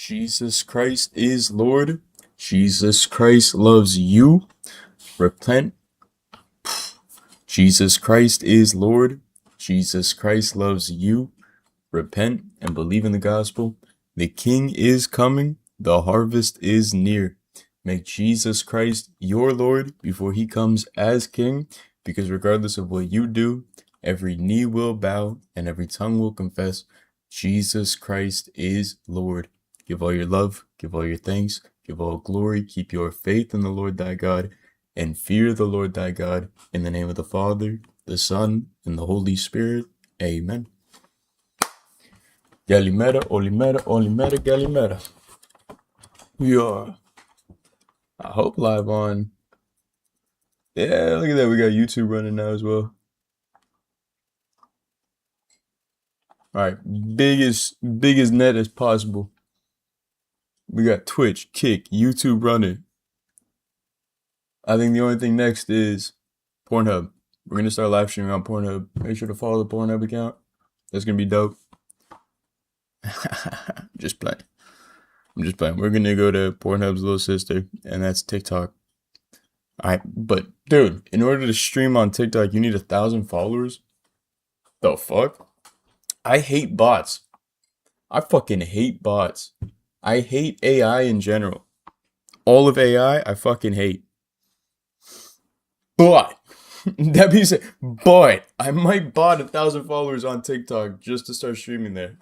Jesus Christ is Lord. Jesus Christ loves you. Repent. Jesus Christ is Lord. Jesus Christ loves you. Repent and believe in the gospel. The King is coming. The harvest is near. Make Jesus Christ your Lord before he comes as King, because regardless of what you do, every knee will bow and every tongue will confess Jesus Christ is Lord. Give all your love, give all your thanks, give all glory, keep your faith in the Lord thy God, and fear the Lord thy God. In the name of the Father, the Son, and the Holy Spirit. Amen. Galimera, Olimera, Olimera, Galimera. We are, I hope, live on. Yeah, look at that. We got YouTube running now as well. All right, biggest net as possible. We got Twitch, Kick, YouTube running. I think the only thing next is Pornhub. We're gonna start live streaming on Pornhub. Make sure to follow the Pornhub account. That's gonna be dope. Just playing. I'm just playing. We're gonna go to Pornhub's little sister, and that's TikTok. Alright, but dude, in order to stream on TikTok, you need 1,000 followers. The fuck? I hate bots. I fucking hate bots. I hate AI in general. All of AI, I fucking hate. But that being said, but I might bot 1,000 followers on TikTok just to start streaming there.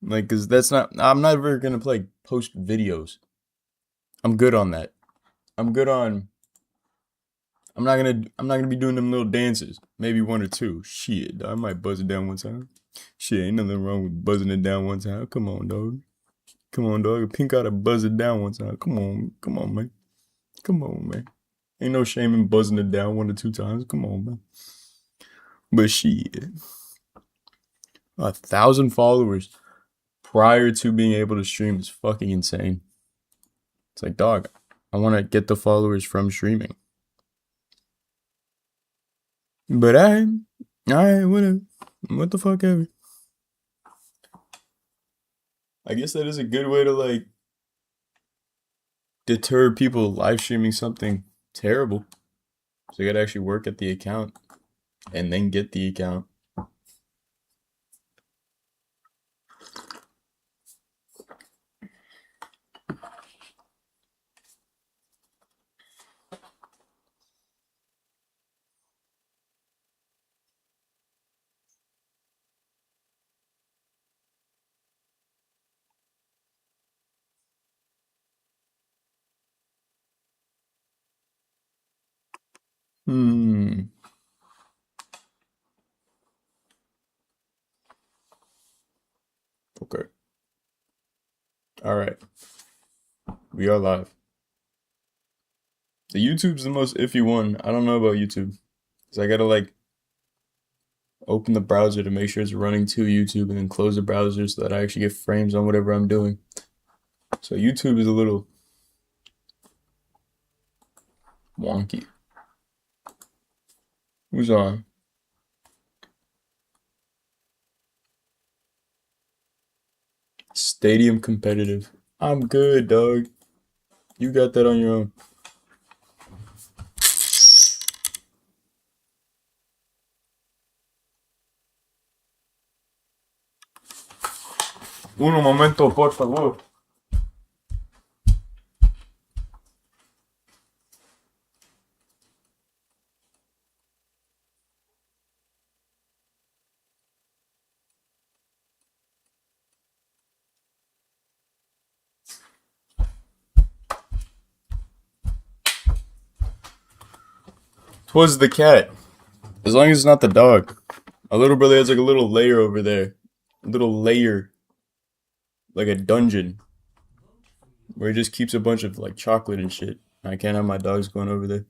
Like, cause that's not. I'm never gonna post videos. I'm good on that. I'm good on. I'm not gonna be doing them little dances. Maybe one or two. Shit, I might buzz it down one time. Shit, ain't nothing wrong with buzzing it down one time. Come on, dog. Come on, dog. Pink gotta buzz it down one time. Come on, man. Come on, man. Ain't no shame in buzzing it down one or two times. Come on, man. But shit, 1,000 followers prior to being able to stream is fucking insane. It's like, dog, I want to get the followers from streaming. But alright, whatever. What the fuck ever. I guess that is a good way to deter people live streaming something terrible. So you gotta actually work at the account and then get the account. Hmm. Okay. Alright. We are live. The YouTube's the most iffy one. I don't know about YouTube. Cause I gotta open the browser to make sure it's running to YouTube and then close the browser so that I actually get frames on whatever I'm doing. So YouTube is a little wonky. Who's on? Stadium competitive. I'm good, dog. You got that on your own. Un momento, por favor. Twas the cat. As long as it's not the dog. My little brother has a little layer over there. A little layer. Like a dungeon. Where he just keeps a bunch of chocolate and shit. I can't have my dogs going over there.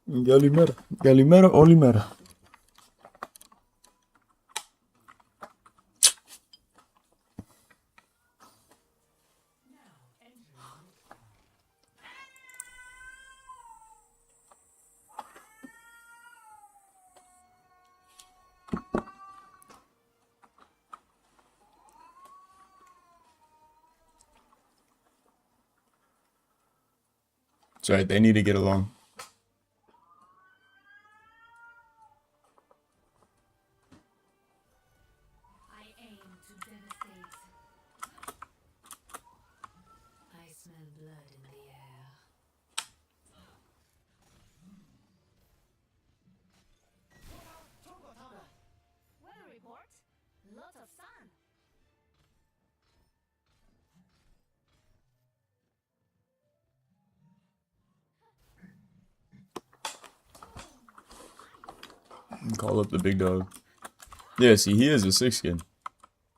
Galimera. Galimera, Olimera. It's alright, they need to get along. I aim to devastate. I smell blood in the air. Weather report. Lots of sun. Call up the big dog. Yeah, see, he is a 6 skin.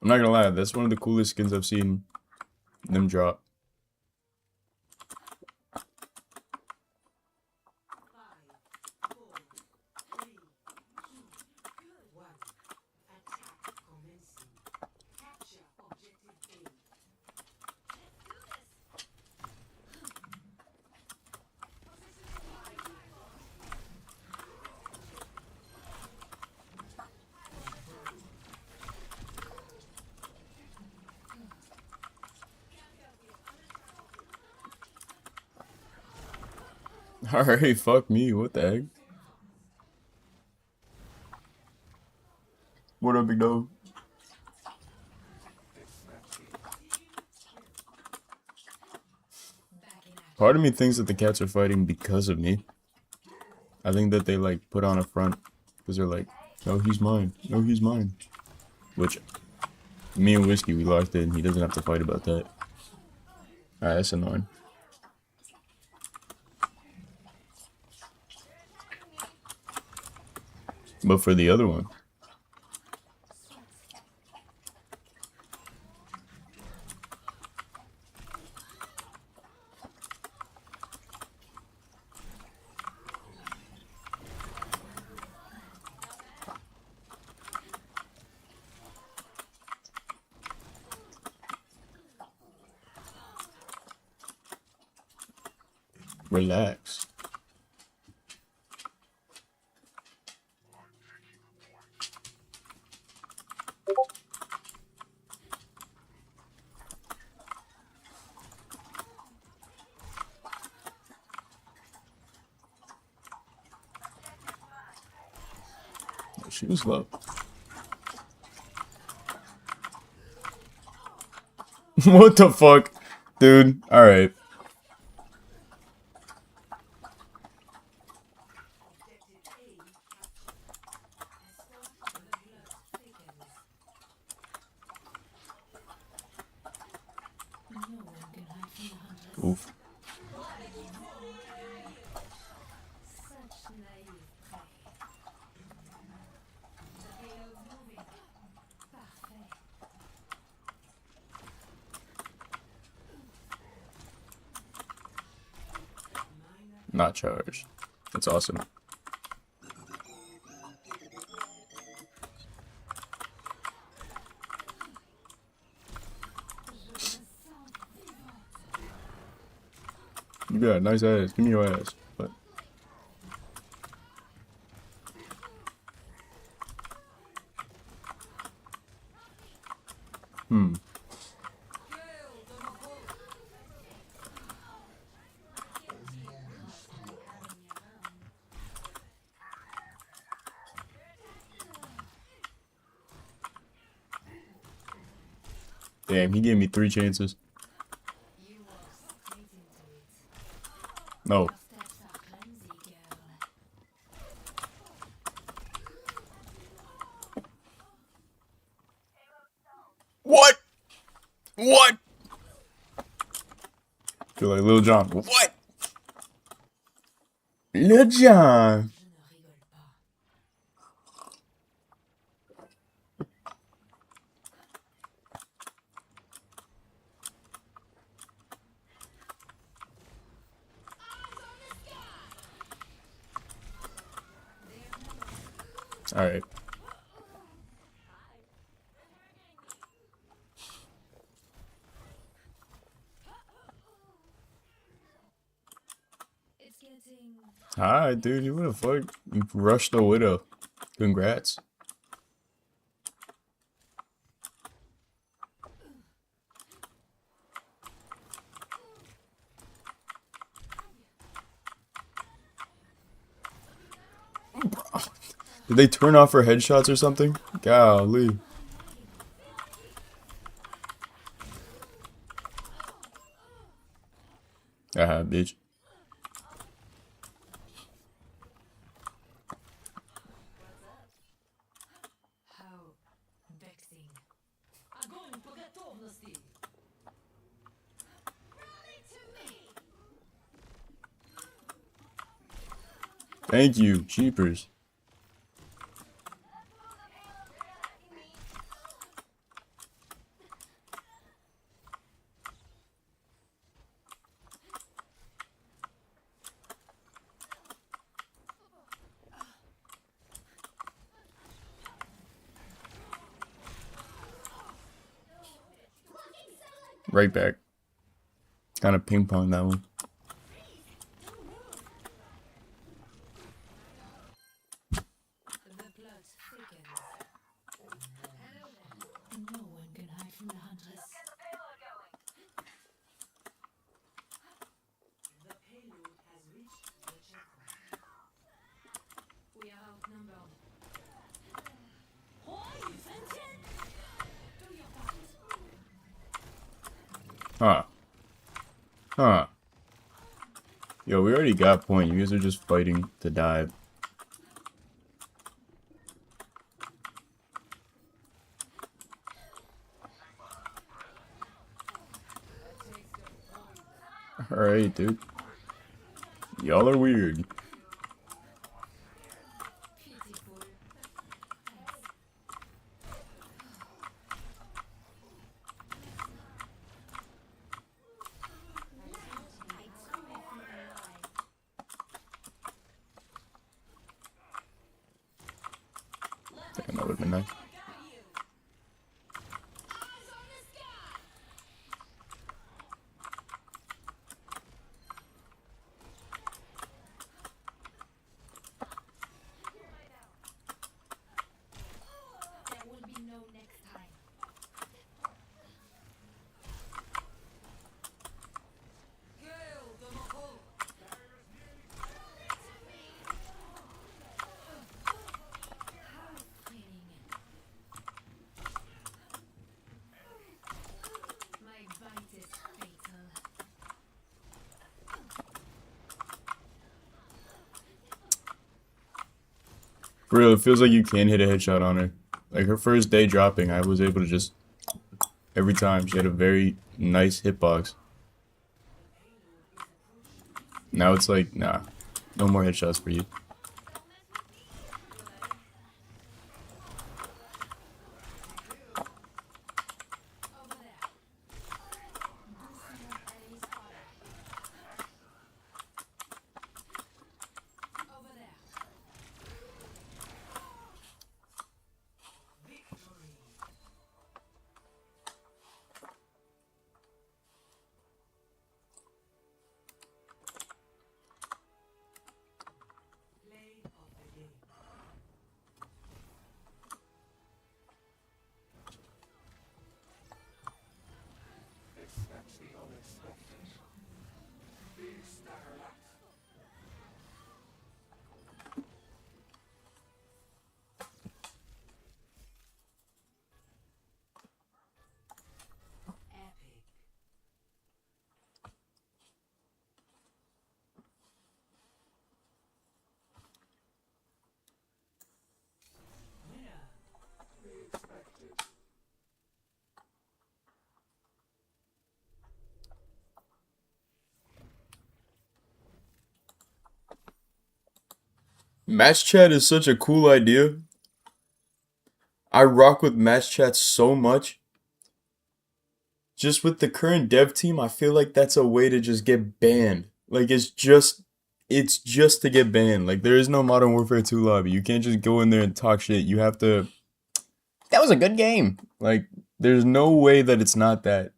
I'm not gonna lie, that's one of the coolest skins I've seen them drop. Alright, fuck me, what the heck? What up, big dog? Part of me thinks that the cats are fighting because of me. I think that they like put on a front because they're like, no, he's mine. No, he's mine. Which, me and Whiskey, we locked in. He doesn't have to fight about that. Alright, that's annoying. But for the other one, relax. She was low. What the fuck? Dude, alright. Oof. Such naive prey. The payload moving. Parfait. Not charged. That's awesome. You got a nice ass. Give me your ass. But damn, he gave me 3 chances. You walk straight into it. No. Your steps are clumsy, girl. What? What? Feel like Lil Jon. What? Lil Jon. Je ne rigole pas. Alright. It's getting Alright, dude. You would have fuck. You rushed the widow. Congrats. Did they turn off her headshots or something? Golly. Bitch. How vexing. Огонь по готовности. Rally to me. Thank you, cheapers. Right back. Kind of ping pong that one. The blood thickens. Hello there. No one can hide from the huntress. The payload has reached the checkpoint. We are outnumbered. Do your part. Huh. Huh. Yo, we already got point. You guys are just fighting to dive. Alright, dude. Y'all are weird. Pitiful. Damn, that would have been nice. There will be no next time. My bite is fatal. For real, it feels like you can hit a headshot on her. Like her first day dropping, I was able to just every time she had a very nice hitbox. Now it's like, nah, no more headshots for you. Over there. Enemies spotted. Over there. Play of the game. Epic. Match chat is such a cool idea. I rock with match chat so much. Just with the current dev team, I feel like that's a way to just get banned. Like it's just to get banned. Like there is no Modern Warfare 2 lobby. You can't just go in there and talk shit. You have to. That was a good game. Like there's no way that it's not that.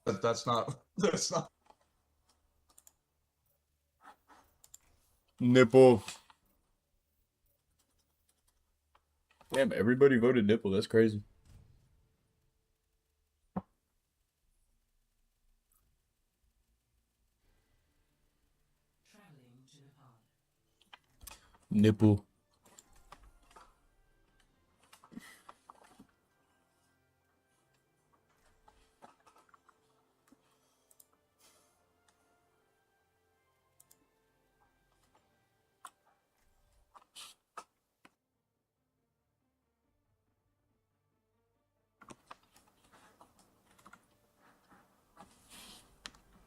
That's not. That's not. Nipple. Damn, everybody voted nipple. That's crazy. Traveling to Nepal. Nipple.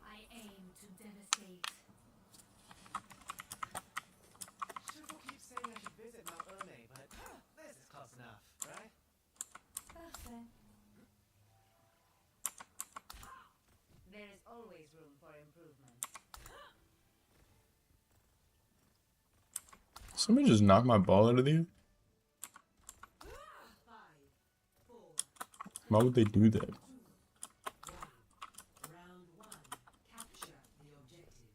I aim to devastate. People keep saying I should visit Mount Erne, but this is close enough, right? Parfait. There is always room for improvement. Somebody just knocked my ball out of the air. 5, 4, Why would they do that? 2, 1. Round 1. Capture the objective.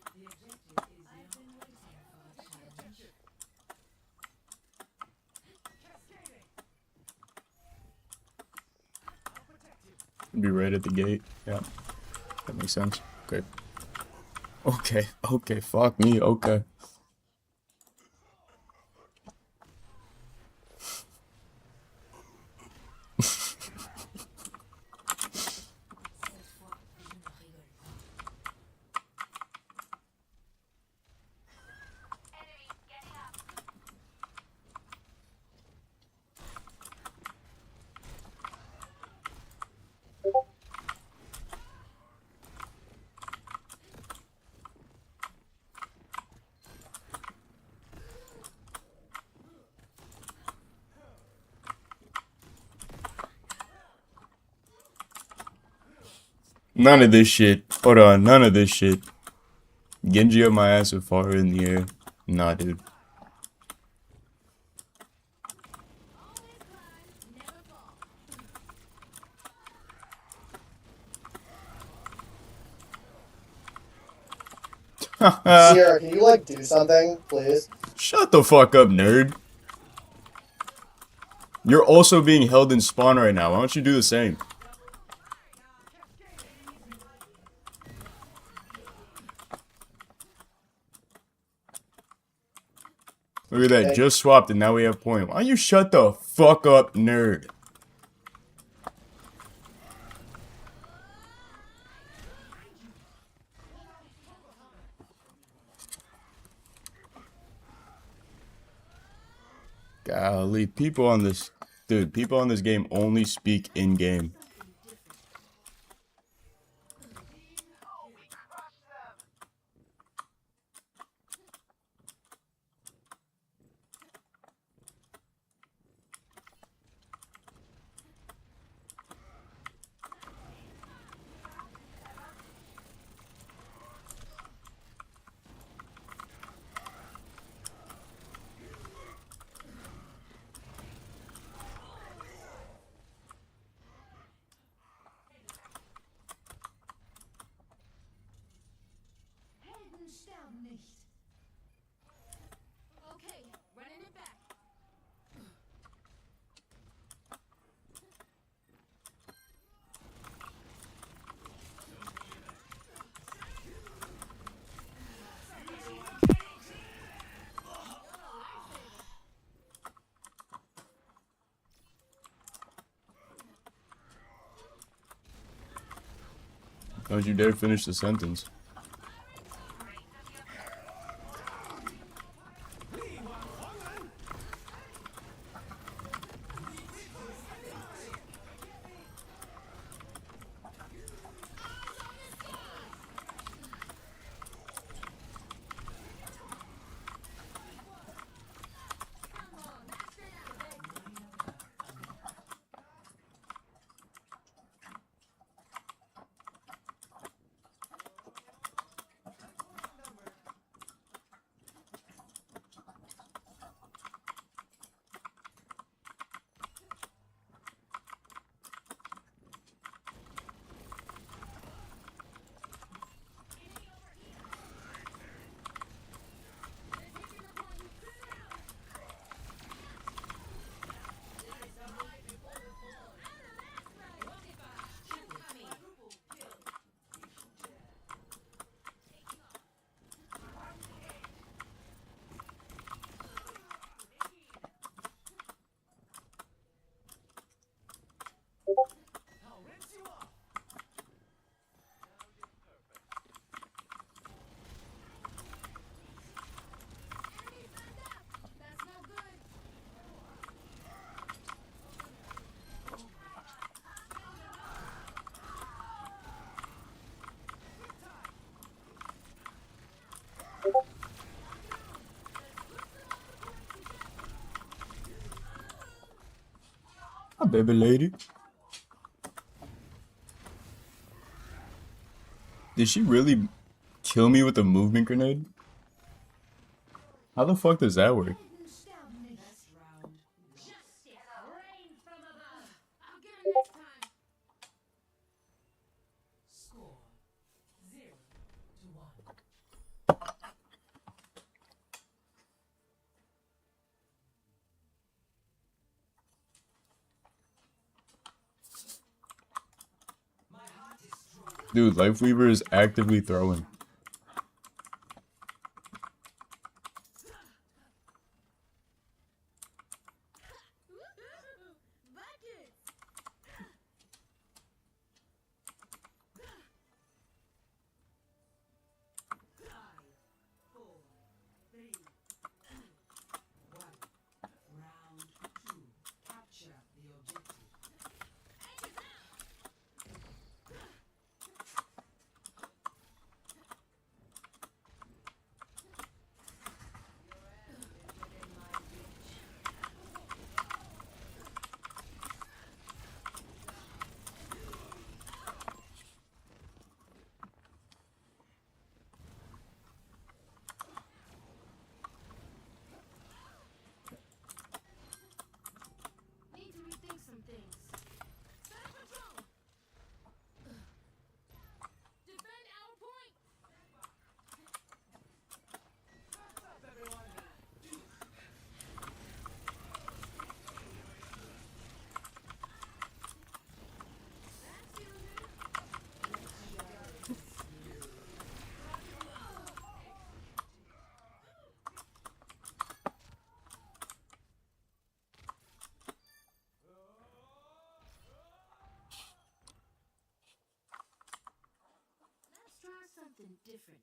The objective is I've been waiting for a challenge. Cascading! I'll protect you. Be right at the gate. Yeah. That makes sense. Okay. Okay. Okay. Fuck me. Okay. Cette fois, je ne rigole pas. None of this shit. Hold on. None of this shit. Genji up my ass with far in the air. Nah, dude. Sierra, can you like do something, please? Shut the fuck up, nerd. You're also being held in spawn right now. Why don't you do the same? Look at that. Hey. Just swapped and now we have point. Why don't you shut the fuck up, nerd? Golly, people on this... Dude, people on this game only speak in-game. Helden sterben nicht. Okay, running it back. Don't you dare finish the sentence. Hi, baby lady. Did she really kill me with a movement grenade? How the fuck does that work? Best round. Justice reigns from above. I'll get him next time. Score 0-1. Dude, Lifeweaver is actively throwing. Need to rethink some things. Start patrol. Defend our point. Let's try something different.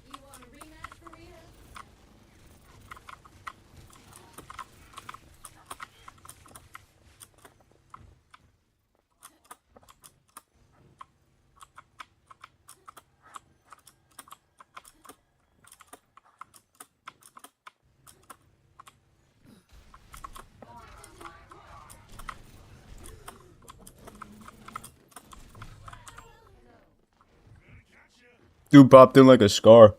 You want a rematch for real? Dude popped in like a scar.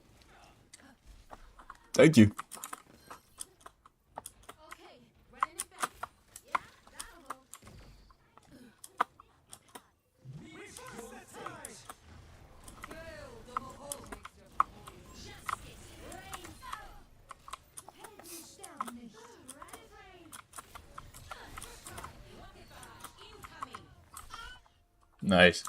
Thank you. Okay, running it back. Yeah, that'll hold. Justice reigns. Heldenstein nicht. Right brain. Rocket barrage incoming. Nice.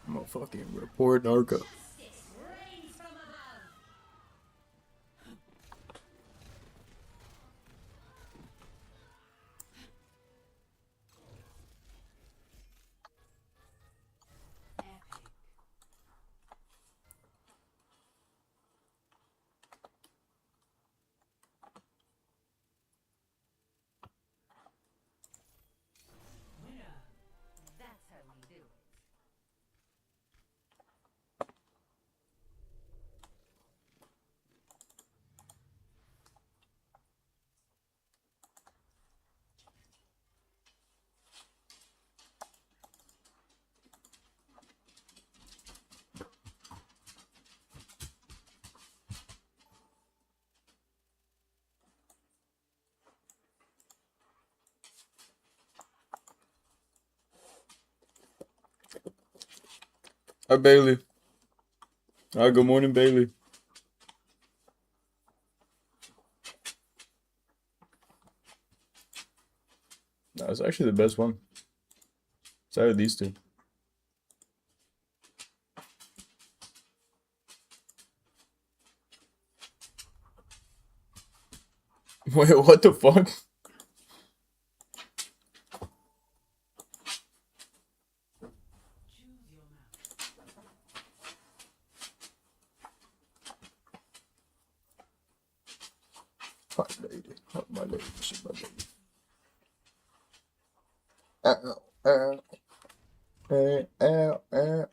I'm gonna fucking report Narco. Justice reigns from above. That's how we do it. Hi, Bailey. Hi, good morning, Bailey. No, it's actually the best one. It's out of these two. Wait, what the fuck? Choose your mouth. Hi, lady. Hi, my lady. She's my lady. Ow, ow, ow, ow, ow.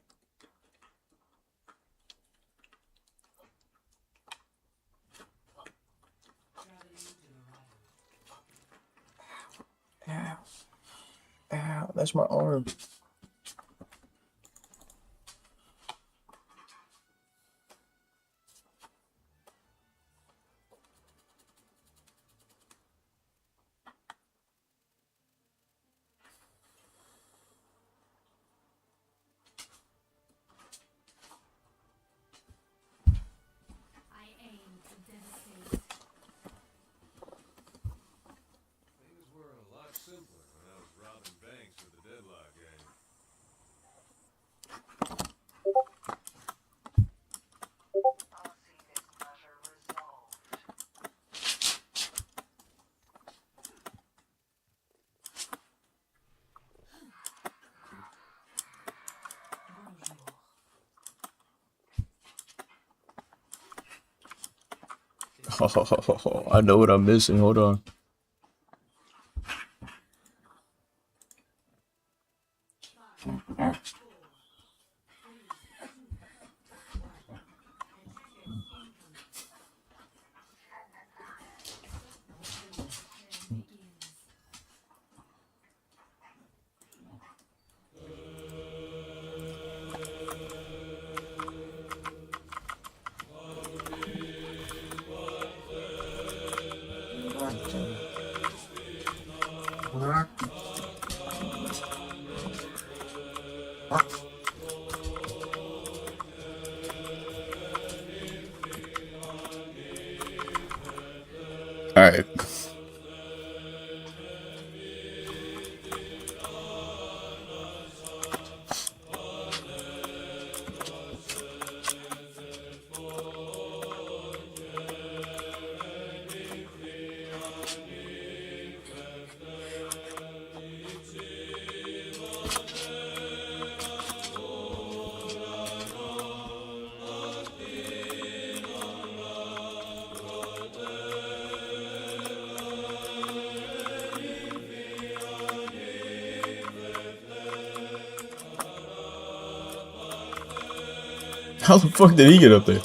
Ow. Ow, that's my arm. I aim to devastate. Things were a lot simpler when I was robbing banks for the Deadlock gang. I'll see this matter resolved. Bonjour. Oh, I know what I'm missing. Hold on. All right. How the fuck did he get up there?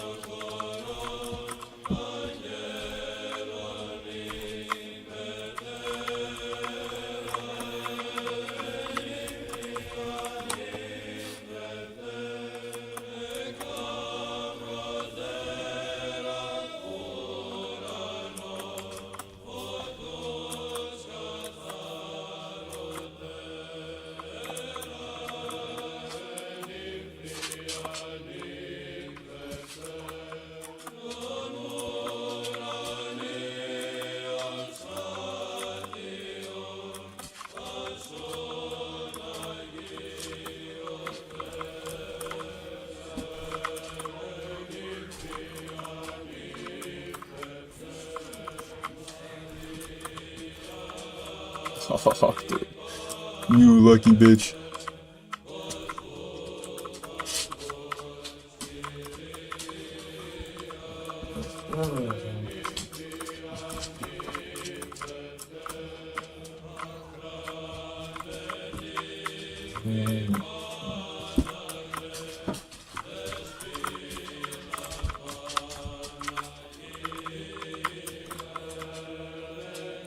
Oh, dude. You lucky bitch.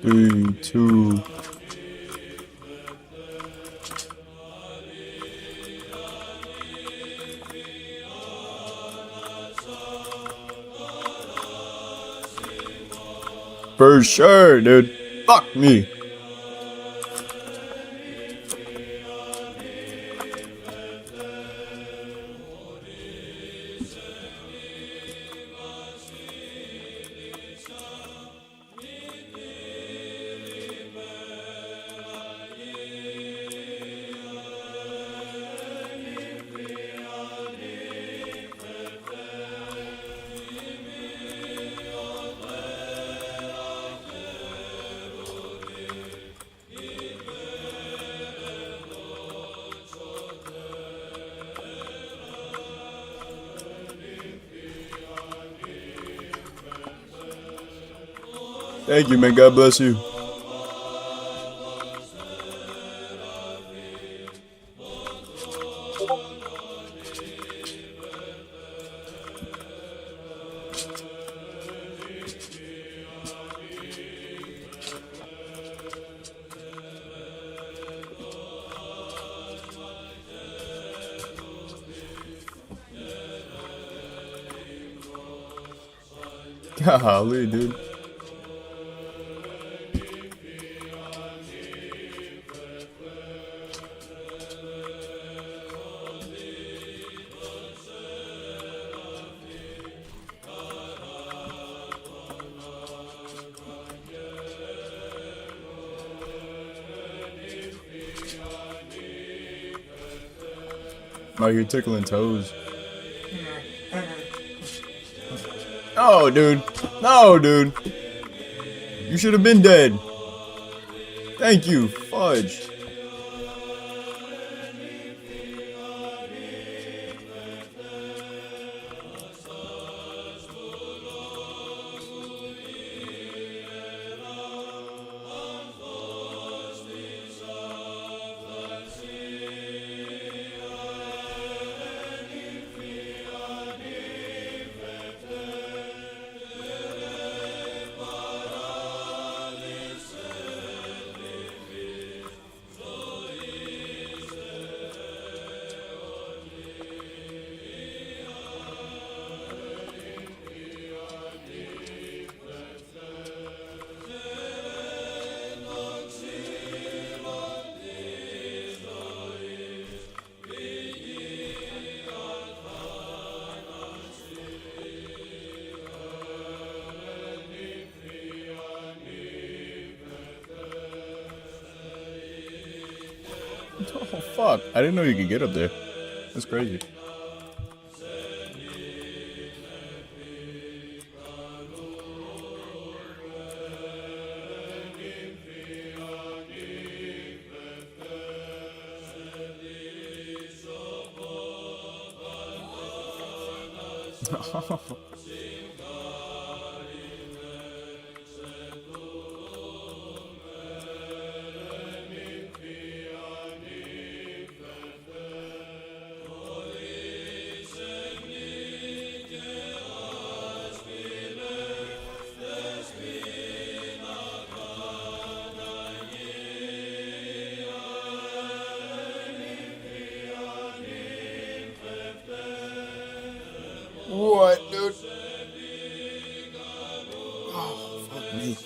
Three, two. For sure, dude. Fuck me. Thank you, man. God bless you. Golly, dude. Oh, you're tickling toes. No, dude. No, dude. You should have been dead. Thank you. Fudge. Oh, fuck. I didn't know you could get up there. That's crazy. What, dude? Oh, fuck me.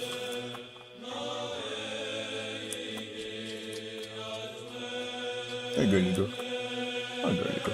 How good you go? How good you go?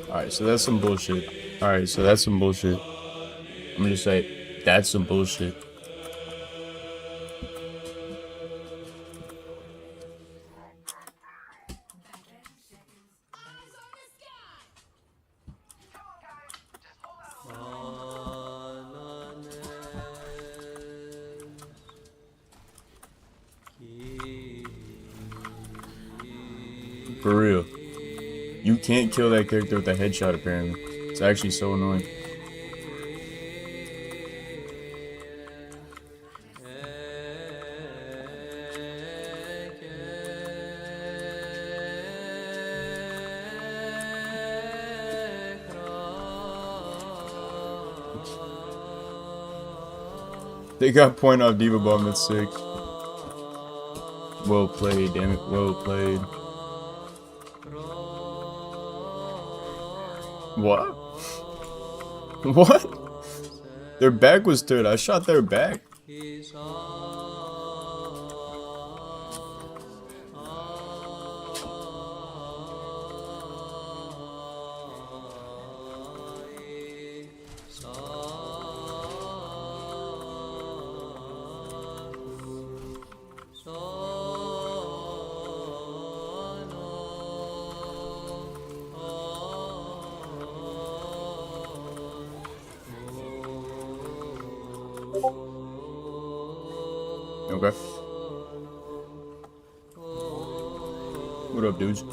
Alright, so that's some bullshit. Alright, so that's some bullshit. I'm gonna just say, that's some bullshit. For real. You can't kill that character with a headshot, apparently. It's actually so annoying. They got point off Diva Bomb, that's sick. Well played, damn it, well played. What? What? Their back was turned. I shot their back. Okay. What up, dudes?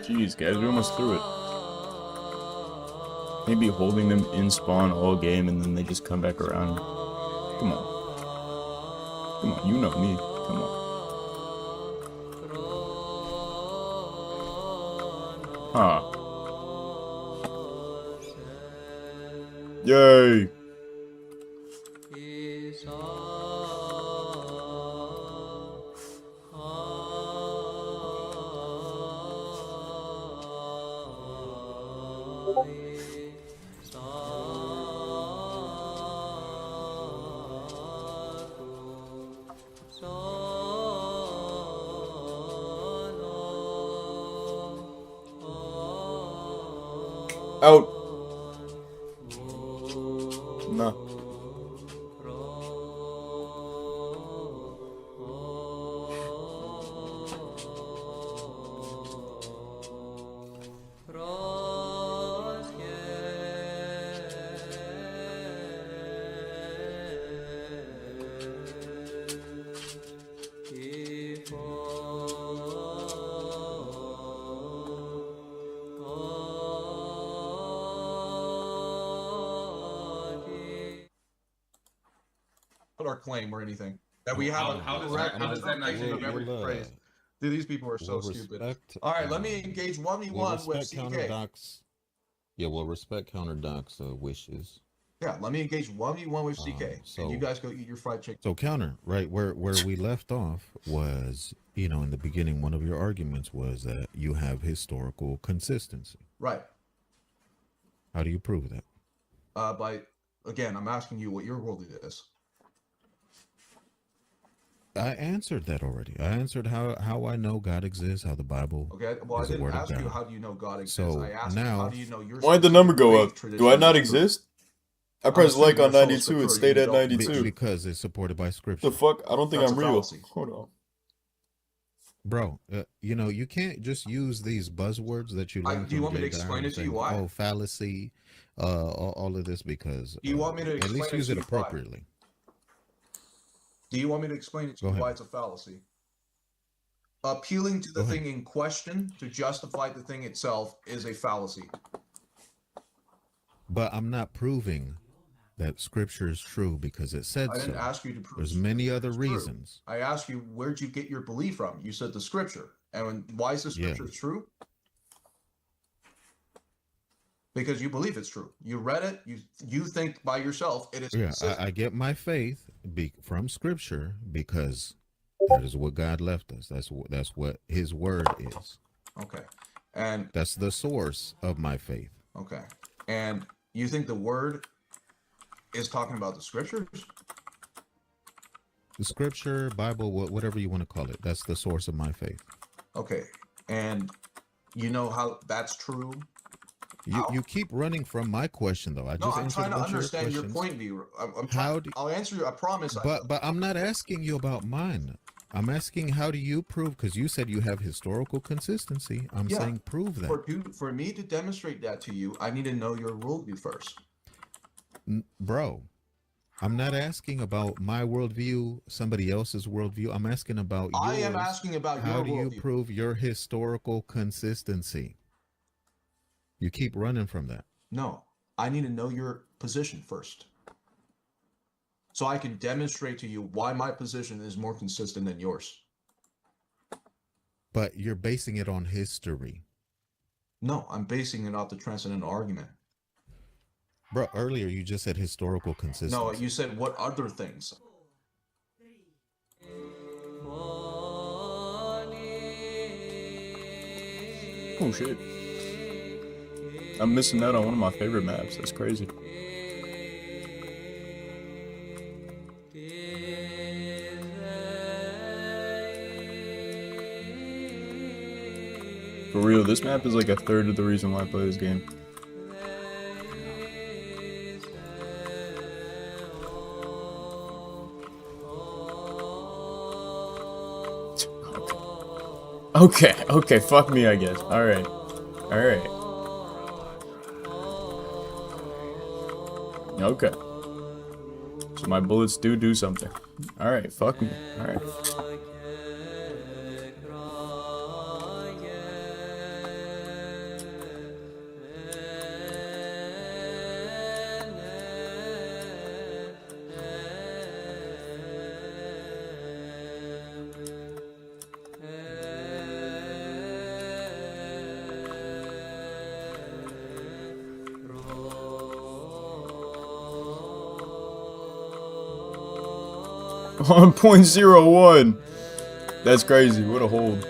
Jeez, guys, we almost threw it. Maybe holding them in spawn all game and then they just come back around. Come on. Come on, you know me. Come on. Huh. Yay! Out. Nah. Our claim or anything that we have How a does correct that not interpretation of every phrase. Dude, these people are so stupid. All right, let me engage 1v1 with CK. Yeah, we'll respect Counterdoc's wishes. Yeah, let me engage 1v1 with CK. And you guys go eat your fried chicken. So Counter, right, where we left off was, you know, in the beginning, one of your arguments was that you have historical consistency. Right. How do you prove that? By, again, I'm asking you what your worldview is. I answered that already. I answered how I know God exists, how the Bible Okay, well, I is the didn't word of ask you God. how do you know God exists. So I asked you now- how do you know your Why'd the number go faith up? tradition Do I not is true? exist? I pressed assuming like on you're sola 92, it scriptura, stayed you at don't- 92. Because it's supported by scripture. The fuck? I don't think That's I'm a real. fallacy. Hold on. Bro, you know, you can't just use these buzzwords that you learn do you from want me to Jay explain Dyer it to you saying, why? Oh, fallacy, all of this, because Do you want me to at explain least it use to it you why? appropriately. Do you want me to explain it to Go you ahead. why it's a fallacy? Appealing to the Go ahead. thing in question to justify the thing itself is a fallacy. But I'm not proving that scripture is true because it said I didn't so. ask you to prove There's many other it's true. reasons. I asked you, where'd you get your belief from? You said the scripture. And why is the Yeah. scripture true? Because you believe it's true. You read it. You think by yourself it is Yeah, consistent. I get my faith from scripture because that is what God left us. That's what His word is. Okay. And That's the source of my faith. okay. And you think the word is talking about the scriptures? The scripture, Bible, whatever you want to call it, that's the source of my faith. Okay. And you know how that's true? You keep running from my question though. I No, just I'm answered trying a to bunch of your understand your questions. point of view. I'm How trying, do- I'll answer you. I promise. But I'm not asking you about mine. I'm asking how do you prove, because you said you have historical consistency. I'm Yeah. saying prove that. For me to demonstrate that to you, I need to know your worldview first. Bro, I'm not asking about my worldview, somebody else's worldview. I'm asking about yours. I am asking about How your do you worldview. prove your historical consistency? You keep running from that. No, I need to know your position first. So I can demonstrate to you why my position is more consistent than yours. But you're basing it on history. No, I'm basing it off the transcendental argument. Bro, earlier you just said historical No, consistency. you said what other things? Oh shit. I'm missing out on one of my favorite maps. That's crazy. For real, this map is like a third of the reason why I play this game. Okay, fuck me, I guess. Alright. Alright. Okay. So my bullets do something. Alright, fuck me. Alright. On 0.01. That's crazy. What a hold.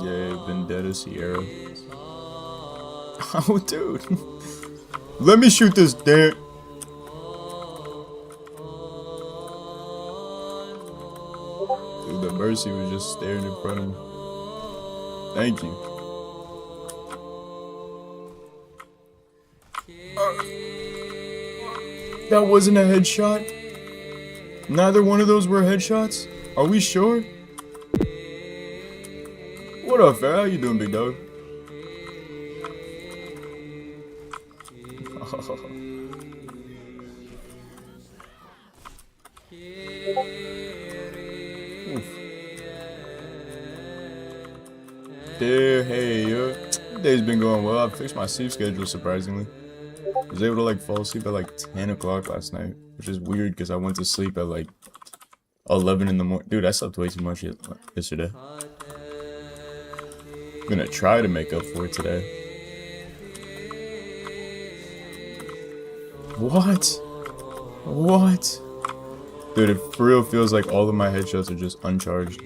Yeah, Vendetta Sierra. Oh, dude. Let me shoot this damn. Dude, the Mercy was just staring in front of me. Thank you. That wasn't a headshot? Neither one of those were headshots? Are we sure? What up, Fair? How you doing, big dog? There, hey, day's been going well. I fixed my sleep schedule surprisingly. I was able to like fall asleep at like 10 o'clock last night, which is weird because I went to sleep at like 11 in the morning. Dude, I slept way too much yesterday. I'm gonna try to make up for it today. What? What? Dude, it for real feels like all of my headshots are just uncharged.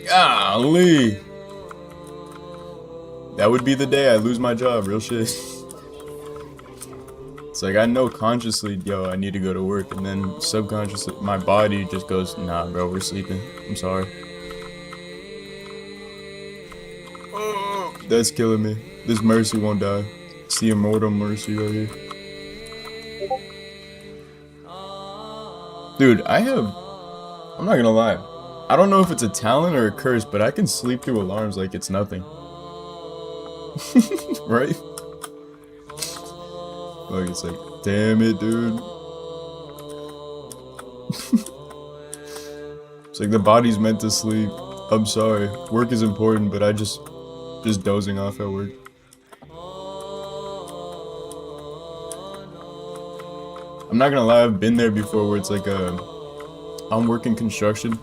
Golly. That would be the day I lose my job, real shit. It's like I know consciously, yo, I need to go to work, and then subconsciously, my body just goes, nah, bro, we're sleeping. I'm sorry. Oh, that's killing me. This Mercy won't die. It's the immortal Mercy right here. Dude, I'm not gonna lie. I don't know if it's a talent or a curse, but I can sleep through alarms like it's nothing. Right? Like, it's like, damn it, dude. It's like the body's meant to sleep. I'm sorry. Work is important, but I just dozing off at work. I'm not gonna lie, I've been there before where it's like I'm working construction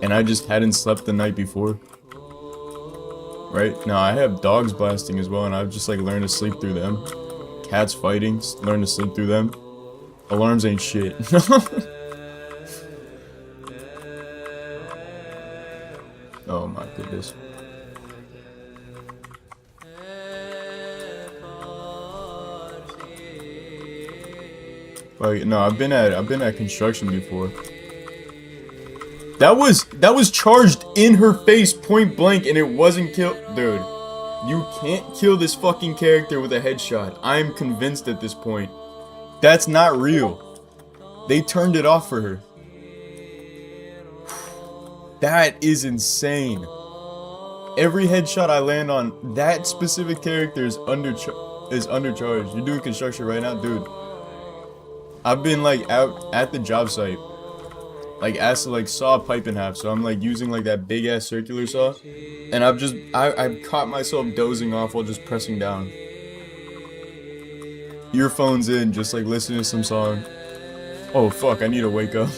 and I just hadn't slept the night before. Right? Now I have dogs blasting as well, and I've just like learned to sleep through them. Cats fighting, learn to sleep through them. Alarms ain't shit. Oh my goodness. Like, no, I've been at construction before. That was charged in her face point blank and it wasn't killed. Dude, you can't kill this fucking character with a headshot. I'm convinced at this point. That's not real. They turned it off for her. That is insane. Every headshot I land on that specific character is undercharged. You're doing construction right now, dude. I've been like out at the job site, like asked to like saw a pipe in half, so I'm like using like that big ass circular saw, and I've caught myself dozing off while just pressing down. Earphones in, just like listening to some song. Oh fuck, I need to wake up.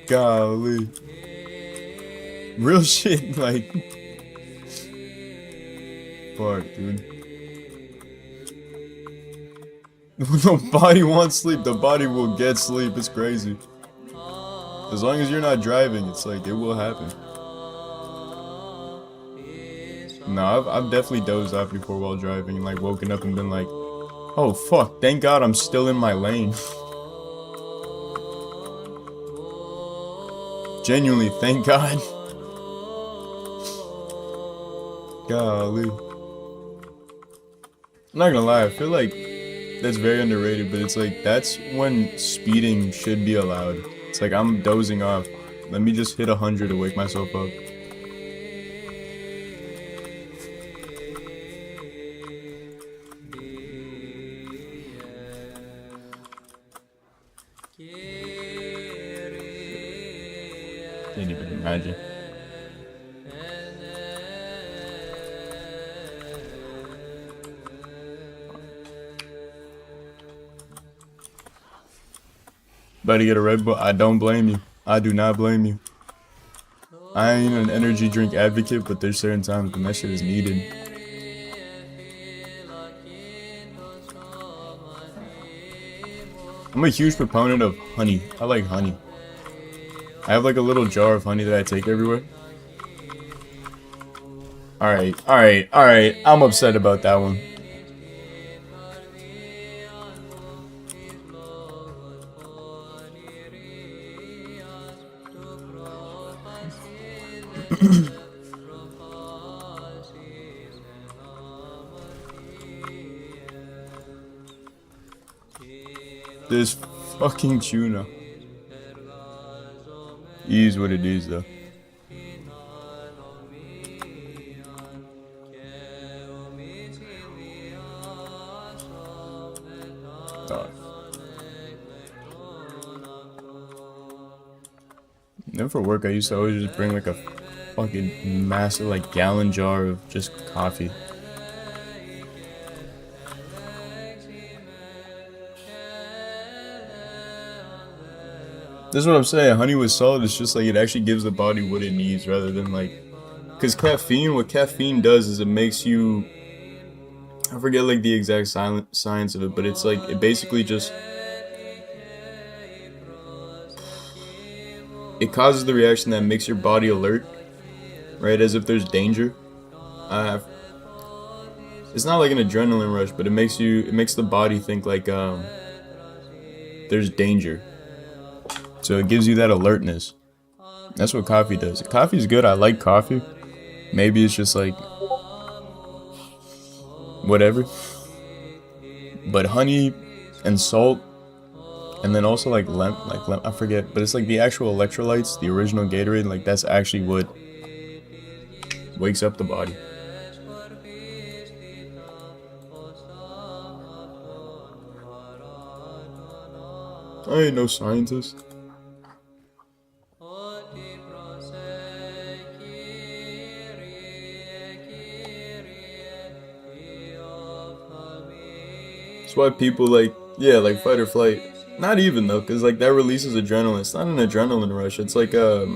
Golly. Real shit, like. Fuck, dude. The body wants sleep, the body will get sleep, it's crazy. As long as you're not driving, it's like, it will happen. No, I've definitely dozed off before while driving and like woken up and been like, oh fuck, thank God I'm still in my lane. Genuinely, thank God. Golly. I'm not gonna lie, I feel like that's very underrated, but it's like, that's when speeding should be allowed. It's like, I'm dozing off. Let me just hit 100 to wake myself up. Can't even imagine. Better get a Red Bull. I don't blame you. I do not blame you. I ain't an energy drink advocate, but there's certain times when that shit is needed. I'm a huge proponent of honey. I like honey. I have like a little jar of honey that I take everywhere. Alright. I'm upset about that one. This fucking tuna. Is what it is though. God. Then for work I used to always just bring like a fucking massive like gallon jar of just coffee. That's what I'm saying. Honey with salt is just like it actually gives the body what it needs rather than like, because caffeine, what caffeine does is it makes you, I forget like the exact science of it, but it's like it basically just, it causes the reaction that makes your body alert, right? As if there's danger. It's not like an adrenaline rush, but it makes the body think like there's danger. So it gives you that alertness. That's what coffee does. Coffee's good. I like coffee. Maybe it's just like whatever. But honey and salt, and then also like I forget, but it's like the actual electrolytes, the original Gatorade. Like that's actually what wakes up the body. I ain't no scientist. That's why people like, yeah, like fight or flight. Not even though, because like that releases adrenaline. It's not an adrenaline rush. It's like I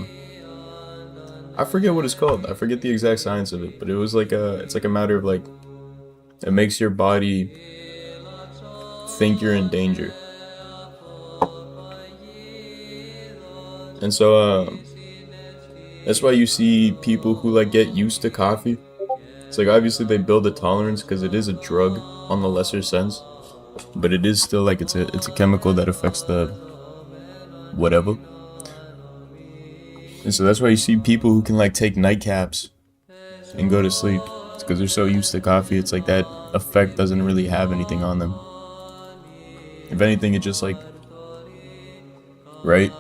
forget what it's called. I forget the exact science of it, but it was like it's like a matter of like, it makes your body think you're in danger. And so that's why you see people who like get used to coffee. It's like obviously they build a tolerance because it is a drug on the lesser sense. But it is still like it's a chemical that affects the whatever. And so that's why you see people who can like take nightcaps and go to sleep. It's because they're so used to coffee. It's like that effect doesn't really have anything on them. If anything, it just like, right?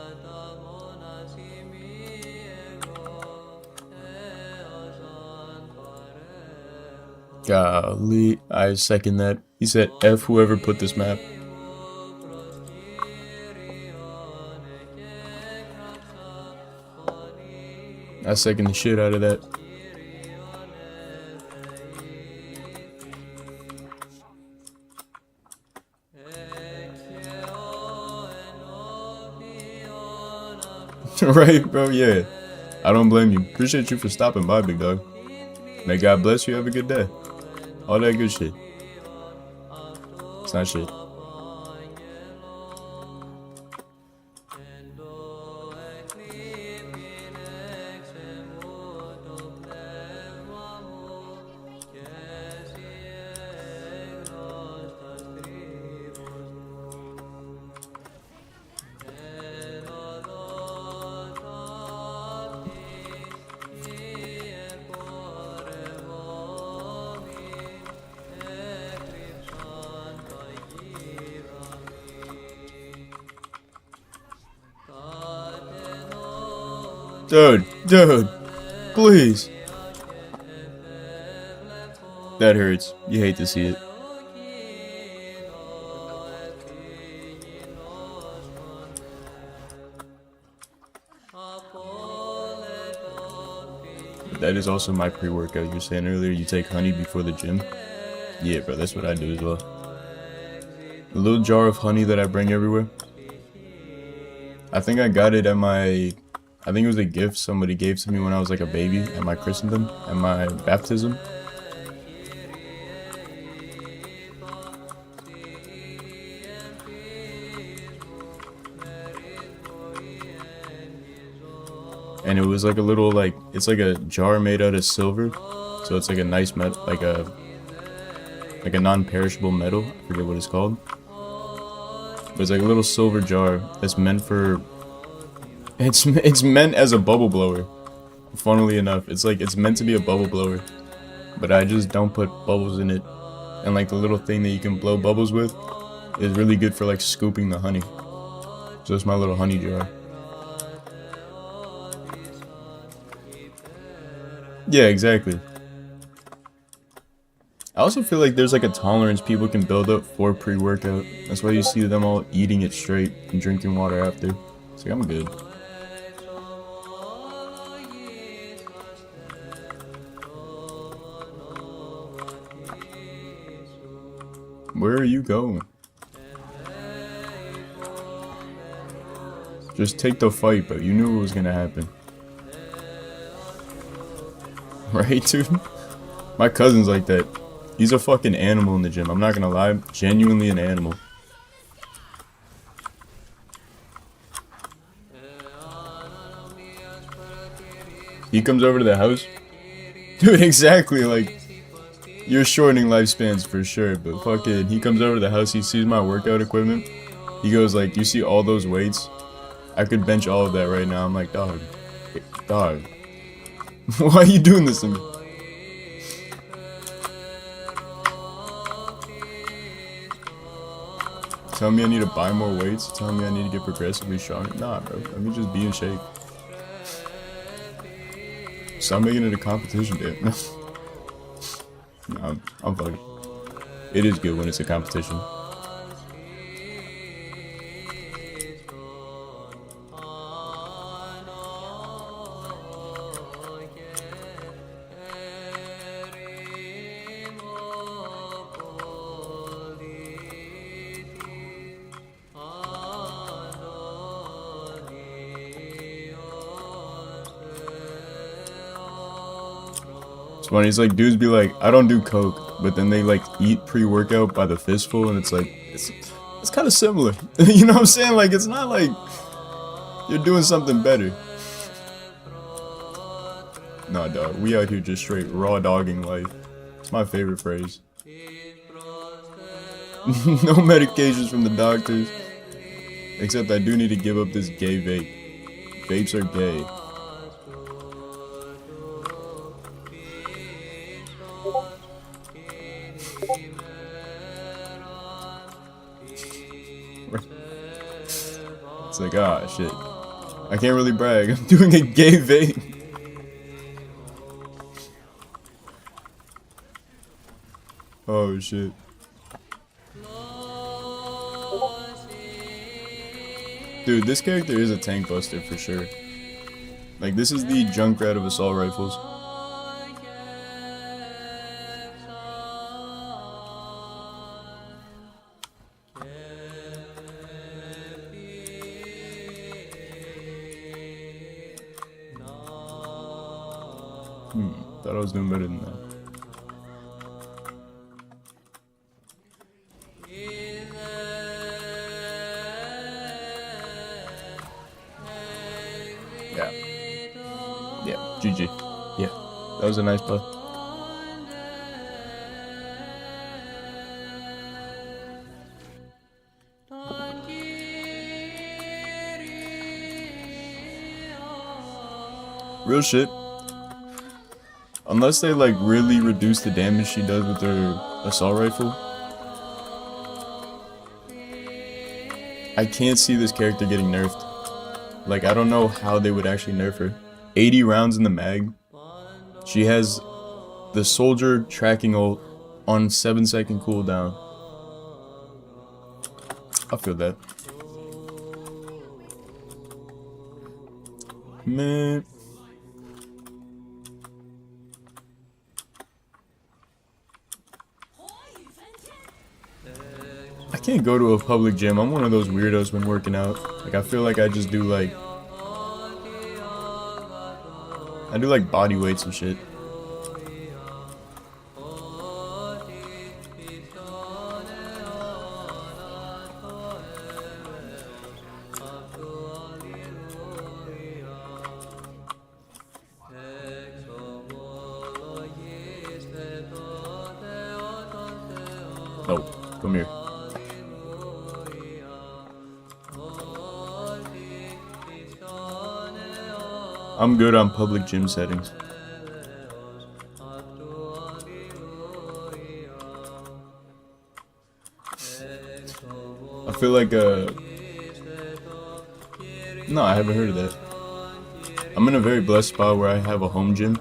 Golly, I second that. He said F whoever put this map. I second the shit out of that. Right, bro, yeah. I don't blame you. Appreciate you for stopping by, big dog. May God bless you. Have a good day. All that good shit. It's not shit. Dude, please. That hurts. You hate to see it. That is also my pre-workout. You were saying earlier you take honey before the gym. Yeah, bro, that's what I do as well. A little jar of honey that I bring everywhere. I think I got it at my... I think it was a gift somebody gave to me when I was like a baby at my christendom, at my baptism. And it was like a little like, it's like a jar made out of silver. So it's like a nice metal, like a non-perishable metal. I forget what it's called. But it's like a little silver jar that's meant for... It's meant as a bubble blower. Funnily enough, it's meant to be a bubble blower, but I just don't put bubbles in it. And like the little thing that you can blow bubbles with is really good for like scooping the honey. So it's my little honey jar. Yeah, exactly. I also feel like there's like a tolerance people can build up for pre-workout. That's why you see them all eating it straight and drinking water after. It's like, I'm good. Where are you going? Just take the fight, but you knew it was gonna happen. Right, dude? My cousin's like that. He's a fucking animal in the gym. I'm not gonna lie. Genuinely an animal. He comes over to the house. Dude, exactly, like... You're shortening lifespans for sure, but fucking, he comes over to the house, he sees my workout equipment. He goes like, you see all those weights? I could bench all of that right now. I'm like, dog. Why are you doing this to me? Tell me I need to buy more weights? Tell me I need to get progressively stronger? Nah, bro. Let me just be in shape. Stop making it a competition, dude. No, I'm fucking. It is good when it's a competition. Funny, it's like dudes be like, I don't do coke, but then they like eat pre-workout by the fistful, and it's like it's kind of similar. You know what I'm saying? Like, it's not like you're doing something better. Nah, dog, we out here just straight raw dogging life. It's my favorite phrase. No medications from the doctors, except I do need to give up this gay vape. Vapes are gay. It's like, ah, shit. I can't really brag. I'm doing a gay vape. Oh shit. Dude, this character is a tank buster for sure. Like, this is the Junkrat of assault rifles. Thought I was doing better than that. Yeah. Yeah, GG. Yeah, that was a nice play. Real shit. Unless they like really reduce the damage she does with her assault rifle, I can't see this character getting nerfed. Like, I don't know how they would actually nerf her. 80 rounds in the mag. She has the soldier tracking ult on 7-second cooldown. I feel that. Man. I can't go to a public gym. I'm one of those weirdos when working out. Like, I feel like I just do like... I do like body weights and shit. Oh, come here. I'm good on public gym settings. I feel like no, I haven't heard of that. I'm in a very blessed spot where I have a home gym.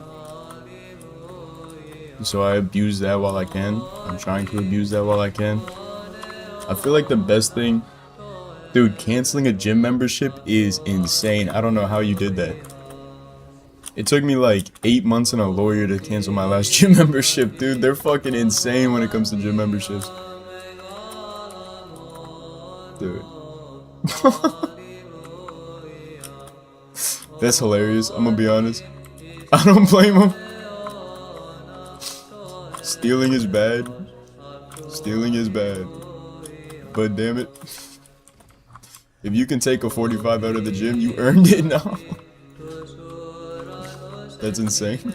So I abuse that while I can. I'm trying to abuse that while I can. I feel like the best thing... Dude, canceling a gym membership is insane. I don't know how you did that. It took me like 8 months and a lawyer to cancel my last gym membership, dude. They're fucking insane when it comes to gym memberships. Dude. That's hilarious, I'm gonna be honest. I don't blame him. Stealing is bad. Stealing is bad. But damn it. If you can take a 45 out of the gym, you earned it now. That's insane.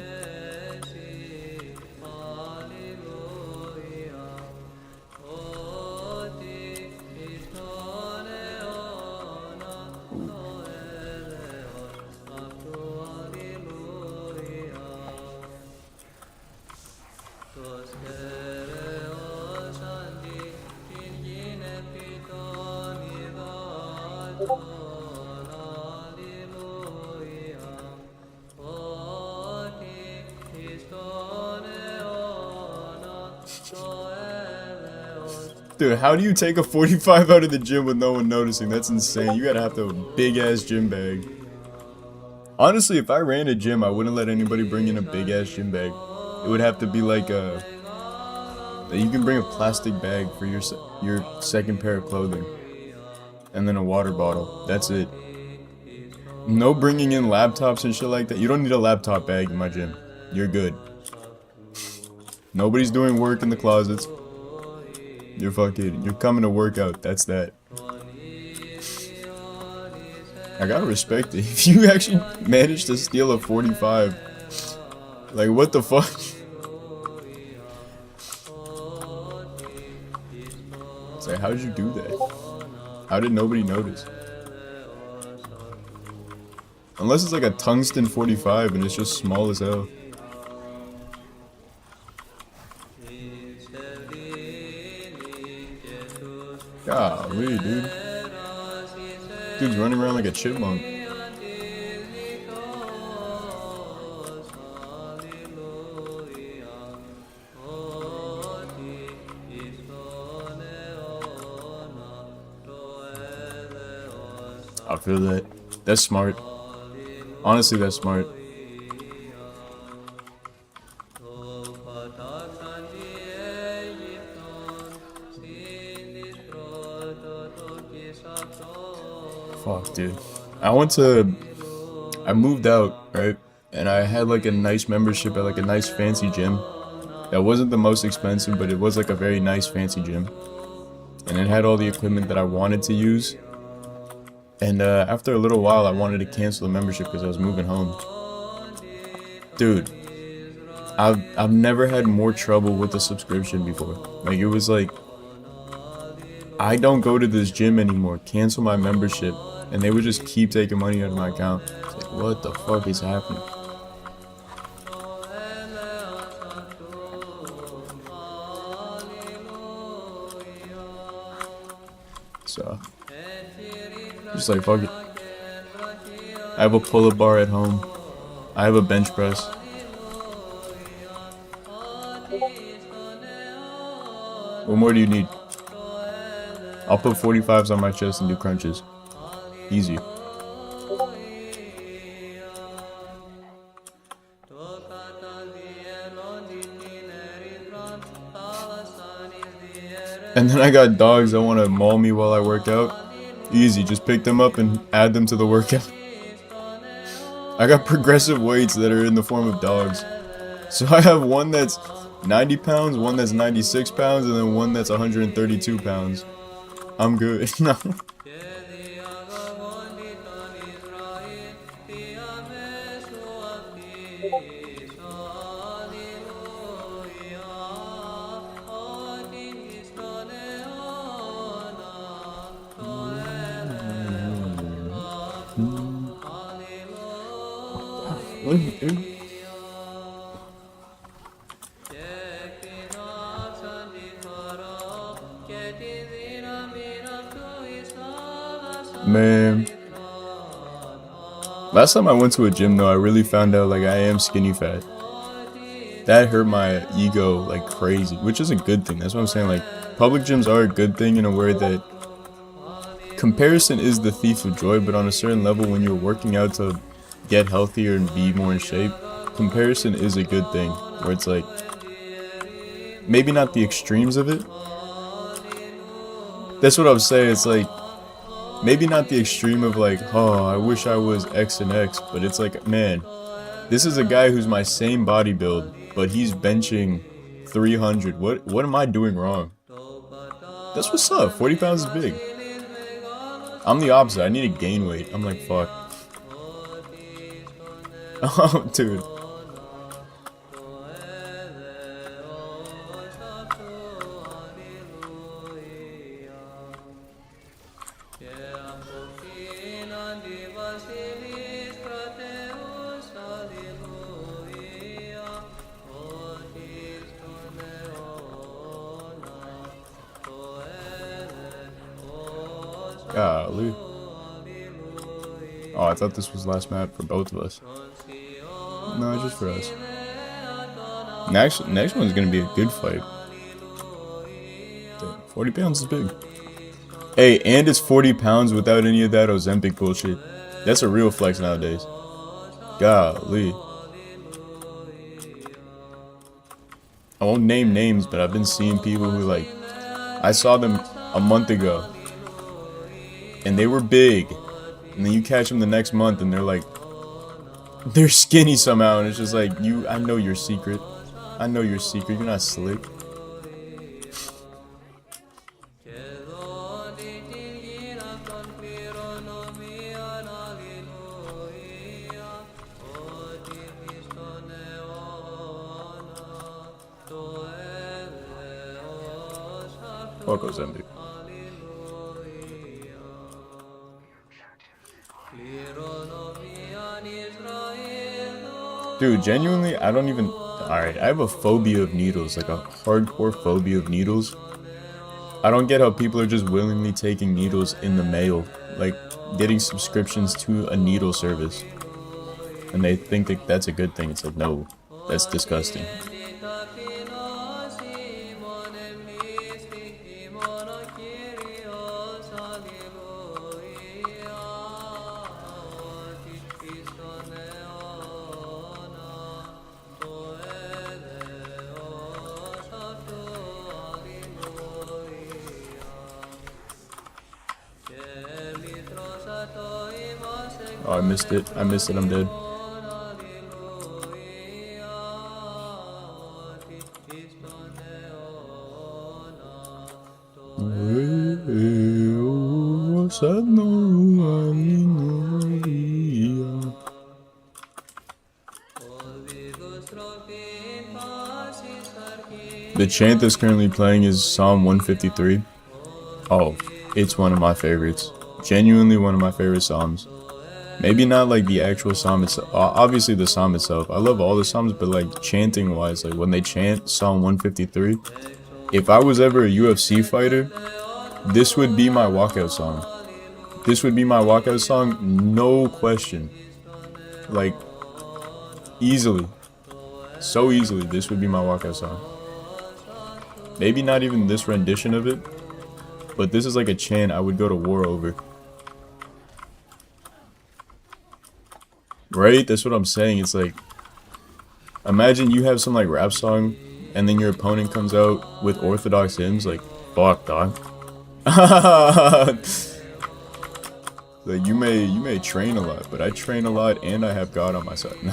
Dude, how do you take a 45 out of the gym with no one noticing? That's insane. You gotta have a big ass gym bag. Honestly, if I ran a gym, I wouldn't let anybody bring in a big ass gym bag. It would have to be like a... You can bring a plastic bag for your second pair of clothing. And then a water bottle. That's it. No bringing in laptops and shit like that. You don't need a laptop bag in my gym. You're good. Nobody's doing work in the closets. You're coming to work out. That's that. I gotta respect it. If you actually managed to steal a 45, like, what the fuck? It's like, how did you do that? How did nobody notice? Unless it's like a tungsten 45 and it's just small as hell. Golly, dude. Dude's running around like a chipmunk. I feel that. That's smart. Honestly, that's smart. Fuck, dude. I moved out, right? And I had like a nice membership at like a nice fancy gym. That wasn't the most expensive, but it was like a very nice fancy gym. And it had all the equipment that I wanted to use. And after a little while, I wanted to cancel the membership because I was moving home. Dude, I've never had more trouble with a subscription before. Like, it was like, I don't go to this gym anymore. Cancel my membership. And they would just keep taking money out of my account. It's like, what the fuck is happening? So, just like, fuck it. I have a pull-up bar at home. I have a bench press. What more do you need? I'll put 45s on my chest and do crunches. Easy. And then I got dogs that want to maul me while I work out. Easy, just pick them up and add them to the workout. I got progressive weights that are in the form of dogs. So I have one that's 90 pounds, one that's 96 pounds, and then one that's 132 pounds. I'm good. No. Man, last time I went to a gym though, I really found out like I am skinny fat. That hurt my ego like crazy, which is a good thing. That's what I'm saying. Like, public gyms are a good thing in a way that comparison is the thief of joy, but on a certain level, when you're working out to get healthier and be more in shape, comparison is a good thing, where it's like, maybe not the extremes of it. That's what I was saying. It's like, maybe not the extreme of like, oh, I wish I was X and X, but it's like, man, this is a guy who's my same body build, but he's benching 300. What am I doing wrong? That's what's up. 40 pounds is big. I'm the opposite. I need to gain weight. I'm like, fuck. Oh, dude. Golly. Oh, I thought this was last map for both of us. No, just for us. Next one's gonna be a good fight. Damn, 40 pounds is big. Hey, and it's 40 pounds without any of that Ozempic bullshit. That's a real flex nowadays. Golly. I won't name names, but I've been seeing people who like, I saw them a month ago and they were big, and then you catch them the next month and they're like, they're skinny somehow, and it's just like, I know your secret. I know your secret. You're not slick. Fuck Ozempic. Dude, genuinely, I don't even... Alright, I have a phobia of needles, like a hardcore phobia of needles. I don't get how people are just willingly taking needles in the mail, like getting subscriptions to a needle service. And they think that that's a good thing. It's like, no, that's disgusting. Oh, I missed it. I missed it. I'm dead. The chant that's currently playing is Psalm 153. Oh, it's one of my favorites. Genuinely one of my favorite psalms. Maybe not like the actual psalm itself. Obviously the psalm itself. I love all the psalms, but like chanting wise, like when they chant Psalm 153, if I was ever a UFC fighter, this would be my walkout song. This would be my walkout song, no question. Like, easily. So easily, this would be my walkout song. Maybe not even this rendition of it, but this is like a chant I would go to war over. Right? That's what I'm saying. It's like, imagine you have some like rap song, and then your opponent comes out with orthodox hymns. Like, fuck, dog. Like you may train a lot, but I train a lot and I have God on my side. No.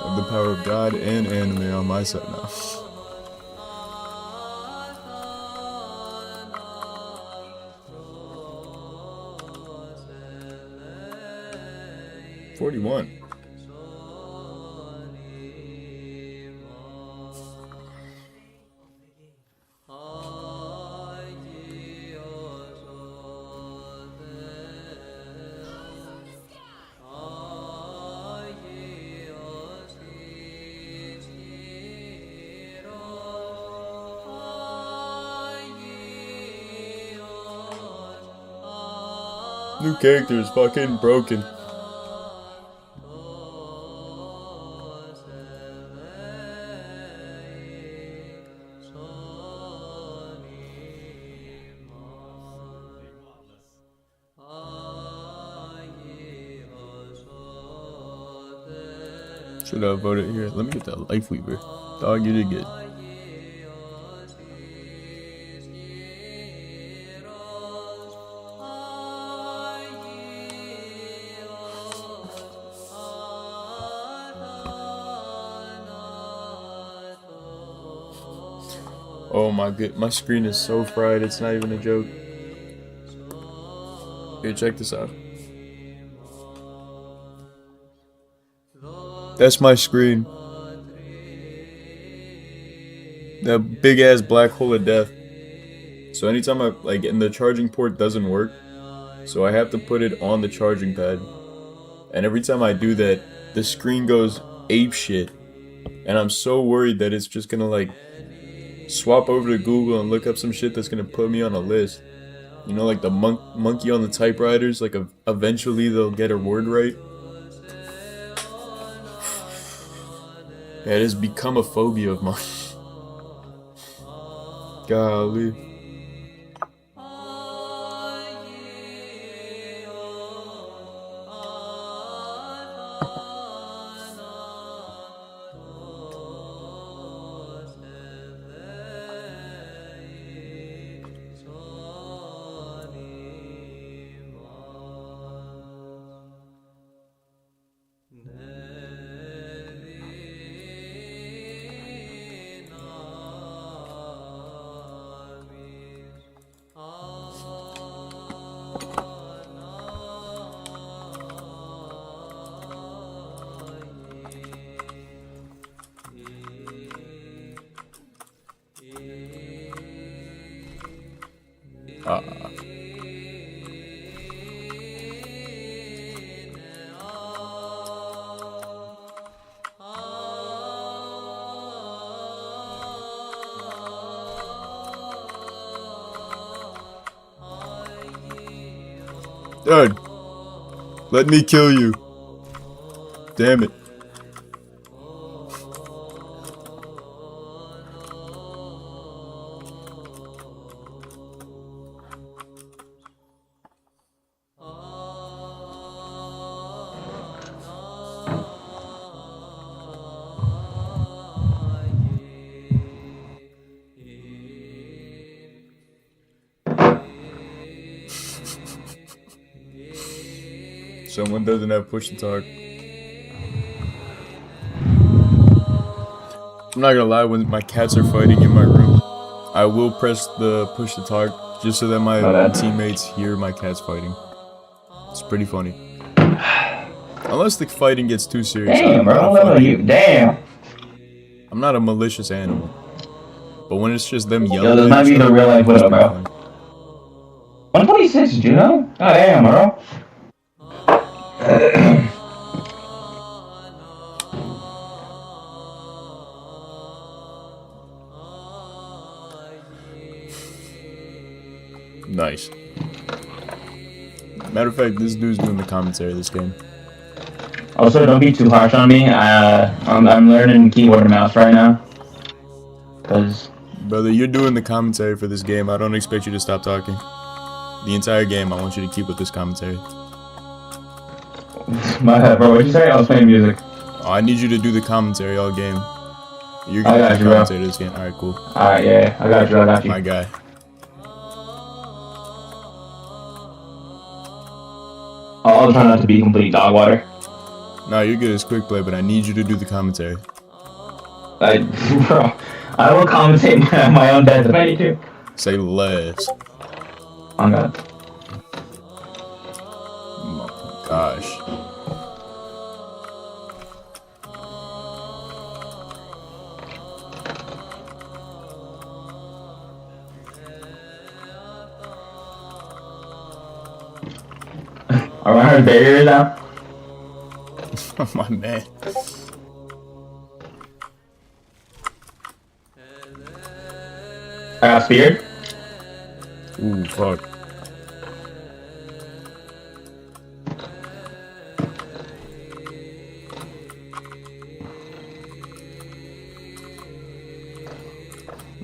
I have the power of God and anime on my side now. 41. New character is fucking broken. Should have voted here. Let me get that Life Weaver. Dog, you did good. Oh my god, my screen is so fried, it's not even a joke. Here, check this out. That's my screen. That big ass black hole of death. So anytime I, like, and the charging port doesn't work, so I have to put it on the charging pad. And every time I do that, the screen goes ape shit. And I'm so worried that it's just gonna, like, swap over to Google and look up some shit that's gonna put me on a list. You know, like the monkey on the typewriters, like eventually they'll get a word right. Yeah, it has become a phobia of mine. Golly. Dad, let me kill you. Damn it. Someone doesn't have push to talk. I'm not gonna lie, when my cats are fighting in my room, I will press the push to talk just so that my teammates hear my cats fighting. It's pretty funny. Unless the fighting gets too serious. Damn, bro. What level are you? Damn. I'm not a malicious animal. But when it's just them yelling. Yo, this might be the real life widow, bro. 126, Juno? God damn, bro. Nice. Matter of fact, this dude's doing the commentary of this game. Also, don't be too harsh on me. I'm learning keyboard and mouse right now. Cause Brother, you're doing the commentary for this game. I don't expect you to stop talking. The entire game, I want you to keep with this commentary. my bad, bro. What'd you say? I was playing music. Oh, I need you to do the commentary all game. You're I gonna got do you, the bro. commentary this game. Alright, cool. Alright, yeah, I got you. My guy. I'll try not to be complete dog water. No, you're good as quick play, but I need you to do the commentary. Bro, I will commentate my own death if I need to. Say less. Oh god. Oh my gosh. Are 100 barriers now? My man. I got speared. Ooh, fuck.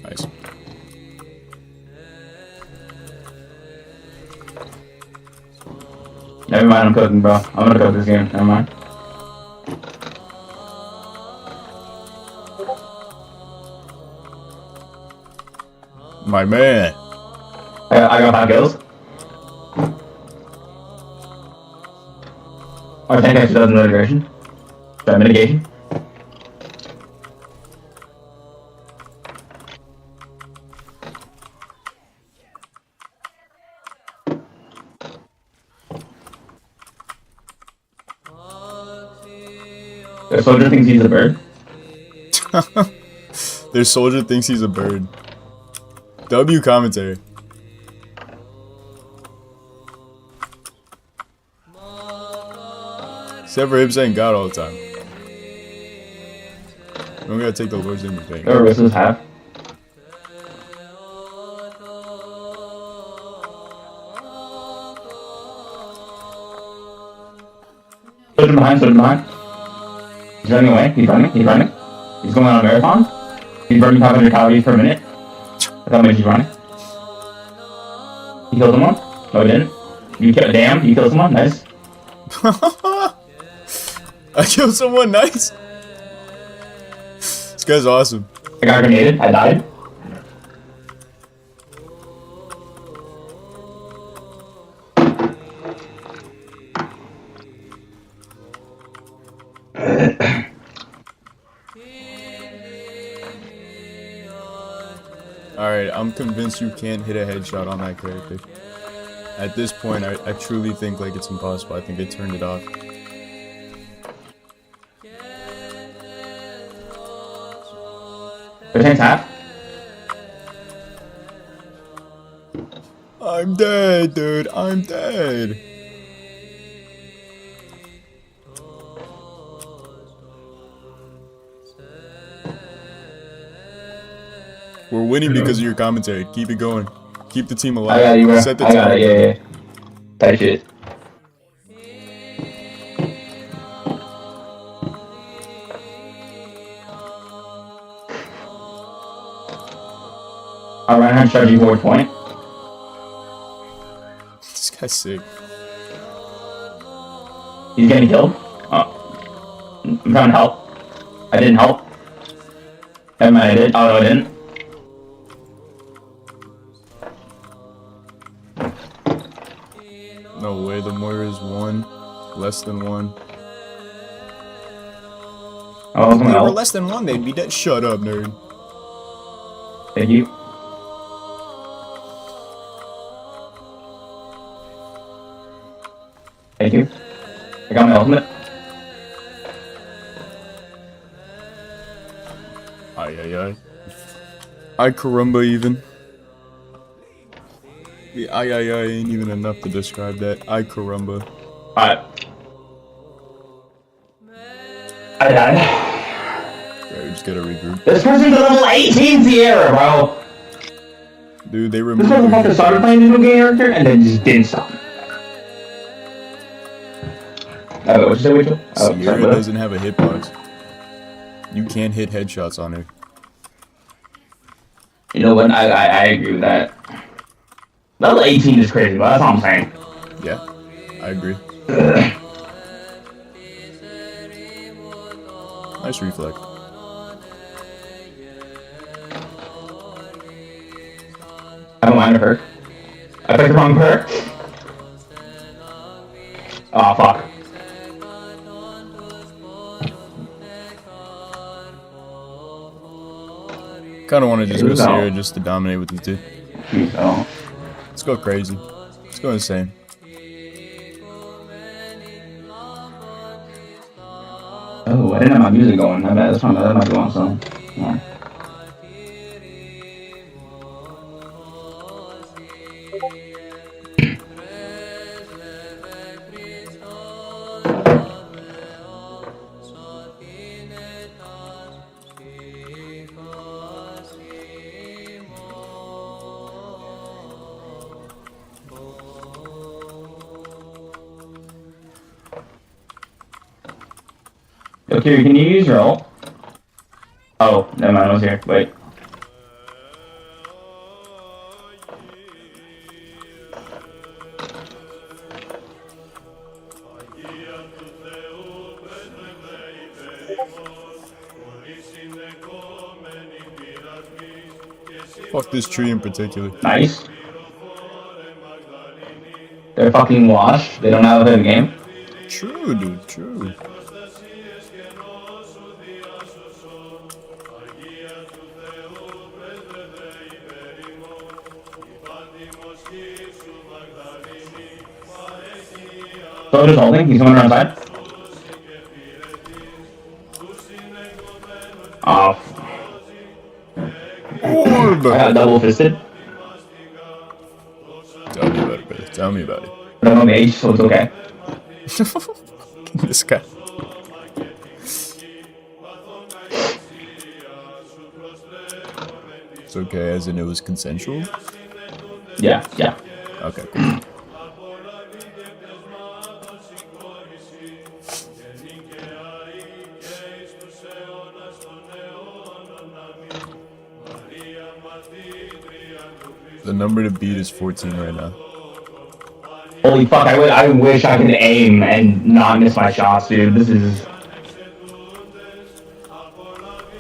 Nice. Never mind, I'm cooking, bro. I'm gonna cook this game. Never mind. My man. I got 5 kills. Our tank actually does mitigation. Sorry, mitigation. The soldier thinks he's a bird. Their soldier thinks he's a bird. W commentary. Except for him saying God all the time. We don't gotta take the Lord's name in vain. Or whistles have. Soldier behind. He's running away. He's running. He's going on a marathon. He's burning 500 calories per minute. That's how much he's running. He killed someone? No, he didn't. You killed someone? Nice. I killed someone, nice. This guy's awesome. I got grenaded. I died. Alright, I'm convinced you can't hit a headshot on that character. At this point, I truly think like it's impossible. I think they turned it off. Their tank's half. I'm dead, dude. I'm dead. We're winning because of your commentary. Keep it going. Keep the team alive. I got you, bro. Set the I got it, tone. yeah. That shit. Alright, I'm charging forward point. This guy's sick. He's getting killed. Oh. I'm trying to help. I didn't help. Never mind, I did. Oh, no, I didn't. No way, the Moira is 1. less than one. Oh, If someone they were else. less than one, they'd be dead. Shut up, nerd. Thank you. Thank you. I got my ultimate. Ay, ay, ay. Ay, caramba, even. The ay, ay, ay ain't even enough to describe that. Ay, caramba. Alright. I died. Yeah, we just gotta regroup. This person's a level 18 Sierra, bro. Dude, they This removed motherfucker started playing this new character and then just didn't stop. What you say, Rachel? Oh, Sierra sorry, brother. doesn't have a hitbox. You can't hit headshots on her. You know what? I agree with that. Level 18 is crazy, but that's all I'm saying. Yeah, I agree. Nice reflect. I don't mind a perk. I picked the wrong perk. Oh, fuck. Kinda wanna just go No. Sierra just to dominate with you two. Oh. Let's go crazy. Let's go insane. Oh, I didn't have my music going. I bet that might be on some. Yeah. Yo, Kiri, can you use your ult? Oh, never mind, I was here. Wait. Fuck this tree in particular. Nice. They're fucking washed. They don't have a game. True, dude, true. So just holding. He's coming around side. Oh. Orb! I got double fisted. Tell me about it, brother. Tell me about it. I don't know mage, so it's okay. This guy. It's okay, as in it was consensual? Yeah, yeah. Okay, cool. The number to beat is 14 right now. Holy fuck, I wish I could aim and not miss my shots, dude. This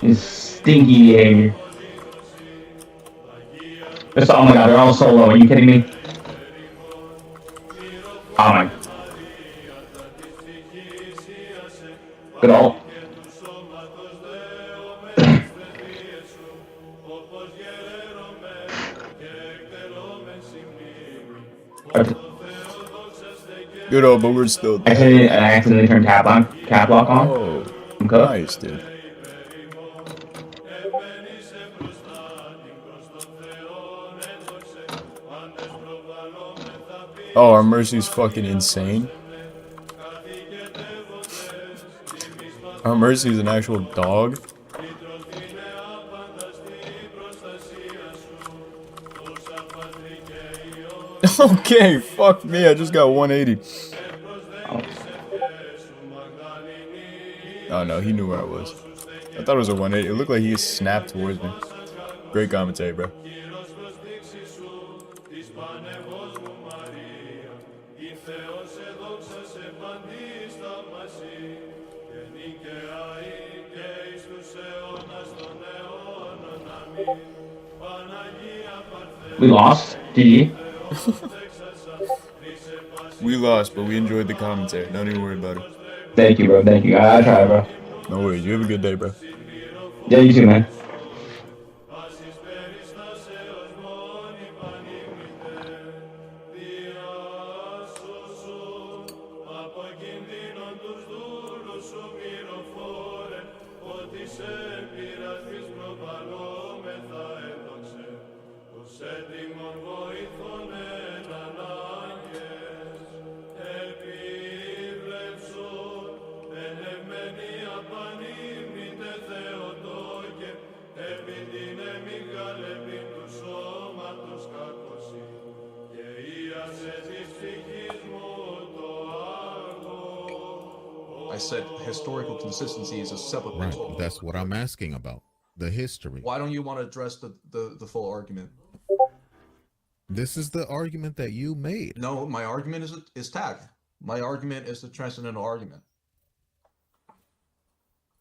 is stinky behavior. Oh my god, they're all so low. Are you kidding me? Oh my. Good ult. Good old, but we're still I accidentally turned cap lock on. Oh, I'm cooked. nice, dude. Oh, our Mercy's fucking insane. Our Mercy's an actual dog. Okay, fuck me, I just got 180. Oh no, he knew where I was. I thought it was a 180. It looked like he snapped towards me. Great commentary, bro. We lost. GG. We lost, but we enjoyed the commentary. Don't even worry about it. Thank you, bro. Thank you. I try, bro. No worries. You have a good day, bro. Yeah, you too, man. I said historical consistency is a separate Right. topic. That's what I'm asking about. The history. Why don't you want to address the full argument? This is the argument that you made. No, my argument is tag. My argument is the transcendental argument.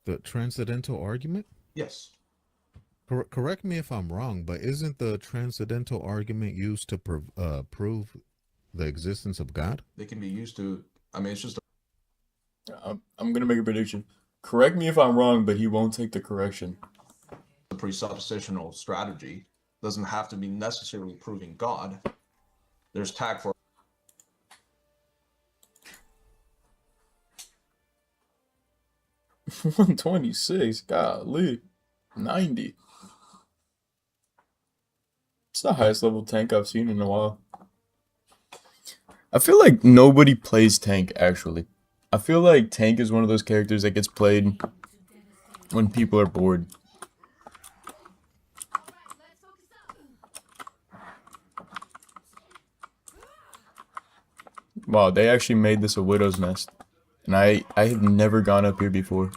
The transcendental argument? Yes. Correct me if I'm wrong, but isn't the transcendental argument used to prove the existence of God? They can be used to, I mean, it's just I'm gonna make a prediction. Correct me if I'm wrong, but he won't take the correction. a presuppositional strategy. Doesn't have to be necessarily proving God. There's tag for 126. Golly. 90. It's the highest level tank I've seen in a while. I feel like nobody plays tank, actually. I feel like tank is one of those characters that gets played when people are bored. Wow, they actually made this a widow's nest. And I have never gone up here before.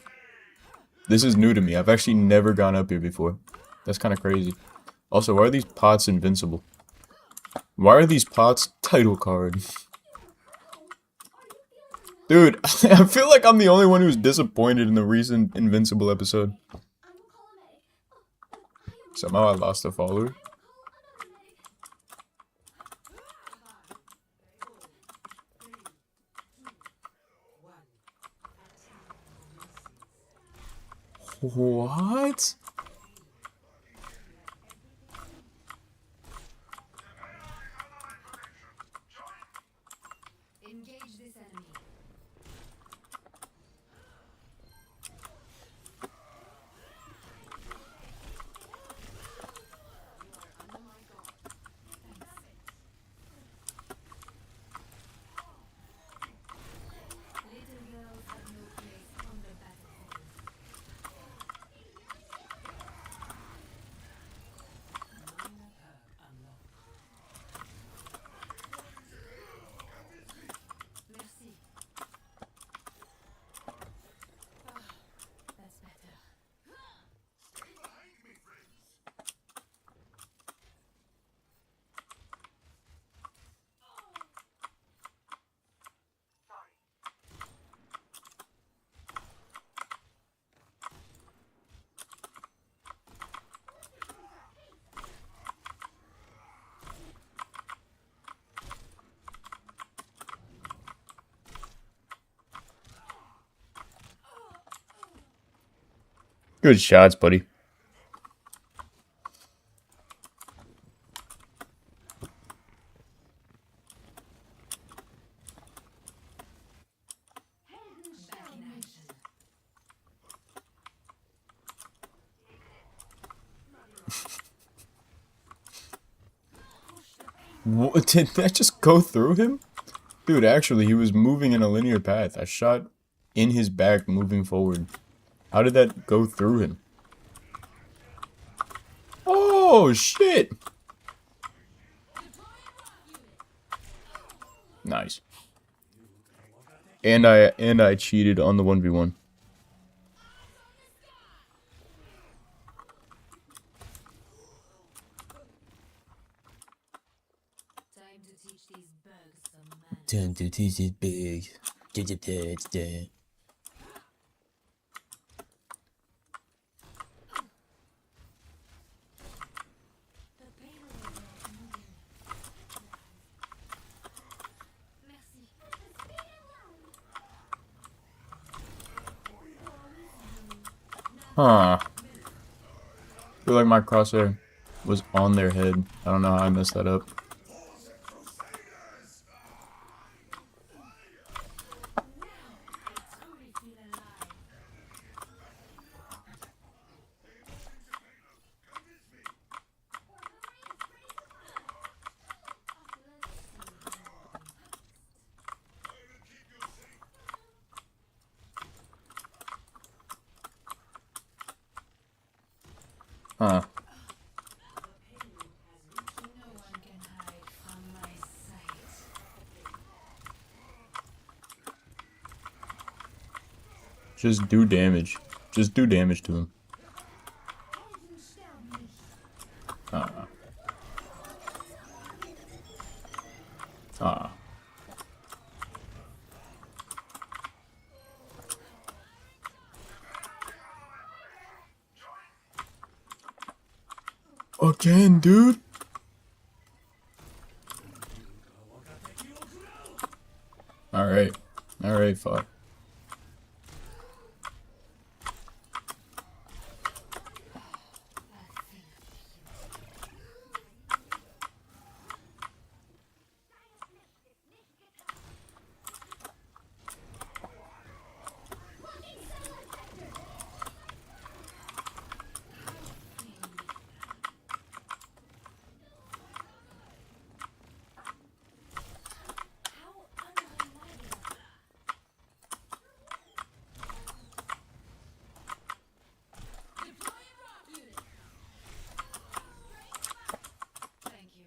This is new to me. I've actually never gone up here before. That's kind of crazy. Also, why are these pots invincible? Why are these pots title card? Dude, I feel like I'm the only one who's disappointed in the recent Invincible episode. Somehow I lost a follower. What? Engage this enemy. Little girls have no place on the battlefield. Merci. That's better. Good shots, buddy. Back in action. What, did that just go through him? Dude, actually, he was moving in a linear path. I shot in his back moving forward. How did that go through him? Oh, shit! Nice. And I cheated on the 1v1. Time to teach these bugs some manners. Time to teach it big. Get your touchdown. The payload is moving. Merci. Huh. I feel like my crosshair was on their head. I don't know how I messed that up. Truly feel alive. Huh. No one can hide from my sight. Just do damage. Just do damage to him. Ah. Ah. Again, dude. Alright. Alright, fuck. How unreliable. Thank you.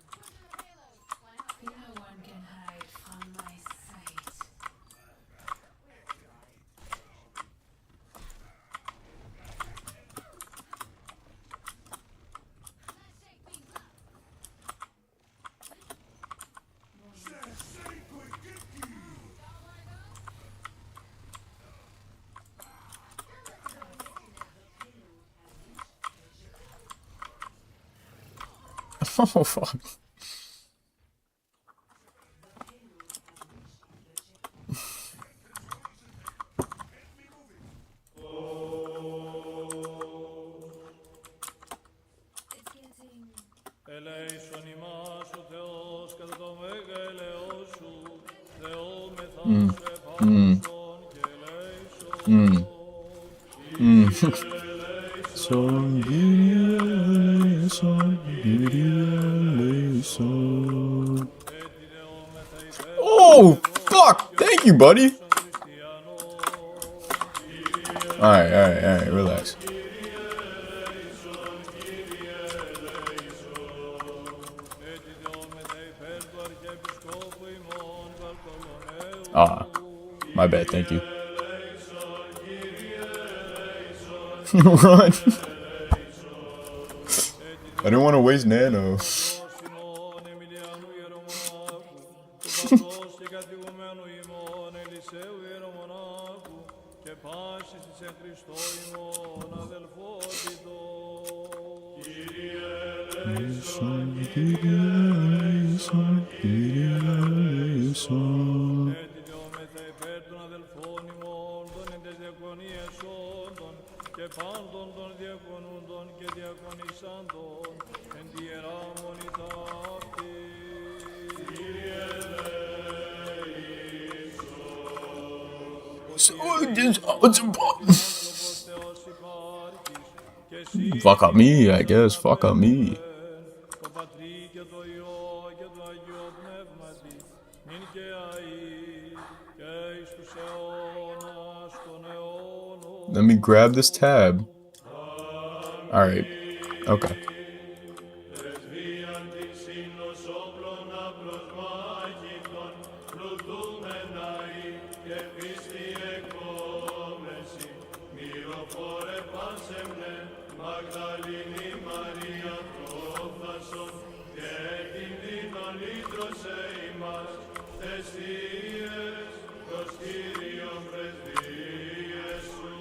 No one can hide from my sight. Oh, fuck. It's getting Ελέησον ημάς ο Θεός κατά το μεγαλείο σου, Θεόμεθα Mm. σε Mm. επάσον και ελέησον. Oh, fuck! Thank you, buddy! Alright, relax. Ah, my bad, thank you. Run! I didn't want to waste nano. Σιμών Εμιλιανού Ιερομονάχου, του παντός και καθηγουμένου ημών Ελισαίου Ιερομονάχου, και πάσης της εν Χριστώ ημών αδελφότητος. Έτιδεόμεθα υπέρ των αδελφών ημών, των εν τες διακονίες όντων, και πάντων των διακονούντων και διακονισάντων, εν τη ιερά μονή ταύτη. Άνθρωπος Θεός υπάρχεις, και εσύ Fuck on me, I guess. Fuck on me. το Πατρί και το Υιό και το Αγίο Πνεύματι, νυν και αεί, και εις τους αιώνας των αιώνων. Let me grab this tab. Alright. Okay. Πρεσβείαν της ύμνος όπλων απλοσμάχητων, πλουτούμενα ή και πίστη εκπόμεση. Μυροφόρε πάσεμνε, Μαγδαληνή Μαρία πρόφθασον, και την δίνον λύτρωσε ημάς, θεστίες, προς Κύριον πρεσβείες σου.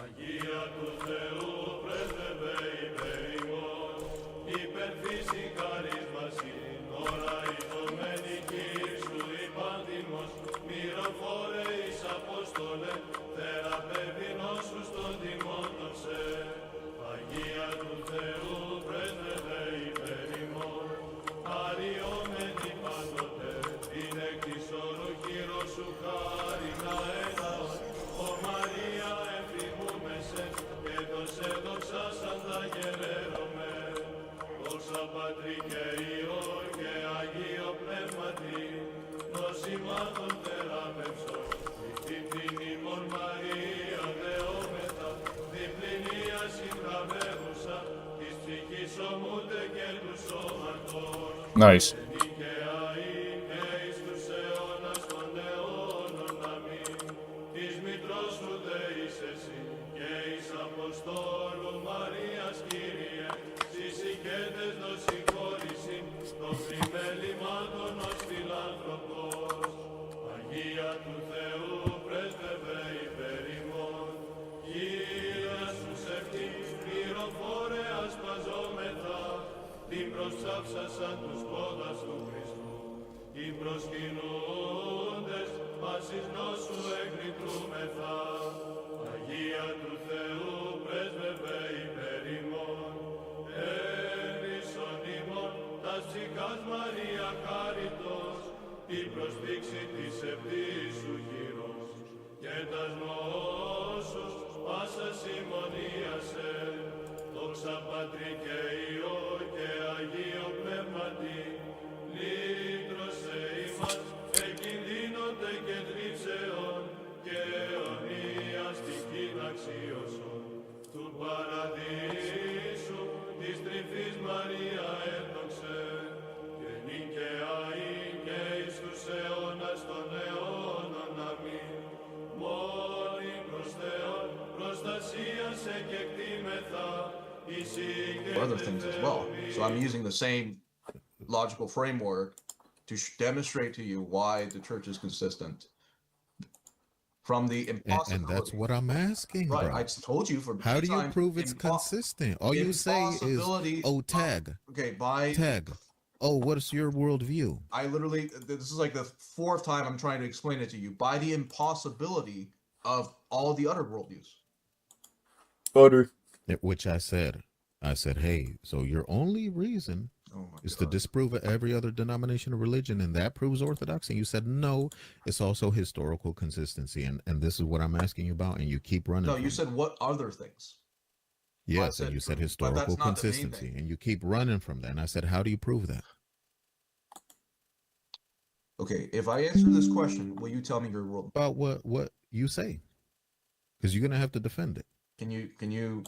Αγία του Θεού πρέσβευε υπέρ ημών, υπερφύση χαρίσμασιν, ώρα ειδωμένη Κύριε σου υπάντημος, μυροφόρε εις όλε, θεραπεύει νόσους των τιμών σε. Αγία του Θεού πρέσβευε υπέρ ημών, αριόμενη πάντοτε, την εκ της όρου χείρο σου χάρινα έλαος, ο Μαρία εφημούμεσαι, και το σε δοξάσαν τα γερέρωμε. Δόξα Πατρί και Υιό και Αγίο Πνεύματι, νοσημάτων θεραπεύσος, την ημών Μαρία δεόμεθα, διπληνία συγχαβεύουσα, της ψυχής ομούτε και του σώματος. Nice. Νικαία είναι εις τους αιώνας των αιώνων, αμήν. Της μητρός σου δε είσαι εσύ, και εις Αποστόλου Μαρίας Κύριε, στις οικέτες δοσηγόρηση, των πλημελημάτων ως φιλάνθρωπος. Αγία του Θεού πρέσβευε υπέρ ημών, Κύριε σου σευτή, πληροφόρε ασπαζόμεθα, την προσψάψασαν τους πόδας του Χριστού, οι προσκυνούντες πάσης νόσου εκρητούμεθα. Αγία του Θεού πρέσβευε υπέρ ημών, έλυσον ημών τας ψυχάς Μαρία χάριτος, την προσφύξη της ευτής σου γύρος, και τας νόσους πάσα συμμονίασε. Δόξα Πατρί και Υιό και Αγίο Πνεύματι, λύτρωσε ημάς εκκινδύνονται και τρίψεων, και αιωνιαστική αξίωσον του παραδείσου της τρυφής Μαρία έδοξε, και νικαία και εις τους αιώνας των αιώνων, αμήν. Μόνοι προς Θεόν προστασία σε κεκτήμεθα, other things as well. So I'm using the same logical framework to demonstrate to you why the church is consistent. From the impossibility. And that's what I'm asking, Right, bro. I told you for How do you time, prove it's consistent? All you say is, impossibility "Oh, of- tag, Okay, by tag." Oh, what's your worldview? I literally, this is like the fourth time I'm trying to explain it to you. By the impossibility of all the other worldviews. Butter. Which I said, hey, so your only reason Oh my is to God. disprove every other denomination of religion, and that proves orthodoxy. And you said no, it's also historical consistency, and this is what I'm asking you about, and you keep running. No, from you it. said what other things? Yes, said and you said prove, but that's historical not the main consistency, thing. and you keep running from that. And I said, how do you prove that? Okay, if I answer this question, will you tell me your world? About what you say, because you're gonna have to defend it. Can you?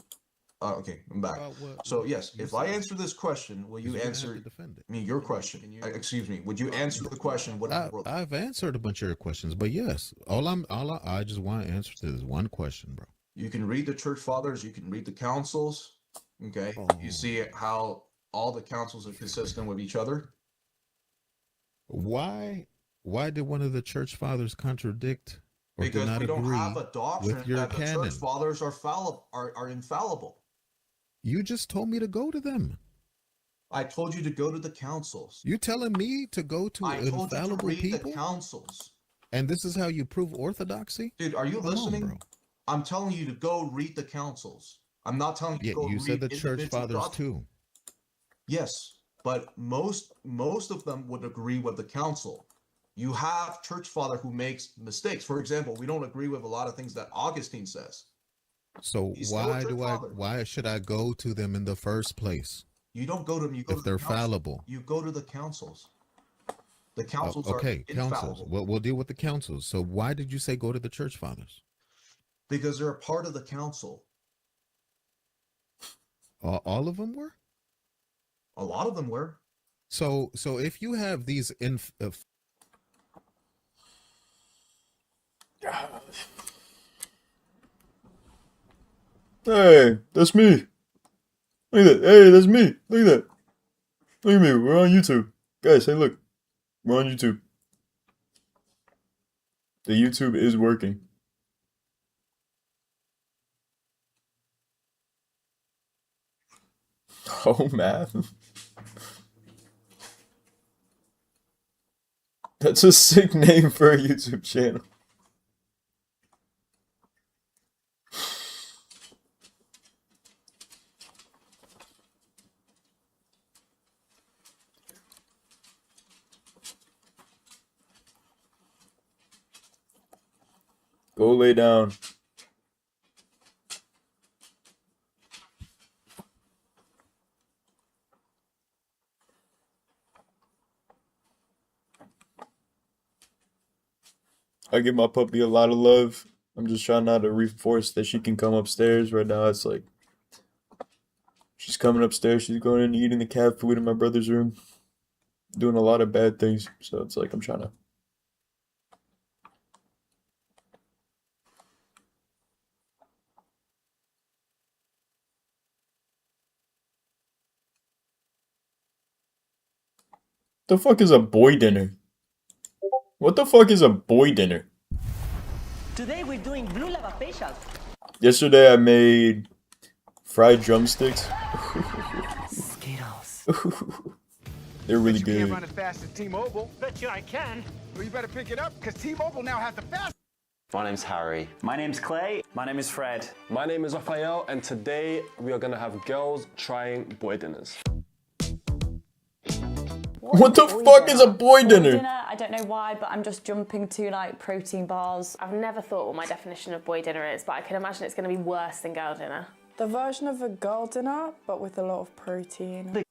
Okay, I'm back. About what- So what yes, you if I say, answer this question, will 'cause you you're gonna have answer to defend it. me your question? Excuse me. Would you answer the question? What is the world? I've answered a bunch of your questions, but yes, I just want to answer to this one question, bro. You can read the church fathers. You can read the councils. Okay, you Oh. see how all the councils are consistent with each other. Why did one of the church fathers contradict or did Because not we don't agree have a doctrine your that the canon? church fathers are infallible. You just told me to go to them. I told you to go to the councils. You telling me to go to I told you to infallible read the people? councils. And this is how you prove orthodoxy? Dude, are you Come on, listening? bro. I'm telling you to go read the councils. I'm not telling you Yeah, to go you read said the church individual fathers doctrine. too. Yes, but most of them would agree with the council. You have church father who makes mistakes. For example, we don't agree with a lot of things that Augustine says. So He's still a church father. why should I go to them in the first place You don't go to them. You go if to the they're council. fallible? You go to the councils. The Oh, councils okay, are councils. infallible We'll deal with the councils. So why did you say go to the church fathers? because they're a part of the council. All of them were? A lot of them were. So if you have these Hey, that's me. Look at that. Hey, that's me. Look at that. Look at me. We're on YouTube. Guys, hey, look. We're on YouTube. The YouTube is working. Oh, man. That's a sick name for a YouTube channel. Go lay down. I give my puppy a lot of love. I'm just trying not to reinforce that she can come upstairs. Right now, it's like she's coming upstairs. She's going and eating the cat food in my brother's room, doing a lot of bad things. So it's like I'm trying to. The fuck is a boy dinner? What the fuck is a boy dinner? Today we're doing blue lava facials. Yesterday I made fried drumsticks. Skittles. They're really You can't good. run as fast as T-Mobile. Bet you I can. Well, you better pick it up, because T-Mobile now has the fast. My name's Harry. My name's Clay. My name is Fred. My name is Raphael, and today we are gonna have girls trying boy dinners. What the fuck is a boy dinner? I don't know why, but I'm just jumping to like protein bars. I've never thought what my definition of boy dinner is, but I can imagine it's going to be worse than girl dinner. The version of a girl dinner, but with a lot of protein.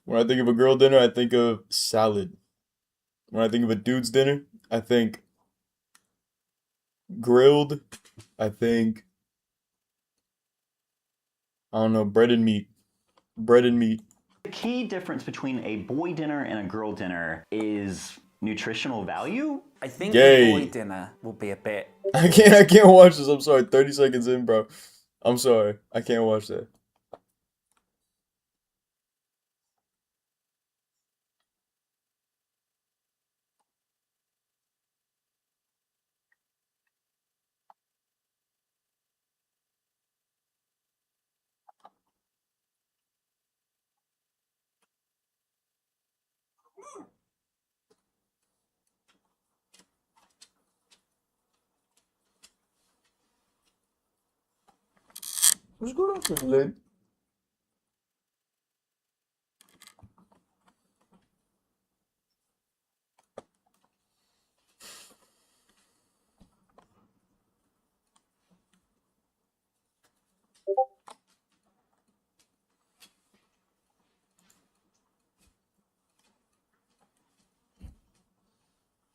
When I think of a girl dinner, I think of salad. When I think of a dude's dinner, I think grilled. I think, I don't know, bread and meat. Bread and meat. The key difference between a boy dinner and a girl dinner is nutritional value. I think Gay. the boy dinner will be a bit. I can't watch this. I'm sorry. 30 seconds in, bro. I'm sorry. I can't watch that. What's going on today?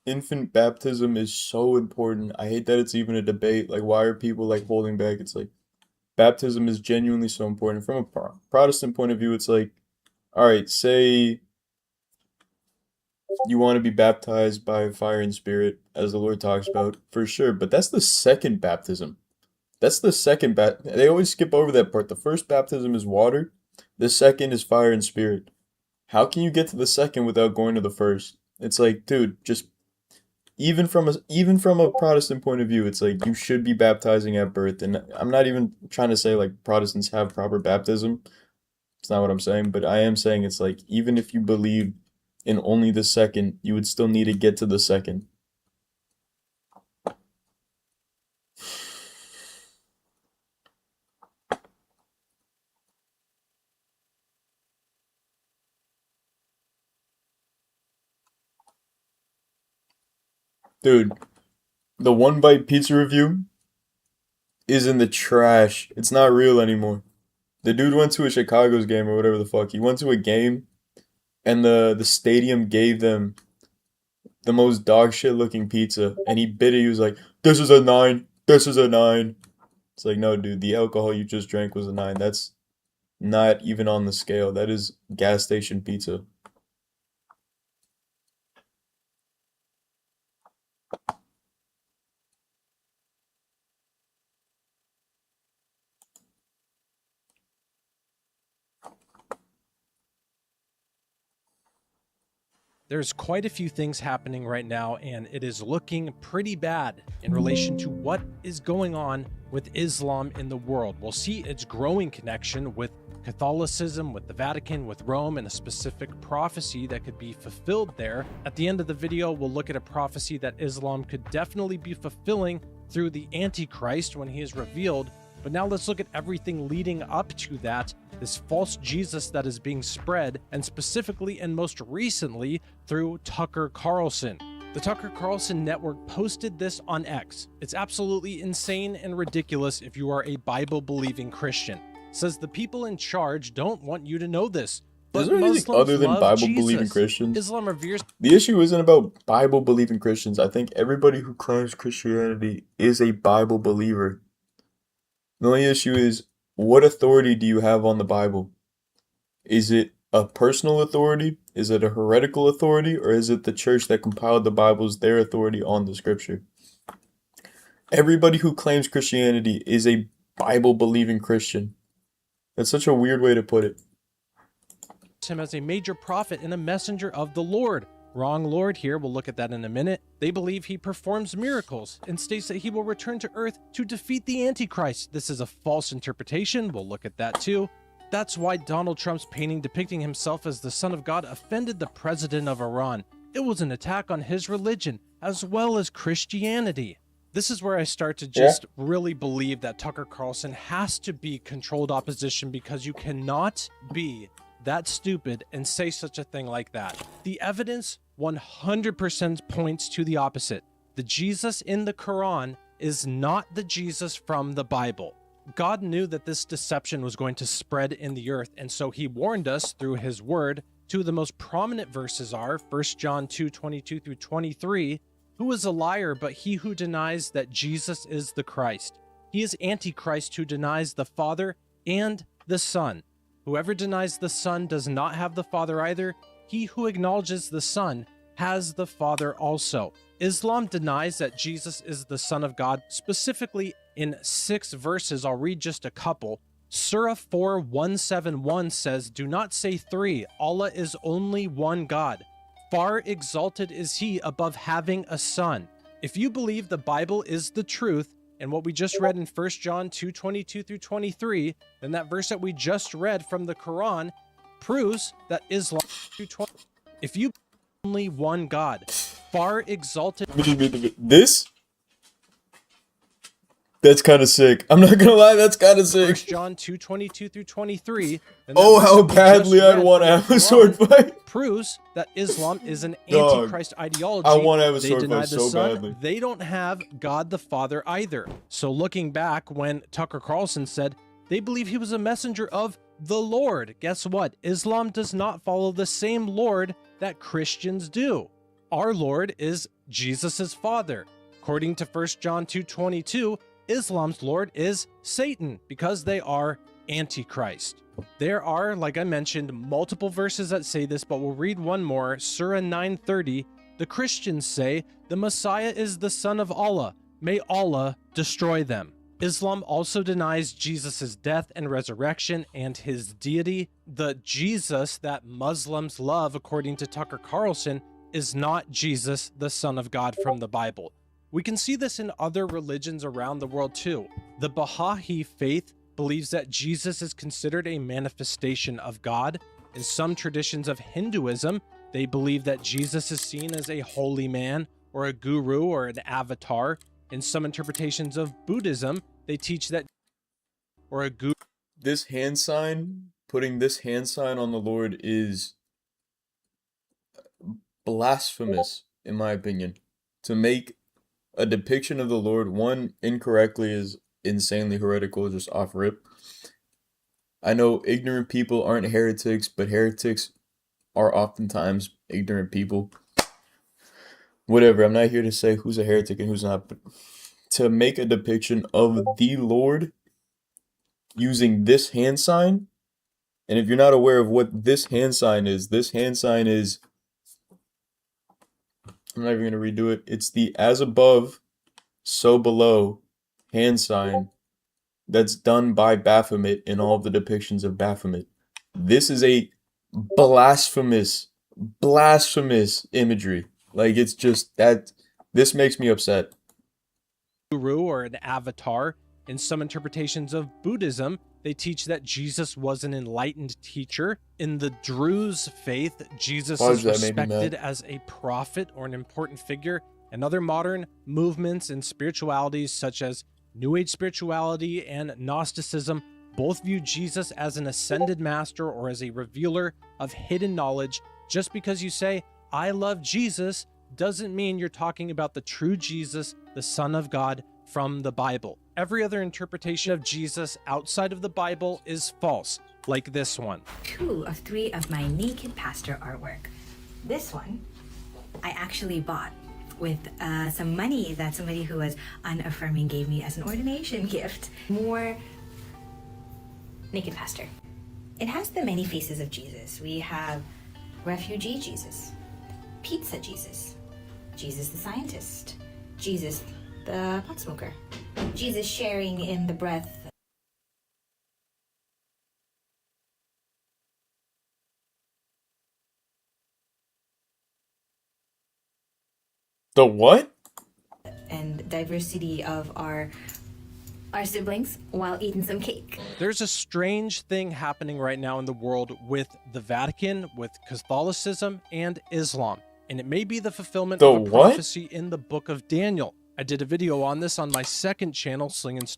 Infant baptism is so important. I hate that it's even a debate. Like, why are people like holding back? It's like baptism is genuinely so important. From a Protestant point of view, it's like, all right, say you want to be baptized by fire and spirit, as the Lord talks about, for sure. But that's the second baptism. That's the second They always skip over that part. The first baptism is water. The second is fire and spirit. How can you get to the second without going to the first? It's like, dude, just even from a Protestant point of view, it's like you should be baptizing at birth. And I'm not even trying to say like Protestants have proper baptism. It's not what I'm saying, but I am saying it's like even if you believe in only the second, you would still need to get to the second. Dude, the One Bite Pizza review is in the trash. It's not real anymore. The dude went to a Chicago's game or whatever the fuck. He went to a game and the stadium gave them the most dog shit looking pizza and he bit it. He was like, "This is a 9. This is a 9." It's like, no, dude, the alcohol you just drank was a 9. That's not even on the scale. That is gas station pizza. There's quite a few things happening right now, and it is looking pretty bad in relation to what is going on with Islam in the world. We'll see its growing connection with Catholicism, with the Vatican, with Rome, and a specific prophecy that could be fulfilled there. At the end of the video, we'll look at a prophecy that Islam could definitely be fulfilling through the Antichrist when he is revealed But now let's look at everything leading up to that, this false Jesus that is being spread, and specifically and most recently through Tucker Carlson. The Tucker Carlson network posted this on X. It's absolutely insane and ridiculous if you are a Bible-believing Christian. It says the people in charge don't want you to know this. But Is there anything Muslims other than love Bible-believing Jesus. Christians? Islam reveres The issue isn't about Bible-believing Christians. I think everybody who claims Christianity is a Bible believer. The only issue is, what authority do you have on the Bible? Is it a personal authority? Is it a heretical authority? Or is it the church that compiled the Bibles, their authority on the scripture? Everybody who claims Christianity is a Bible-believing Christian. That's such a weird way to put it. him as a major prophet and a messenger of the Lord. Wrong Lord here, we'll look at that in a minute. They believe he performs miracles and states that he will return to earth to defeat the Antichrist. This is a false interpretation, we'll look at that too. That's why Donald Trump's painting depicting himself as the Son of God offended the president of Iran. It was an attack on his religion, as well as Christianity. This is where I start to just really believe that Tucker Carlson has to be controlled opposition, because you cannot be that stupid and say such a thing like that. The evidence 100% points to the opposite. The Jesus in the Quran is not the Jesus from the Bible. God knew that this deception was going to spread in the earth, and so he warned us through his word. Two of the most prominent verses are 1 John 2:22 through 23. Who is a liar but he who denies that Jesus is the Christ? He is Antichrist who denies the Father and the Son. Whoever denies the Son does not have the Father either. He who acknowledges the Son has the Father also. Islam denies that Jesus is the Son of God, specifically in 6 verses. I'll read just a couple. Surah 4:171 says, "Do not say 3. Allah is only one God. Far exalted is he above having a son." If you believe the Bible is the truth, and what we just read in 1 John 2:22 through 23, then that verse that we just read from the Quran proves that Islam if you only one God, far exalted. This? That's kind of sick. I'm not gonna lie, that's kind of sick. 1 John 2:22 through 23. Oh, how badly I'd want to have a sword fight. Proves that Islam is an Dog, antichrist ideology. I want to have a They sword deny fight the so Son. badly. They don't have God the Father either. So looking back when Tucker Carlson said they believe he was a messenger of the Lord, guess what? Islam does not follow the same Lord that Christians do. Our Lord is Jesus's Father. According to 1 John 2:22, Islam's Lord is Satan, because they are Antichrist. There are, like I mentioned, multiple verses that say this, but we'll read one more. Surah 9:30. The Christians say the Messiah is the Son of Allah. May Allah destroy them. Islam also denies Jesus' death and resurrection and his deity. The Jesus that Muslims love, according to Tucker Carlson, is not Jesus, the Son of God from the Bible. We can see this in other religions around the world too. The Baha'i faith believes that Jesus is considered a manifestation of God. In some traditions of Hinduism, they believe that Jesus is seen as a holy man or a guru or an avatar. In some interpretations of Buddhism, they teach that or a guru. This hand sign, putting this hand sign on the Lord is blasphemous, in my opinion. To make a depiction of the Lord, one, incorrectly is insanely heretical, just off rip. I know ignorant people aren't heretics, but heretics are oftentimes ignorant people. Whatever, I'm not here to say who's a heretic and who's not, but to make a depiction of the Lord using this hand sign, and if you're not aware of what this hand sign is, I'm not even going to redo it. It's the as above, so below hand sign that's done by Baphomet in all of the depictions of Baphomet. This is a blasphemous imagery. Like, it's just that, this makes me upset. Guru or an avatar. In some interpretations of Buddhism, they teach that Jesus was an enlightened teacher. In the Druze faith, Jesus is respected as a prophet or an important figure. And other modern movements and spiritualities such as New Age spirituality and Gnosticism both view Jesus as an ascended master or as a revealer of hidden knowledge. Just because you say, I love Jesus, doesn't mean you're talking about the true Jesus, the Son of God from the Bible. Every other interpretation of Jesus outside of the Bible is false, like this one. 2 of 3 of my naked pastor artwork. This one I actually bought with some money that somebody who was unaffirming gave me as an ordination gift. More naked pastor. It has the many faces of Jesus. We have refugee Jesus, pizza Jesus, Jesus the scientist, Jesus the pot smoker, Jesus sharing in the breath. The what? And diversity of our siblings while eating some cake. There's a strange thing happening right now in the world with the Vatican, with Catholicism, and Islam. And it may be the fulfillment of a prophecy in the book of Daniel. I did a video on this on my second channel, Sling and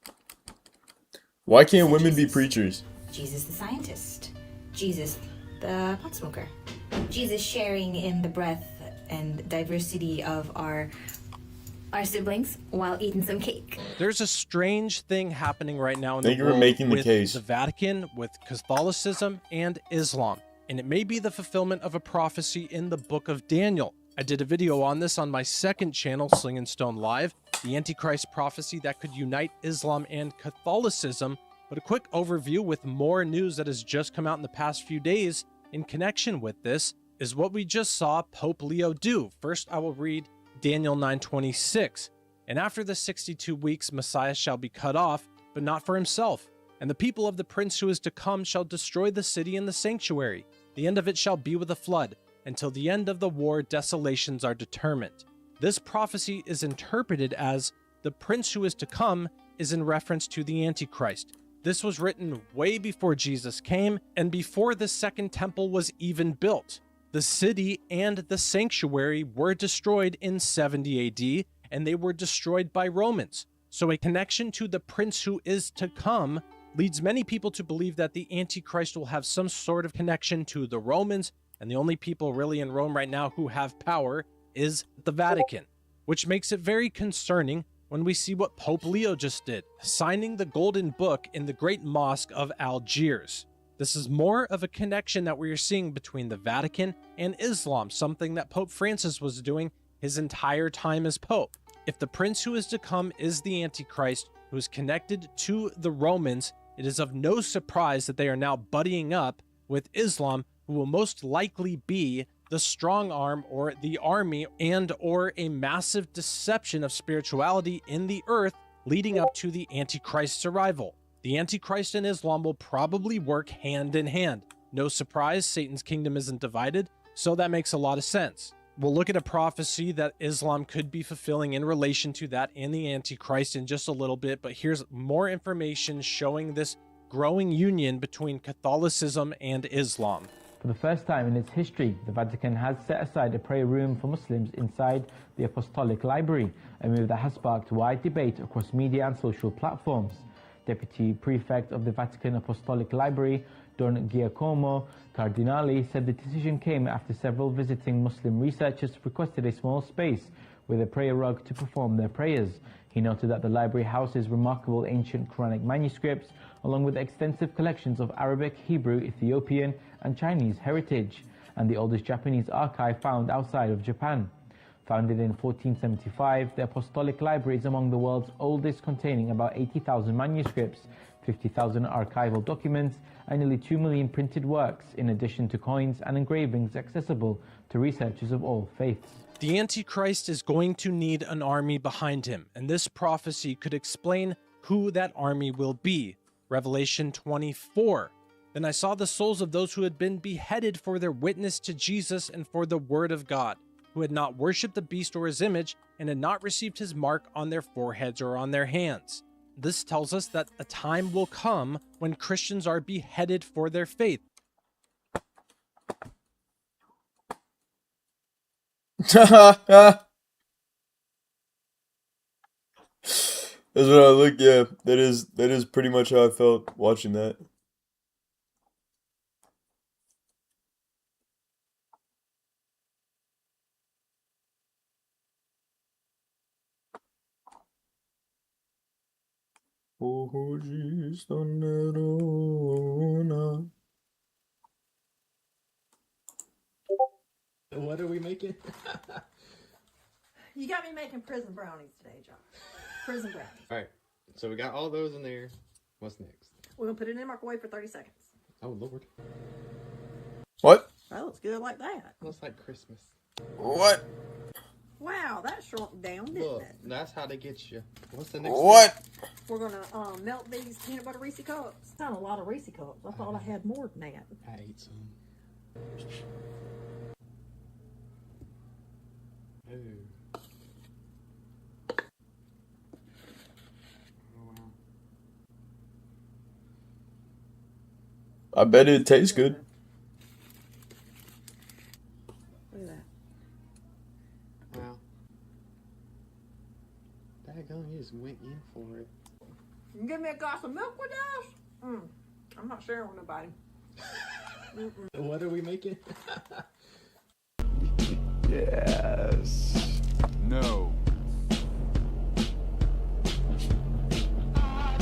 Why can't women be preachers? Jesus the scientist, Jesus the pot smoker, Jesus sharing in the breath and diversity of our siblings while eating some cake. There's a strange thing happening right now in Thank the you for world making the with case. the Vatican, with Catholicism, and Islam. And it may be the fulfillment of a prophecy in the book of Daniel. I did a video on this on my second channel, Sling and Stone Live, the Antichrist prophecy that could unite Islam and Catholicism. But a quick overview with more news that has just come out in the past few days in connection with this is what we just saw Pope Leo do. First, I will read Daniel 9:26. And after the 62 weeks, Messiah shall be cut off, but not for himself. And the people of the prince who is to come shall destroy the city and the sanctuary. The end of it shall be with a flood. Until the end of the war, desolations are determined. This prophecy is interpreted as the prince who is to come is in reference to the Antichrist. This was written way before Jesus came and before the second temple was even built. The city and the sanctuary were destroyed in 70 AD, and they were destroyed by Romans. So a connection to the prince who is to come leads many people to believe that the Antichrist will have some sort of connection to the Romans, and the only people really in Rome right now who have power is the Vatican, which makes it very concerning when we see what Pope Leo just did, signing the Golden Book in the Great Mosque of Algiers. This is more of a connection that we are seeing between the Vatican and Islam, something that Pope Francis was doing his entire time as Pope. If the prince who is to come is the Antichrist, who is connected to the Romans, it is of no surprise that they are now buddying up with Islam, who will most likely be the strong arm or the army and or a massive deception of spirituality in the earth leading up to the Antichrist's arrival. The Antichrist and Islam will probably work hand in hand. No surprise, Satan's kingdom isn't divided, so that makes a lot of sense. We'll look at a prophecy that Islam could be fulfilling in relation to that and the Antichrist in just a little bit, but here's more information showing this growing union between Catholicism and Islam. For the first time in its history, the Vatican has set aside a prayer room for Muslims inside the Apostolic Library, a move that has sparked wide debate across media and social platforms. Deputy Prefect of the Vatican Apostolic Library, Don Giacomo Cardinali, said the decision came after several visiting Muslim researchers requested a small space with a prayer rug to perform their prayers. He noted that the library houses remarkable ancient Quranic manuscripts, along with extensive collections of Arabic, Hebrew, Ethiopian, and Chinese heritage, and the oldest Japanese archive found outside of Japan. Founded in 1475, the Apostolic Library is among the world's oldest, containing about 80,000 manuscripts, 50,000 archival documents, and nearly 2 million printed works, in addition to coins and engravings accessible to researchers of all faiths. The Antichrist is going to need an army behind him, and this prophecy could explain who that army will be. Revelation 24. Then I saw the souls of those who had been beheaded for their witness to Jesus and for the word of God, who had not worshipped the beast or his image, and had not received his mark on their foreheads or on their hands. This tells us that a time will come when Christians are beheaded for their faith. That's what I look. Yeah, that is pretty much how I felt watching that. What are we making? You got me making prison brownies today, John. Prison brownies. All right. So we got all those in there. What's next? We're gonna put it in the microwave for 30 seconds. Oh Lord. What? That looks good like that. Looks like Christmas. What? Wow, that shrunk down, didn't Look, it? that's how they get you. What's the next? What? Step? We're gonna melt these peanut butter Reese cups. Found a lot of Reese cups. I thought I had more than that. I ate some. Ooh. I bet it tastes good. Look at that. Wow. Daggone, you just went in for it. You can give me a glass of milk with this? I'm not sharing with nobody. What are we making? Yes. No.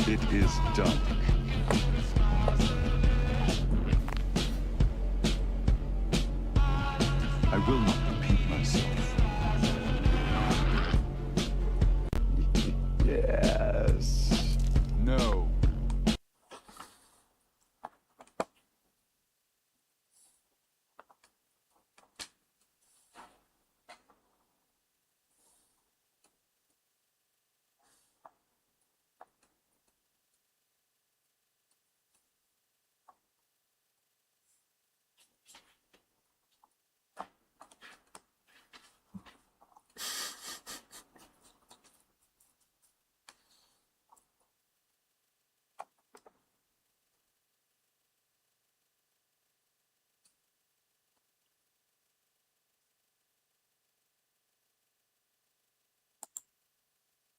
It is done. I will not repeat myself. Yes. No.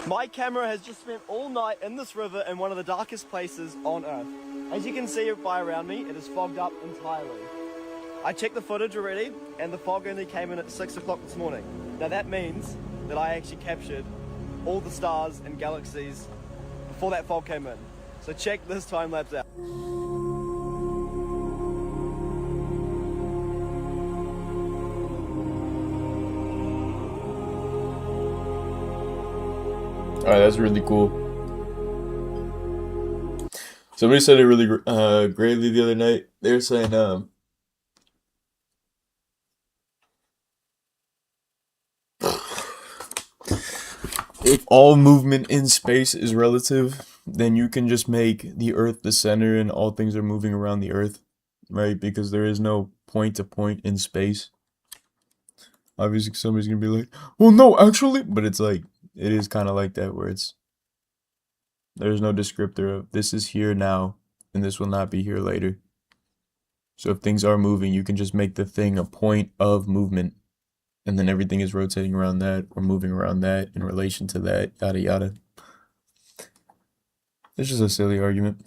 My camera has just spent all night in this river in one of the darkest places on Earth. As you can see by around me, it is fogged up entirely. I checked the footage already, and the fog only came in at 6 o'clock this morning. Now that means that I actually captured all the stars and galaxies before that fog came in. So check this time lapse out. Alright, that's really cool. Somebody said it really greatly the other night. They were saying, if all movement in space is relative, then you can just make the Earth the center and all things are moving around the Earth, right? Because there is no point to point in space. Obviously, somebody's gonna be like, well, no, actually, but it's like, it is kind of like that where there's no descriptor of this is here now and this will not be here later. So if things are moving, you can just make the thing a point of movement and then everything is rotating around that or moving around that in relation to that, yada yada. It's just a silly argument.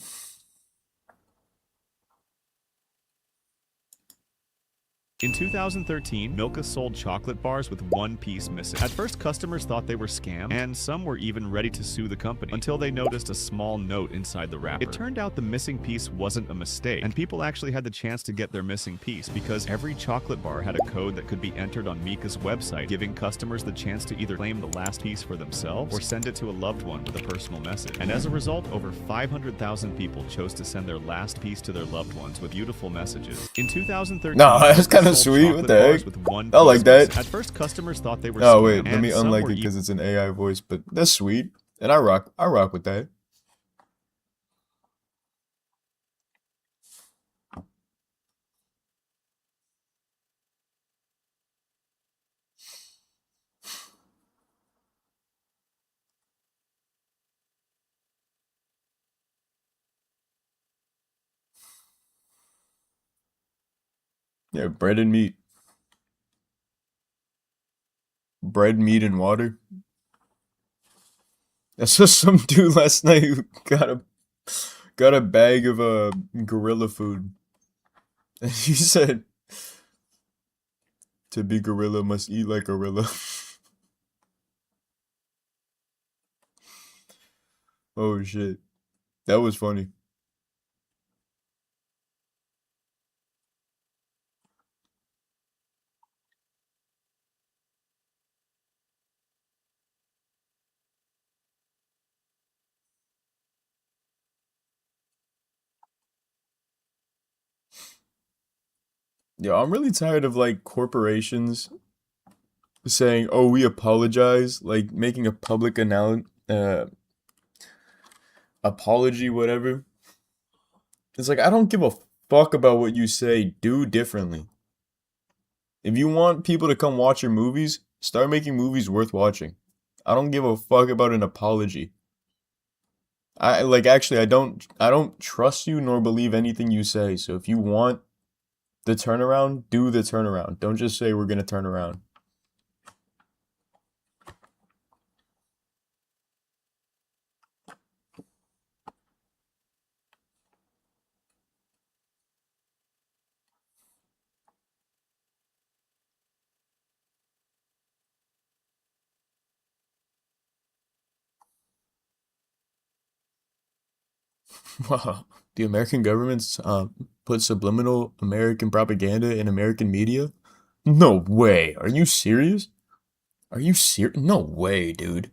In 2013, Milka sold chocolate bars with one piece missing. At first, customers thought they were scammed, and some were even ready to sue the company, until they noticed a small note inside the wrapper. It turned out the missing piece wasn't a mistake, and people actually had the chance to get their missing piece because every chocolate bar had a code that could be entered on Mika's website, giving customers the chance to either claim the last piece for themselves or send it to a loved one with a personal message. And as a result, over 500,000 people chose to send their last piece to their loved ones with beautiful messages. In 2013, No, that's kind of sweet. What the heck? I like that. At first, customers thought they were Oh wait, let and me some unlike were it because it's an AI voice, but that's sweet, and I rock with that. Yeah, bread and meat. Bread, meat, and water. That's just some dude last night who got a bag of gorilla food. And he said, to be gorilla must eat like gorilla. Oh shit. That was funny. Yeah, I'm really tired of like corporations saying, "Oh, we apologize," like making a public apology, whatever. It's like I don't give a fuck about what you say. Do differently. If you want people to come watch your movies, start making movies worth watching. I don't give a fuck about an apology. I don't trust you nor believe anything you say. So if you want the turnaround, do the turnaround. Don't just say we're gonna turn around. Wow. The American government's put subliminal American propaganda in American media? No way. Are you serious? Are you serious? No way, dude.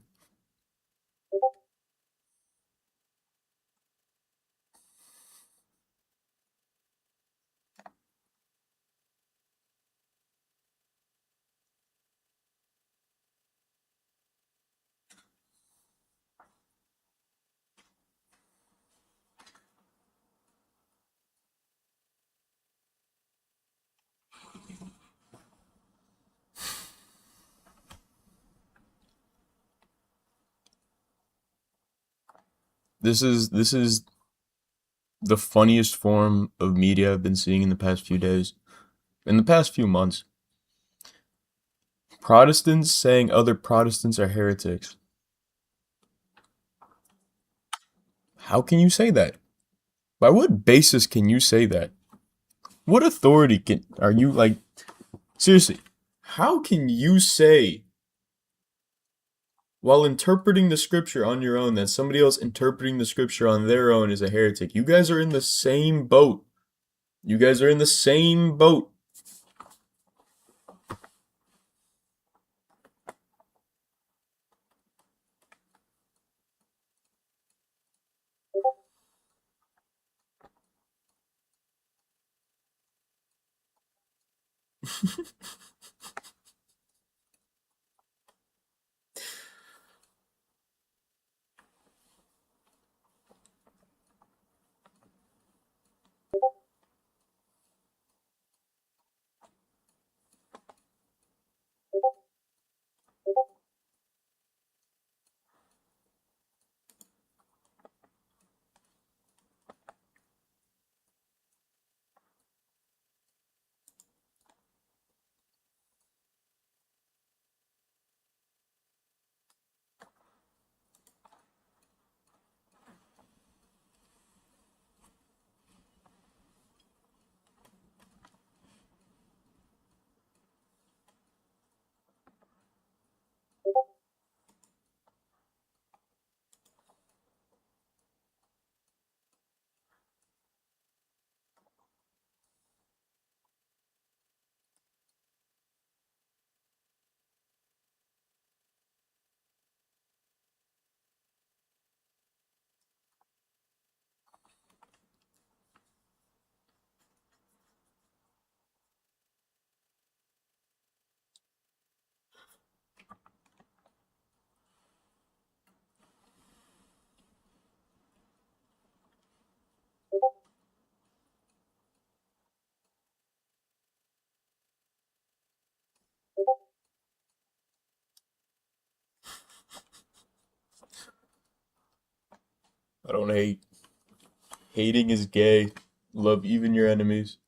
This is the funniest form of media I've been seeing in the past few days. In the past few months. Protestants saying other Protestants are heretics. How can you say that? By what basis can you say that? What authority are you like? Seriously, how can you say while interpreting the scripture on your own that somebody else interpreting the scripture on their own is a heretic? You guys are in the same boat. You guys are in the same boat. I don't hate. Hating is gay. Love even your enemies.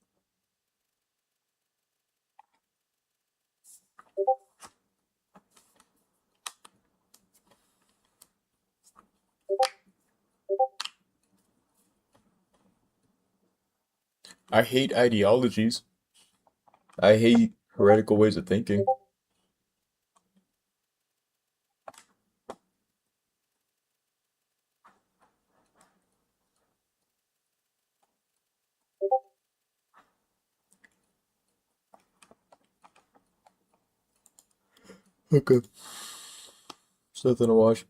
I hate ideologies. I hate heretical ways of thinking. Okay. There's nothing to watch.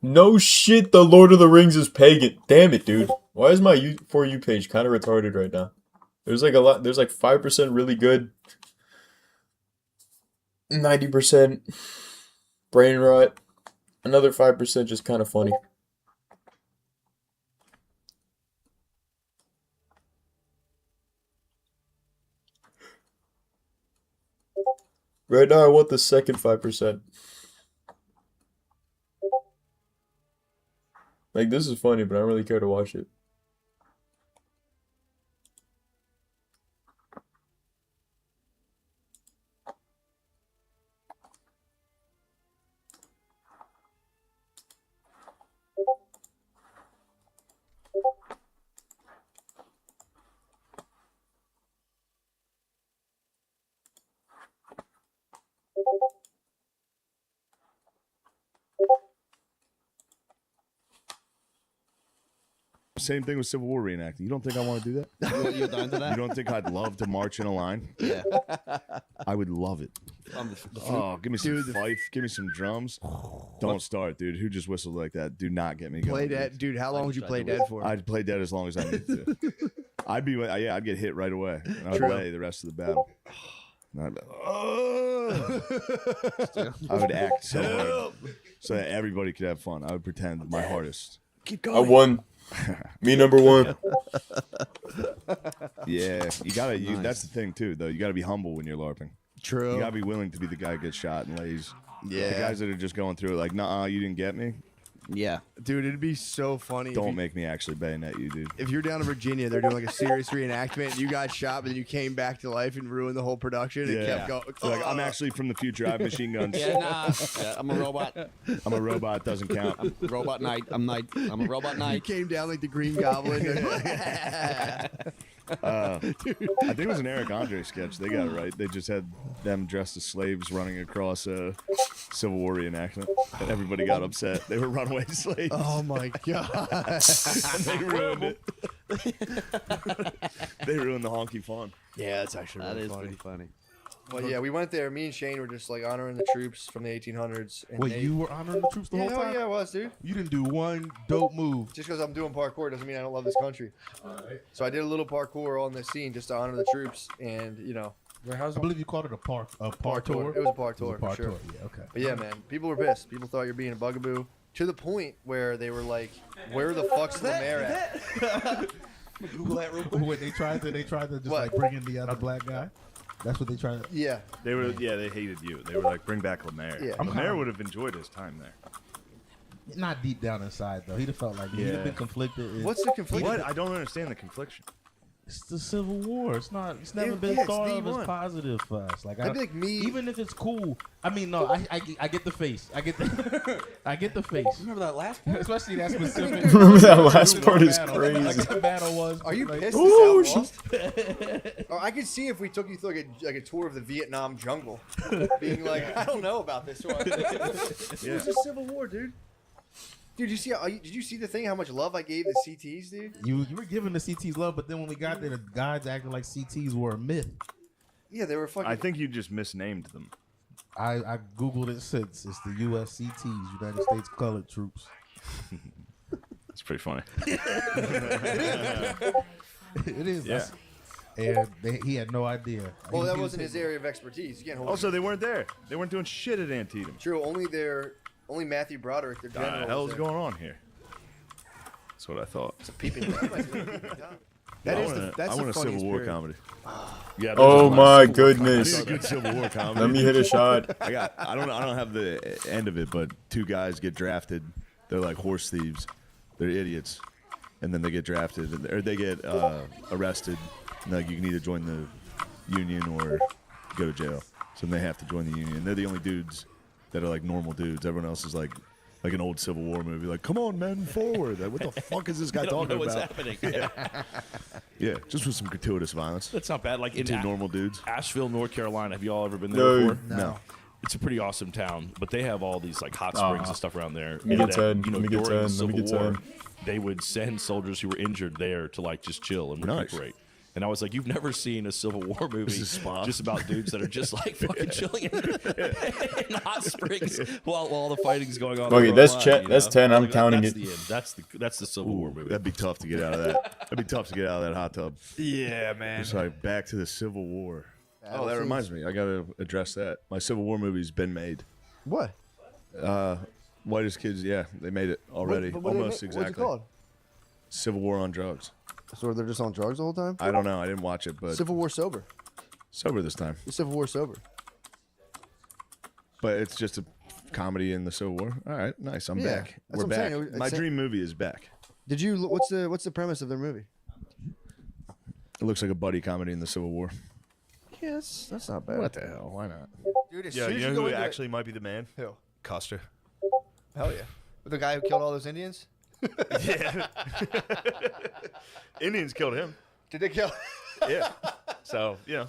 No shit, the Lord of the Rings is pagan. Damn it, dude. Why is my For You page kind of retarded right now? There's like a lot. There's like 5% really good. 90% brain rot. Another 5% just kind of funny. Right now I want the second 5%. Like, this is funny, but I don't really care to watch it. Same thing with Civil War reenacting. You don't think I want to do that? You're down to that? You don't think I'd love to march in a line? Yeah. I would love it. Oh, give me some fife. Give me some drums. Don't start, dude. Who just whistled like that? Do not get me going. Play dead, dude. How long would you play dead for? I'd play dead as long as I need to. I'd get hit right away. And I'd lay the rest of the battle. And I'd be, I would act so hard so that everybody could have fun. I would pretend my hardest. Keep I won. Me number one. Yeah, you gotta. That's the thing too, though. You gotta be humble when you're LARPing. True. You gotta be willing to be the guy who gets shot and lays. Yeah. The guys that are just going through it like, nah, you didn't get me. Yeah. Dude, it'd be so funny. Don't make me actually bayonet you, dude. If you're down in Virginia, they're doing like a serious reenactment, and you got shot, but then you came back to life and ruined the whole production. It kept going. So like, I'm actually from the future. I have machine guns. Yeah, nah. Yeah, I'm a robot. I'm a robot. Doesn't count. I'm robot knight. I'm a robot knight. You came down like the Green Goblin. I think it was an Eric Andre sketch. They got it right. They just had them dressed as slaves running across a Civil War reenactment, and everybody got upset. They were runaway slaves. Oh my god! And they ruined it. They ruined the honky fun. Yeah, that's actually That really is funny. pretty funny. Well, yeah, we went there. Me and Shane were just like honoring the troops from the 1800s. And Wait, you were honoring the troops the whole time? Yeah, I was, dude. You didn't do one dope move. Just because I'm doing parkour doesn't mean I don't love this country. So I did a little parkour on this scene just to honor the troops, and you know. I believe you called it a park tour. It was a park tour, for sure. Yeah, okay. But yeah, man, people were pissed. People thought you're being a bugaboo to the point where they were like, "Where the fuck's the mayor at?" Google that real quick. Wait, they tried to just like bring in the other black guy. That's what they tried. Yeah. They were. Yeah, they hated you. They were like, bring back Lemaire. Yeah. Lemaire would have enjoyed his time there. Not deep down inside though. He'd have felt like he'd have been conflicted. What's the confliction? What? I don't understand the confliction. It's the Civil War. It's not. It's never been it's thought the of as one. positive for us. Like I'd be like me. even if it's cool. I mean, no. I get the face. I get the. I get the face. Remember that last part? Especially that specific. Remember that last part is battle. crazy. Like the battle was. Are you like, pissed? Ooh, This lost? Or I could see if we took you through like a tour of the Vietnam jungle, being like, I don't know about this one. It's a Civil War, dude. Dude, did you see the thing? How much love I gave the CTs, dude? You were giving the CTs love, but then when we got there, the guys acted like CTs were a myth. Yeah, they were fucking. I think you just misnamed them. I googled it since. It's the USCTs, United States Colored Troops. It's pretty funny. It is. Yeah. And he had no idea. Well, He that was wasn't his area of expertise. You can't hold. Also, they weren't there. They weren't doing shit at Antietam. True. Only Matthew Broderick, their What general. the hell's was there. going on here? That's what I thought. It's a peeping Tom. I want a Civil War comedy. Yeah. Oh my I goodness. need a good Civil War comedy. Let me hit a shot. I don't have the end of it, but two guys get drafted. They're like horse thieves. They're idiots, and then they get drafted, or they get arrested. And like you can either join the union or go to jail. So they have to join the union. They're the only dudes that are like normal dudes. Everyone else is like an old Civil War movie. Like, come on, men, forward. Like, what the fuck is this guy talking know what's about? happening. Yeah, just with some gratuitous violence. That's not bad. Like in two normal dudes. Asheville, North Carolina. Have you all ever been there No. before? No. It's a pretty awesome town, but they have all these like hot springs and stuff around there. Let me And get then, 10. you know, Let me get during 10. the Let me Civil get War, 10. they would send soldiers who were injured there to like just chill and Nice. recuperate. And I was like, you've never seen a Civil War movie just about dudes that are just like fucking chilling in hot springs while all the fighting's going on. Okay, on the that's front Chet- line, that's you 10, know? I'm Like, counting that's it. The end. That's the Civil War movie. That'd be tough to get out of that. That'd be tough to get out of that hot tub. Yeah, man. It's like back to the Civil War. Oh, that reminds me. I gotta address that. My Civil War movie's been made. What? Whitest Kids, yeah, they made it already. What did Almost it, exactly. What's it called? Civil War on Drugs. So they're just on drugs the whole time? I don't know. I didn't watch it, but Civil War sober. sober this time. The Civil War sober. But it's just a comedy in the Civil War. All right, nice. I'm Yeah, back. that's We're what I'm back. saying. My dream movie is back. Did you? What's the premise of their movie? It looks like a buddy comedy in the Civil War. Yes, that's not bad. What the hell? Why not? Dude, as Yeah, soon as you know go who into it- actually might be the man? Who? Custer. Hell yeah. The guy who killed all those Indians? Yeah. Indians killed him. Did they kill? Yeah. So, you know.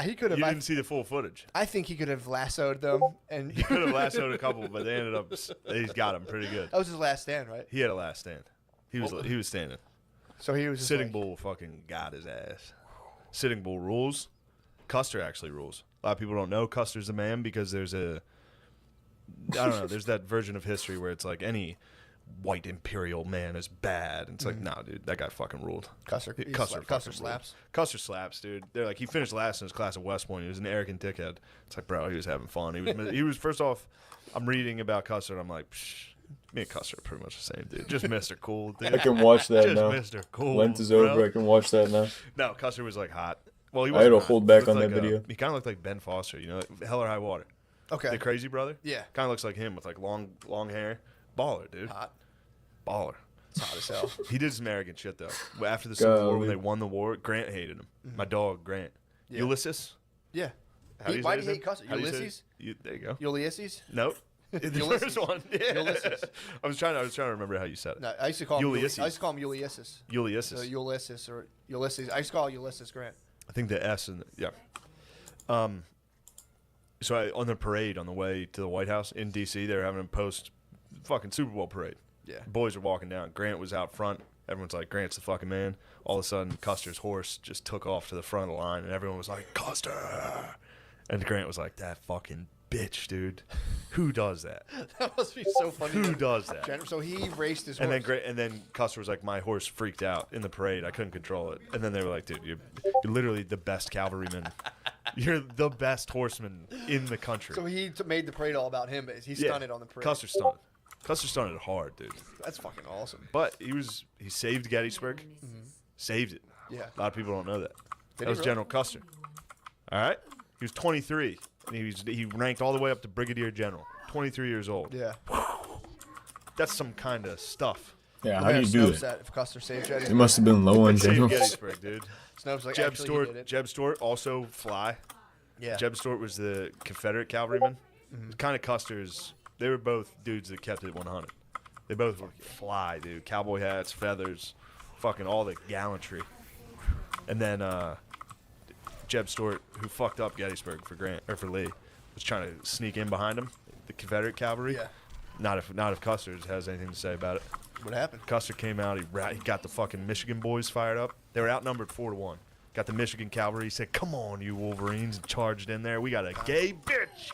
He could have. You didn't see the full footage. I think he could have lassoed them, and He could have lassoed a couple, but they ended up. He's got him pretty good. that was his last stand, right? He had a last stand. He was standing. So he was just Sitting like- Bull fucking got his ass. Sitting Bull rules. Custer actually rules. A lot of people don't know Custer's the man because there's I don't know. There's that version of history where it's like any white imperial man is bad. And it's like, nah, dude, that guy fucking ruled. Custer. Custer Custer fucking slaps. ruled. Custer slaps, dude. They're like, he finished last in his class at West Point. He was an arrogant dickhead. It's like, bro, he was having fun. He was first off, I'm reading about Custer and I'm like, psh, me and Custer are pretty much the same, dude. Just Mr. Cool, dude. I can watch that Just now. Mr. Cool. Lent is bro. over. I can watch that now. No, Custer was like hot. Well, he I had to wasn't hot. hold He back looked on like, that video. He kind of looked like Ben Foster, you know, Hell or High Water. Okay. The crazy brother. Yeah. Kind of looks like him with like long hair. Baller, dude. Hot. Baller. It's hot as hell. He did some arrogant shit though. After the Civil War, when Golly. they won the war, Grant hated him. My dog, Grant. Yeah. Ulysses. Yeah. How do you Why say did he his hate name? Custer? How do you say Ulysses? it? There you go. Ulysses? Nope. The Ulysses. first one. Yeah. Ulysses. I was trying to remember how you said it. No, I used to call him Ulysses. I used to call him Ulysses. Ulysses. Ulysses or Ulysses. I used to call it Ulysses Grant. I think the S and yeah. So on the parade on the way to the White House in D.C., they were having a post fucking Super Bowl parade. Yeah. Boys were walking down. Grant was out front. Everyone's like, Grant's the fucking man. All of a sudden, Custer's horse just took off to the front of the line, and everyone was like, Custer! And Grant was like, that fucking bitch, dude. Who does that? That must be so funny. Who does that? So he raced his And horse. then then Custer was like, my horse freaked out in the parade. I couldn't control it. And then they were like, dude, you're literally the best cavalryman. You're the best horseman in the country. So he made the parade all about him, but he stunned it on the parade. Custer stunned. Custer stunned it hard, dude. That's fucking awesome. But he saved Gettysburg. Saved it. Yeah. A lot of people don't know that. Did That he was really? General Custer. All right? He was 23. And he ranked all the way up to Brigadier General. 23 years old. Yeah. That's some kind of stuff. Yeah, We how do have you do Snopes that? If Custer saved Gettysburg. It must have been low on Save generals. Gettysburg, dude. Snopes like, Jeb actually, he Stuart. did it. Jeb Stuart also fly. Yeah. Jeb Stuart was the Confederate cavalryman. Mhm. Kind of Custer's. They were both dudes that kept it 100. They both were fly, dude. Cowboy hats, feathers, fucking all the gallantry. And then Jeb Stuart, who fucked up Gettysburg for Grant or for Lee, was trying to sneak in behind him, the Confederate cavalry. Yeah. Not if Custer has anything to say about it. What happened? Custer came out. He got the fucking Michigan boys fired up. They were outnumbered 4-1. Got the Michigan cavalry. He said, "Come on, you Wolverines!" and charged in there. We got a gay bitch.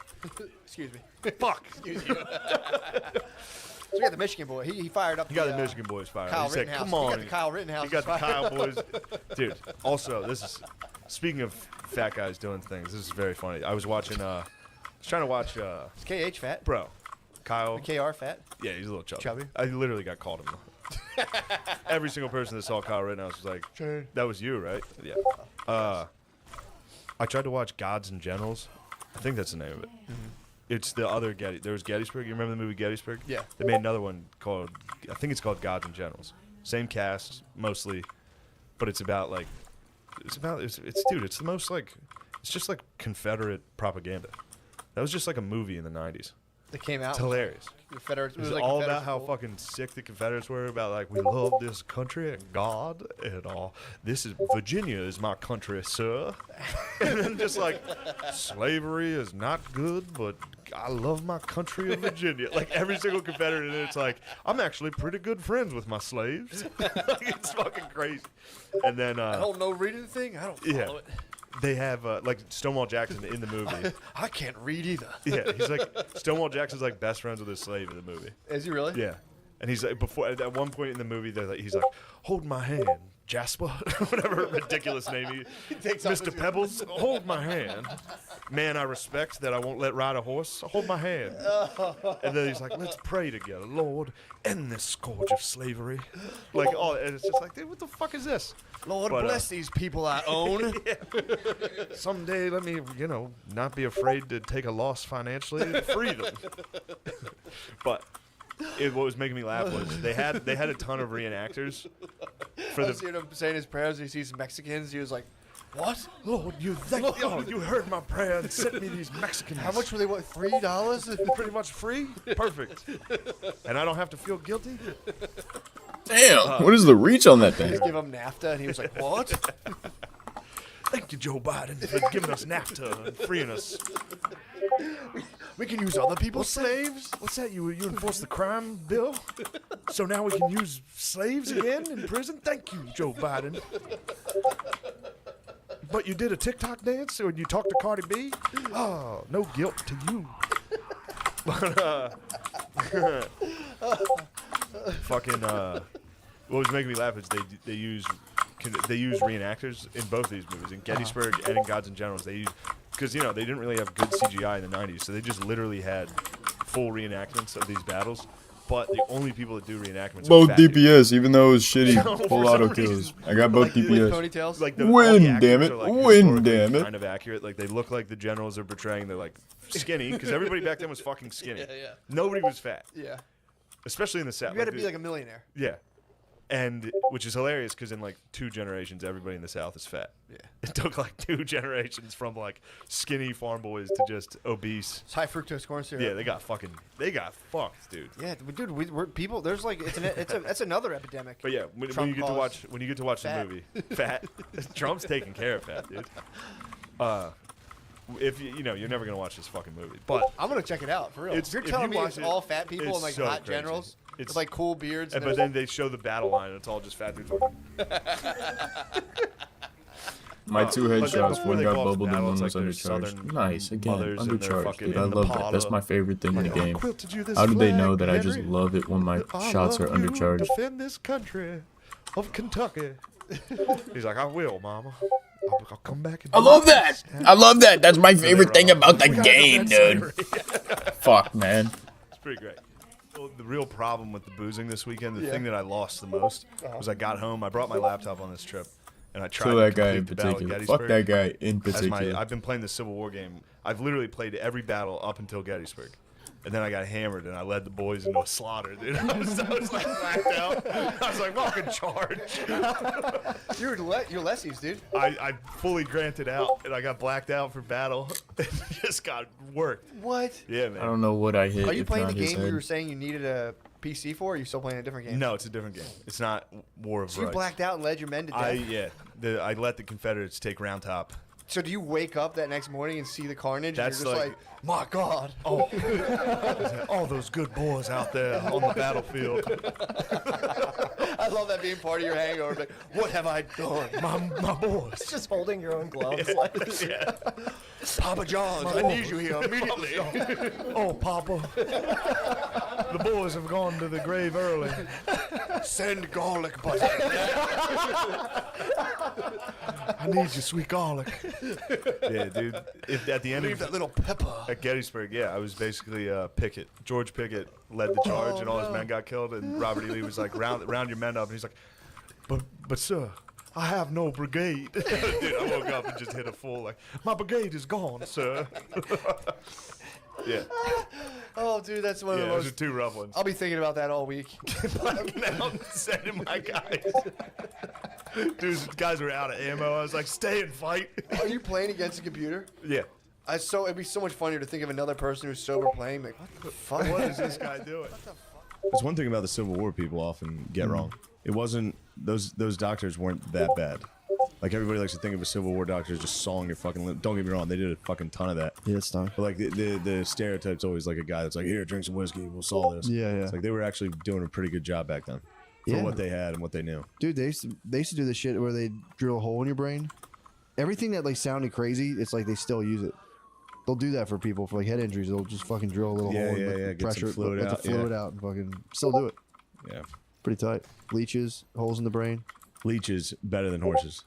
Excuse me. Fuck. Excuse you. So we got the Michigan boy. He fired up. He got the Michigan boys fired Kyle up. He said, Rittenhouse. "Come on." He got the Kyle Rittenhouse. He got the fired Kyle up. boys. Dude, also, this is, speaking of fat guys doing things, this is very funny. I was watching, I was trying to watch. Is KH fat? Bro, Kyle. The KR fat? Yeah, he's a little chubby. Chubby? I literally got called him. Every single person that saw Kyle Rittenhouse was like, "That was you, right?" Yeah. I tried to watch Gods and Generals. I think that's the name of it. It's the other There was Gettysburg. You remember the movie Gettysburg? Yeah. They made another one called, I think it's called Gods and Generals. Same cast, mostly, but it's about like, it's the most like, it's just like Confederate propaganda. That was just like a movie in the 90s. That came out. It's hilarious. Confederates. It was like all Confederates about how cool. fucking sick the Confederates were, about like, we love this country and God and all. This is Virginia is my country, sir. And then just like, slavery is not good, but I love my country of Virginia. Like every single Confederate, and it's like, I'm actually pretty good friends with my slaves. Like, it's fucking crazy. And then I don't know reading the thing. I don't follow it. They have like Stonewall Jackson in the movie. I can't read either. Yeah, he's like Stonewall Jackson's like best friends with his slave in the movie. Is he really? Yeah, and he's like at one point in the movie, he's like, "Hold my hand, Jasper," whatever ridiculous name he takes off Mr. his- Pebbles, hold my hand. Man I respect that I won't let ride a horse. Hold my hand. And then he's like, "Let's pray together, Lord, end this scourge of slavery." Like, oh, and it's just like, dude, what the fuck is this? Lord But, bless these people I own. Someday, let me, not be afraid to take a loss financially and free them. But what was making me laugh was they had a ton of reenactors for I was hearing him saying his prayers. He sees Mexicans. He was like, "What? Lord, you heard my prayer and sent me these Mexicans. How much were they? What, $3? Pretty much free. Perfect. And I don't have to feel guilty. Damn, what is the reach on that thing? Just give him NAFTA, and he was like, "What?" Thank you, Joe Biden, for giving us NAFTA and freeing us. We can use other people's slaves. What's that? You enforced the crime bill? So now we can use slaves again in prison? Thank you, Joe Biden. But you did a TikTok dance or you talked to Cardi B? Oh, no guilt to you. But, fucking, what was making me laugh is they use reenactors in both these movies, in Gettysburg and in Gods and Generals. They use, because they didn't really have good CGI in the 90s, so they just literally had full reenactments of these battles. But the only people that do reenactments Both are fat dudes. DPS, even though it was shitty, For full some auto reason, kills. I got both With DPS. ponytails. Like Win, all the damn actors it. are, like, Win, historically damn it. Kind of accurate. Like they look like the generals they're portraying. They're like skinny because everybody back then was fucking skinny. Yeah. Nobody was fat. Yeah. Especially in the South. You got to be like a millionaire. Yeah. And which is hilarious because in like 2 generations, everybody in the South is fat. Yeah. It took like 2 generations from like skinny farm boys to just obese. It's high fructose corn syrup. Yeah, they got fucked, dude. Yeah, dude, we're people. There's like it's another epidemic. But yeah, when you get to watch the fat. movie, fat, Trump's taking care of fat, dude. If you're never gonna watch this fucking movie, but I'm gonna check it out for real. If you're telling me it's all fat people and like so hot crazy. generals It's with like cool beards, and but then they show the battle line, and it's all just fat dudes. My 2 But then headshots, before one they got go off to bubbled and battle, one it's was like there's undercharged. Southern Nice, again, mothers and they're undercharged, fucking dude. I in love that. Impala. That's my favorite thing in the Like, game. quilted you this How do they flag, know that I just Henry? love it when my I shots are love you, undercharged? Defend this country of Kentucky. He's like, I will, Mama. I'll come back. And I love that. I love that. That's my favorite thing about the We gotta game, defend dude. slavery. Fuck, man. It's pretty great. Well, the real problem with the boozing this weekend, the Yeah. thing that I lost the most, was I got home. I brought my laptop on this trip, and I tried Kill to that guy complete in the Battle of particular. Fuck Gettysburg that guy in as particular. I've been playing the Civil War game. I've literally played every battle up until Gettysburg. And then I got hammered, and I led the boys into a slaughter, dude. I was like blacked out. I was like, fucking charge. You're lessies, dude. I fully granted out, and I got blacked out for battle. And just got worked. What? Yeah, man. I don't know what I hit. Are you playing the around his game you head. were saying you needed a PC for, or are you still playing a different game? No, it's a different game. It's not War of So you Rights. blacked out and led your men to death? I let the Confederates take Round Top. So do you wake up that next morning and see the carnage? That's and you're just like, my God. Oh, all those good boys out there on the battlefield. I love that being part of your hangover. Like, what have I done? My boys. Just holding your own gloves. Yeah. Papa John's, I need you here immediately. Oh, Papa. The boys have gone to the grave early. Send garlic butter. I need you, sweet garlic. Yeah, dude. At the end Leave of that little pepper. At Gettysburg, yeah, I was basically Pickett. George Pickett led the charge, and all his men got killed. And Robert E. Lee was like, round your men up. And he's like, but sir, I have no brigade. Dude, I woke up and just hit a full, like, my brigade is gone, sir. Yeah. Oh, dude, that's one of the Those most. are two rough ones. I'll be thinking about that all week. Blacking out and sending my guys. Dude, guys were out of ammo. I was like, stay and fight. Are you playing against a computer? Yeah. It'd be so much funnier to think of another person who's sober playing. Like, what the fuck? What is this guy doing? There's one thing about the Civil War people often get wrong. It wasn't those doctors weren't that bad. Like everybody likes to think of a Civil War doctor as just sawing your fucking lip. Don't get me wrong, they did a fucking ton of that. Yeah, it's not. But like the stereotype's always like a guy that's like, here, drink some whiskey, we'll saw this. Yeah, yeah. It's like they were actually doing a pretty good job back then for Yeah. what they had and what they knew. Dude, they used to do this shit where they drill a hole in your brain. Everything that like sounded crazy, it's like they still use it. They'll do that for people for like head injuries. They'll just fucking drill a little hole and Get some pressure fluid let out, the fluid out and fucking still do it. Yeah. Pretty tight. Leeches, holes in the brain. Leeches better than horses.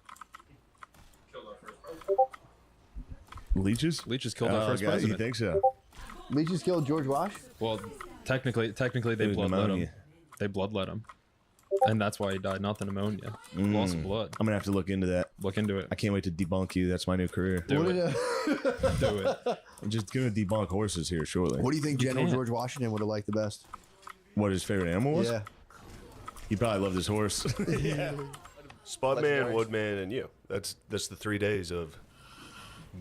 Leeches? Leeches killed our first God, president. You think so? Leeches killed George Wash? Well, technically they It was bloodlet pneumonia. him. They bloodlet him, and that's why he died, not the pneumonia. Loss of blood. I'm gonna have to look into that. Look into it. I can't wait to debunk you. That's my new career. Do it. Do it. I'm just gonna debunk horses here shortly. What do you think General George Washington would have liked the best? What his favorite animal was? Yeah. He probably loved his horse. Yeah. Spudman, Woodman, and you. That's the 3 days of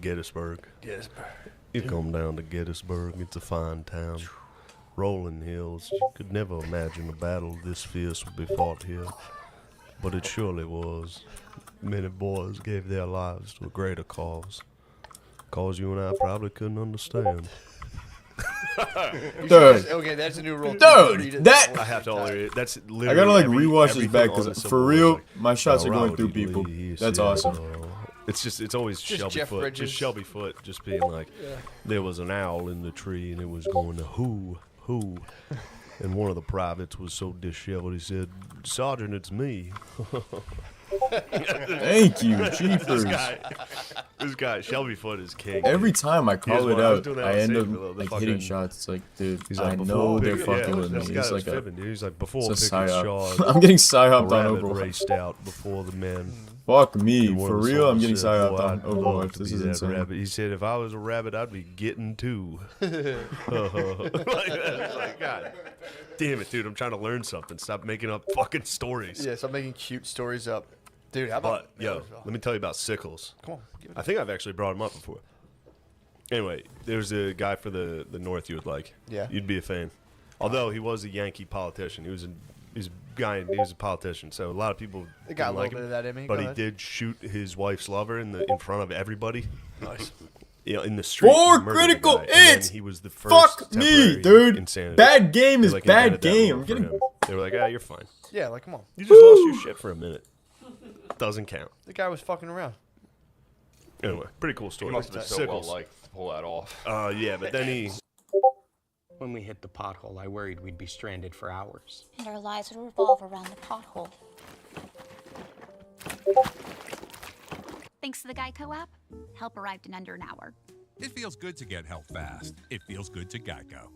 Gettysburg. You come down to Gettysburg. It's a fine town. Rolling hills. You could never imagine a battle this fierce would be fought here. But it surely was. Many boys gave their lives to a greater cause. Cause you and I probably couldn't understand. Dude. Okay, that's a new rule. Dude, that I have to only. That's literally. I gotta like every- rewatch this everything back on because the Civil for War is real, like, my shots are going Robert through E. people. Lee, That's yeah, awesome. It's always Just Shelby Jeff Foote. Bridges. Just Shelby Foote just being like, there was an owl in the tree and it was going to who. And one of the privates was so disheveled he said, Sergeant, it's me. Thank you, Jeepers. This guy, Shelby Foote is king. Every dude. time I Here's call it what- I was out, doing that I on end up Safeville, the like fucking- hitting shots. It's like, dude, He's I like, know they're before- fucking with me. this guy It's was like fibbing, dude. He's like, before it's a Pickett psyop. shot, I'm getting psyoped a on rabbit Overwatch. raced out before the men. Fuck me, And one for of the real. I'm soldiers getting said, psyoped "Boy, on I'd love Overwatch. to This be is that insane. rabbit." He said, if I was a rabbit, I'd be getting two. like, God damn it, dude. I'm trying to learn something. Stop making up fucking stories. Yeah, stop making cute stories up. Dude, how about... But, yo, let me tell you about Sickles. Come on. Give it I think I've actually brought him up before. Anyway, there's a guy for the North you would like. Yeah. You'd be a fan. Although he was a Yankee politician. He was a politician, so a lot of people It got a didn't like little him, bit of that in me. But Go he ahead. did shoot his wife's lover in front of everybody. Nice. You know, in the street. Four he murdered the critical guy, and then hits. he was the first Fuck me, temporary dude. insanity. Bad game They, is like, bad invented that game. rule I'm for getting- him. They were like, you're fine. Yeah, like, come on. You just lost your shit for a minute. Doesn't count. The guy was fucking around. Anyway, pretty cool story. He must have been so Sickles. well-liked to pull that off. Yeah, but then he... When we hit the pothole, I worried we'd be stranded for hours. And our lives would revolve around the pothole. Thanks to the Geico app, help arrived in under an hour. It feels good to get help fast. It feels good to Geico.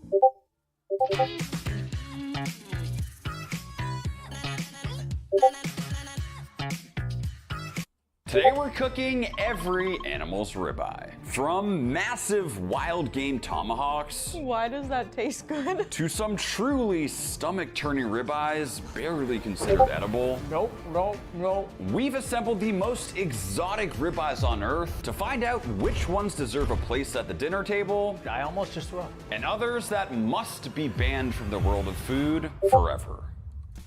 Today we're cooking every animal's ribeye. From massive wild game tomahawks Why does that taste good? to some truly stomach-turning ribeyes barely considered edible. Nope, nope, nope. We've assembled the most exotic ribeyes on earth to find out which ones deserve a place at the dinner table. I almost just threw up. And others that must be banned from the world of food forever.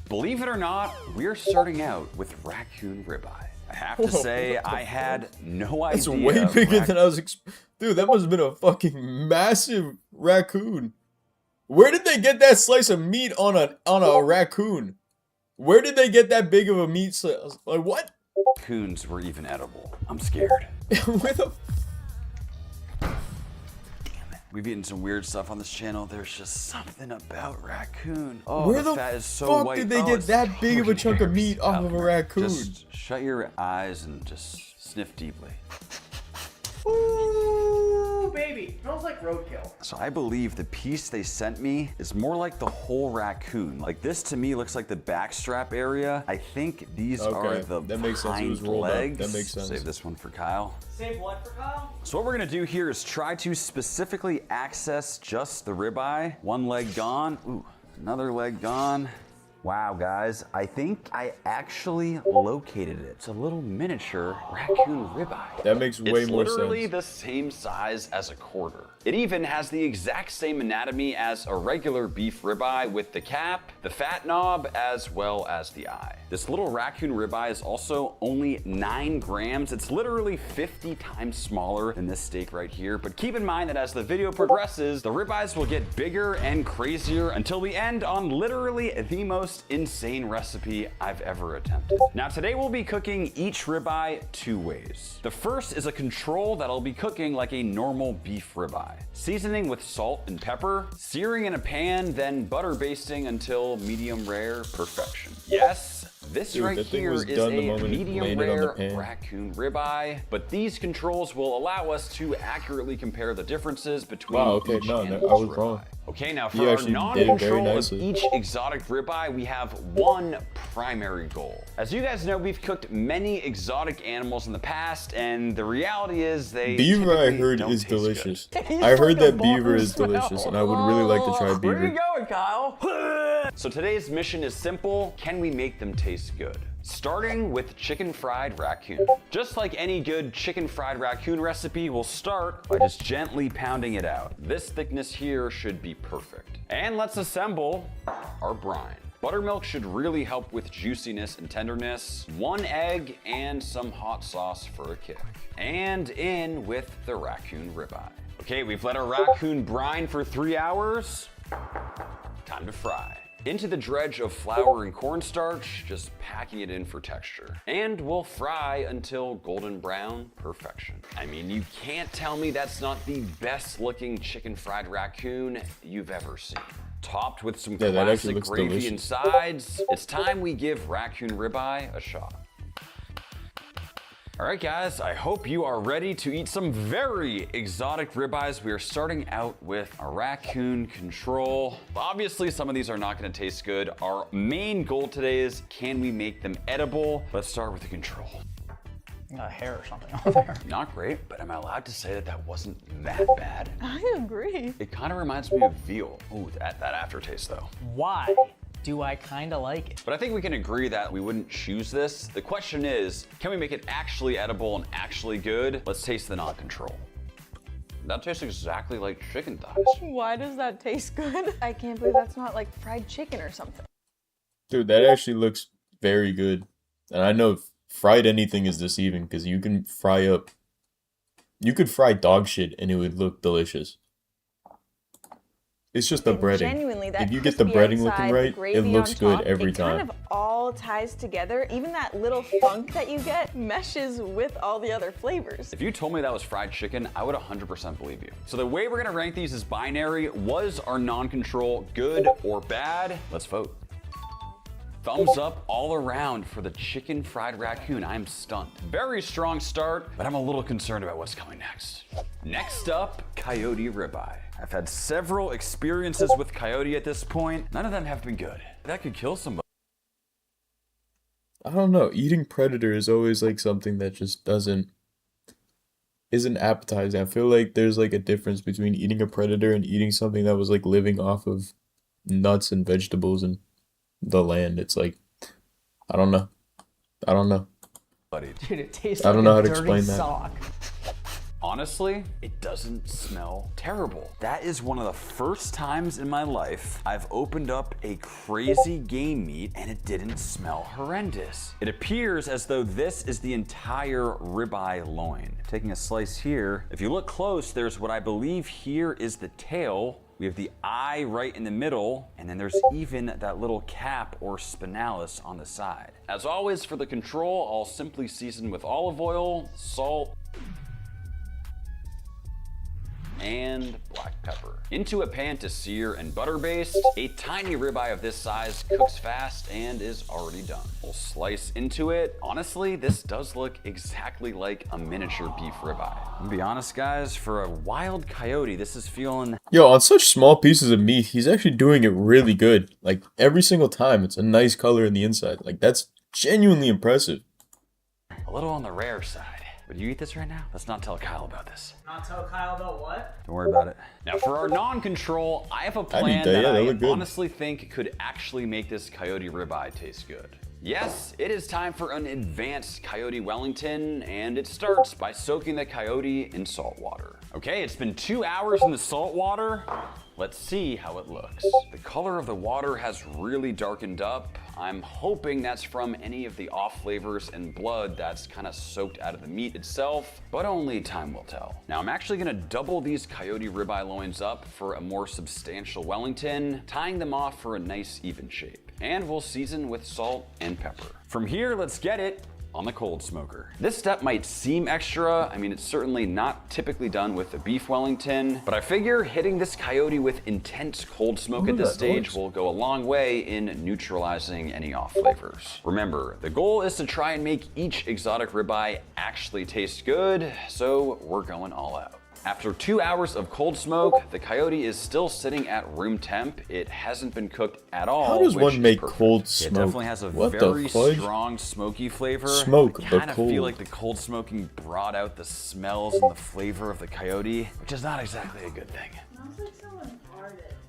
Believe it or not, we're starting out with raccoon ribeye. I have to say, I had no idea. That's way bigger than I was. Dude, that must have been a fucking massive raccoon. Where did they get that slice of meat on a raccoon? Where did they get that big of a meat slice? Like what? Raccoons were even edible. I'm scared. Where the? We've eaten some weird stuff on this channel. There's just something about raccoon. Oh, Where the the fat is so fuck white. did they Oh, get it's that big of a covered in chunk of hairs. meat off of a raccoon? Just shut your eyes and just sniff deeply. Ooh, baby, smells like roadkill. So I believe the piece they sent me is more like the whole raccoon. Like this to me looks like the backstrap area. I think these are the that makes sense. It was hind rolled up. legs. That makes sense. Save this one for Kyle. Save what for Kyle? So what we're gonna do here is try to specifically access just the ribeye. One leg gone. Ooh, another leg gone. Wow, guys, I think I actually located it. It's a little miniature raccoon ribeye. That makes way more It's literally sense. the same size as a quarter. It even has the exact same anatomy as a regular beef ribeye with the cap, the fat knob, as well as the eye. This little raccoon ribeye is also only 9 grams. It's literally 50 times smaller than this steak right here. But keep in mind that as the video progresses, the ribeyes will get bigger and crazier until we end on literally the most insane recipe I've ever attempted. Now today we'll be cooking each ribeye 2 ways. The first is a control that I'll be cooking like a normal beef ribeye. Seasoning with salt and pepper, searing in a pan, then butter basting until medium rare perfection. Yes, this Dude, right that thing here was is done the a moment it medium landed on the rare pan. raccoon ribeye, but these controls will allow us to accurately compare the differences between Wow, okay, each no, animal's I was ribeye. wrong. Okay, now You for our actually did it very non-control of nicely. each exotic ribeye, we have one primary goal. As you guys know, we've cooked many exotic animals in the past, and the reality is they Beaver, I typically heard, don't is taste delicious. good. I heard that beaver is delicious, and I would really like to try Where are beaver. you going, Kyle? So today's mission is simple. Can we make them taste good? Starting with chicken fried raccoon. Just like any good chicken fried raccoon recipe, we'll start by just gently pounding it out. This thickness here should be perfect. And let's assemble our brine. Buttermilk should really help with juiciness and tenderness. 1 egg and some hot sauce for a kick. And in with the raccoon ribeye. Okay, we've let our raccoon brine for 3 hours. Time to fry. Into the dredge of flour and cornstarch, just packing it in for texture. And we'll fry until golden brown perfection. I mean, you can't tell me that's not the best looking chicken fried raccoon you've ever seen. Topped with some Yeah, that actually classic looks gravy delicious. and sides, it's time we give raccoon ribeye a shot. All right, guys, I hope you are ready to eat some very exotic ribeyes. We are starting out with a raccoon control. Obviously, some of these are not gonna taste good. Our main goal today is, can we make them edible? Let's start with the control. Got a hair or something on there. Not great, but am I allowed to say that that wasn't that bad? I agree. It kind of reminds me of veal. Ooh, that aftertaste though. Why do I kind of like it? But I think we can agree that we wouldn't choose this. The question is, can we make it actually edible and actually good? Let's taste the non-control. That tastes exactly like chicken thighs. Why does that taste good? I can't believe that's not like fried chicken or something. Dude, that actually looks very good. And I know fried anything is deceiving because you can fry up. You could fry dog shit and it would look delicious. It's just the breading. Genuinely, that If you get the crispy breading outside, looking the right, it gravy looks on good top, every it time. kind of all ties together. Even that little funk that you get meshes with all the other flavors. If you told me that was fried chicken, I would 100% believe you. So the way we're gonna rank these is binary. Was our non-control good or bad? Let's vote. Thumbs up all around for the chicken fried raccoon. I'm stunned. Very strong start, but I'm a little concerned about what's coming next. Next up, coyote ribeye. I've had several experiences with coyote at this point. None of them have been good. That could kill somebody. I don't know. Eating predator is always like something that just isn't appetizing. I feel like there's like a difference between eating a predator and eating something that was like living off of nuts and vegetables and the land. It's like, I don't know. Dude, it tastes I don't like know a how to dirty explain that. sock. Honestly, it doesn't smell terrible. That is one of the first times in my life I've opened up a crazy game meat and it didn't smell horrendous. It appears as though this is the entire ribeye loin. Taking a slice here, if you look close, there's what I believe here is the tail. We have the eye right in the middle, and then there's even that little cap or spinalis on the side. As always, for the control, I'll simply season with olive oil, salt, and black pepper. Into a pan to sear and butter baste. A tiny ribeye of this size cooks fast and is already done. We'll slice into it. Honestly, this does look exactly like a miniature beef ribeye. To be honest, guys, for a wild coyote, this is feeling... Yo, on such small pieces of meat, he's actually doing it really good. Like, every single time, it's a nice color in the inside. Like, that's genuinely impressive. a little on the rare side. Would you eat this right now? Let's not tell Kyle about this. Not tell Kyle about what? Don't worry about it. Now for our non-control, I have a plan that I honestly think could actually make this coyote ribeye taste good. Yes, it is time for an advanced Coyote Wellington, and it starts by soaking the coyote in salt water. Okay, it's been 2 hours in the salt water. Let's see how it looks. The color of the water has really darkened up. I'm hoping that's from any of the off flavors and blood that's kind of soaked out of the meat itself, but only time will tell. Now I'm actually gonna double these coyote ribeye loins up for a more substantial Wellington, tying them off for a nice even shape. And we'll season with salt and pepper. From here, let's get it on the cold smoker. This step might seem extra. I mean, it's certainly not typically done with a beef Wellington, but I figure hitting this coyote with intense cold smoke at this stage will go a long way in neutralizing any off flavors. Remember, the goal is to try and make each exotic ribeye actually taste good, so we're going all out. After 2 hours of cold smoke, the coyote is still sitting at room temp. It hasn't been cooked at all. How does one make cold smoke? It definitely has a What very the fudge? strong smoky flavor. Smoke, I but kind of cold. feel like the cold smoking brought out the smells and the flavor of the coyote, which is not exactly a good thing.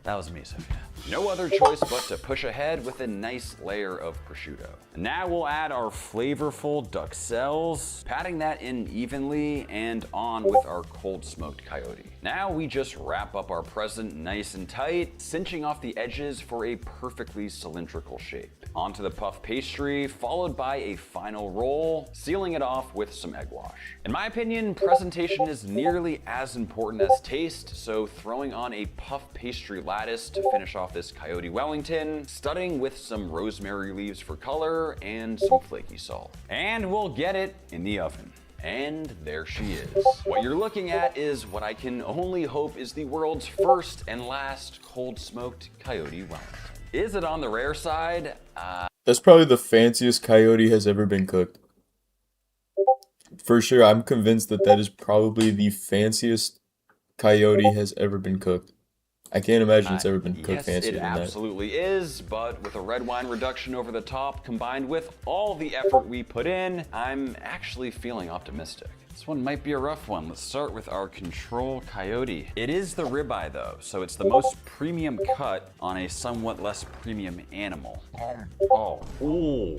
That was me, Sophia. No other choice but to push ahead with a nice layer of prosciutto. And now we'll add our flavorful duxelles, patting that in evenly and on with our cold smoked coyote. Now we just wrap up our present nice and tight, cinching off the edges for a perfectly cylindrical shape. Onto the puff pastry, followed by a final roll, sealing it off with some egg wash. In my opinion, presentation is nearly as important as taste, so throwing on a puff pastry lattice to finish off this Coyote Wellington, studding with some rosemary leaves for color and some flaky salt. And we'll get it in the oven. And there she is. What you're looking at is what I can only hope is the world's first and last cold smoked Coyote Wellington. Is it on the rare side? That's probably the fanciest coyote has ever been cooked. For sure, I'm convinced that that is probably the fanciest coyote has ever been cooked. I can't imagine it's ever been cooked Yes, fancier it than that. absolutely is, but with a red wine reduction over the top, combined with all the effort we put in, I'm actually feeling optimistic. This one might be a rough one. Let's start with our control coyote. It is the ribeye though, so it's the most premium cut on a somewhat less premium animal. Oh, ooh.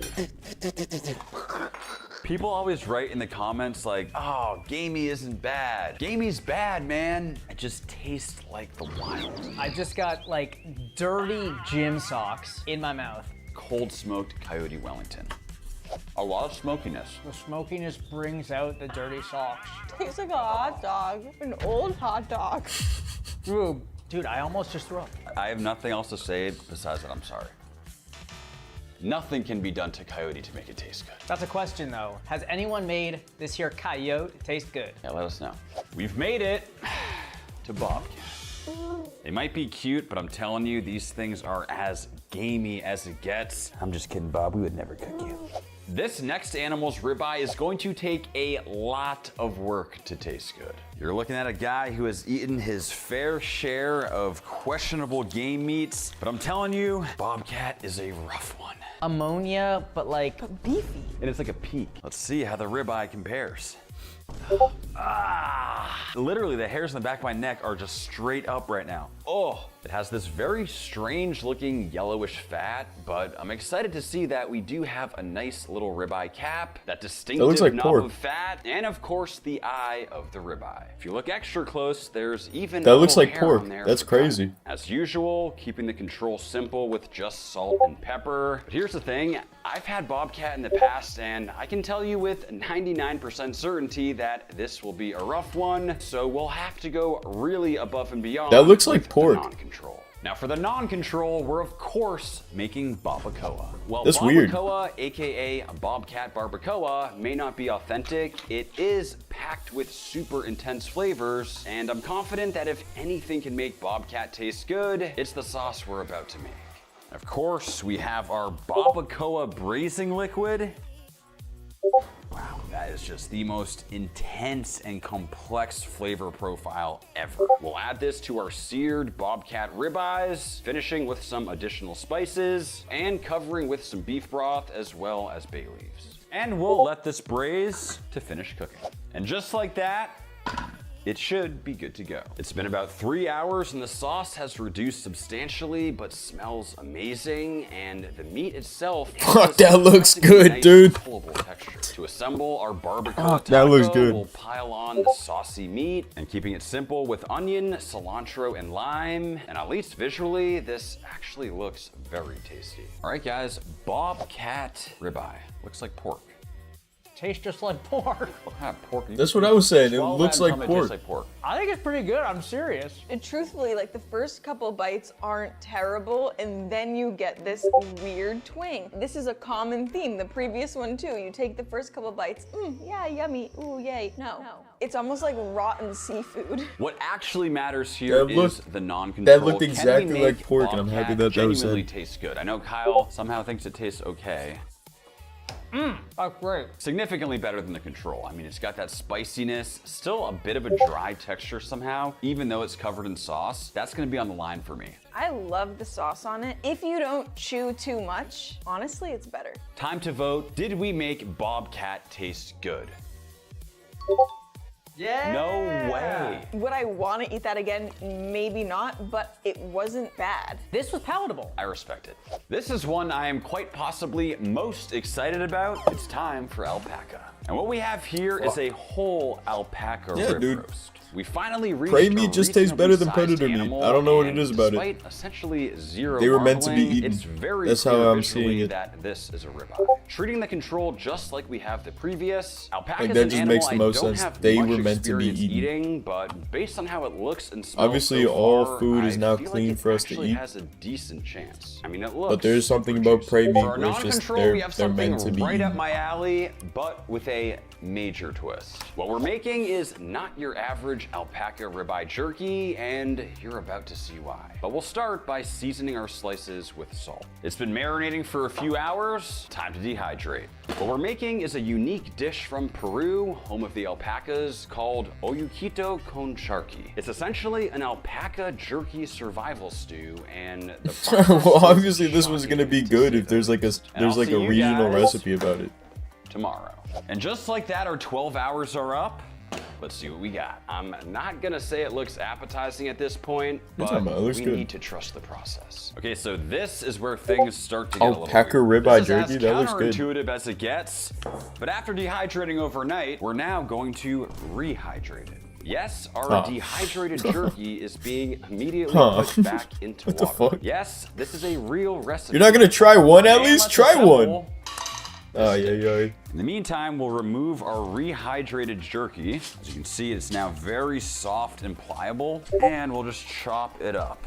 People always write in the comments like, oh, gamey isn't bad. Gamey's bad, man. It just tastes like the wild. I just got like dirty gym socks in my mouth. Cold smoked Coyote Wellington. A lot of smokiness. The smokiness brings out the dirty socks. Tastes like a hot dog. An old hot dog. Dude, I almost just threw up. I have nothing else to say besides that I'm sorry. Nothing can be done to coyote to make it taste good. That's a question though. Has anyone made this here coyote taste good? Yeah, let us know. We've made it to Bobcat. They might be cute, but I'm telling you, these things are as gamey as it gets. I'm just kidding, Bob. We would never cook you. This next animal's ribeye is going to take a lot of work to taste good. You're looking at a guy who has eaten his fair share of questionable game meats, but I'm telling you, bobcat is a rough one. Ammonia, but like beefy. And it's like a peak. Let's see how the ribeye compares. Literally the hairs on the back of my neck are just straight up right now. Oh, it has this very strange looking yellowish fat, but I'm excited to see that we do have a nice little ribeye cap, that distinctive like knob pork. of fat, and of course the eye of the ribeye. If you look extra close, there's even That a looks little like hair pork. on there That's for cutting. crazy. As usual, keeping the control simple with just salt and pepper. But here's the thing, I've had bobcat in the past, and I can tell you with 99% certainty that this will be a rough one, so we'll have to go really above and beyond. That looks like with the pork. non-control. Now for the non-control, we're of course making barbacoa. Well, That's weird. barbacoa, aka bobcat barbacoa, may not be authentic. It is packed with super intense flavors, and I'm confident that if anything can make bobcat taste good, it's the sauce we're about to make. Of course, we have our barbacoa braising liquid. Wow, that is just the most intense and complex flavor profile ever. We'll add this to our seared bobcat ribeyes, finishing with some additional spices, and covering with some beef broth as well as bay leaves. And we'll let this braise to finish cooking. And just like that, it should be good to go. It's been about 3 hours and the sauce has reduced substantially, but smells amazing. And the meat itself, Fuck, that looks good, nice, dude. pullable texture. To assemble our barbacoa Fuck, taco, that looks good. we'll pile on the saucy meat and keeping it simple with onion, cilantro, and lime. And at least visually, this actually looks very tasty. All right, guys, bobcat ribeye. Looks like pork. tastes just like pork. Pork. That's what I was saying. It Swallow looks that and like tell me it pork. tastes like pork. I think it's pretty good. I'm serious. And truthfully, like the first couple bites aren't terrible, and then you get this weird twang. This is a common theme. The previous one too. You take the first couple bites, yeah, yummy, ooh, yay. No. It's almost like rotten seafood. What actually matters here That is looked- the non-control. that looked Can we exactly make like pork, and I'm happy bobcat that that was genuinely said. tastes good. I know Kyle somehow thinks it tastes okay. That's great. Significantly better than the control. I mean, it's got that spiciness, still a bit of a dry texture somehow, even though it's covered in sauce. That's gonna be on the line for me. I love the sauce on it. If you don't chew too much, honestly, it's better. Time to vote. Did we make bobcat taste good? Yeah. No way. Would I want to eat that again? Maybe not, but it wasn't bad. This was palatable. I respect it. This is one I am quite possibly most excited about. It's time for alpaca. And what we have here is a whole alpaca Yeah, rib dude. roast. We finally reached Prey a meat just tastes better than reasonably predator sized meat. animal, I don't know what it and is about it. despite essentially zero They were meant to be marbling, eaten. It's very That's how clear I'm visually seeing it. that this is a ribeye. Treating the control just like we have the previous. Alpaca Like, is that an just animal makes the I most don't sense. have They much were meant to be experience eaten. eating, but based on how it looks and smells Obviously, so all far, food is I now feel clean like it for us to actually eat. has a decent chance. I mean, it looks But there's something about prey meat for our where it's just non-control, we they're have something meant to be right up eaten. my alley, but with a major twist. What we're making is not your average alpaca ribeye jerky, and you're about to see why. But we'll start by seasoning our slices with salt. It's been marinating for a few hours, time to dehydrate. What we're making is a unique dish from Peru, home of the alpacas, called Oyuquito con charqui. It's essentially an alpaca jerky survival stew, and the Well, obviously this one's gonna be good if there's like a And I'll see you regional guys recipe about it. tomorrow. And just like that, our 12 hours are up. Let's see what we got. I'm not gonna say it looks appetizing at this point, You're but talking about it looks we good. need to trust the process. Okay, so this is where things start to get a little Alpaca weird. ribeye This jerky? is That as looks good. counterintuitive as it gets, but after dehydrating overnight, we're now going to rehydrate it. Yes, our Huh. dehydrated jerky is being immediately Huh. put back into What the water. fuck? Yes, this is a real recipe. You're not gonna try one at And least? let's Try one. assemble Oh, yeah, yeah. In the meantime, we'll remove our rehydrated jerky. As you can see, it's now very soft and pliable, and we'll just chop it up.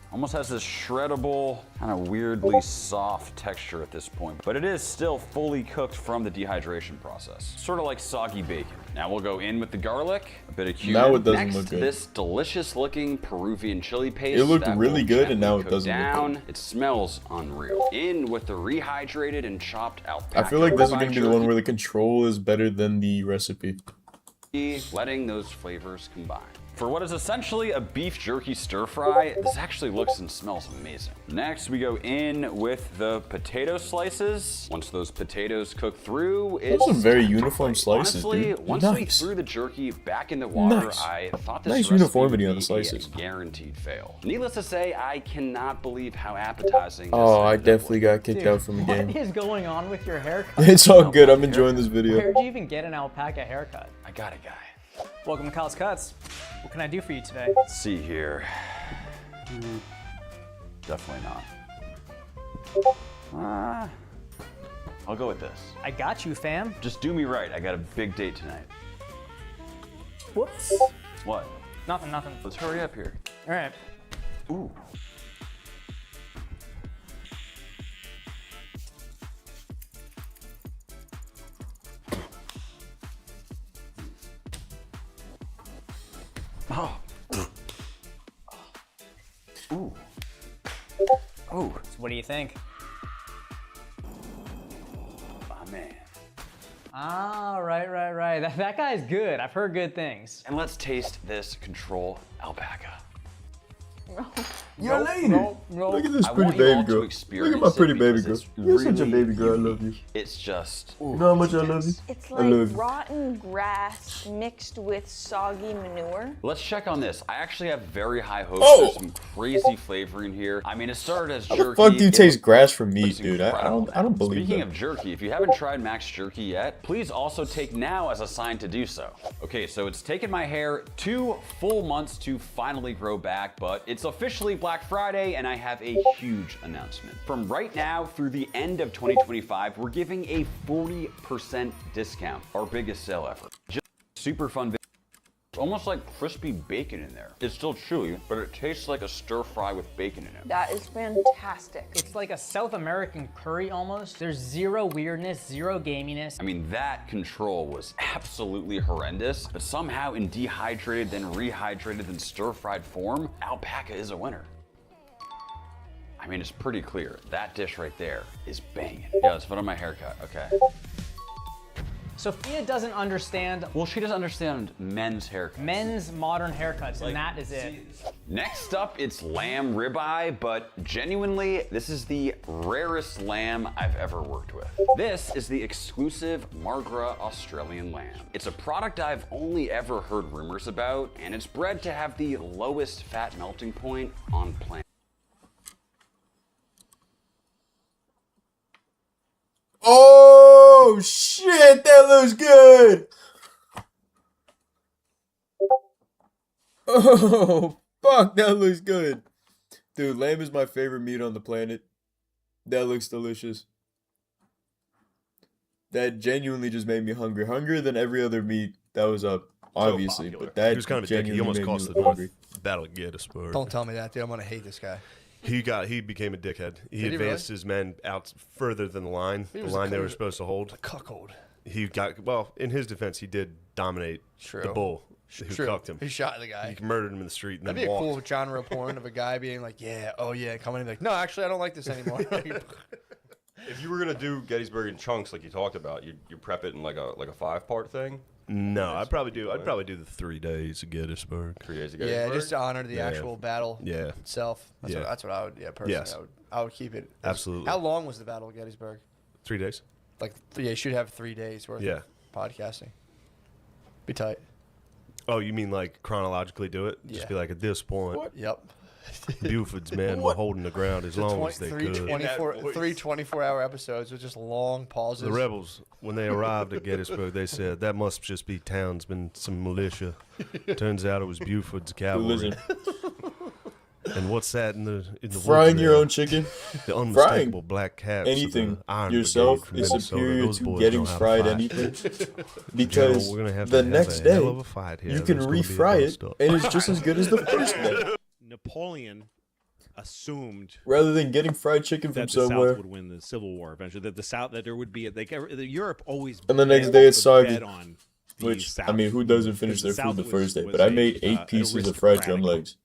Almost has this shreddable, kind of weirdly soft texture at this point, but it is still fully cooked from the dehydration process. Sort of like soggy bacon. Now we'll go in with the garlic, a bit of cumin. Now it doesn't Next, look good. this delicious looking Peruvian chili paste. It looked that really will good, and now gently it doesn't cook look down. good. It smells unreal. In with the rehydrated and chopped alpaca. I feel like this is ribeye gonna be the one jerky. where the control is better than the recipe. Letting those flavors combine. For what is essentially a beef jerky stir fry, this actually looks and smells amazing. Next, we go in with the potato slices. Once those potatoes cook through, it's Those are very uniform slices, honestly, dude. once we Nice. threw the jerky back in the water, Nice. I thought this Nice recipe uniformity would on the be slices. a guaranteed fail. Needless to say, I cannot believe how appetizing this Oh, I ended up definitely got kicked out from the game. What is going on with your haircut? It's all good. I'm enjoying this video. Where'd you even get an alpaca haircut? I got it, guy. Welcome to Kyle's Cuts. What can I do for you today? Let's see here. Definitely not. I'll go with this. I got you, fam. Just do me right. I got a big date tonight. Whoops. What? Nothing. Let's hurry up here. All right. Ooh. Oh. Ooh. Oh. So what do you think? Oh, man. Ah, right. That guy's good. I've heard good things. And let's taste this control alpaca. You're a lady. No. Look at this I pretty want you all baby to girl. Look experience at my pretty it baby because girl. it's You're such a really baby girl. I love you. unique. It's just. You know how much I love you? It's I like love you. rotten grass mixed with soggy manure. Let's check on this. I actually have very high hopes. Oh! There's some crazy flavor in here. I mean, it started as How jerky. the fuck do you It taste grass from looks meat, dude? I incredible. don't believe Speaking that. of jerky, if you haven't tried Max Jerky yet, please also take now as a sign to do so. Okay, so it's taken my hair 2 full months to finally grow back, but it's officially Black Friday, and I have a huge announcement. From right now through the end of 2025, we're giving a 40% discount, our biggest sale ever. Just super fun video. It's almost like crispy bacon in there. It's still chewy, but it tastes like a stir fry with bacon in it. That is fantastic. It's like a South American curry almost. There's zero weirdness, zero gaminess. I mean, that control was absolutely horrendous, but somehow in dehydrated, then rehydrated, then stir-fried form, alpaca is a winner. I mean, it's pretty clear. That dish right there is banging. Yeah, let's put on my haircut, okay? Sophia doesn't understand Well, she doesn't understand men's haircuts. men's modern haircuts, and that is it. Next up, it's lamb ribeye, but genuinely, this is the rarest lamb I've ever worked with. This is the exclusive Margra Australian lamb. It's a product I've only ever heard rumors about, and it's bred to have the lowest fat melting point on planet. Oh shit, that looks good. Oh fuck, that looks good. Dude, lamb is my favorite meat on the planet. That looks delicious. That genuinely just made me hungry. Hungrier than every other meat that was up, obviously. But that He was kind of a dick. He genuinely almost made cost me the hungry. Battle of Gettysburg. Don't tell me that, dude. I'm gonna hate this guy. He became a dickhead. He Did he advanced his men out further than the line, He the was line they a were supposed to hold. Cuckold. He got, well, in his defense, he did dominate the bull who True. cucked him. He shot the guy. He murdered him in the street and That'd then be a walked. cool genre porn of a guy being like, yeah, oh yeah, coming in like, no, actually, I don't like this anymore. If you were gonna do Gettysburg in chunks like you talked about, you prep it in like a 5-part thing. No, I'd probably do the 3 days of Gettysburg. 3 days of Yeah, Gettysburg. just to honor the Yeah. actual battle itself. That's what I would, personally, Yes. I would keep it. Absolutely. How long was the Battle of Gettysburg? 3 days. Like, yeah, you should have 3 days worth of podcasting. Be tight. Oh, you mean like chronologically do it? Just Yeah. be like, at this point, Yep. Buford's men were holding the ground as long as they could. 3 24-hour episodes with just long pauses. The rebels, when they arrived at Gettysburg, they said, that must just be townsmen, some militia. Turns out it was Buford's cavalry. And what's that in the Frying woods your there? own chicken. The unmistakable black caps. of Anything the Iron yourself Brigade is from Minnesota. superior Those to boys getting know how to fried fight. anything. General, Because we're gonna have the to have next a day, hell of a fight here. you can There's gonna be a refry it, bust-up. and it's just as good as the first day. Napoleon assumed Rather than getting fried chicken from that the somewhere. South would win the Civil War eventually. That the South, that there would be Europe always. And the next bet- day it's soggy. bet on the Which, South. I mean, who doesn't finish their Because food the South first day? was But I a, made 8 an pieces of fried drum aristocratic legs.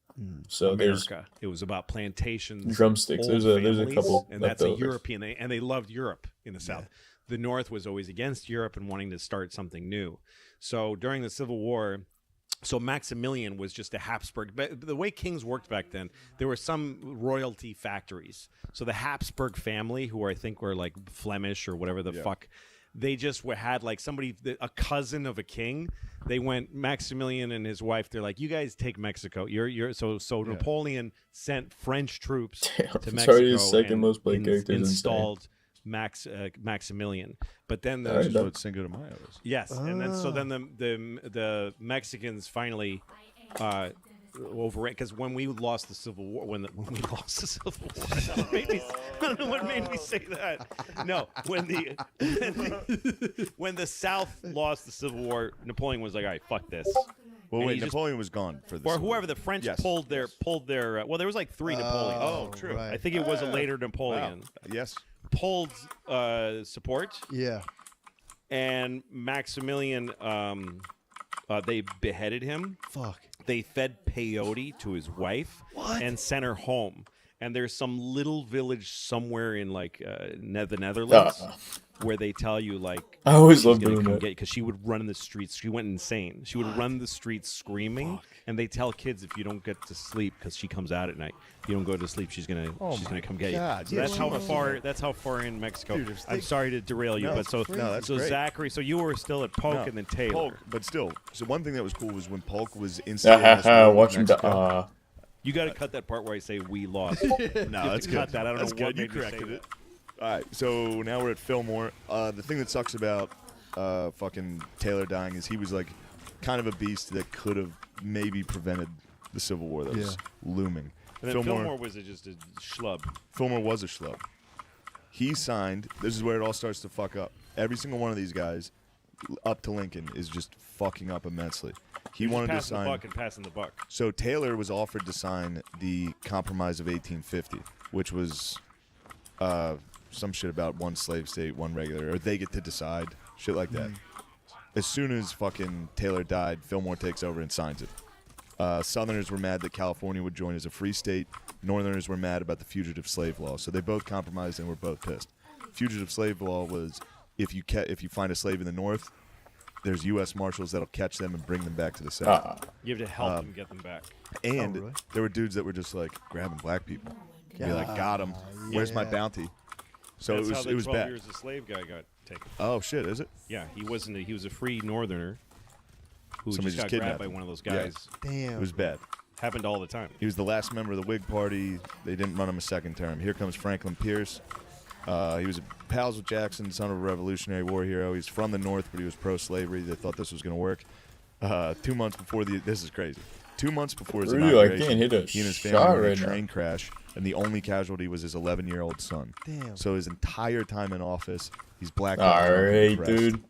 So there's America. It was about plantations, drumsticks. old There's a families, couple and that's a leftovers. European. And they loved Europe in the South. The North was always against Europe and wanting to start something new. So during the Civil War, so Maximilian was just a Habsburg. But the way kings worked back then, there were some royalty factories. So the Habsburg family, who I think were like Flemish or whatever the fuck, they just had like somebody, a cousin of a king. They went, Maximilian and his wife, they're like, you guys take Mexico. So Napoleon sent French troops to it's Mexico already his second and most played character. installed Maximilian. But then All right, the that's Cinco de Mayo is. yes, and then so then the Mexicans finally overran, because when we lost the Civil War, when we lost the Civil War, I don't know what made me say that. No, when the South lost the Civil War, Napoleon was like, all right, fuck this. Well, And wait, he just- Napoleon was gone for this. or whoever the French pulled their well, there was like 3 Napoleons. Oh, true. I think it was a later Napoleon. Wow. Yes. Pulled support. Yeah. And Maximilian, they beheaded him. Fuck. They fed peyote to his wife and sent her home. And there's some little village somewhere in like the Netherlands where they tell you like I always she's loved gonna doing come that. get, because she would run in the streets. She went insane. She would run the streets screaming. And they tell kids, if you don't get to sleep, because she comes out at night, you don't go to sleep, she's gonna come get God, you. So yeah, that's she how must far. have- That's how far in Mexico. Dude, I'm sorry to derail you, No, but so that's great. Zachary, so you were still at Polk No, and then Taylor. Polk, but still. So one thing that was cool was when Polk was installed. Watch him. You got to cut that part where I say we lost. No, You have that's to good. cut that. I don't That's know what good. You made me say corrected that. it. All right, so now we're at Fillmore. The thing that sucks about fucking Taylor dying is he was like kind of a beast that could have maybe prevented the Civil War that was looming. And then Fillmore was just a schlub. Fillmore was a schlub. He signed. This is where it all starts to fuck up. Every single one of these guys, up to Lincoln, is just fucking up immensely. He Just wanted to passing sign. the buck and passing the buck. So Taylor was offered to sign the Compromise of 1850, which was some shit about one slave state, one regular, or they get to decide, shit like that. As soon as fucking Taylor died, Fillmore takes over and signs it. Southerners were mad that California would join as a free state. Northerners were mad about the fugitive slave law, so they both compromised and were both pissed. Fugitive slave law was if you find a slave in the North, there's U.S. Marshals that'll catch them and bring them back to the South. You have to help them get them back. And really? there were dudes that were just like grabbing black people. Be like, got him. Where's my bounty? So That's it how was the it was 12 bad. years a slave guy got taken. Oh shit, is it? Yeah, he wasn't. He was a free Northerner who Somebody just got kidnapped grabbed by him. one of those Yeah. guys. Damn. It was bad. Happened all the time. He was the last member of the Whig Party. They didn't run him a second term. Here comes Franklin Pierce. He was pals with Jackson, son of a Revolutionary War hero. He's from the North, but he was pro-slavery. They thought this was going to work. 2 months before this is crazy. 2 months before his Really, I inauguration, can't hit a he and his shot family were in right a now. train crash, and the only casualty was his 11-year-old son. Damn. So his entire time in office, he's blacked All out. drunk, and right, depressed. dude.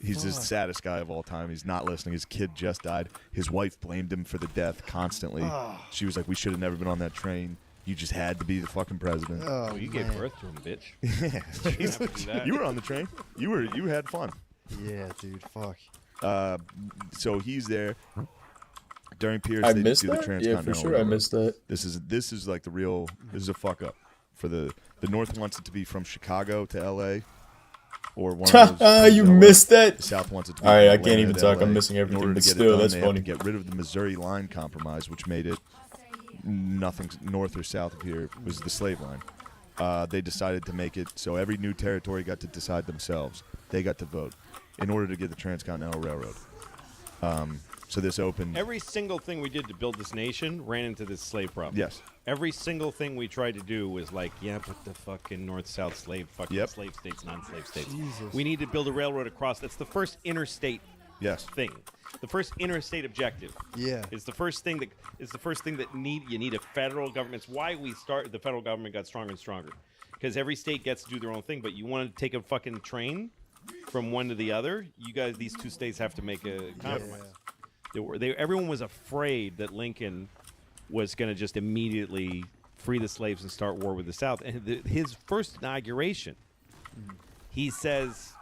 He's the saddest guy of all time. He's not listening. His kid just died. His wife blamed him for the death constantly. She was like, "We should have never been on that train. You just had to be the fucking president." Oh, You man. gave birth to him, bitch. Yeah, You didn't have to do that. you were on the train. You had fun. Yeah, dude. Fuck. So he's there during Pierce. I they missed do the that? Yeah, for Transcontinental sure I Railroad. missed that. This is like the real. This is a fuck up for the North wants it to be from Chicago to L.A. or one of those. You missed that? The South wants it to be. All right, from I can't Atlanta even to talk. LA. I'm missing In everything, order but to get it still, done, that's they have funny. to get rid of the Missouri Line Compromise, which made it nothing north or south of here was the slave line. They decided to make it so every new territory got to decide themselves. They got to vote in order to get the Transcontinental Railroad. So this opened. Every single thing we did to build this nation ran into this slave problem. Yes. Every single thing we tried to do was like, yeah, but the fucking north-south slave slave states, non-slave states. Jesus. We need to build a railroad across. That's the first interstate Yes. thing. The first interstate objective. Yeah. It's the first thing that you need a federal government. It's why the federal government got stronger and stronger. Because every state gets to do their own thing, but you want to take a fucking train from one to the other, these two states have to make a compromise. Everyone was afraid that Lincoln was going to just immediately free the slaves and start war with the South. And his first inauguration, he says,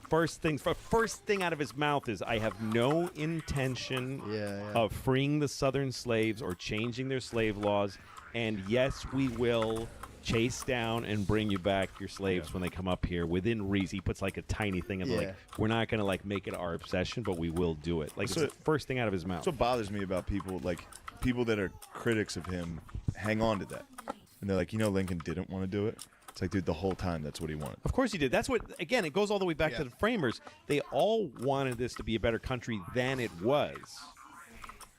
first thing out of his mouth is, I have no intention of freeing the Southern slaves or changing their slave laws. And yes, we will chase down and bring you back your slaves when they come up here within reason. He puts like a tiny thing of like, we're not going to like make it our obsession, but we will do it. Like, it's the first thing out of his mouth. That's what bothers me about people, like people that are critics of him hang on to that. And they're like, Lincoln didn't want to do it. It's like, dude, the whole time that's what he wanted. Of course he did. That's what, again, it goes all the way back to the framers. They all wanted this to be a better country than it was.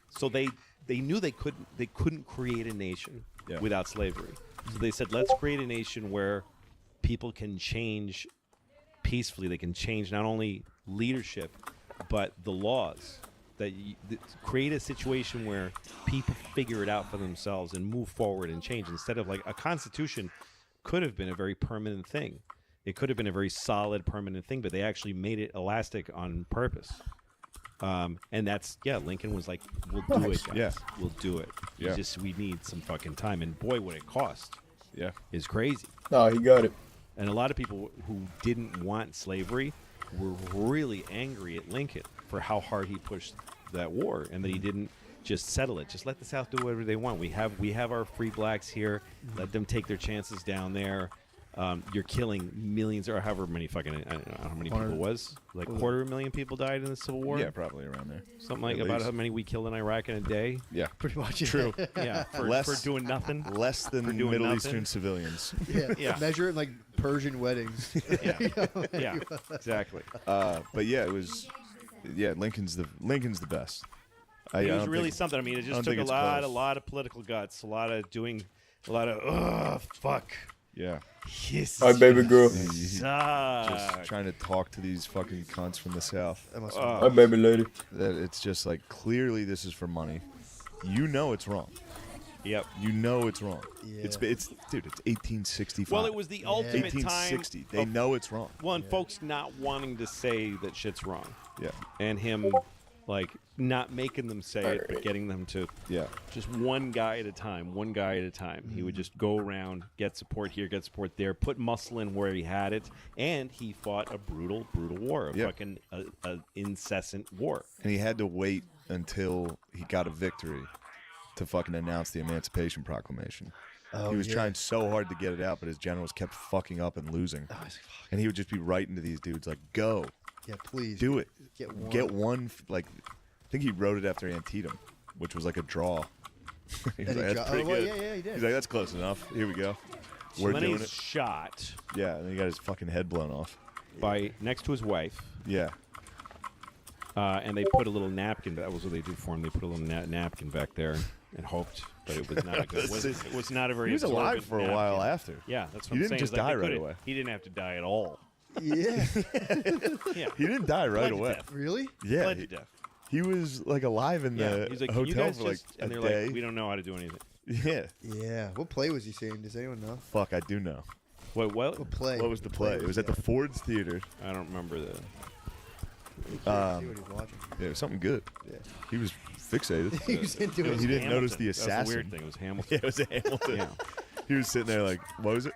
So they knew they couldn't create a nation without slavery. So they said, let's create a nation where people can change peacefully. They can change not only leadership, but the laws. Create a situation where people figure it out for themselves and move forward and change. Instead of like a constitution could have been a very permanent thing. It could have been a very solid, permanent thing, but they actually made it elastic on purpose. And that's, Lincoln was like, we'll do it, guys. Yeah. We'll do it. Yeah. We need some fucking time. And boy, what it cost is crazy. No, he got it. And a lot of people who didn't want slavery were really angry at Lincoln for how hard he pushed that war and that he didn't just settle it. Just let the South do whatever they want. We have our free blacks here. Let them take their chances down there. You're killing millions or however many fucking, I don't know how many people it was. Like 250,000 people died in the Civil War? Yeah, probably around there. Something like At about least. how many we killed in Iraq in a day? Yeah. Pretty much. True. Yeah, for doing nothing. Less than For doing Middle nothing. Eastern civilians. Yeah. Measure it in like Persian weddings. Yeah, exactly. But yeah, it was. Yeah, Lincoln's the best. It was really something. I mean, it just took a lot of political guts, a lot of fuck. Yeah. All right, baby girl. Just trying to talk to these fucking cunts from the South. All right, baby lady. That it's just like, clearly this is for money. You know it's wrong. Yep. You know it's wrong. Yeah. It's dude, it's 1865. Well, it was the ultimate 1860. time. They know it's wrong. Well, and folks not wanting to say that shit's wrong. Yeah. And him, like, not making them say it, but getting them to just one guy at a time. He would just go around, get support here, get support there, put muscle in where he had it, and he fought a brutal war, fucking a incessant war. And he had to wait until he got a victory to fucking announce the Emancipation Proclamation. He was trying so hard to get it out, but his generals kept fucking up and losing. And he would just be writing to these dudes like, go. Yeah, please. Do it. Get one. Like, I think he wrote it after Antietam, which was like a draw. He was like, that's pretty good. Yeah, he did. He's like, that's close enough. Here we go. So We're then doing he's it. shot. Yeah, and then he got his fucking head blown off. By next to his wife. Yeah. And they put a little napkin. That was what they did for him. They put a little napkin back there and hoped, but it was not a good. It was not a very. He was alive absorbent for a napkin. while after. Yeah, that's what He I'm didn't saying. just It's like die they right could've- away. He didn't have to die at all. Yeah. Yeah. He didn't die right Bled to away. death. Really? Yeah. Bled to death. He was like alive in the He's like, "Can you hotel guys for like just-" and a they're day. like, we don't know how to do anything. Yeah. Yeah. What play was he saying? Does anyone know? Fuck, I do know. Wait, what? What play? What was the play? It was at the Ford's Theater. I don't remember the. See what he was watching. Yeah, it was something good. Yeah. He was fixated. He was into it. He didn't Hamilton. notice the That's the assassin. weird thing. It was Hamilton. Yeah, it was Hamilton. Yeah. He was sitting there like, what was it?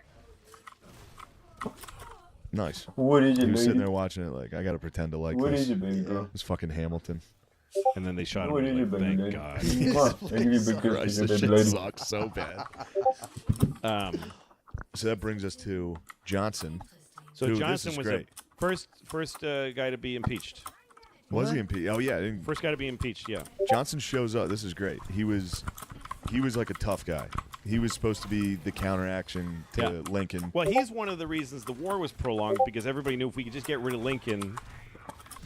Nice. What is it, He was sitting baby? there watching it like, I gotta pretend to like What this. is it, baby girl? It was fucking Hamilton. And then they shot him. What and is like, it, baby Thank lady? God. Come on, I give you a big kiss, Christ, you this baby shit lady. sucks so bad. So that brings us to Johnson. So who, Johnson this is was great. the first guy to be impeached. Was he impeached? Oh yeah, First guy to be impeached. Yeah. Johnson shows up. This is great. He was like a tough guy. He was supposed to be the counteraction to Lincoln. Well, he's one of the reasons the war was prolonged because everybody knew if we could just get rid of Lincoln.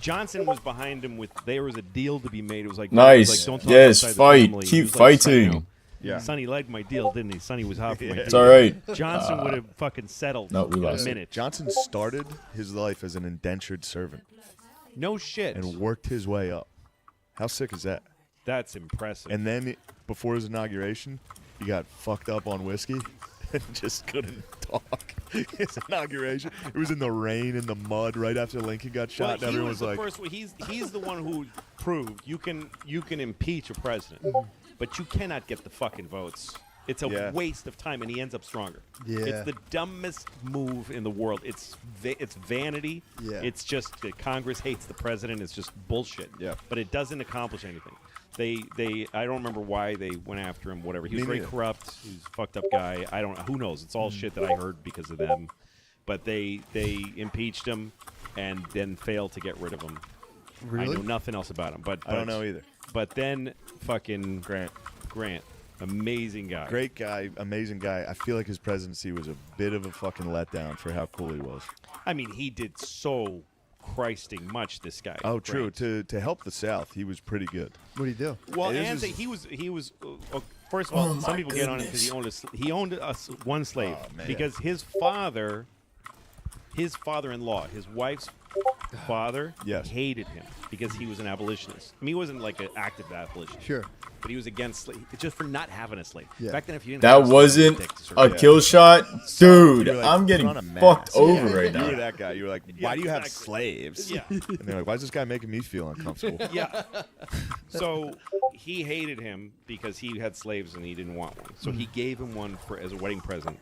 Johnson was behind him with there was a deal to be made. It was like Nice. it was like, don't talk Yes, outside the fight. family. Keep He was like, fighting. Sonny, Yeah. Sonny liked my deal, didn't he? Sonny was hot for my deal. It's all right. Johnson would have fucking settled No, we in a lost it. minute. Johnson started his life as an indentured servant No shit. and worked his way up. How sick is that? That's impressive. And then before his inauguration, he got fucked up on whiskey and just couldn't talk. His inauguration, it was in the rain and the mud right after Lincoln got shot. Well, and he everyone was was the like, first one. He's the one who proved you can impeach a president, but you cannot get the fucking votes It's a waste of time, and he ends up stronger. Yeah. It's the dumbest move in the world. It's vanity. Yeah. It's just that Congress hates the president. It's just bullshit. Yeah. But it doesn't accomplish anything. I don't remember why they went after him. Whatever. He was very corrupt. He's a fucked up guy. I don't. Who knows? It's all shit that I heard because of them. But they impeached him, and then failed to get rid of him. Really? I know nothing else about him. But I don't know either. But then fucking Grant. Amazing guy. Great guy, amazing guy. I feel like his presidency was a bit of a fucking letdown for how cool he was. I mean, he did so Christing much, this guy. Oh, true. Grant. To help the South, he was pretty good. What did he do? Well, and he was. First of all, some people get on it because he owned one slave because his father-in-law, his wife's father, hated him because he was an abolitionist. I mean, he wasn't like an active abolitionist. Sure. But he was against slave, just for not having a slave. Yeah. Back then, if you didn't That have a slave, wasn't you were a dick. kill shot, dude. You're like, I'm put getting on a mask. fucked over right You now. were that guy. You were like, why do you have exactly. slaves? Yeah. And they're like, why is this guy making me feel uncomfortable? Yeah. So he hated him because he had slaves and he didn't want one. So he gave him one as a wedding present,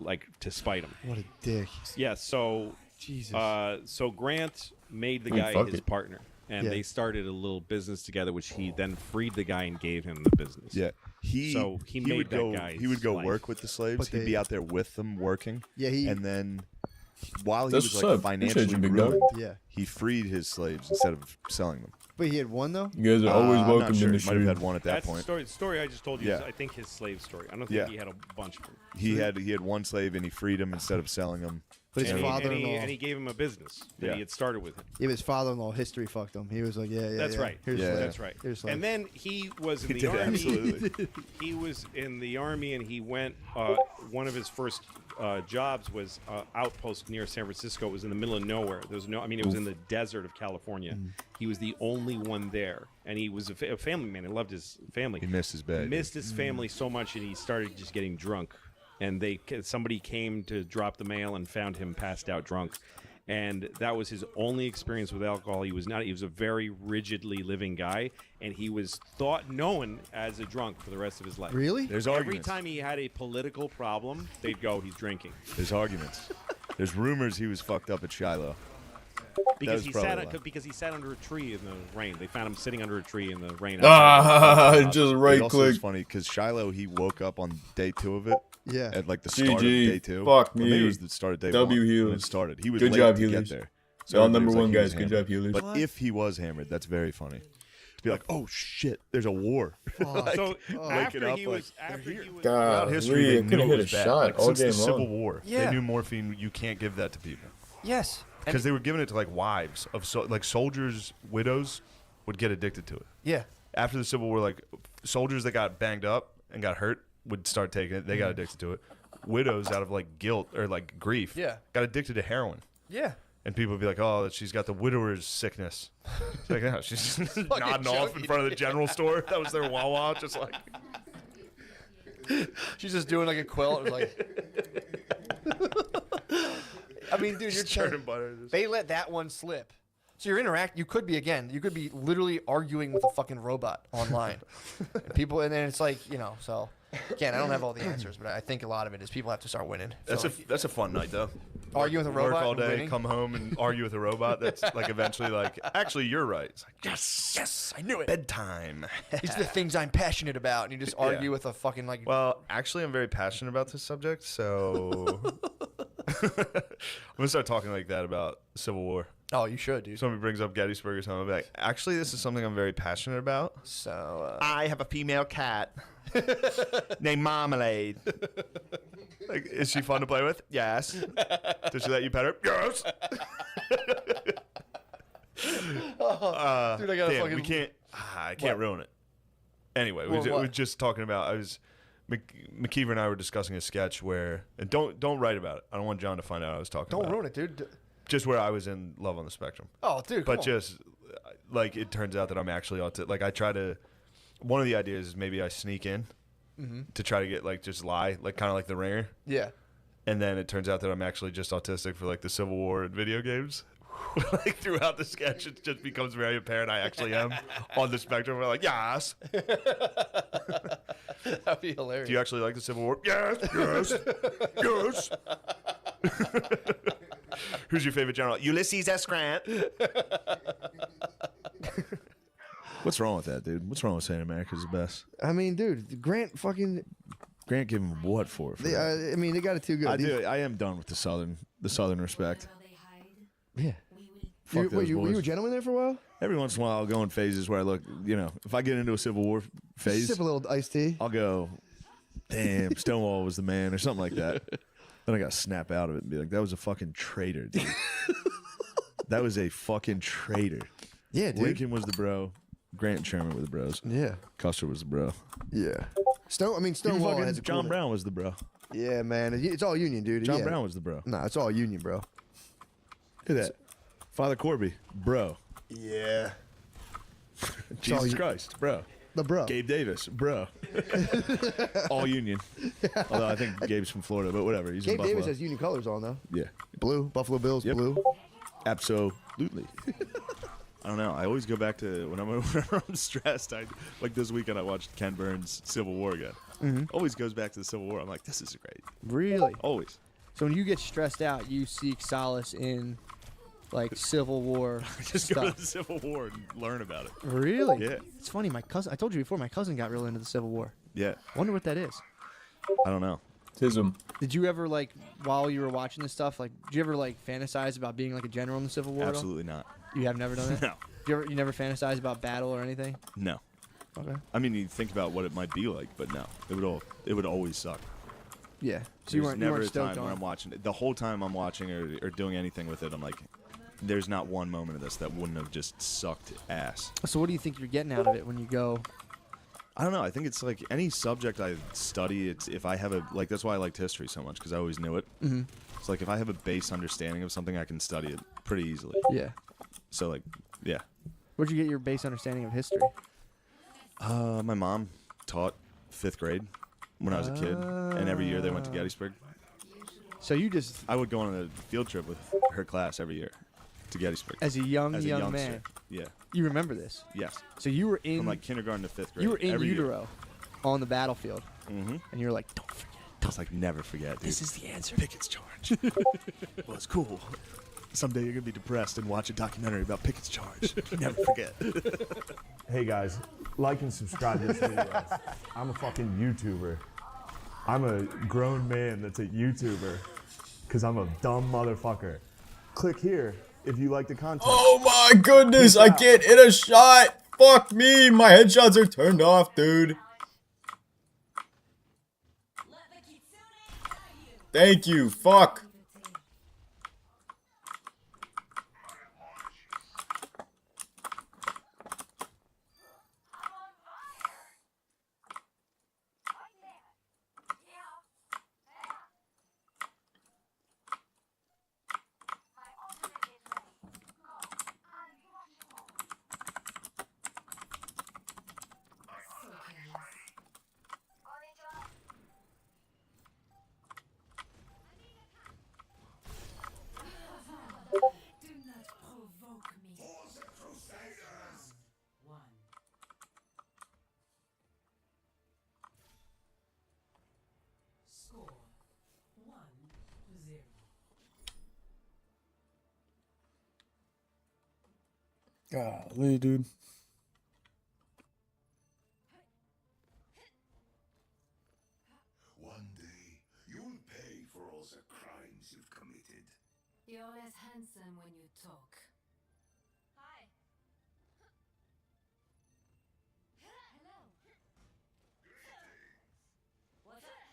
like to spite him. What a dick. Yeah. So Jesus. So Grant made the I mean, guy fuck his it. partner, and Yeah. they started a little business together, which he then freed the guy and gave him the business. Yeah. He made would that go. guy's He would go life. work with the slaves. But He'd be they- out there with them working. Yeah, and then while he That's was what's like up. Appreciate financially you, big dog. ruined, Yeah. he freed his slaves instead of selling them. But he had one though. You guys are always I'm welcome not sure. in the He might have stream. had one at that That's point. the story I just told you. Is, Yeah. I think his slave story. I don't think Yeah. he had a bunch of them. He had one slave and he freed him instead of selling them. But his And father-in-law. he gave him a business that Yeah. he had started with him. Yeah, his father-in-law history fucked him. He was like, yeah. That's yeah. right. Here's Yeah. slave. That's right. Here's slave. And then he was in He the did, army. absolutely. He was in the army, and he went. One of his first jobs was outpost near San Francisco. It was in the middle of nowhere. There was no. I mean, it was in the desert of California. He was the only one there, and he was a family man. He loved his family. He missed his bed. Missed his family so much, and he started just getting drunk. And somebody came to drop the mail and found him passed out drunk. And that was his only experience with alcohol. He was a very rigidly living guy, and he was known as a drunk for the rest of his life. Really? There's Every arguments. time he had a political problem, they'd go, he's drinking. There's arguments. There's rumors he was fucked up at Shiloh. Because was he probably sat a lie. because he sat under a tree in the rain. They found him sitting under a tree in the rain. Just It right also is click. funny because Shiloh, he woke up on day 2 of it. Yeah. At like the start GG. of day 2. Fuck Or maybe me. it was the start of day W 1 when Healers. it started. He was Good late job, to Healers. get there. Y'all everybody number was one he was guys. Good hammered. job, Healers. But if he was hammered, that's very funny. To be like, oh shit, there's a war. Like, So waking after up he like, was throughout God, history, they I knew couldn't it hit was a bad. shot Like, all since day the Civil long. War, Yeah. they knew morphine. You can't give that to people Yes. because they were giving it to like wives of like soldiers, widows would get addicted to it. Yeah. After the Civil War, like soldiers that got banged up and got hurt would start taking it. They got addicted to it. Widows, out of like guilt or like grief, Yeah. got addicted to heroin. Yeah. And people would be like, "Oh, she's got the widower's sickness." It's like, no, she's just nodding off in front of the general store. That was their Wawa, just like. She's just doing like a quilt. Like, I mean, dude, you're churning butter. They let that one slip. So you could be literally arguing with a fucking robot online. And then it's like, so again, I don't have all the answers, but I think a lot of it is people have to start winning. That's a fun night though. Argue with a robot Work all and day, winning? come home and argue with a robot. That's like eventually like, actually, you're right. It's like, yes, I knew it. Bedtime. These are the things I'm passionate about, and you just argue with a fucking like. Well, actually, I'm very passionate about this subject, so I'm gonna start talking like that about Civil War. Oh, you should, dude. Somebody brings up Gettysburg or something, I'll be like, actually, this is something I'm very passionate about. So I have a female cat named Marmalade. Like, is she fun to play with? Yes. Does she let you pet her? Yes. Dude, I gotta damn, fucking. we can't. I can't What? ruin it. Anyway, What? we were just talking about. McKeever and I were discussing a sketch where, and don't write about it. I don't want John to find out I was talking. Don't about ruin it, dude. Just where I was in Love on the Spectrum. Oh, dude, But come on. just like it turns out that I'm actually autistic. Like I try to. One of the ideas is maybe I sneak in to try to get like just lie, like kind of like The Ringer. Yeah. And then it turns out that I'm actually just autistic for like the Civil War and video games. Like throughout the sketch, it just becomes very apparent I actually am on the spectrum. We're like, yes. That'd be hilarious. Do you actually like the Civil War? Yes, yes, yes. Who's your favorite general? Ulysses S. Grant. What's wrong with that, dude? What's wrong with saying America's the best? I mean, dude, Grant Grant gave him what for? I mean, they got it too good. I am done with the southern respect. Yeah. Fuck those Were you boys. a gentleman there for a while? Every once in a while, I'll go in phases where I look, if I get into a Civil War phase, Sip a little iced tea. I'll go, damn, Stonewall was the man, or something like that. Then I got to snap out of it and be like, that was a fucking traitor, dude. That was a fucking traitor. Yeah, dude. Lincoln was the bro. Grant and Sherman were the bros. Yeah. Custer was the bro. Yeah. Stonewall Even has a John cool- Brown was the bro. Yeah, man. It's all Union, dude. John Yeah. Brown was the bro. Nah, it's all Union, bro. Look at that. Father Corby, bro. Yeah. Jesus Christ, bro. The bro. Gabe Davis, bro. All Union. Although I think Gabe's from Florida, but whatever. He's in Gabe Buffalo. Davis has Union colors on, though. Yeah. Blue. Buffalo Bills, blue. Absolutely. I don't know. I always go back to whenever I'm stressed. Like this weekend, I watched Ken Burns' Civil War again. Mhm. Always goes back to the Civil War. I'm like, this is great. Really? Always. So when you get stressed out, you seek solace in like Civil War Just stuff. go to the Civil War and learn about it. Really? Yeah. It's funny. My cousin. I told you before. My cousin got real into the Civil War. Yeah. Wonder what that is. I don't know. Tism. Did you ever like while you were watching this stuff? Like, did you ever like fantasize about being like a general in the Civil War? at all? Absolutely not. You have never done it. No. You never fantasize about battle or anything? No. Okay. I mean, you think about what it might be like, but no, it would always suck. Yeah. So There's you weren't never a stoked time on where it. I'm watching it. The whole time I'm watching or doing anything with it, I'm like, there's not one moment of this that wouldn't have just sucked ass. So what do you think you're getting out of it when you go? I don't know. I think it's like any subject I study. It's if I have that's why I liked history so much because I always knew it. Mhm. It's like if I have a base understanding of something, I can study it pretty easily. Yeah. So like, yeah. Where'd you get your base understanding of history? My mom taught 5th grade when I was a kid, and every year they went to Gettysburg. So you just I would go on a field trip with her class every year to Gettysburg as a young youngster. man. Yeah. You remember this? Yes. So you were in From like kindergarten to 5th grade. You were in every year. utero on the battlefield, Mhm. and you were like, "Don't forget." I was like, never forget, dude. This is the answer. Pickett's charge. Well, it's cool. Someday you're gonna be depressed and watch a documentary about Pickett's charge. Never forget. Hey guys, like and subscribe to this video. I'm a fucking YouTuber. I'm a grown man that's a YouTuber because I'm a dumb motherfucker. Click here if you like the content. Oh my goodness, I can't hit a shot. Fuck me, my headshots are turned off, dude. Thank you, fuck. Golly, dude. One day, you'll pay for all the crimes you've committed. You're less handsome when you talk. Hi. Hello. What's up?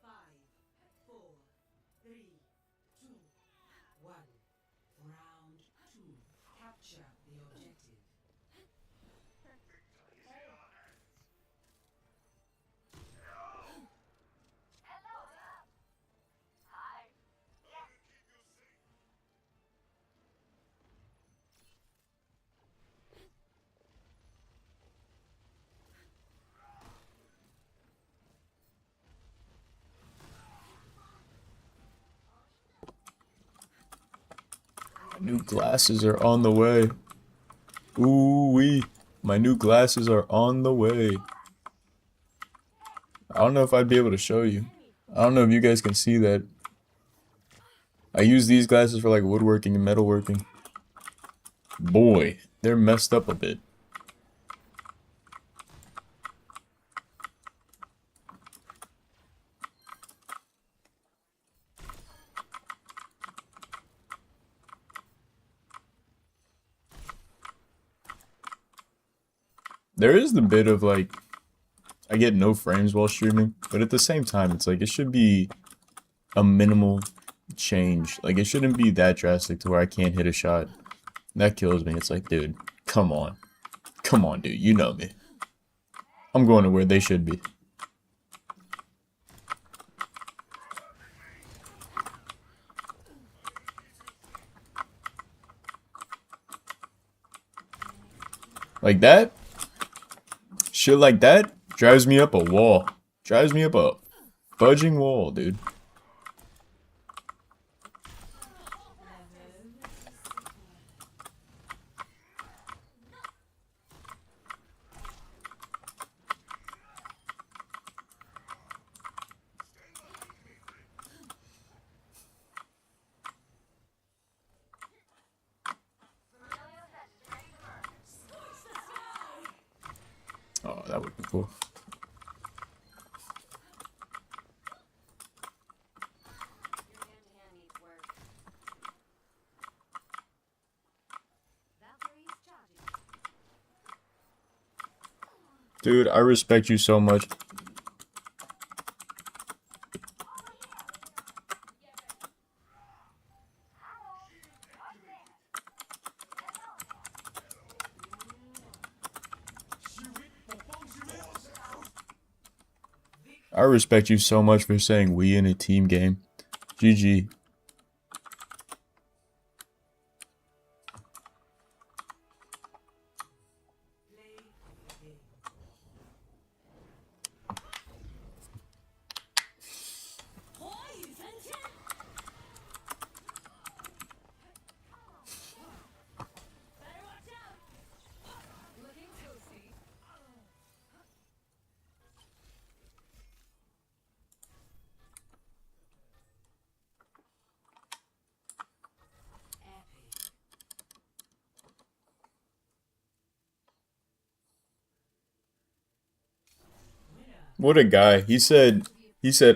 5, 4, 3, 2, 1. Round 2. Capture the objective. New glasses are on the way. Ooh wee. My new glasses are on the way. I don't know if I'd be able to show you. I don't know if you guys can see that. I use these glasses for like woodworking and metalworking. Boy, they're messed up a bit. There is the bit of like, I get no frames while streaming, but at the same time, it's like, it should be a minimal change. Like, it shouldn't be that drastic to where I can't hit a shot. That kills me. It's like, dude, come on. Come on, dude, you know me. I'm going to where they should be. Like that? Shit like that drives me up a wall. Drives me up a fudging wall, dude. Oh, that would be cool. Dude, I respect you so much. I respect you so much for saying we in a team game. GG. What a guy. He said,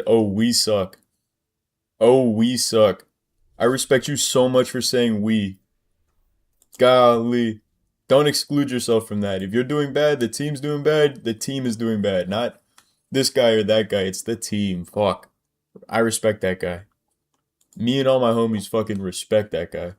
oh, we suck. Oh, we suck. I respect you so much for saying we. Golly. Don't exclude yourself from that. If you're doing bad, the team's doing bad, the team is doing bad. Not this guy or that guy. It's the team. Fuck. I respect that guy. Me and all my homies fucking respect that guy.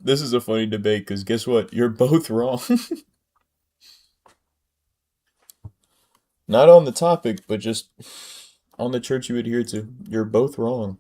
This is a funny debate because guess what? You're both wrong. Not on the topic, but just on the church you adhere to. You're both wrong.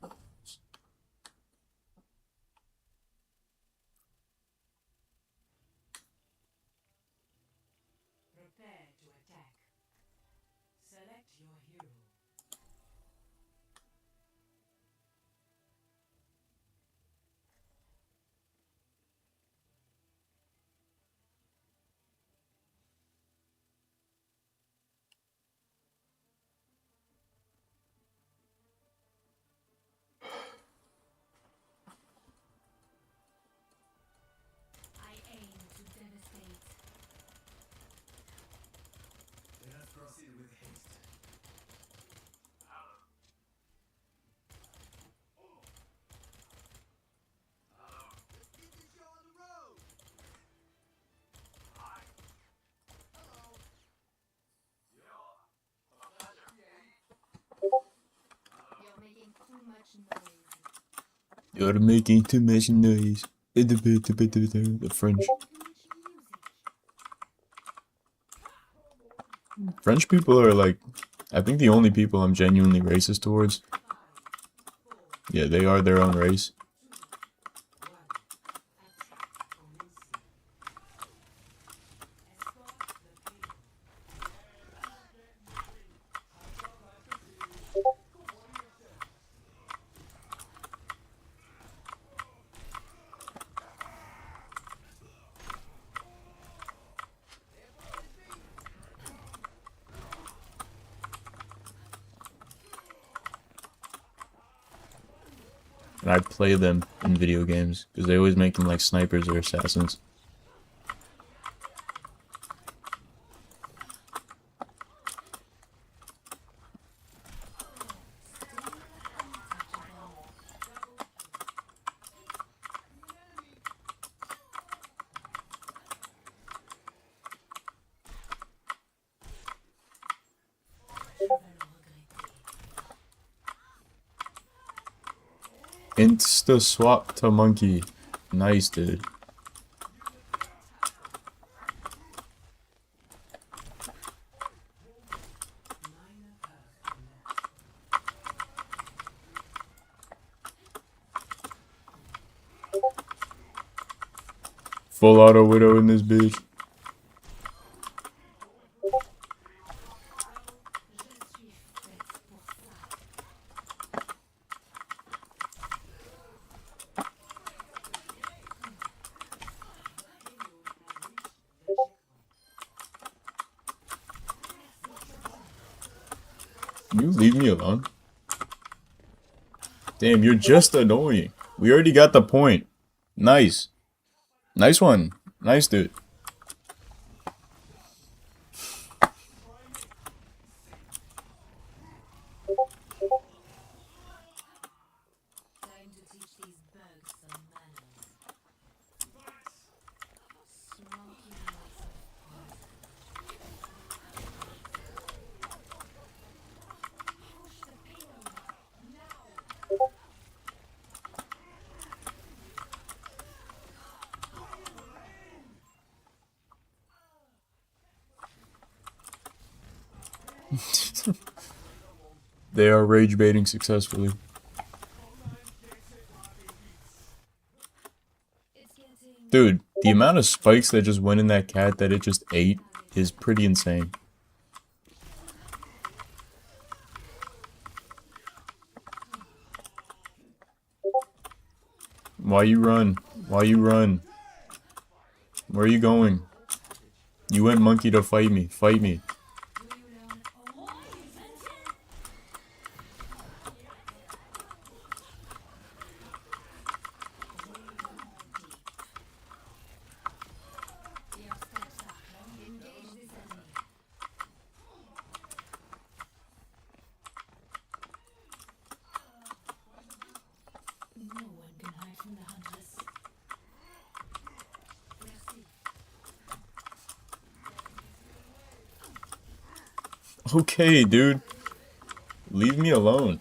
You're making too much noise. The French. French people are like, I think the only people I'm genuinely racist towards. Yeah, they are their own race. And I play them in video games because they always make them like snipers or assassins. Insta swap to monkey. Nice, dude. Full auto widow in this bitch. You leave me alone. Damn, you're just annoying. We already got the point. Nice. Nice one. Nice, dude. They are rage baiting successfully. Dude, the amount of spikes that just went in that cat that it just ate is pretty insane. Why you run? Why you run? Where are you going? You went monkey to fight me. Fight me. Okay, dude. Leave me alone.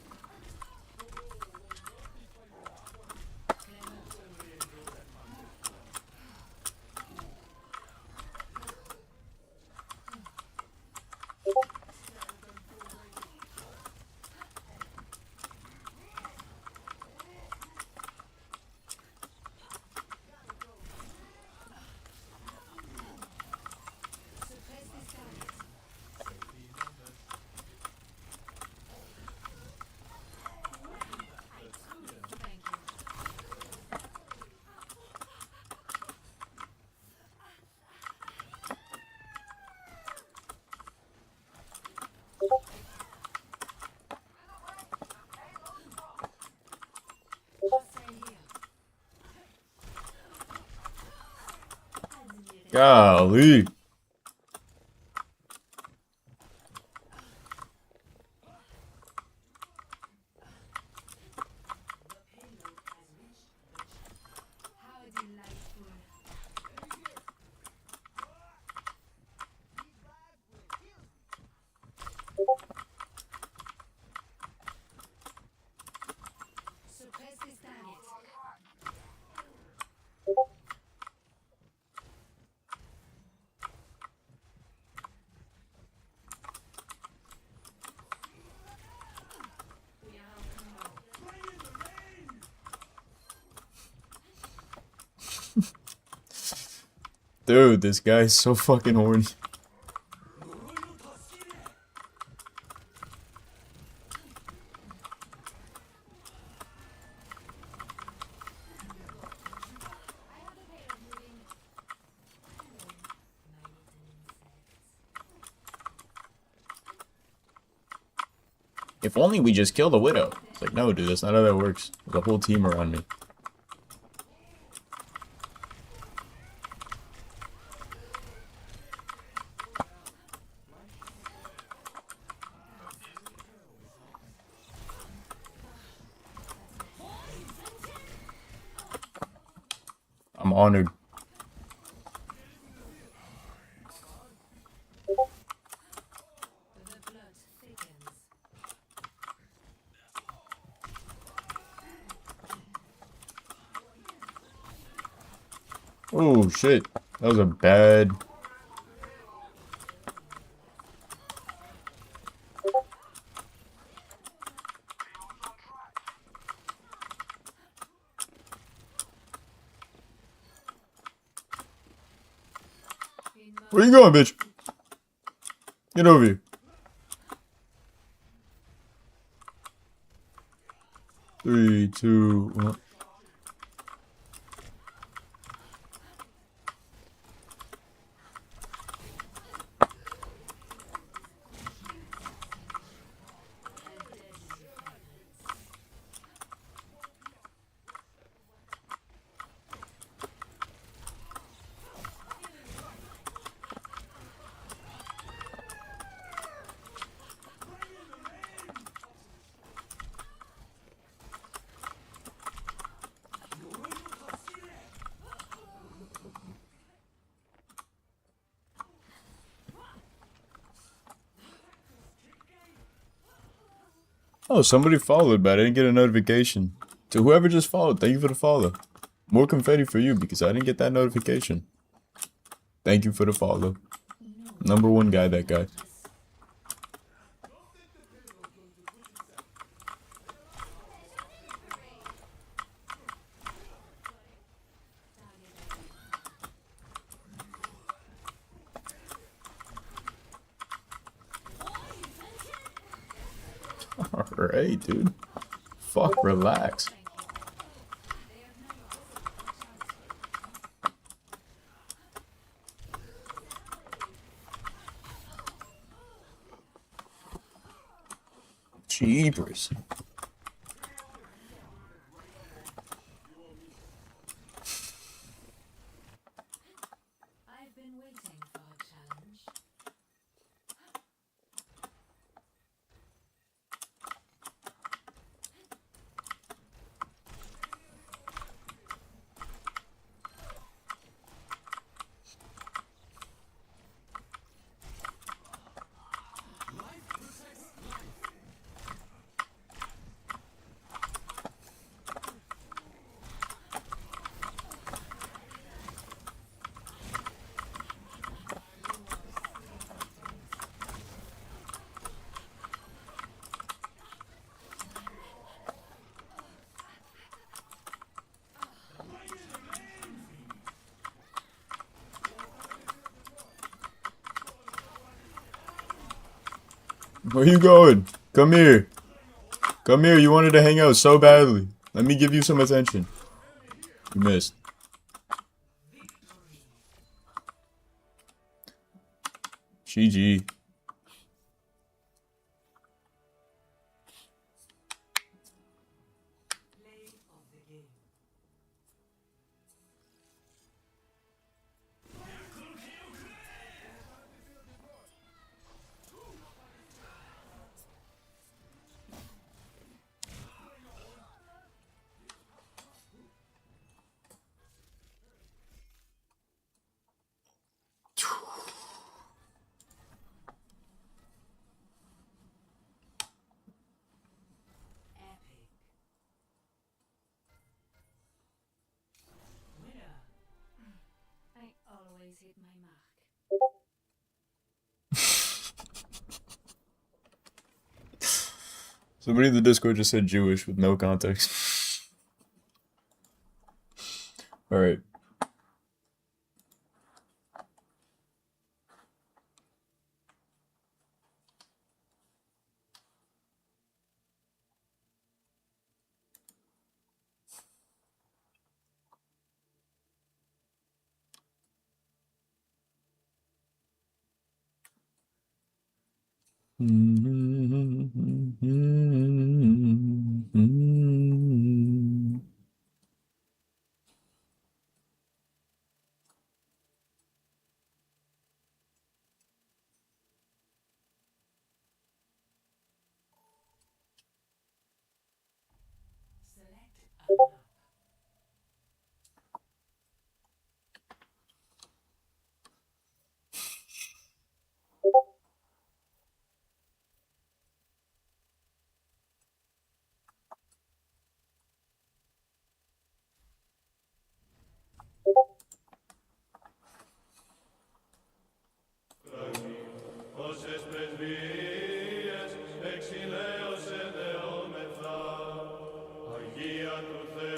Golly. Dude, this guy's so fucking horny. If only we just kill the widow. It's like, no, dude, that's not how that works. There's a whole team around me. I'm honored. Oh shit, that was a bad. Where you going, bitch? Get over here. 3, 2, 1. Oh, somebody followed, but I didn't get a notification. To whoever just followed, thank you for the follow. More confetti for you because I didn't get that notification. Thank you for the follow. Number one guy, that guy. Alright, dude. Fuck, relax. Jeepers. I've been waiting for a challenge. Where you going? Come here. Come here, you wanted to hang out so badly. Let me give you some attention. You missed. GG. I always hit my mark. Somebody in the Discord just said Jewish with no context. Alright.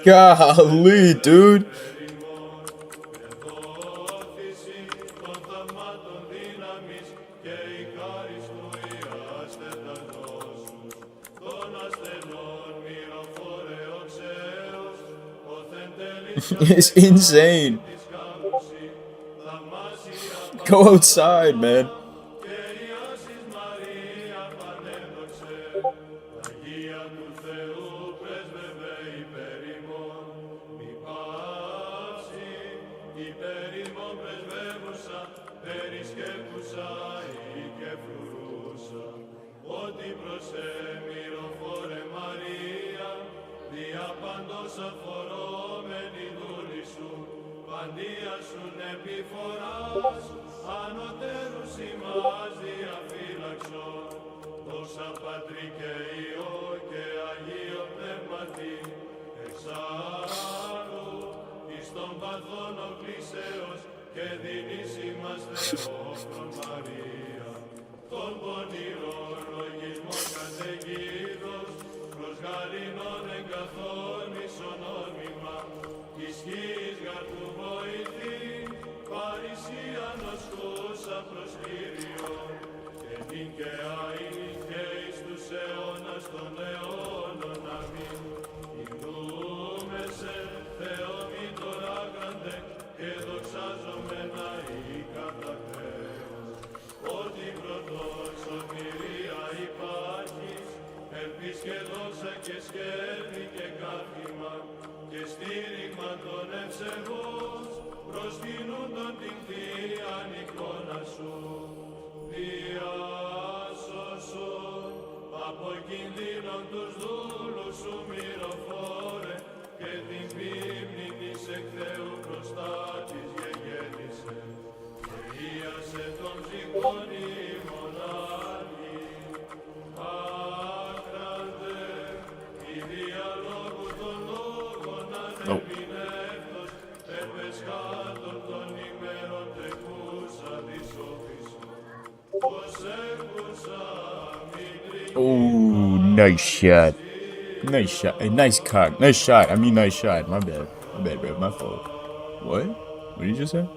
Golly, dude. It's insane. Go outside, man. Oh. Oh, nice shot. Nice shot. Nice cock. Nice shot. I mean, nice shot. My bad. My bad, bro. My fault. What? What did you just say?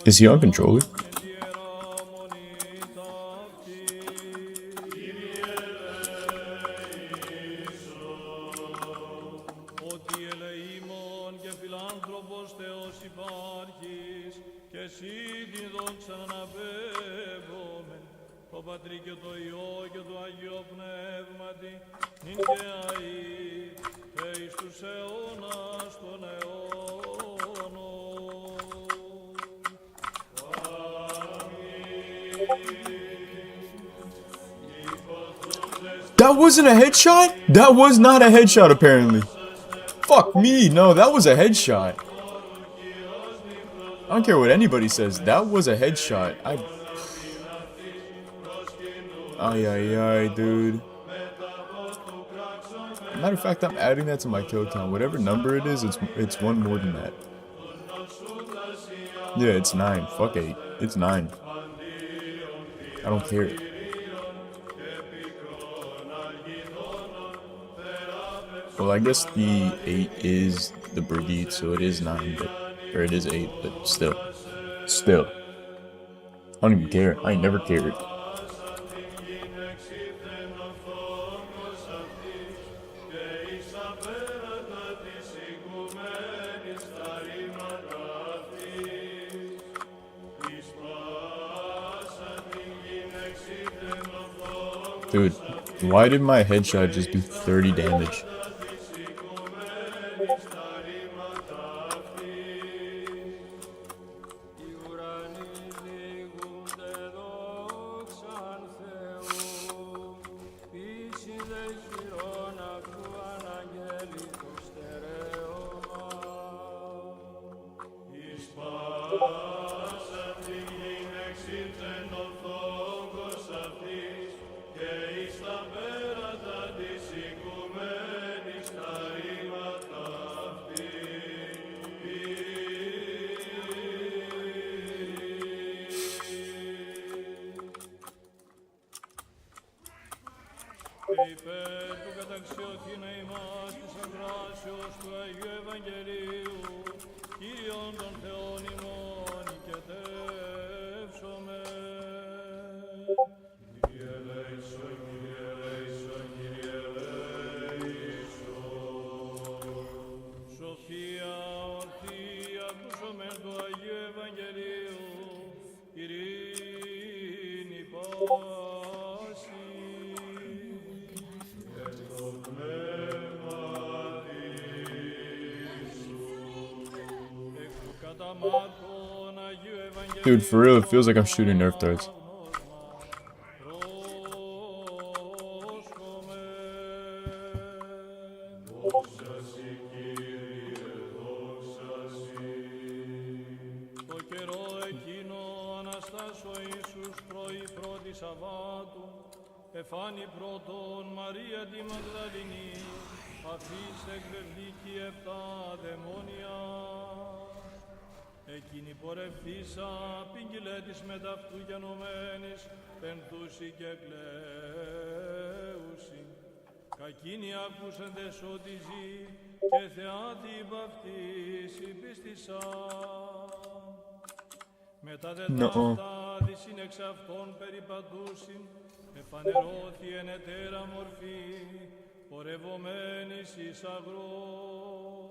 Is he on controller? Πατρί και το Υιό και το Αγίο Πνεύματι, νυν και αεί, και εις τους αιώνας των αιώνων. That wasn't a headshot? That was not a headshot, apparently. Fuck me, no, that was a headshot. I don't care what anybody says, that was a headshot. Ay, dude. Matter of fact, I'm adding that to my kill count. Whatever number it is, it's one more than that. Yeah, it's 9. Fuck 8. It's 9. I don't care. Well, I guess the 8 is the Brigitte, so it is 9, or it is 8, but still. Still. I don't even care. I ain't never cared. Dude, why did my headshot just do 30 damage? Υπέρ του καταξιώθηνα ημάς της εμπράσεως του Αγίου Ευαγγελίου, Κύριον των Θεών ημών οικετεύσομαι. Κύριε ελέησον, Κύριε ελέησον, Κύριε ελέησον. Σοφία ορθή ακούσομεν του Αγίου Ευαγγελίου, ειρήνη πάση. Dude, for real, it feels like I'm shooting Nerf darts. Το καιρό εκείνο Αναστάσω Ιησούς πρωί πρώτη Σαββάτου, εφάνη πρώτον Μαρία τη Μαγδαληνή, αφής εκβεβλήκη 7 δαιμόνια. Εκείνη πορευθήσα, πήγγειλε της μεταυτού γενομένης, πενθούσι και κλαίουσι. Κακίνη ακούσαντες ότι ζει, και θεάτη υπαυτής υπίστησα. Μετά δε ταύτα δυσιν εξ αυτών περιπατούσιν, εφανερώθη εν ετέρα μορφή, πορευομένης εις αγρόν.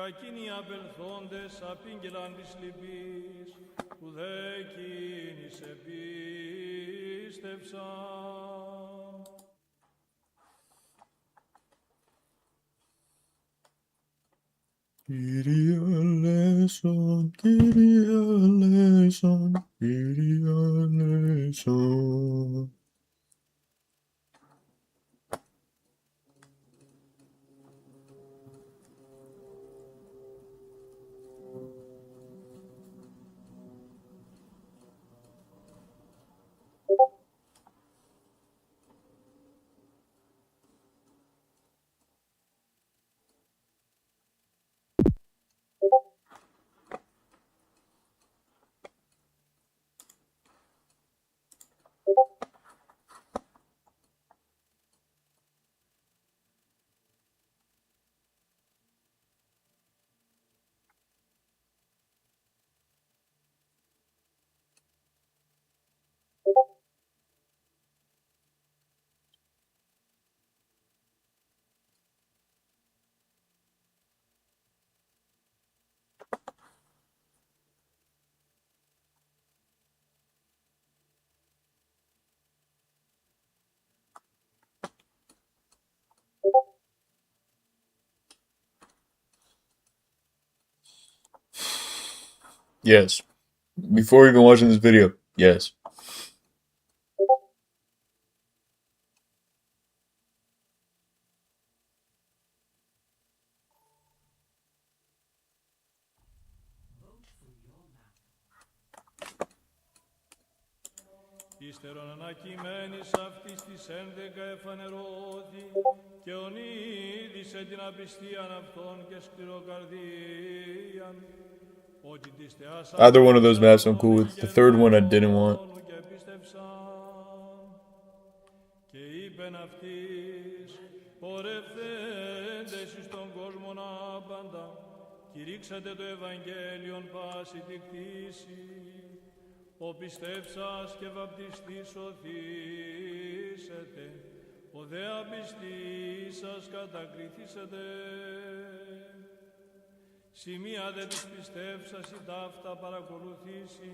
Κακίνοι απελθόντες απήγγελαν της λυπής, που δε εκείνης επίστευσαν. Kyrie eleison, Kyrie eleison, Kyrie eleison. Yes. Before even watching this video, yes. Ύστερον ανακειμένης αυτής της 11 εφανερώθη και ονείδησε την απιστίαν αυτών και σκληροκαρδίαν. Ότι της θεάς Either one of those maps I'm cool with. The third one I didn't want. και πίστεψαν. Και είπεν αυτής, πορευθέντες εις τον κόσμον άπαντα, κηρύξατε το Ευαγγέλιον πάση τη κτήση. Ο πιστεύσας και βαπτιστής σωθήσετε, ο δε απιστής σας κατακριθήσετε. Σημεία δε της πιστεύσας η ταύτα παρακολουθήσει,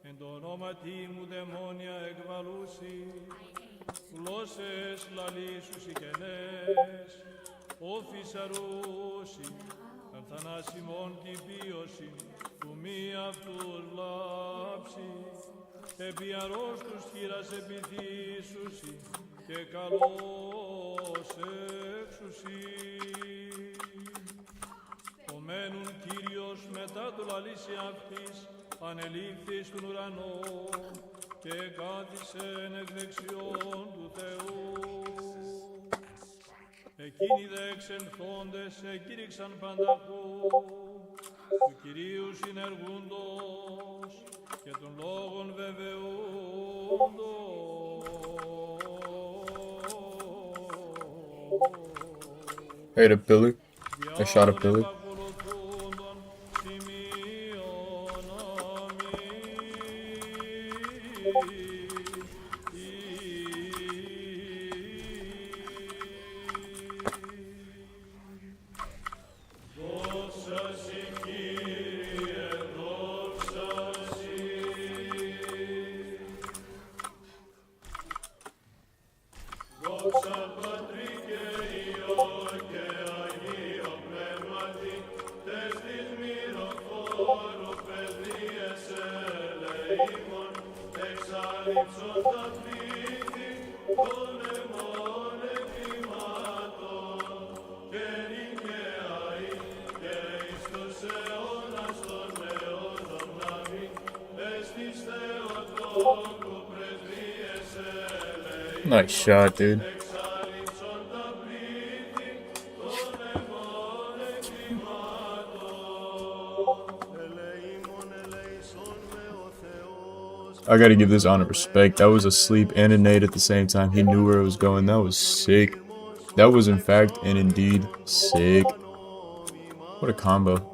εν το ονόματι μου δαιμόνια εκβαλούσι, γλώσσες λαλήσουσι κενές, όφης αρούσι, ενθανάσιμον την πίωση, του μη αυτούς λάψει, επί αρρώστους χείρας επιθύσουσι, και καλώς έξουσι. Ομένουν Κύριος μετά του λαλήσει αυτής, ανελήφθη στον ουρανό, και κάθισεν εκ δεξιών του Θεού. Εκείνοι δε εξελθόντες εκήρυξαν πανταχού, του Κυρίου συνεργούντος και των λόγων βεβαιούντος. I hit a pillar. I shot a pillar. Nice shot, dude. I gotta give this honor respect. That was a sleep and a nade at the same time. He knew where it was going. That was sick. That was in fact and indeed sick. What a combo.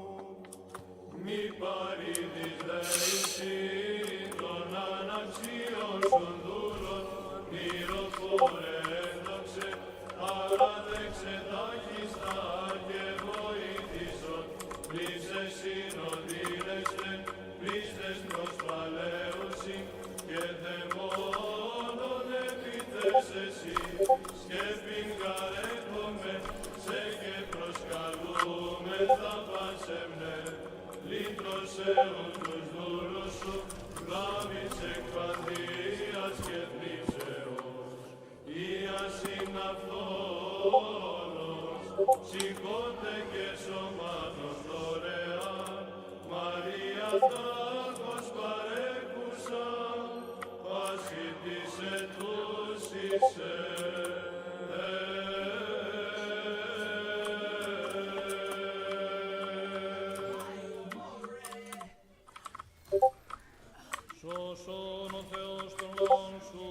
Σώσον ο Θεός των λαών σου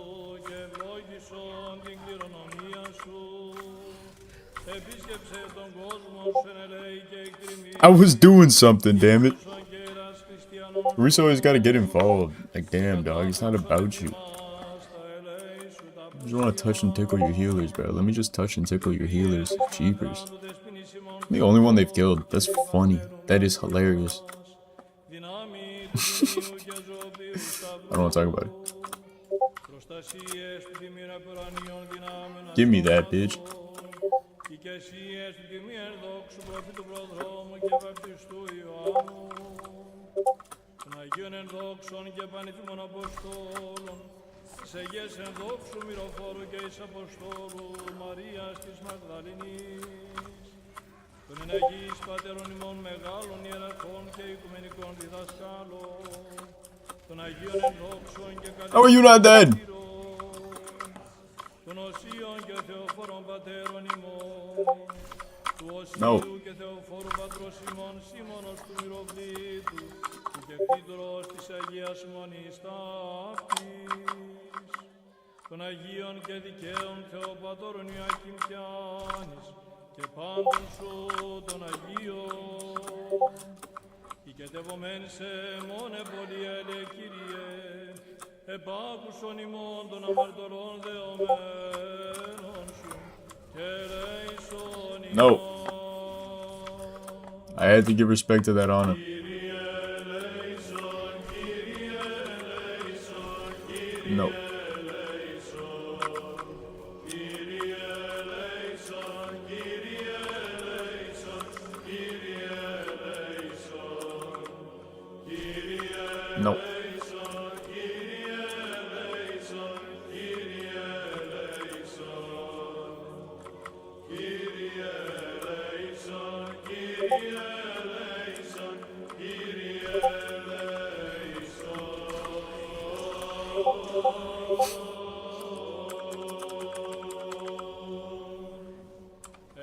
και ευλόγησον την κληρονομία σου. Επίσκεψε τον κόσμο σου εν ελέη και εκτριμμή. I was doing something, damn it. Russo always gotta get involved. Like, damn, dog, it's not about you. I just wanna touch and tickle your healers, bro. Let me just touch and tickle your healers. Jeepers. I'm the only one they've killed. That's funny. That is hilarious. I don't want to talk about it. Give me that, bitch. των Αγίων ενδόξων και πανηθήμων Αποστόλων, της Αγίας ενδόξου Μυροφόρου και εις Αποστόλου Μαρίας της Μαγδαληνής, των εναγείς πατέρων ημών μεγάλων ιεραρχών και οικουμενικών διδασκάλων, των Αγίων ενδόξων και How are you not dead? των Οσίων και Θεοφόρων πατέρων ημών, του No. Οσίου και Θεοφόρου πατρός ημών Σίμωνος του Μυροβλήτου, του κεφύτρος της Αγίας Μονής Ταύτης, των Αγίων και δικαίων Θεοπατώρων Ιωακήμ Πιάνης και πάντων σου των Αγίων, οικετευομέν σε μόνε πολυέλε Κύριε, επάκουσον ημών των αμαρτωλών δεωμένων σου και ελέησον No. I had to give respect to that honor. No. No.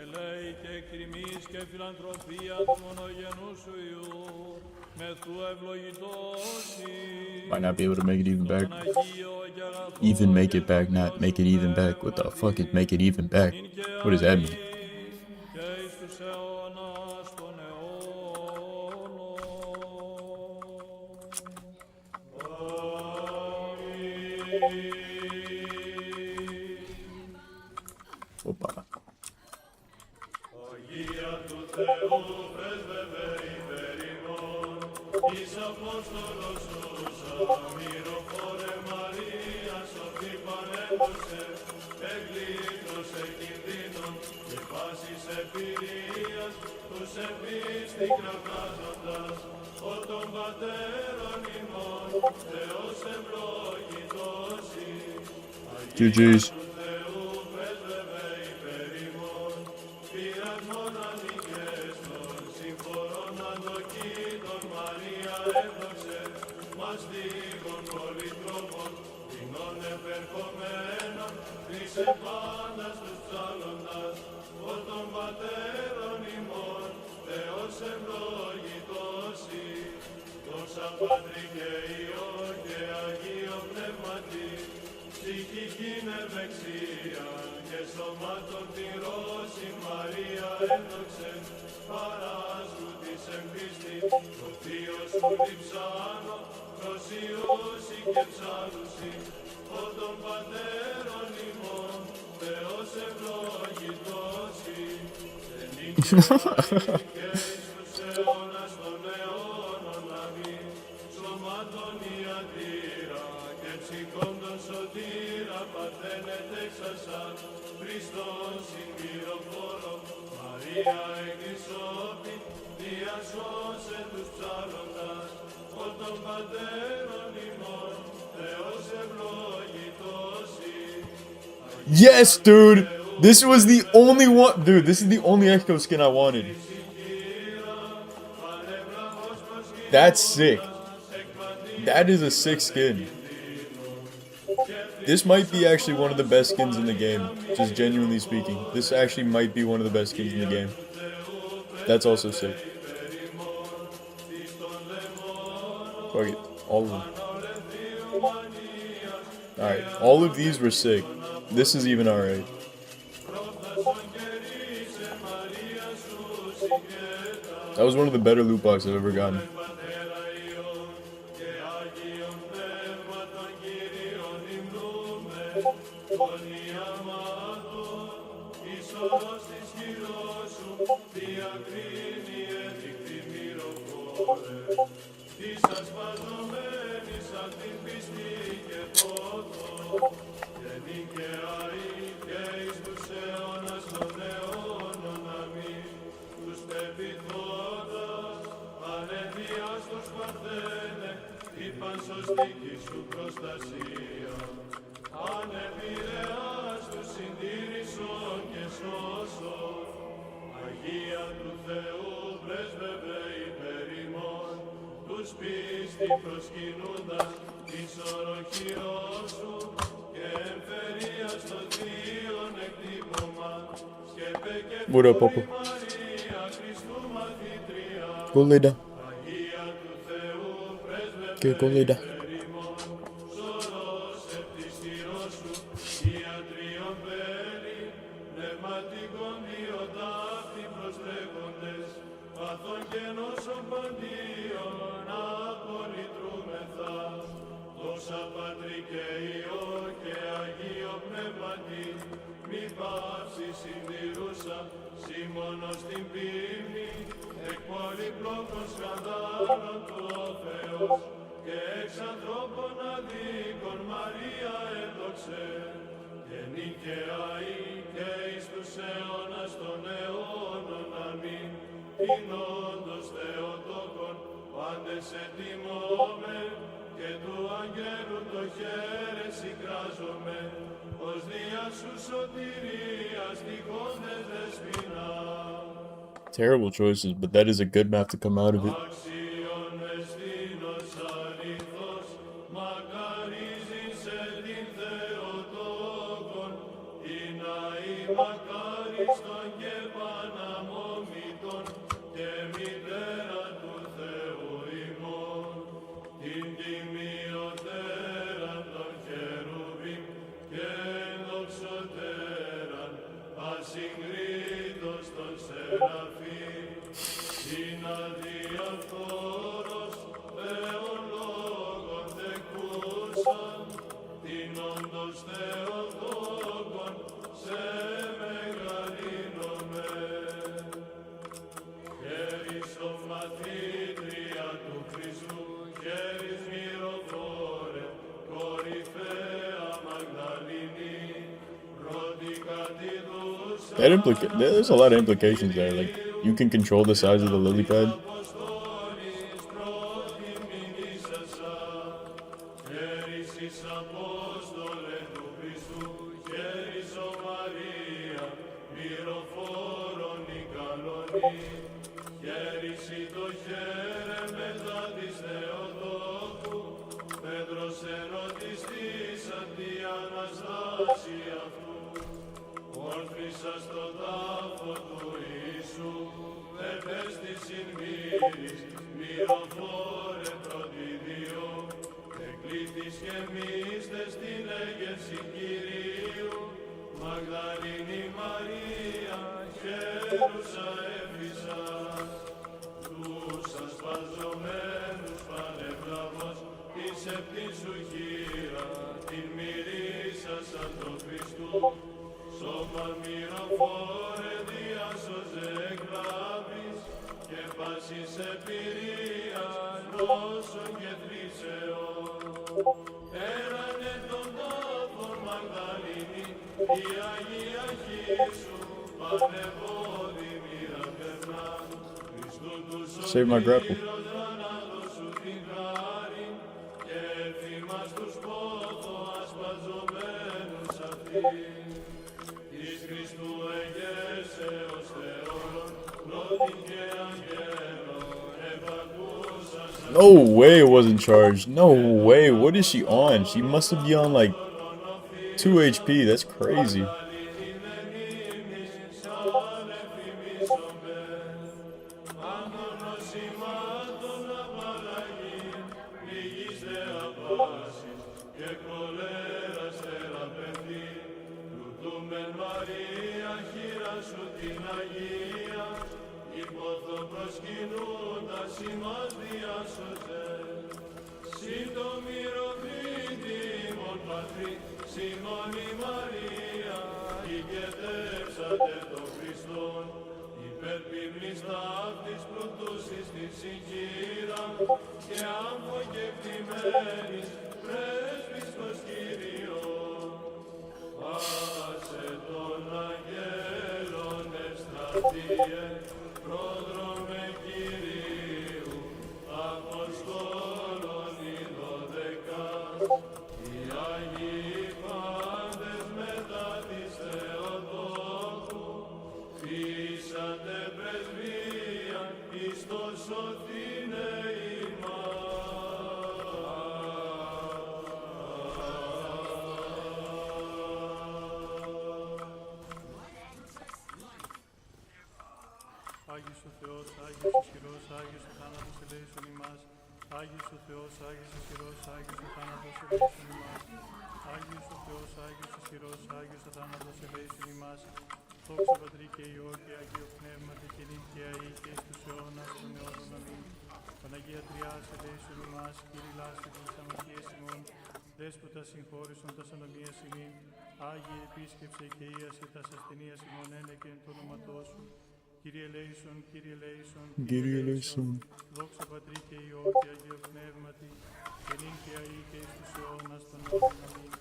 Ελέη και εκτιμής και φιλανθρωπία του μονογενού σου Υιού, μεθού ευλογητώσει. Might not be able to make it even back. Even make it back, not make it even back. What the fuck is make it even back? What does that mean? Και εις τους αιώνας των αιώνων. Opa. Αγία του Θεού πρέσβευε υπέρ ημών, εις Απόστολος σου Μυροφόρε Μαρία, σοφή παρέδωσε, εγλήτρωσε κινδύνων και πάσης επηρείας, τους εμπίστη κρατάζοντας, ο των πατέρων ημών, Θεός ευλογητός εις. GG's. Επάνας τους ψάλλοντας, ο των πατέρων ημών, Θεός ευλογητός εις, τόσα Πατρί και Υιό και Αγίο Πνεύματι, ψυχικήν ευεξία και σωμάτων τηρώσει Μαρία έδοξε, παράσου της εμπίστη, το θείο σου λειψάνω, προσιώσει και ψάλουσι, ο των πατέρων ημών, Θεός ευλογητός εις, εν και εις τους αιώνας των αιώνων αμήν, σωμάτων ιατήρα και ψυχών των σωτήρα παθαίνετε εξασάν, Χριστόν συμπυροφόρο, Μαρία εκκλησόπη, διασώσε τους ψάλλοντας, ο των πατέρων ημών, Θεός ευλογητός εις. Yes, dude! This was the only one. Dude, this is the only Echo skin I wanted. That's sick. That is a sick skin. This might be actually one of the best skins in the game. Just genuinely speaking. This actually might be one of the best skins in the game. That's also sick. Fuck it. All of them. Alright. All of these were sick. This is even alright. That was one of the better loot boxes I've ever gotten. Ανεβιάστος Παρθένε, προς δική σου προστασία. Ανεπηρεάς του συντήρησον και σώσον. Αγία του Θεού πρέσβευε υπέρ ημών, τους πίστη προσκυνούντας της οροχειρός σου και εμφερίας των θείων εκτύπωμα. Σκέπε και What up, Papa? Μαρία Χριστού μαθήτρια. Go lay down. Αγία του Θεού πρέσβευε Okay, go lay down. υπέρ ημών, σωρός επ' της θυρός σου ιατρείων πέλη, πνευματικών διοτάφτη προστρέχοντες, παθών και νόσων παντίων απολυτρούμεθα. Δόξα Πατρί και Υιό και Αγίο Πνεύματι, μη πάψει συντηρούσα, σήμωνος στην πίμνη, εκ πολυπλόκων σκανδάλων του ο Θεός, και εξ ανθρώπων αδίκων Μαρία έδοξε, και νικαιαή και εις τους αιώνας των αιώνων αμήν. Την όντως Θεοτόκον πάντες ετοιμώμε, και του αγγέλου το χέρι συγκράζομαι, ως δια σου σωτηρίας τυχόντες δεσποινά. Terrible choices, but that is a good map to come out of it. Αξίων εστίνος αληθώς, μακαρίζεις σε την Θεοτόκον, ή να η μακάριστον και παναμόμητον, και μητέρα του Θεού ημών, την τιμιωτέραν των χερουβίμ και ενδοξωτέραν, ασυγκρίτως των σεραφείμ, την αδιαφόρος Θεόν λόγων δεκούσαν, την όντως Θεοτόκον σε μεγαλύνομαι. Χαίριστον μαθήτρια του Χριστού, χαίρις μυροφόρε, κορυφαία Μαγδαληνή, πρώτη κατηδούσα. There's a lot of implications there. Like, you can control the size of the lily pad. Χαίρις εις Απόστολε του Χριστού, χαίρις ο Μαρία, μυροφόρον η καλονή, χαίρις η το χαίρε μετά της Θεοτόκου, Πέτρος ερωτιστής απ' τη Αναστάση αυτού, όρθρισα στο τάφο του Ιησού, επέστησιν μύρης, μυροφόρε πρωτηδιό, εκλήθης και μίστες την έγερση Κυρίου, Μαγδαληνή Μαρία, χαίρουσα Εύησας, τους ασπαζομένους πανευλαβώς, της επ' την σου χείρα, την μυρίσασαν το Χριστού, σώμα μυροφόρε διάσωζε εκβλάβης, και πάσης επηρεία νόσων και θλίψεων. Έρανε τον τάφον Μαγδαληνή, η Αγία Χίσου, πανεβόδη μοίρα περνά, Χριστού του Save my grapple. σωτήρος ανάδοσου την χάρη, και εφήμας τους πόθο ασπαζομένους αυτήν. Εις Χριστού εγέρσεως Θεόν, πρώτην και αγγέλων, επακούσας. No way it wasn't charged. No way. What is she on? She must be on like 2 HP. That's crazy. Μαρία, χείρα σου την Αγία, υπόθω προσκυνούντας ημάς διάσωζε. Συν το μυροθήτη μον Πατρί, Σιμών η Μαρία, ηγετεύσατε τον Χριστόν, υπερπίμνης ταύτης πλουτούσης της συγχείρα, και αμφοκεκτημένης πρέσβης προς Κύριον. Άσε των αγγέλων ευστρατείε, πρόδρομε Κυρίου, Αποστόλων οι 12 Θεός, Άγιος ισχυρός, Άγιος ο θάνατος ελέησον ημάς. Άγιος ο Θεός, Άγιος ισχυρός, Άγιος ο θάνατος ελέησον ημάς. Άγιος ο Θεός, Άγιος ισχυρός, Άγιος ο θάνατος ελέησον ημάς. Δόξα Πατρί και Υιό και Αγίο Πνεύματι και νυν και αεί και εις τους αιώνας των αιώνων. Αμήν. Παναγία Τριάς ελέησον ημάς, Κύριε λάστη της αμαρτίας ημών. Δέσποτα συγχώρησον τας ανομίας ημίν. Άγιε επίσκεψε και ίασε τας ασθενείας ημών ένεκεν το όνοματό σου. Κύριε ελέησον, Κύριε ελέησον, Κύριε ελέησον. Δόξα Πατρί και Υιό και Αγίο Πνεύματι, και νυν και αεί και εις τους αιώνας των αιώνων. Αμήν.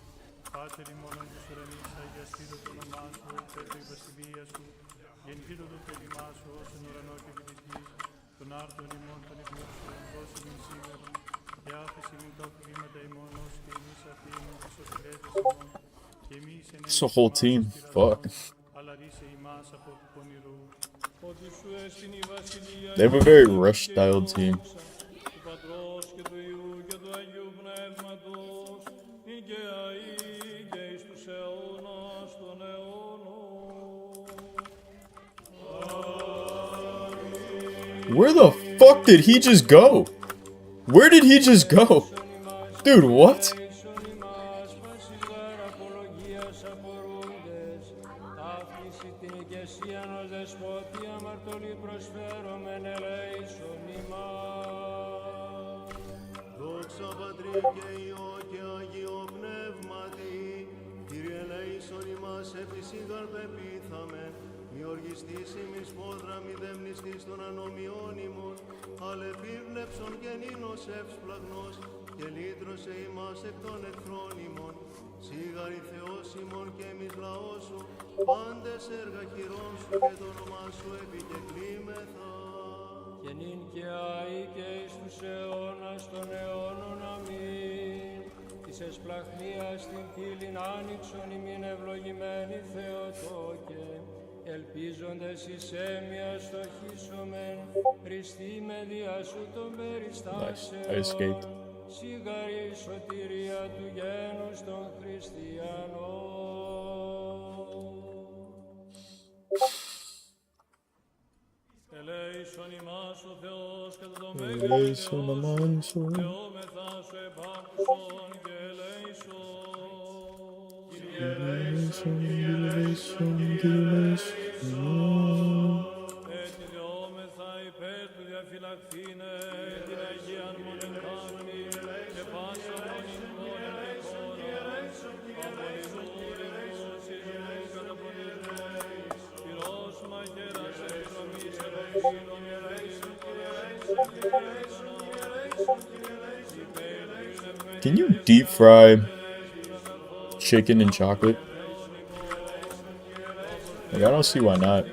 Πάτερ ημών της ουρανής, αγιαστήτω το όνομά σου, ελπέτω η βασιλεία σου, γεννηθήτω το θέλημά σου, ως εν ουρανό και επί της γης, των άρτων ημών των ευγνώμων, δώσε μην σήμερα, και άφησε μην τα οφειλήματα ημών, ως και εμείς αφήνουμε τις οφειλέτες ημών, και εμείς εν It's a whole team. Fuck. αλλά ρίσε ημάς από του πονηρού. Ότι σου έσυν η βασιλεία They have a very rush-styled team. του Πατρός και του Υιού και του Αγίου Πνεύματος, νυν και αεί και εις τους αιώνας των αιώνων. Where the fuck did he just go? Where did he just go? Dude, what? Άφηση την ηγεσίαν ως δεσπότη αμαρτωλή προσφέρομεν ελέησον ημάς. Δόξα Πατρί και Υιό και Αγίο Πνεύματι, Κύριε ελέησον ημάς επισήγαρ πεπίθαμεν, μη οργιστής ημις πόδρα μη δεμνιστής των ανομιών ημών, αλλά επίβλεψον και νήνος εύσπλαγνος, και λύτρωσε ημάς εκ των εχθρών ημών. Σίγαρη Θεός ημών και εμείς λαός σου, πάντες έργα χειρών σου και το όνομά σου επικεκλήμεθα. Και νυν και αεί και εις τους αιώνας των αιώνων. Αμήν. Της εσπλαχνίας την πύλην άνοιξον ημίν ευλογημένη Θεοτόκε, ελπίζοντες εις έμια στοχίσομεν, Χριστί με διά σου των περιστάσεων. I escaped. Σιγαρή σωτηρία του γένους των χριστιανών. Ελέησον ημάς ο Θεός κατά τον Ελέησον ημάς ο Θεόμεθα σου επάκουσον και ελέησον. Κύριε ελέησον, Κύριε ελέησον, Κύριε ελέησον. Έτσι δεόμεθα υπέρ του διαφυλαχθήνε την Αγίαν μονεχάρμη και πάσα μονιμόν εν τη χώρα. Απολυμούριμος εις καταπονηρές, πυρός μαχαίρας επιδρομής ελεησίνων ελεησίν, Can you deep fry chicken and chocolate? Like, I don't see why not.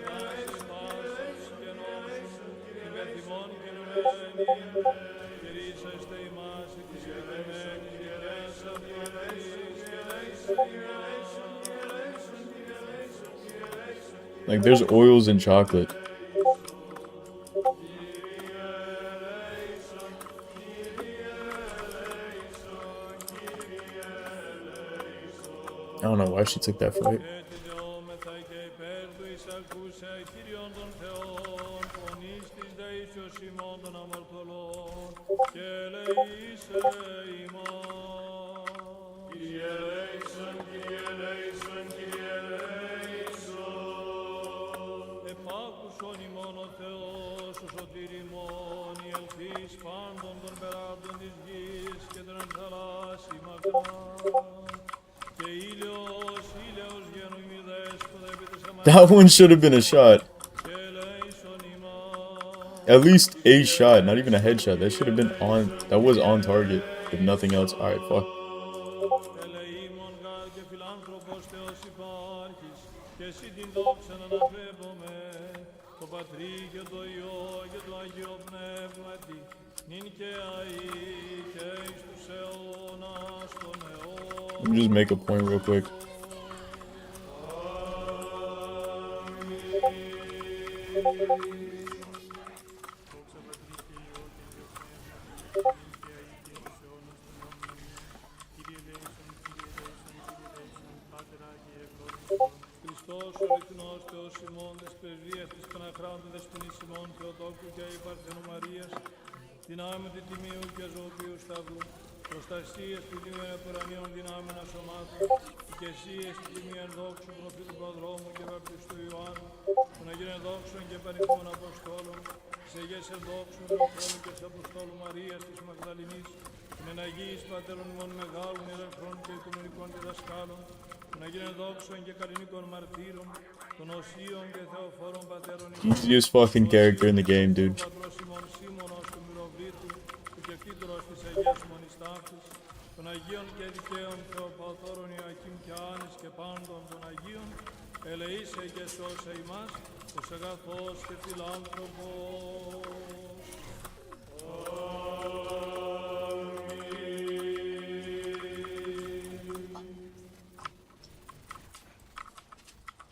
Like, there's oils in chocolate. I don't know why she took that flight. Επάκουσον ημών ο Θεός, ο σωτήριμον, η ελθής πάντων των περάτων της γης και των ενθαλάσσι μακράν. Και ήλιος, ήλιος γενομή δέσποτα επί της That one should have been a shot. At least a shot, not even a headshot. That should have been on. That was on target, if nothing else. Alright, fuck. ελεήμων γάρ και φιλάνθρωπος Θεός υπάρχεις, και εσύ την δόξα να αναπέμπομαι, το Πατρί και το Υιό και το Αγίο Πνεύματι, νυν και αεί και εις τους αιώνας των αιώνων. Let me just make a point real quick. Χριστός Χριστός, ο αληθινός Θεός ημών, της πρεσβείας της Παναχράντου Δεσποινής ημών, Θεοτόκου και Υπαρθενού Μαρίας, δυνάμει του Τιμίου και Ζωοποιού Σταυρού, προστασίες του Τιμίου Επουρανίων δυνάμεων ασωμάτων, οικεσίες του Τιμίου ενδόξου προφήτου Προδρόμου και βαπτιστού Ιωάννου, των Αγίων ενδόξων και πανηθήμων Αποστόλων, της Αγίας ενδόξων Θεοφρόνου και της Αποστόλου Μαρίας της Μαγδαληνής, των εναγίης Πατέρων ημών μεγάλων ιεραρχών και οικουμενικών διδασκάλων, των Αγίων ενδόξων και καλλινικών μαρτύρων, των Οσίων και Θεοφόρων Πατέρων ημών, Easiest fucking character in the game, dude. Πατρός ημών Σίμωνος του Μυροβλήτου, του κεφύτρος της Αγίας Μονιστάφης, των Αγίων και δικαίων Θεοπατώρων Ιωακήμ και Άνης και πάντων των Αγίων, ελεήσε και σώσε ημάς, ως αγαθός και φιλάνθρωπος.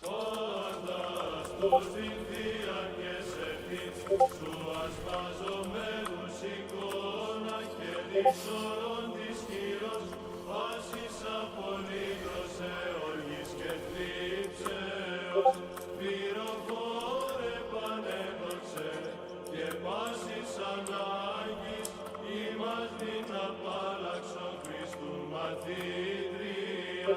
Φανταστός την Θεία και σε σου ασπαζομένους εικόνα και δυσόρων της χειρός, πάσης απολύτως εωργής και θλίψεως, πυροφόρε πανέδοξε και πάσης ανάγκης, ημάς την απάλλαξον Χριστού μαθήτρια,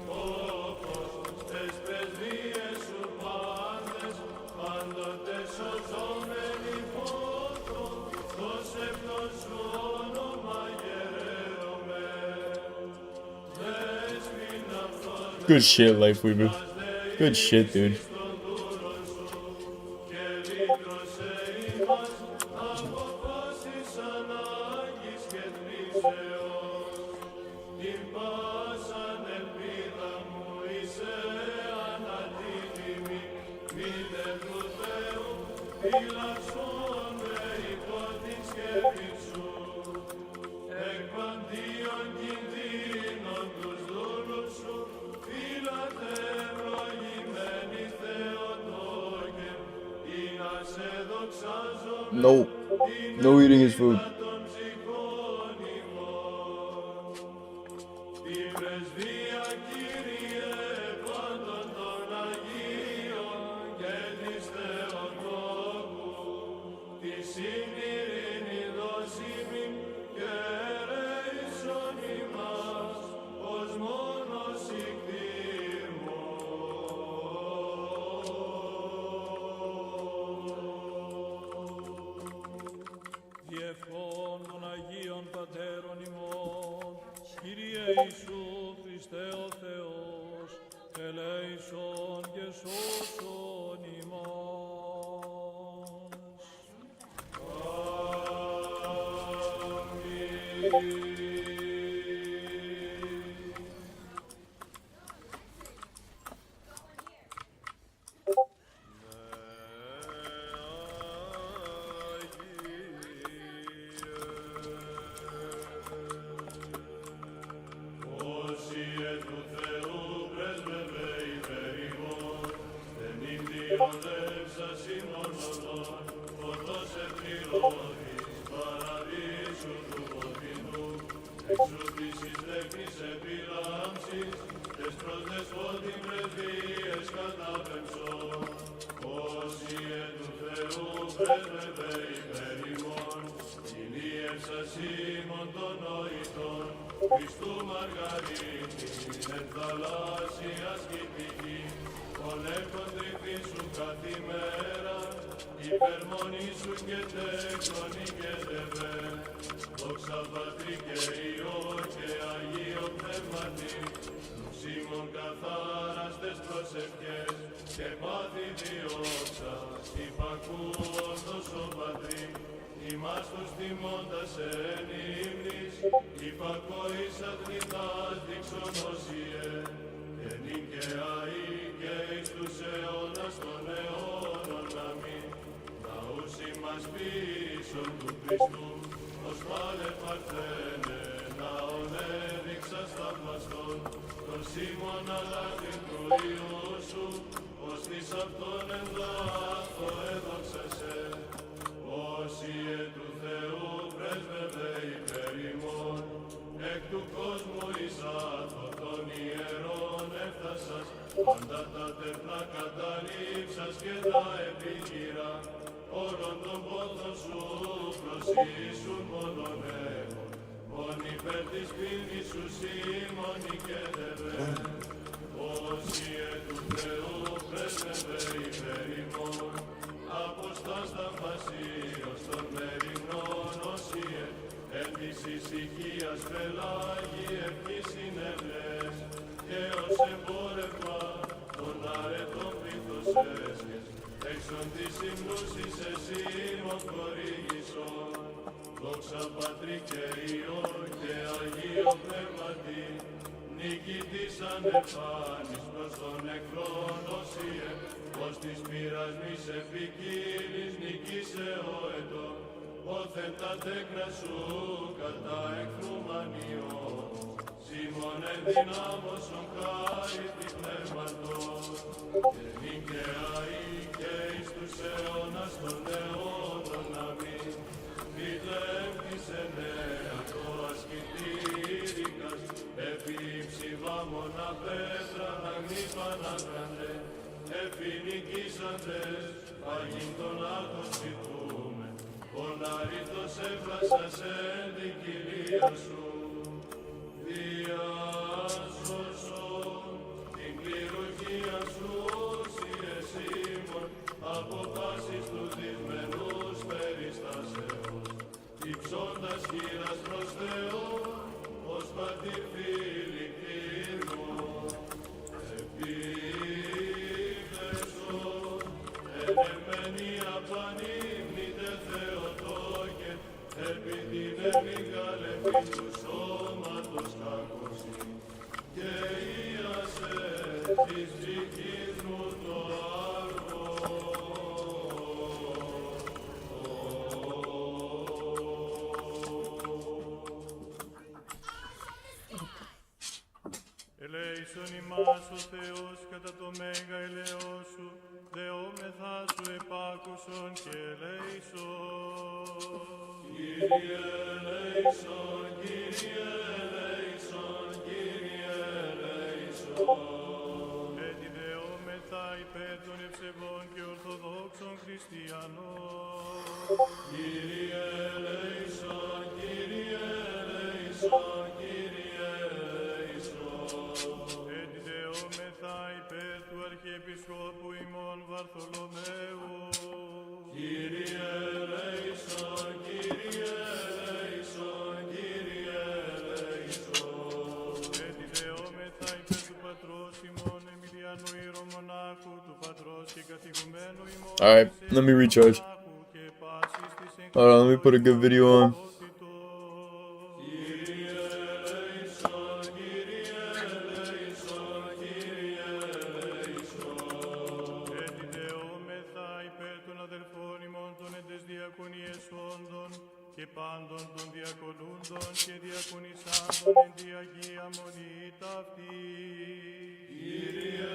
όπως στες πρεσβείες σου πάντες, πάντοτε σωζόμενοι φώτο, το σεπτό σου όνομα γεραίωμε. Δέσποινα φθορμέ, Good shit, Life Weaver. Good shit, dude. και λύτρωσε ημάς από πάσης ανάγκης και θλίψεως. Την πάσαν ελπίδα μου είσαι αναντίδημη, μήτε του Θεού, φύλαξον με υπό την σκέπη σου. Εκ παντίον κινδύνων τους δούλους σου, φύλατε ευλογημένοι Θεοτόκε, ή να σε δοξάζω No. No eating his food. των ψυχών ημών. Την πρεσβεία, Κύριε, πάντων των Αγίων και της Θεοτόκου, τη συνειρήνη δώσιμην και ερέησον ημάς, ως μόνος διευχών των Αγίων Πατέρων ημών, Κύριε Ιησού Χριστέ ο Θεός, ελέησον και σώσον ημάς. Όσιε του Θεού πρέσβευε υπέρ ημών, εν ιδιοδεύσας ημών οδόν, φωτός επληρώθης παραδείσου του φωτεινού, εξού της εις τέχνης επιλάμψης, τες προς δεσπότην πρεσβείες κατάπεμψον. Όσιε του Θεού πρέσβευε υπέρ ημών, κυνίευσας ημών των νοητών, Χριστού Μαργαρίτη, εν θαλάσσια σκητική, ολέκον τρυφήσου καθημέρα, υπερμονή σου και τέκτονη και τεβέ. Δόξα Πατρί και Υιό και Αγίο Πνεύματι, Σίμων καθάραστες προσευχές και πάθη διώξα, υπακούοντος ο Πατρί, ημάς τους τιμώντας εν ύμνης, υπακόης αθλητάς δείξον όσιε, εν νυν και αεί και εις τους αιώνας των αιώνων αμήν. Ναούς ημάς πίσω του Χριστού, ως πάλε παρθένε, ναόν έδειξας θαυμαστόν, τον Σίμων αλάτι του Υιού σου, ως της αυτόν εν δάφτω έδοξασέ. Όσιε του Θεού πρέσβευε υπέρ ημών, εκ του κόσμου εις άθο των ιερών έφτασας, πάντα τα τέφνα καταλήψας και τα επίκυρα, όλων των πόθων σου προσήσουν μόνον εγώ, μον υπέρ της πίνης σου σήμωνη και δεβέ, όσοι του Θεού πρέσβευε υπέρ ημών, αποστάς τα φασίως των μεριμνών όσιε, εν της ησυχίας πελάγει ευχής συνευλές, και ως εμπόρευμα των αρετών πλήθος έσχες, έξω της υμνούσης εσύ μον χορήγησον, δόξα Πατρί και Υιό και Αγίο Πνεύματι, νίκη της ανεφάνης προς τον εχθρόν όσιε, ως της πειρασμής επικύλης νικήσε ο ετών, όθεν τα τέκνα σου κατά εχθρού μανιών, Σίμων εν δυνάμωσον χάρη τη πνεύματος, και νικαιαή και εις τους αιώνας των αιώνων αμήν, μητρεύτησε νέα το ασκητήρικας, επί ψηβάμωνα πέτρα να γνήπαναγρανέ, επί νικήσαντες παγίν των άτων ζητούμε, ον αρήτως έφλασας εν την κοιλία σου, διάσωσον την κληρουργία σου σοι εσήμων, από πάσης του δυσμενούς περιστάσεως, υψώντας χείρας προς Θεό, ως πατήρ φίλοι κτήρμων, επίδεσον, εν εμενία πανύμνητε Θεοτόκε, επί την εμιγαλεπή του σώματος κακοσύ, και ίασε της ψυχής μου το άργο. Ελέησον ημάς ο Θεός κατά το μέγα ελαιός σου, δεόμεθά σου επάκουσον και ελέησον. Κύριε ελέησον, Κύριε ελέησον, Κύριε ελέησον. Έτσι δεόμεθα υπέρ των ευσεβών και ορθοδόξων χριστιανών. Κύριε ελέησον, Κύριε ελέησον, Κύριε ελέησον. Έτσι δεόμεθα υπέρ του Αρχιεπισκόπου ημών Βαρθολομαίου. Κύριε ελέησον, Κύριε ελέησον, Κύριε ελέησον. Έτσι δεόμεθα υπέρ του πατρός ημών Εμιλιανού Ιερομονάχου, του πατρός και καθηγουμένου ημών. Alright, let me recharge. Hold on, let me put a good video on. Και πάντων των διακονούντων και διακονισάντων εν τη Αγία Μονή ταύτη. Κύριε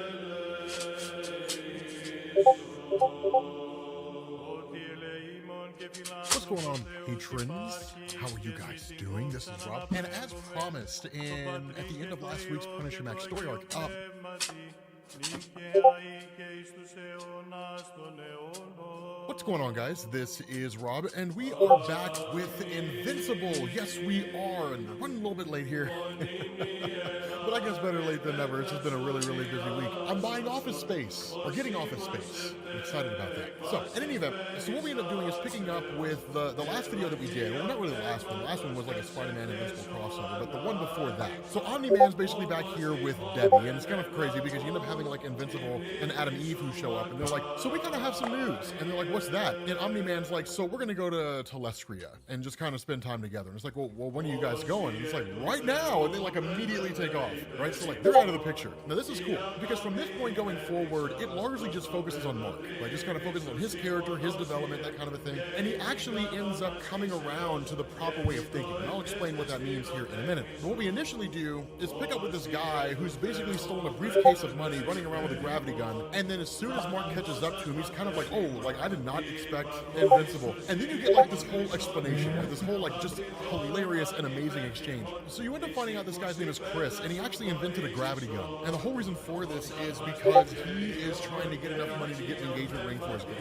What's going on, patrons? How are you guys doing? This is Rob, and as promised at the end of last week's Punisher Max story arc, what's going on, guys? This is Rob, and we are back with Invincible. Yes, we are, and we're running a little bit late here. But I guess better late than never. It's just been a really, really busy week. I'm buying office space, or getting office space. I'm excited about that. So, in any event, so what we end up doing is picking up with the last video that we did. Well, not really the last one. The last one was like a Spider-Man Invincible crossover, but the one before that. So Omni-Man's basically back here with Debbie, and it's kind of crazy because you end up having like Invincible and Adam Eve who show up, and they're like, so we kind of have some news. And they're like, what's that? And Omni-Man's like, so we're going to go to Telestria and just kind of spend time together. And it's like, well, when are you guys going? And it's like, right now. And they like immediately take off, right? So like, they're out of the picture. Now this is cool because from this point going forward, it largely just focuses on Mark. Like, just kind of focuses on his character, his development, that kind of a thing. And he actually ends up coming around to the proper way of thinking. And I'll explain what that means here in a minute. But what we initially do is pick up with this guy who's basically stolen a briefcase of money, running around with a gravity gun. And then as soon as Mark catches up to him, he's kind of like, oh, like I did not expect Invincible. And then you get like this whole explanation, like this whole like just hilarious and amazing exchange. So you end up finding out this guy's name is Chris, and he actually invented a gravity gun. And the whole reason for this is because he is trying to get enough money to get an engagement ring for his girl.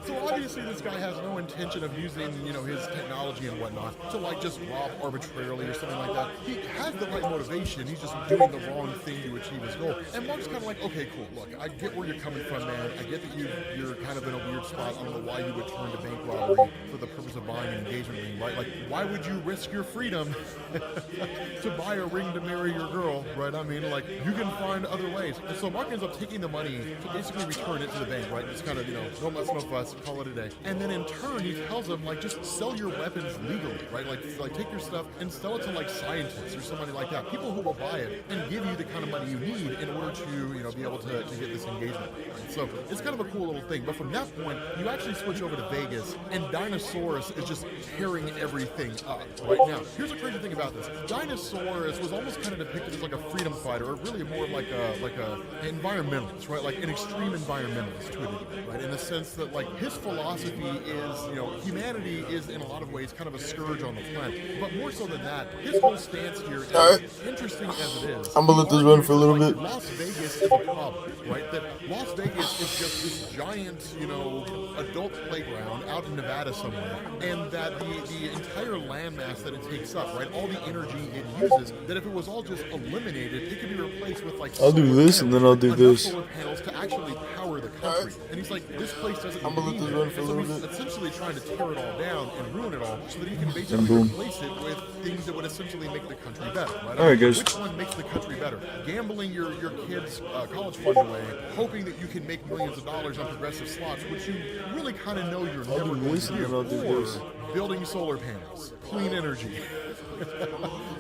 So obviously this guy has no intention of using, you know, his technology and whatnot to like just rob arbitrarily or something like that. He has the right motivation, he's just doing the wrong thing to achieve his goal. And Mark's kind of like, okay, cool, look, I get where you're coming from, man. I get that you're kind of in a weird spot. I don't know why you would turn to bank robbery for the purpose of buying an engagement ring, right? Like, why would you risk your freedom to buy a ring to marry your girl, right? I mean, like, you can find other ways. And so Mark ends up taking the money to basically return it to the bank, right? Just kind of, you know, no muss, no fuss, call it a day. And then in turn, he tells them, like, just sell your weapons legally, right? Like take your stuff and sell it to, like, scientists or somebody like that. People who will buy it and give you the kind of money you need in order to, you know, be able to get this engagement. Right? So it's kind of a cool little thing. But from that point, you actually switch over to Vegas, and Dinosaurus is just tearing everything up right now. Here's the crazy thing about this. Dinosaurus was almost kind of depicted as like a freedom fighter, or really more like a environmentalist, right? Like an extreme environmentalist to a degree, right? In the sense that like his philosophy is, you know, humanity is in a lot of ways kind of a scourge on the planet. But more so than that, his whole stance here is interesting as it is. I'm gonna let this run for a little bit. Las Vegas is a problem, right? That Las Vegas is just this giant, you know, adult playground out in Nevada somewhere, and that the entire landmass that it takes up, right? All the energy it uses, that if it was all just eliminated, it could be replaced with like I'll do this and then I'll do this. solar panels to actually power the country. And he's like, this place doesn't need it. And so he's essentially trying to tear it all down and ruin it all so that he can basically replace it with things that would essentially make the country better, right? All right, guys. Which one makes the country better? Gambling your kids' college fund away, hoping that you can make millions of dollars on progressive slots, which you really kind of know you're never going to do, or building solar panels, clean energy.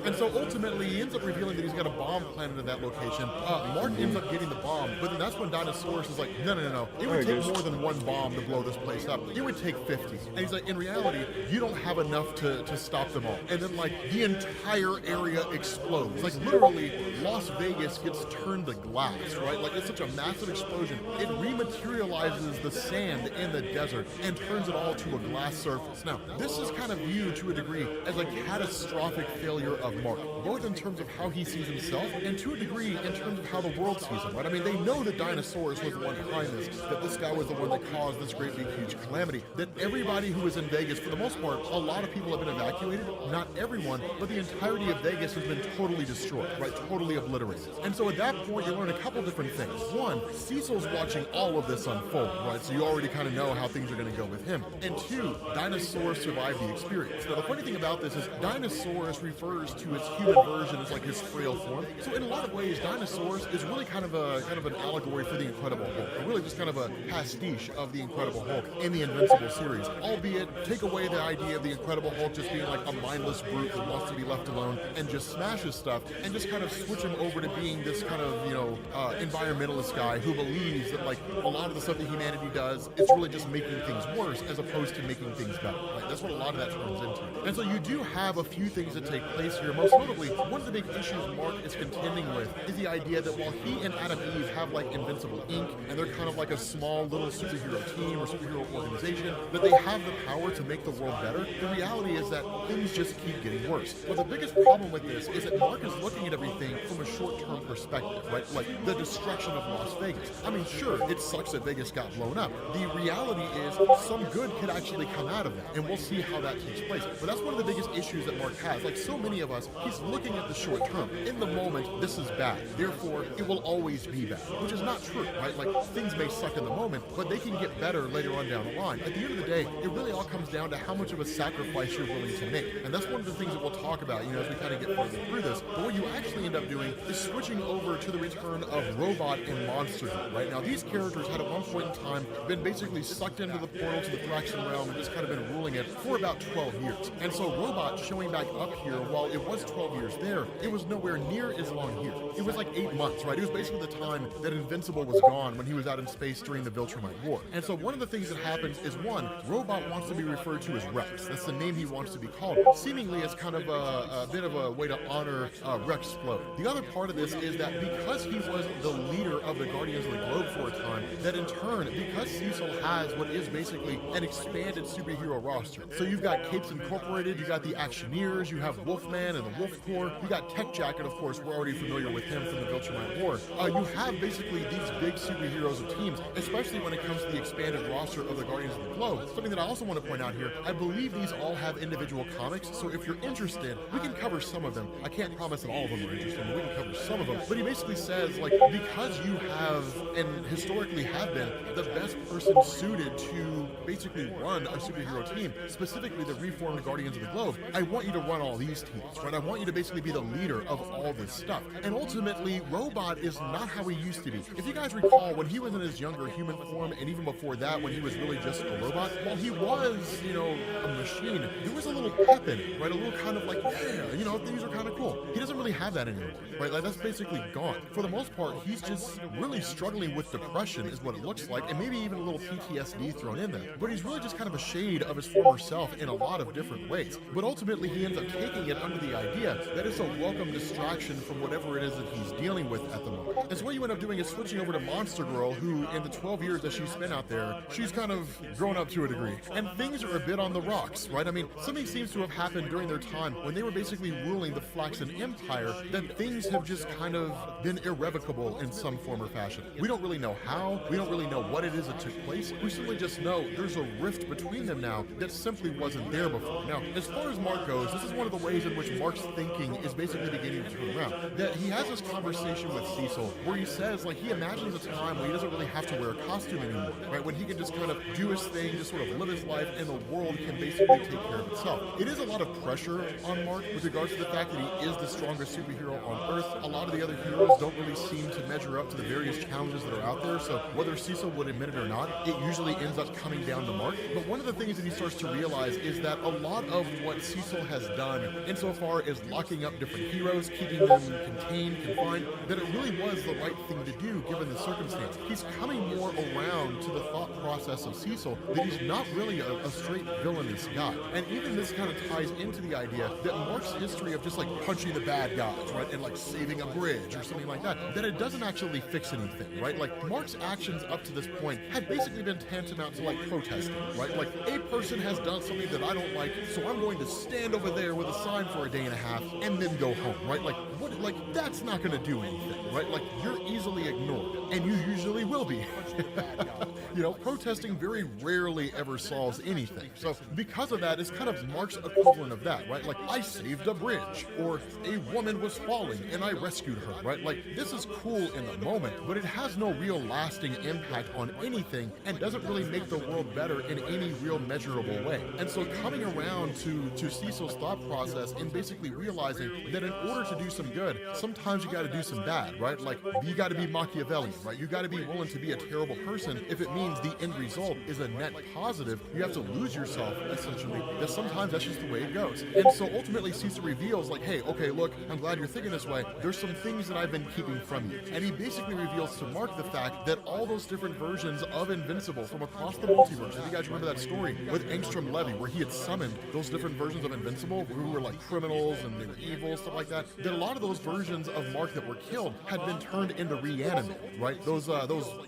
And so ultimately, he ends up revealing that he's got a bomb planted in that location. Mark ends up getting the bomb, but then that's when Dinosaurus is like, no. It would take more than one bomb to blow this place up. It would take 50. And he's like, in reality, you don't have enough to stop them all. And then, like, the entire area explodes. Like, literally, Las Vegas gets turned to glass, right? Like, it's such a massive explosion. It rematerializes the sand in the desert and turns it all to a glass surface. Now, this is kind of viewed to a degree as a catastrophic failure of Mark, both in terms of how he sees himself and to a degree in terms of how the world sees him, right? I mean, they know that Dinosaurus was the one behind this, that this guy was the one that caused this great big huge calamity, that everybody who was in Vegas, for the most part, a lot of people have been evacuated, not everyone, but the entirety of Vegas has been totally destroyed, right? Totally obliterated. And so at that point, you learn a couple different things. One, Cecil's watching all of this unfold, right? So you already kind of know how things are going to go with him. And two, Dinosaurus survived the experience. Now, the funny thing about this is Dinosaurus refers to its human version as like his frail form. So in a lot of ways, Dinosaurus is really kind of an allegory for the Incredible Hulk, or really just kind of a pastiche of the Incredible Hulk in the Invincible series. Albeit, take away the idea of the Incredible Hulk just being like a mindless brute that wants to be left alone and just smashes stuff, and just kind of switch him over to being this kind of, you know, environmentalist guy who believes that like a lot of the stuff that humanity does, it's really just making things worse as opposed to making things better. Right? That's what a lot of that turns into. And so you do have a few things that take place here. Most notably, one of the big issues Mark is contending with is the idea that while he and Adam Eve have like Invincible Inc., and they're kind of like a small little superhero team or superhero organization, that they have the power to make the world better, the reality is that things just keep getting worse. But the biggest problem with this is that Mark is looking at everything from a short-term perspective, right? Like the destruction of Las Vegas. I mean, sure, it sucks that Vegas got blown up. The reality is some good could actually come out of that, and we'll see how that takes place. But that's one of the biggest issues that Mark has. Like so many of us, he's looking at the short term. In the moment, this is bad. Therefore, it will always be bad, which is not true, right? Like things may suck in the moment, but they can get better later on down the line. At the end of the day, it really all comes down to how much of a sacrifice you're willing to make. And that's one of the things that we'll talk about, you know, as we kind of get further through this. But what you actually end up doing is switching over to the return of Robot and Monster, right? Now, these characters had at one point in time been basically sucked into the portal to the Thraxian realm and just kind of been ruling it for about 12 years. And so Robot showing back up here, while it it was 12 years there, it was nowhere near as long here. It was like 8 months, right? It was basically the time that Invincible was gone when he was out in space during the Viltrumite War. And so one of the things that happens is, one, Robot wants to be referred to as Rex. That's the name he wants to be called, seemingly as kind of a bit of a way to honor Rexplode. The other part of this is that because he was the leader of the Guardians of the Globe for a time, that in turn, because Cecil has what is basically an expanded superhero roster. So you've got Capes Incorporated, you got the Actioneers, you have Wolfman and the Wolf Corps, you got Tech Jacket, of course, we're already familiar with him from the Viltrumite War. You have basically these big superheroes of teams, especially when it comes to the expanded roster of the Guardians of the Globe. Something that I also want to point out here, I believe these all have individual comics, so if you're interested, we can cover some of them. I can't promise that all of them are interesting, but we can cover some of them. But he basically says, like, because you have, and historically have been, the best person suited to basically run a superhero team, specifically the reformed Guardians of the Globe, I want you to run all these teams, right? I want you to basically be the leader of all this stuff. And ultimately, Robot is not how he used to be. If you guys recall, when he was in his younger human form, and even before that, when he was really just a robot, while he was, you know, a machine, there was a little pep in it, right? A little kind of like, yeah, you know, things are kind of cool. He doesn't really have that anymore, right? Like, that's basically gone. For the most part, he's just really struggling with depression is what it looks like, and maybe even a little PTSD thrown in there. But he's really just kind of a shade of his former self in a lot of different ways. But ultimately, he ends up taking it under the idea that it's a welcome distraction from whatever it is that he's dealing with at the moment. And so what you end up doing is switching over to Monster Girl, who in the 12 years that she's spent out there, she's kind of grown up to a degree. And things are a bit on the rocks, right? I mean, something seems to have happened during their time when they were basically ruling the Flaxen Empire, that things have just kind of been irrevocable in some form or fashion. We don't really know how, we don't really know what it is that took place, we simply just know there's a rift between them now that simply wasn't there before. Now, as far as Mark goes, this is one of the ways in which Mark's thinking is basically beginning to turn around. That he has this conversation with Cecil where he says, like, he imagines a time when he doesn't really have to wear a costume anymore, right? When he can just kind of do his thing, just sort of live his life, and the world can basically take care of itself. It is a lot of pressure on Mark with regards to the fact that he is the strongest superhero on Earth. A lot of the other heroes don't really seem to measure up to the various challenges that are out there, so whether Cecil would admit it or not, it usually ends up coming down to Mark. But one of the things that he starts to realize is that a lot of what Cecil has done insofar as locking up different heroes, keeping them contained, confined, that it really was the right thing to do given the circumstance. He's coming more around to the thought process of Cecil that he's not really a straight villainous guy. And even this kind of ties into the idea that Mark's history of just like punching the bad guys, right, and like saving a bridge or something like that it doesn't actually fix anything, right? Like, Mark's actions up to this point had basically been tantamount to like protesting, right? Like, a person has done something that I don't like, so I'm going to stand over there with a sign for a day and a half and then go home, right? Like, what? Like, that's not going to do anything, right? Like, you're easily ignored, and you usually will be. You know, protesting very rarely ever solves anything. So because of that, it's kind of Mark's equivalent of that, right? Like, I saved a bridge, or a woman was falling and I rescued her, right? Like, this is cool in the moment, but it has no real lasting impact on anything and doesn't really make the world better in any real measurable way. And so coming around to Cecil's thought process and basically realizing that in order to do some good, sometimes you got to do some bad, right? Like, you got to be Machiavellian, right? You got to be willing to be a terrible person if it means the end result is a net positive. You have to lose yourself, essentially, that sometimes that's just the way it goes. And so ultimately Cecil reveals, like, hey, okay, look, I'm glad you're thinking this way. There's some things that I've been keeping from you. And he basically reveals to Mark the fact that all those different versions of Invincible from across the multiverse, if you guys remember that story with Angstrom Levy, where he had summoned those different versions of Invincible who were like criminals and they were evil, stuff like that a lot of those versions of Mark that were killed had been turned into Reanimate, right? Those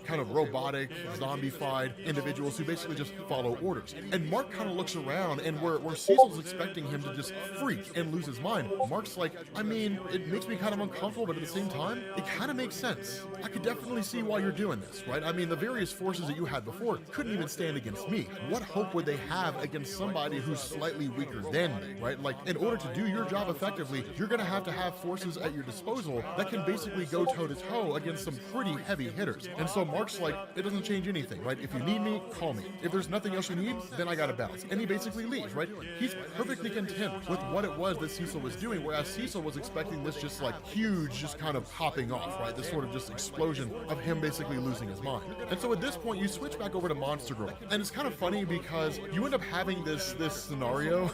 kind of robotic, zombified individuals who basically just follow orders. And Mark kind of looks around, and where Cecil's expecting him to just freak and lose his mind, Mark's like, I mean, it makes me kind of uncomfortable, but at the same time, it kind of makes sense. I could definitely see why you're doing this, right? I mean, the various forces that you had before couldn't even stand against me. What hope would they have against somebody who's slightly weaker than me, right? Like, in order to do your job effectively, you're going to have forces forces at your disposal that can basically go toe-to-toe against some pretty heavy hitters. And so Mark's like, it doesn't change anything, right? If you need me, call me. If there's nothing else you need, then I gotta bounce. And he basically leaves, right? He's perfectly content with what it was that Cecil was doing, whereas Cecil was expecting this just like huge, just kind of popping off, right? This sort of just explosion of him basically losing his mind. And so at this point, you switch back over to Monster Girl. And it's kind of funny because you end up having this scenario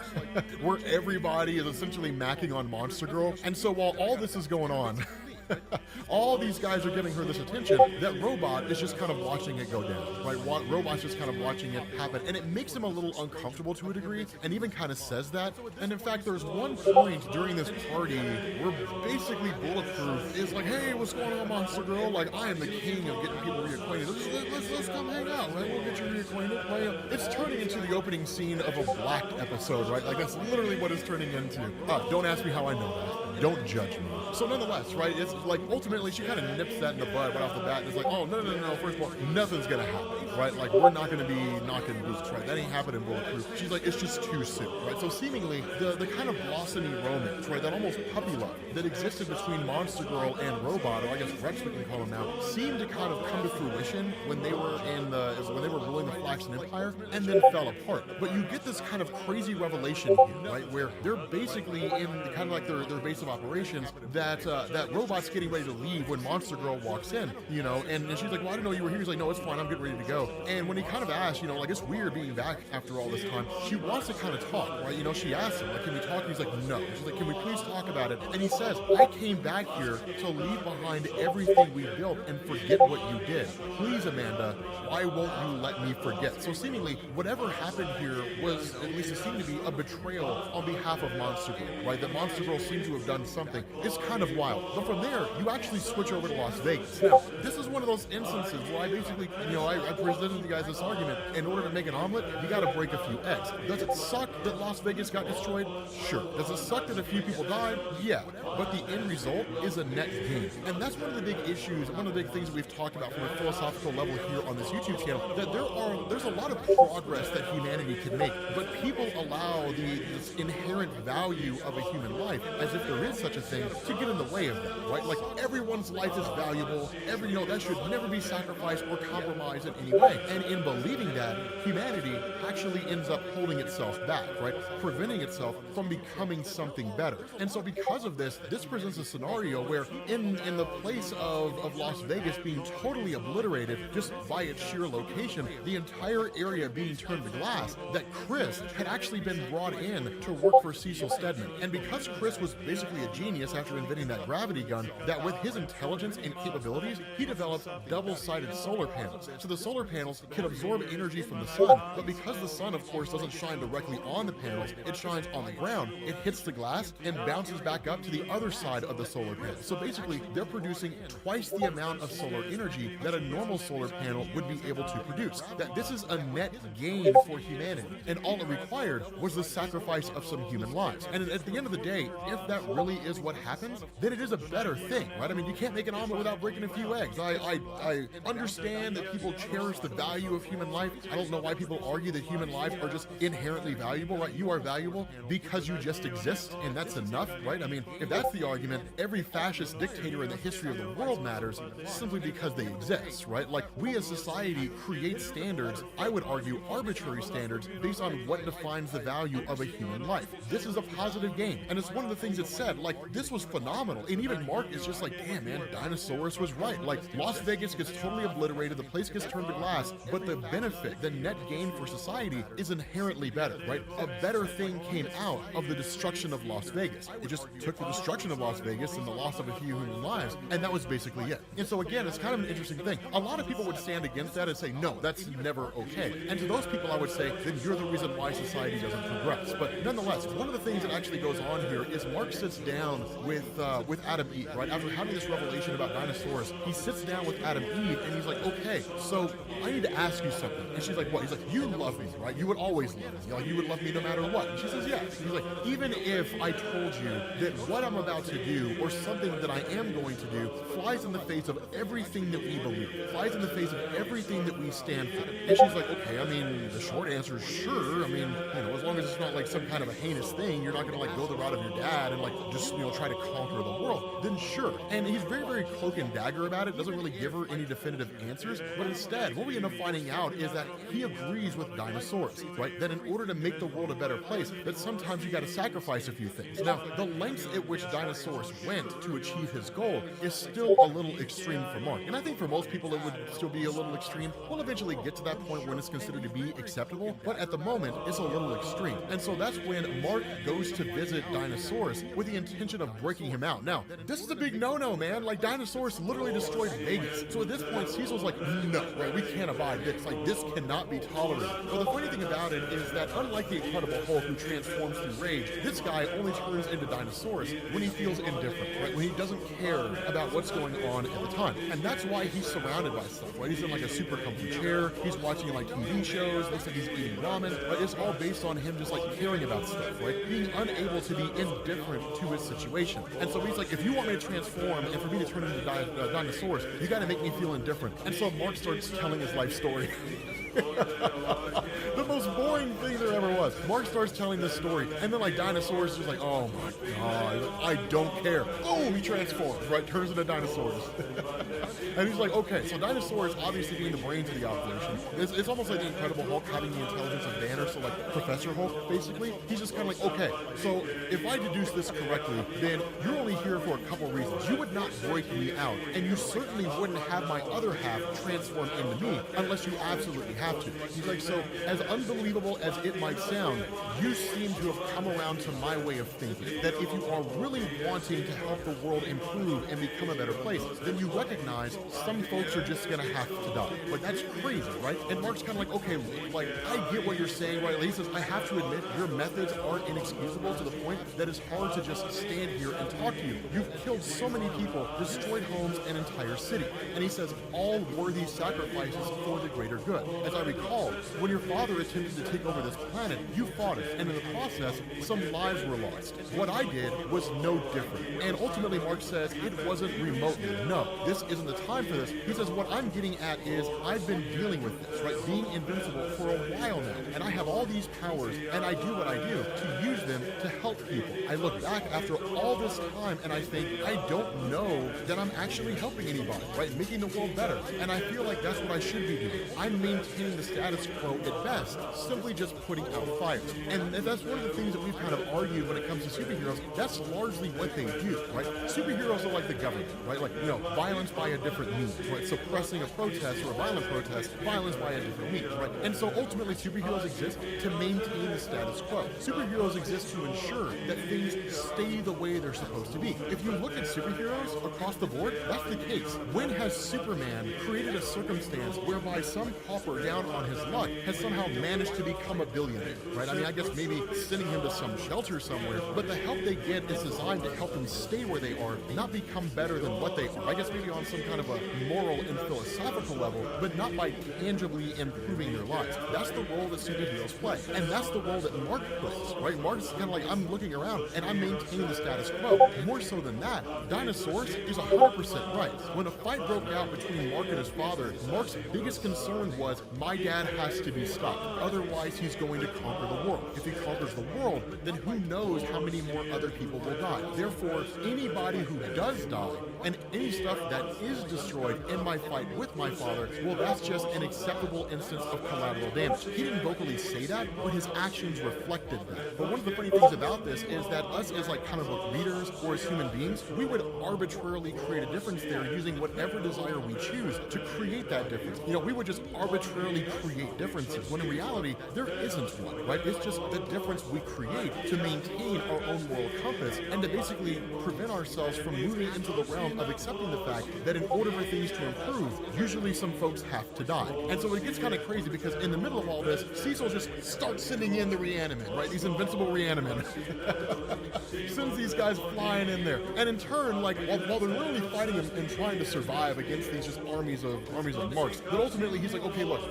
where everybody is essentially macking on Monster Girl. And so while all this is going on, all these guys are giving her this attention, that Robot is just kind of watching it go down, right? Robot's just kind of watching it happen, and it makes him a little uncomfortable to a degree, and even kind of says that. And in fact, there's one point during this party where basically Bulletproof is like, hey, what's going on, Monster Girl? Like, I am the king of getting people reacquainted. Let's come hang out, right? We'll get you reacquainted. Right? It's turning into the opening scene of a Black episode, right? Like, that's literally what it's turning into. Don't ask me how I know that. Don't judge me. So nonetheless, right, it's like ultimately she kind of nips that in the bud right off the bat, and it's like, oh, no, first of all, nothing's gonna happen, right? Like, we're not gonna be knocking boots, right? That ain't happening in Bulletproof. She's like, it's just too soon, right? So seemingly, the kind of blossomy romance, right, that almost puppy love that existed between Monster Girl and Robot, or I guess Rex we can call him now, seemed to kind of come to fruition when they were when they were ruling the Flaxen Empire, and then fell apart. But you get this kind of crazy revelation here, right, where they're basically in kind of like their base of operations, that Robot's getting ready to leave when Monster Girl walks in, you know, and she's like, well, I didn't know you were here. He's like, no, it's fine, I'm getting ready to go. And when he kind of asks, you know, like, it's weird being back after all this time, she wants to kind of talk, right? You know, she asks him, like, can we talk? And he's like, no. She's like, can we please talk about it? And he says, I came back here to leave behind everything we built and forget what you did. Please, Amanda, why won't you let me forget? So seemingly, whatever happened here was, at least it seemed to be, a betrayal on behalf of Monster Girl, right? That Monster Girl seemed to have done something. It's kind of wild. But from there, you actually switch over to Las Vegas. Now, this is one of those instances where I basically, you know, I presented you guys this argument. In order to make an omelet, you gotta break a few eggs. Does it suck that Las Vegas got destroyed? Sure. Does it suck that a few people died? Yeah. But the end result is a net gain. And that's one of the big issues, one of the big things that we've talked about from a philosophical level here on this YouTube channel, that there's a lot of progress that humanity can make, but people allow this inherent value of a human life, as if there is such a thing, to get in the way of that, right? Like, everyone's life is valuable, that should never be sacrificed or compromised in any way. And in believing that, humanity actually ends up holding itself back, right? Preventing itself from becoming something better. And so because of this presents a scenario where in the place of Las Vegas being totally obliterated just by its sheer location, the entire area being turned to glass, that Chris had actually been brought in to work for Cecil Stedman. And because Chris was basically a genius after inventing that gravity gun, that with his intelligence and capabilities, he developed double-sided solar panels. So the solar panels can absorb energy from the sun, but because the sun, of course, doesn't shine directly on the panels, it shines on the ground, it hits the glass and bounces back up to the other side of the solar panel. So basically, they're producing twice the amount of solar energy that a normal solar panel would be able to produce. That this is a net gain for humanity, and all it required was the sacrifice of some human lives. And at the end of the day, if that really is what happens, then it is a better thing, right? I mean, you can't make an omelet without breaking a few eggs. I understand that people cherish the value of human life. I don't know why people argue that human lives are just inherently valuable, right? You are valuable because you just exist, and that's enough, right? I mean, if that's the argument, every fascist dictator in the history of the world matters simply because they exist, right? Like, we as society create standards, I would argue arbitrary standards, based on what defines the value of a human life. This is a positive game, and it's one of the things it said, like, this was phenomenal, and even Mark is just like, damn, man, Dinosaurus was right. Like, Las Vegas gets totally obliterated, the place gets turned to glass, but the benefit, the net gain for society is inherently better, right? A better thing came out of the destruction of Las Vegas. It just took the destruction of Las Vegas and the loss of a few human lives, and that was basically it. And so again, it's kind of an interesting thing. A lot of people would stand against that and say, no, that's never okay. And to those people, I would say, then you're the reason why society doesn't progress. But nonetheless, one of the things that actually goes on here is Mark sits down with Adam Eve, right? After having this revelation about Dinosaurus, he sits down with Adam Eve and he's like, okay, so I need to ask you something. And she's like, what? He's like, you love me, right? You would always love me. Like, you would love me no matter what. And she says, yes. And he's like, even if I told you that what I'm about to do or something that I am going to do flies in the face of everything that we believe, flies in the face of everything that we stand for. And she's like, okay, I mean, the short answer is sure. I mean, you know, as long as it's not like some kind of a heinous thing, you're not going to like go the route of your dad and like just, try to conquer the world, then sure. And he's very, very cloak and dagger about it, doesn't really give her any definitive answers, but instead, what we end up finding out is that he agrees with Dinosaurus, right? That in order to make the world a better place, that sometimes you gotta sacrifice a few things. Now, the lengths at which Dinosaurus went to achieve his goal is still a little extreme for Mark. And I think for most people it would still be a little extreme. We'll eventually get to that point when it's considered to be acceptable, but at the moment, it's a little extreme. And so that's when Mark goes to visit Dinosaurus with the intention of breaking him out. Now, this is a big no-no, man. Like, Dinosaurus literally destroyed Vegas. So at this point, Cecil's like, no, right, we can't abide this. Like, this cannot be tolerated. But the funny thing about it is that unlike the Incredible Hulk who transforms through rage, this guy only turns into Dinosaurus when he feels indifferent, right? When he doesn't care about what's going on at the time. And that's why he's surrounded by stuff, right? He's in like a super comfy chair, he's watching like TV shows, looks like he's eating ramen, but it's all based on him just like caring about stuff, right? Being unable to be indifferent to his situation. And so he's like, if you want me to transform and for me to turn into Dinosaurus, you gotta make me feel indifferent. And so Mark starts telling his life story. The most boring thing there ever was. Mark starts telling this story, and then like Dinosaurus is just like, oh my god, I don't care. Boom, he transforms, right? Turns into Dinosaurus. And he's like, okay, so Dinosaurus obviously being the brains of the operation. It's almost like the Incredible Hulk having the intelligence of Banner, so like Professor Hulk, basically. He's just kind of like, okay, so if I deduce this correctly, then you're only here for a couple reasons. You would not break me out, and you certainly wouldn't have my other half transform into me unless you absolutely have to. He's like, so as unbelievable as it might sound, you seem to have come around to my way of thinking. That if you are really wanting to help the world improve and become a better place, then you recognize some folks are just gonna have to die. Like, that's crazy, right? And Mark's kind of like, okay, like, I get what you're saying, right? He says, I have to admit, your methods aren't inexcusable to the point that it's hard to just stand here and talk to you. You've killed so many people, destroyed homes and entire city. And he says, all worthy sacrifices for the greater good. As I recall, when your father attempted to take over this planet, you fought it, and in the process, some lives were lost. What I did was no different. And ultimately, Mark says, it wasn't remotely. No, this isn't the time for this. He says, what I'm getting at is, I've been dealing with this, right? Being invincible for a while now, and I have all these powers, and I do what I do to use them to help people. I look back after all this time, and I think, I don't know that I'm actually helping anybody, right? Making the world better. And I feel like that's what I should be doing. I'm maintaining the status quo at best, simply just putting out fires. And that's one of the things that we've kind of argued when it comes to superheroes. That's largely what they do, right? Superheroes are like the government, right? Like, violence by a different means, right? Suppressing a protest or a violent protest, violence by a different means, right? And so ultimately, superheroes exist to maintain the status quo. Superheroes exist to ensure that things stay the way they're supposed to be. If you look at superheroes across the board, that's the case. When has Superman created a circumstance whereby some pauper down on his luck has somehow managed to become a billionaire, right? I mean, I guess maybe sending him to some shelter somewhere, but the help they get is designed to help them stay where they are, not become better than what they are. I guess maybe on some kind of a moral and philosophical level, but not by tangibly improving their lives. That's the role that superheroes play, and that's the role that Mark plays, right? Mark's kind of like, I'm looking around and I'm maintaining the status quo. More so than that, Dinosaurus is 100% right. When a fight broke out between Mark and his father, Mark's biggest concern was, my dad has to be stopped. Otherwise, he's going to conquer the world. If he conquers the world, then who knows how many more other people will die. Therefore, anybody who does die, and any stuff that is destroyed in my fight with my father, well, that's just an acceptable instance of collateral damage. He didn't vocally say that, but his actions reflected that. But one of the funny things about this is that us as like comic book readers or as human beings, we would arbitrarily create a difference there using whatever desire we choose to create that difference. We would just arbitrarily create differences, when in reality, there isn't one, right? It's just the difference we create to maintain our own moral compass and to basically prevent ourselves from moving into the realm of accepting the fact that in order for things to improve, usually some folks have to die. And so it gets kind of crazy because in the middle of all this, Cecil just starts sending in the Reanimen, right? These invincible Reanimen. Sends these guys flying in there. And in turn, like, while they're really fighting and trying to survive against these just armies of marks, but ultimately he's like, okay, look,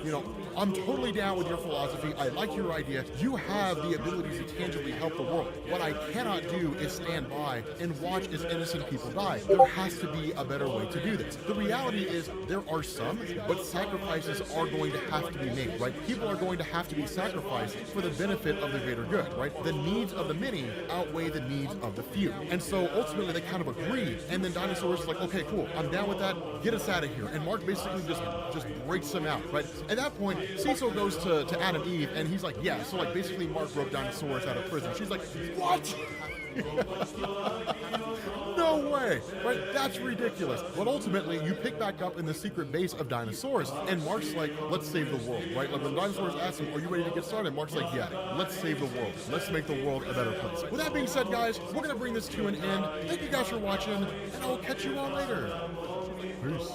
I'm totally down down with your philosophy. I like your idea. You have the ability to tangibly help the world. What I cannot do is stand by and watch as innocent people die. There has to be a better way to do this. The reality is there are some, but sacrifices are going to have to be made, right? People are going to have to be sacrificed for the benefit of the greater good, right? The needs of the many outweigh the needs of the few. And so ultimately they kind of agree. And then Dinosaurus is like, okay, cool, I'm down with that. Get us out of here. And Mark basically just breaks him out, right? At that point, Cecil goes to Adam Eve and he's like, yeah, so like basically Mark broke Dinosaurus out of prison. She's like, what? No way, right? That's ridiculous. But ultimately, you pick back up in the secret base of Dinosaurus, and Mark's like, let's save the world, right? Like when Dinosaurus asks him, are you ready to get started? Mark's like, yeah, let's save the world. Let's make the world a better place. With that being said, guys, we're going to bring this to an end. Thank you guys for watching, and I will catch you all later. Peace.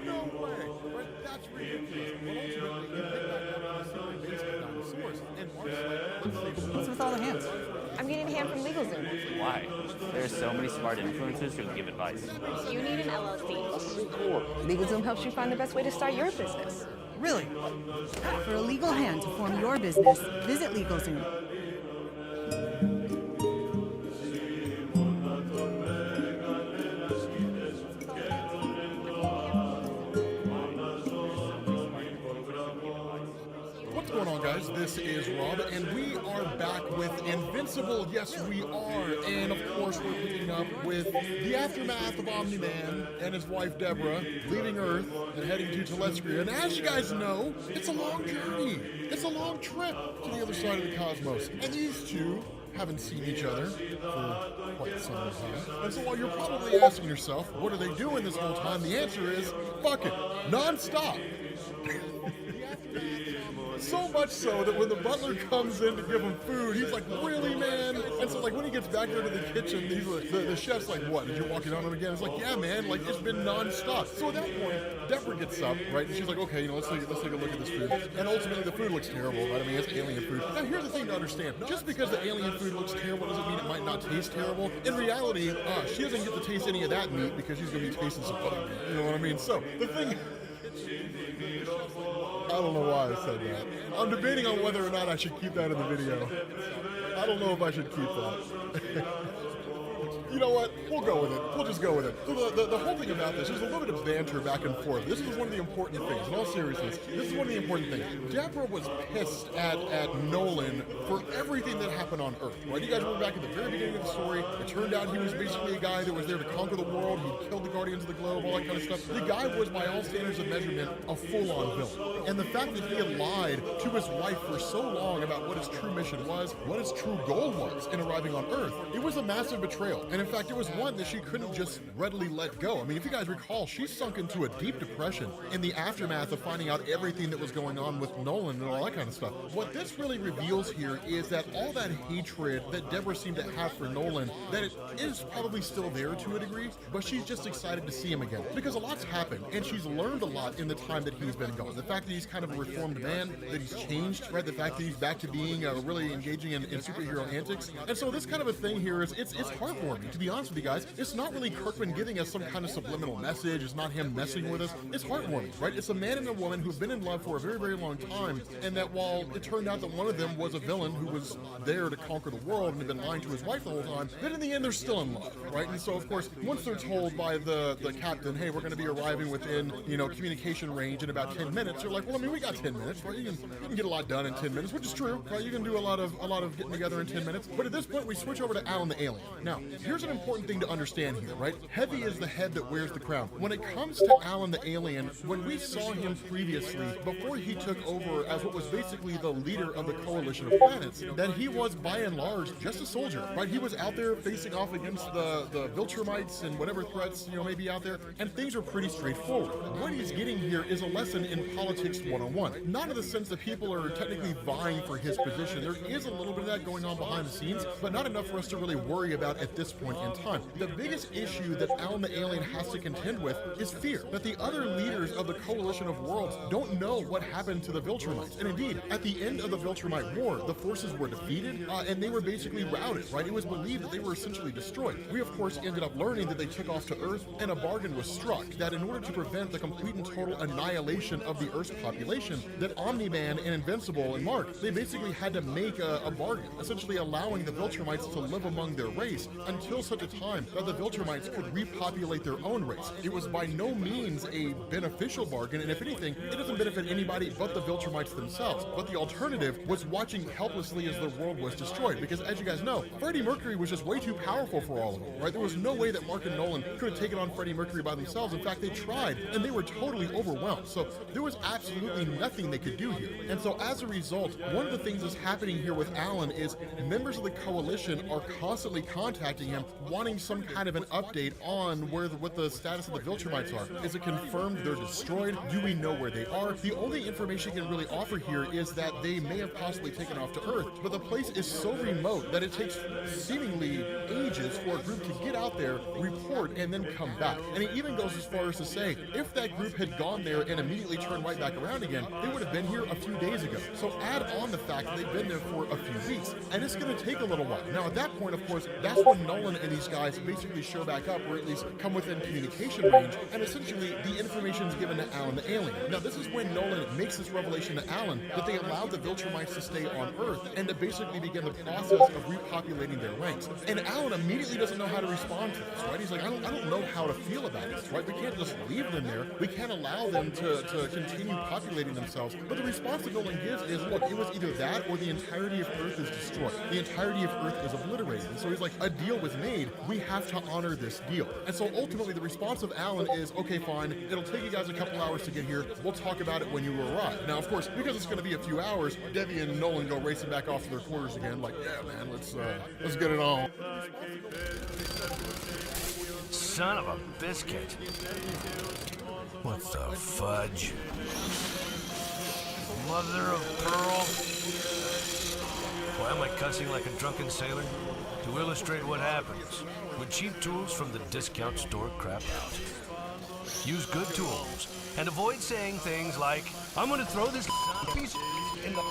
No way, right? That's ridiculous. But ultimately, you pick back up in the secret base of Dinosaurus, and Mark's like, let's save the world. What's with all the hands? I'm getting a hand from LegalZoom. Why? There are so many smart influencers who can give advice. You need an LLC. LegalZoom helps you find the best way to start your business. Really? For a legal hand to form your business, visit LegalZoom. What's going on, guys? This is Rob, and we are back with Invincible. Yes, we are. And of course, we're picking up with the aftermath of Omni-Man and his wife Deborah leaving Earth and heading to Telestria. And as you guys know, it's a long journey. It's a long trip to the other side of the cosmos. And these two haven't seen each other for quite some time. And so while you're probably asking yourself, what are they doing this whole time? The answer is, fuck it, non-stop. So much so that when the butler comes in to give him food, he's like, really, man? And so, like, when he gets back there to the kitchen, he's like, the chef's like, what, did you walk in on him again? It's like, yeah, man, like, it's been non-stop. So at that point, Deborah gets up, right? And she's like, okay, let's take a look at this food. And ultimately, the food looks terrible, right? I mean, it's alien food. Now, here's the thing to understand. Just because the alien food looks terrible doesn't mean it might not taste terrible. In reality, she doesn't get to taste any of that meat because she's going to be tasting some other meat. You know what I mean? So, the thing... I don't know why I said that. I'm debating on whether or not I should keep that in the video. I don't know if I should keep that. You know what? We'll go with it. We'll just go with it. So the whole thing about this, there's a little bit of banter back and forth. This is one of the important things. In all seriousness, this is one of the important things. Deborah was pissed at Nolan for everything that happened on Earth, right? You guys remember back at the very beginning of the story, it turned out he was basically a guy that was there to conquer the world. He killed the Guardians of the Globe, all that kind of stuff. The guy was, by all standards of measurement, a full-on villain. And the fact that he had lied to his wife for so long about what his true mission was, what his true goal was in arriving on Earth, it was a massive betrayal. And in fact, it was one that she couldn't just readily let go. I mean, if you guys recall, she sunk into a deep depression in the aftermath of finding out everything that was going on with Nolan and all that kind of stuff. What this really reveals here is that all that hatred that Deborah seemed to have for Nolan, that it is probably still there to a degree, but she's just excited to see him again. Because a lot's happened, and she's learned a lot in the time that he's been gone. The fact that he's kind of a reformed man, that he's changed, right? The fact that he's back to being really engaging in superhero antics. And so this kind of a thing here is, it's heartwarming, to be honest with you guys. It's not really Kirkman giving us some kind of subliminal message. It's not him messing with us. It's heartwarming, right? It's a man and a woman who've been in love for a very, very long time, and that while it turned out that one of them was a villain who was there to conquer the world and had been lying to his wife the whole time, then in the end they're still in love, right? And so of course, once they're told by the captain, hey, we're going to be arriving within, communication range in about 10 minutes, they're like, well, I mean, we got 10 minutes, right? You can get a lot done in 10 minutes, which is true, right? You can do a lot of getting together in 10 minutes. But at this point, we switch over to Alan the alien. Now, here's an important thing to understand here, right? Heavy is the head that wears the crown. When it comes to Alan the alien, when we saw him previously, before he took over as what was basically the leader of the coalition of planets, that he was by and large just a soldier, right? He was out there facing off against the Viltrumites and whatever threats, may be out there, and things are pretty straightforward. What he's getting here is a lesson in politics 101. Not in the sense that people are technically vying for his position. There is a little bit of that going on behind the scenes, but not enough for us to really worry about at this point moment in time. The biggest issue that Alan the Alien has to contend with is fear, that the other leaders of the Coalition of Worlds don't know what happened to the Viltrumites. And indeed, at the end of the Viltrumite War, the forces were defeated, and they were basically routed, right? It was believed that they were essentially destroyed. We, of course, ended up learning that they took off to Earth, and a bargain was struck that in order to prevent the complete and total annihilation of the Earth's population, that Omni-Man and Invincible and Mark, they basically had to make a bargain, essentially allowing the Viltrumites to live among their race until such a time that the Viltrumites could repopulate their own race. It was by no means a beneficial bargain, and if anything, it doesn't benefit anybody but the Viltrumites themselves. But the alternative was watching helplessly as the world was destroyed, because as you guys know, Freddie Mercury was just way too powerful for all of them, right? There was no way that Mark and Nolan could have taken on Freddie Mercury by themselves. In fact, they tried, and they were totally overwhelmed. So there was absolutely nothing they could do here. And so as a result, one of the things that's happening here with Alan is members of the Coalition are constantly contacting him, wanting some kind of an update on what the status of the Viltrumites are. Is it confirmed they're destroyed? Do we know where they are? The only information he can really offer here is that they may have possibly taken off to Earth, but the place is so remote that it takes seemingly ages for a group to get out there, report, and then come back. And he even goes as far as to say, if that group had gone there and immediately turned right back around again, they would have been here a few days ago. So add on the fact that they've been there for a few weeks, and it's going to take a little while. Now at that point, of course, that's when Nolan and these guys basically show back up, or at least come within communication range, and essentially the information is given to Alan the Alien. Now this is when Nolan makes this revelation to Alan that they allowed the Viltrumites to stay on Earth and to basically begin the process of repopulating their ranks. And Alan immediately doesn't know how to respond to this, right? He's like, I don't know how to feel about this, right? We can't just leave them there. We can't allow them to continue populating themselves. But the response that Nolan gives is, look, it was either that or the entirety of Earth is destroyed. The entirety of Earth is obliterated. And so he's like, a deal was made. We have to honor this deal. And so ultimately the response of Alan is, okay, fine. It'll take you guys a couple hours to get here. We'll talk about it when you arrive. Now, of course, because it's going to be a few hours, Debbie and Nolan go racing back off to their quarters again. Like, yeah, man, let's get it on. Son of a biscuit. What the fudge? Mother of pearl. Why am I cussing like a drunken sailor? To illustrate what happens when cheap tools from the discount store crap out. Use good tools and avoid saying things like, I'm gonna throw this piece in the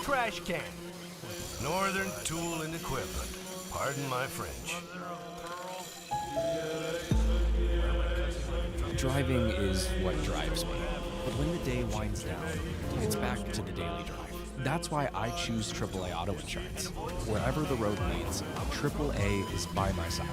trash can. Northern Tool and Equipment. Pardon my French. Driving is what drives me. But when the day winds down, it's back to the daily drive. That's why I choose AAA Auto Insurance. Wherever the road leads, AAA is by my side.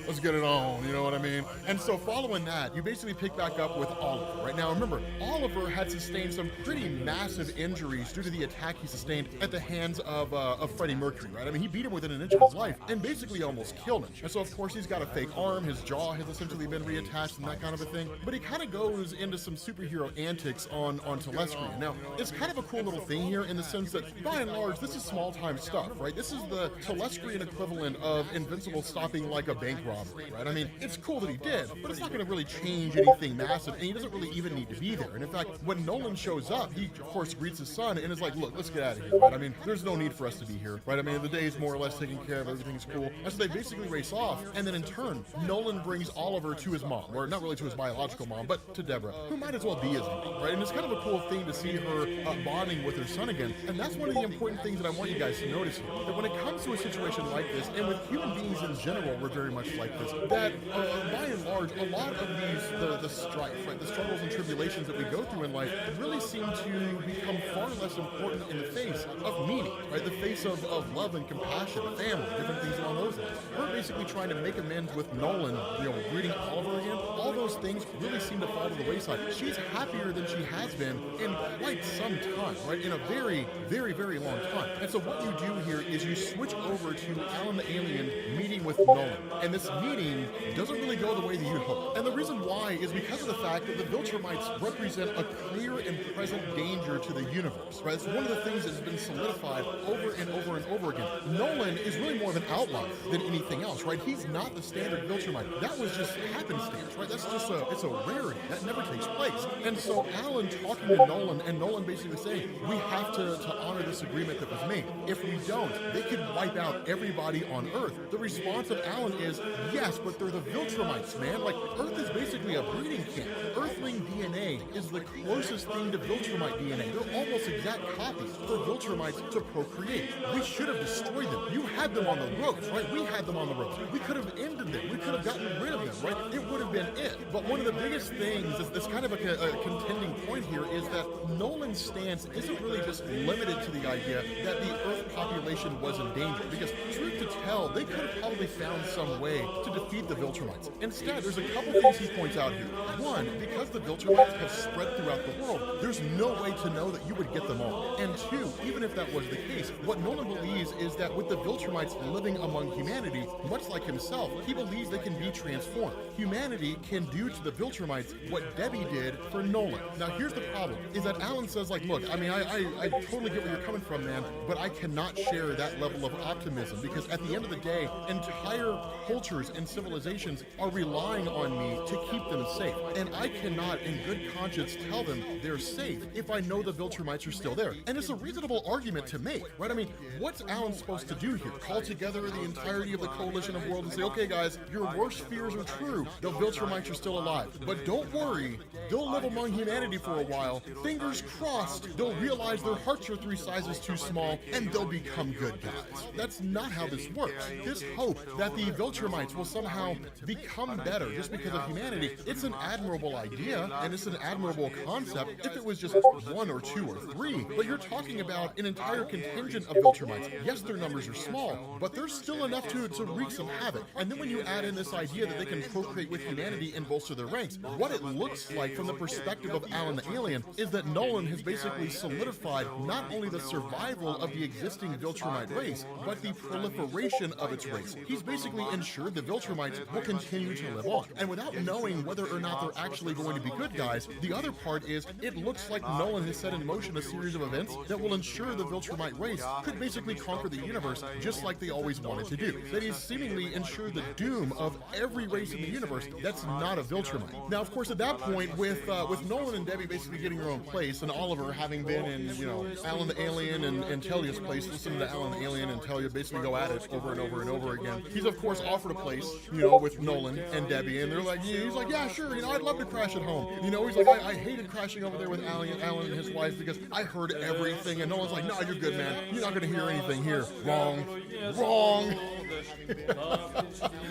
Let's get it on, you know what I mean? And so following that, you basically pick back up with Oliver. Right now, remember, Oliver had sustained some pretty massive injuries due to the attack he sustained at the hands of Freddie Mercury, right? I mean, he beat him within an inch of his life and basically almost killed him. And so, of course, he's got a fake arm, his jaw has essentially been reattached and that kind of a thing. But he kind of goes into some superhero antics on Telescreen. Now, it's kind of a cool little thing here in the sense that, by and large, this is small-time stuff, right? This is the Telescreen equivalent of Invincible stopping like a bank robbery, right? I mean, it's cool that he did, but it's not going to really change anything massive, and he doesn't really even need to be there. And in fact, when Nolan shows up, he of course greets his son and is like, look, let's get out of here, right? I mean, there's no need for us to be here, right? I mean, the day is more or less taken care of, everything's cool. And so they basically race off, and then in turn, Nolan brings Oliver to his mom, or not really to his biological mom, but to Deborah, who might as well be his mom, right? And it's kind of a cool thing to see her bonding with her son again. And that's one of the important things that I want you guys to notice here, that when it comes to a situation like this, and with human beings in general, we're very much like this, that by and large, a lot of the strife, right, the struggles and tribulations that we go through in life really seem to become far less important in the face of meaning, right? The face of love and compassion, family, different things along those lines. We're basically trying to make amends with Nolan, greeting Oliver again. All those things really seem to fall to the wayside. She's happier than she has been in quite some time, right? In a very, very, very long time. And so what you do here is you switch over to Alan the Alien meeting with Nolan. And this meeting doesn't really go the way that you'd hope. And the reason why is because of the fact that the Viltrumites represent a clear and present danger to the universe, right? It's one of the things that's been solidified over and over and over again. Nolan is really more of an outlier than anything else, right? He's not the standard Viltrumite. That was just happenstance, right? That's just a rarity. That never takes place. And so Alan talking to Nolan, and Nolan basically saying, we have to honor this agreement that was made. If we don't, they could wipe out everybody on Earth. The response of Alan is, yes, but they're the Viltrumites, man. Like, Earth is basically a breeding camp. Earthling DNA is the closest thing to Viltrumite DNA. They're almost exact copies for Viltrumites to procreate. We should have destroyed them. You had them on the ropes, right? We had them on the ropes. We could have ended them. We could have gotten rid of them, right? It would have been it. But one of the biggest things, that's kind of a contending point here, is that Nolan's stance isn't really just limited to the idea that the Earth population was in danger. Because truth to tell, they could have probably found some way to defeat the Viltrumites. Instead, there's a couple things he points out here. One, because the Viltrumites have spread throughout the world, there's no way to know that you would get them all. And two, even if that was the case, what Nolan believes is that with the Viltrumites living among humanity, much like himself, he believes they can be transformed. Humanity can do to the Viltrumites what Debbie did for Nolan. Now here's the problem, is that Alan says, like, look, I mean, I totally get where you're coming from, man, but I cannot share that level of optimism, because at the end of the day, entire cultures and civilizations are relying on me to keep them safe. And I cannot, in good conscience, tell them they're safe if I know the Viltrumites are still there. And it's a reasonable argument to make, right? I mean, what's Alan supposed to do here? Call together the entirety of the coalition of world and say, okay, guys, your worst fears are true. The Viltrumites are still alive. But don't worry, they'll live among humanity for a while. Fingers crossed, they'll realize their hearts are 3 sizes too small, and they'll become good guys. That's not how this works. This hope that the Viltrumites will somehow become better just because of humanity, it's an admirable idea, and it's an admirable concept if it was just 1 or 2 or 3. But you're talking about an entire contingent of Viltrumites. Yes, their numbers are small, but there's still enough to wreak some havoc. And then when you add in this idea that they can procreate with humanity and bolster their ranks, what it looks like from the perspective of Alan the Alien is that Nolan has basically solidified not only the survival of the existing Viltrumite race, but the proliferation of its race. He's basically ensured the Viltrumites will continue to live on. And without knowing whether or not they're actually going to be good guys, the other part is it looks like Nolan has set in motion a series of events that will ensure the Viltrumite race could basically conquer the universe just like they always wanted to do. That he's seemingly ensured the doom of every race in the universe that's not a Viltrumite. Now, of course, at that point, with Nolan and Debbie basically getting their own place, and Oliver having been in, you know, Alan the Alien and Talia's place, listening to Alan the Alien and Talia basically go at it over and over and over again. He's of course offered a place, you know, with Nolan and Debbie, and they're like, he's like, yeah, sure, you know, I'd love to crash at home. You know, he's like, I hated crashing over there with Alan and his wife because I heard everything, and Nolan's like, no, you're good, man. You're not gonna hear anything here. Wrong. Wrong.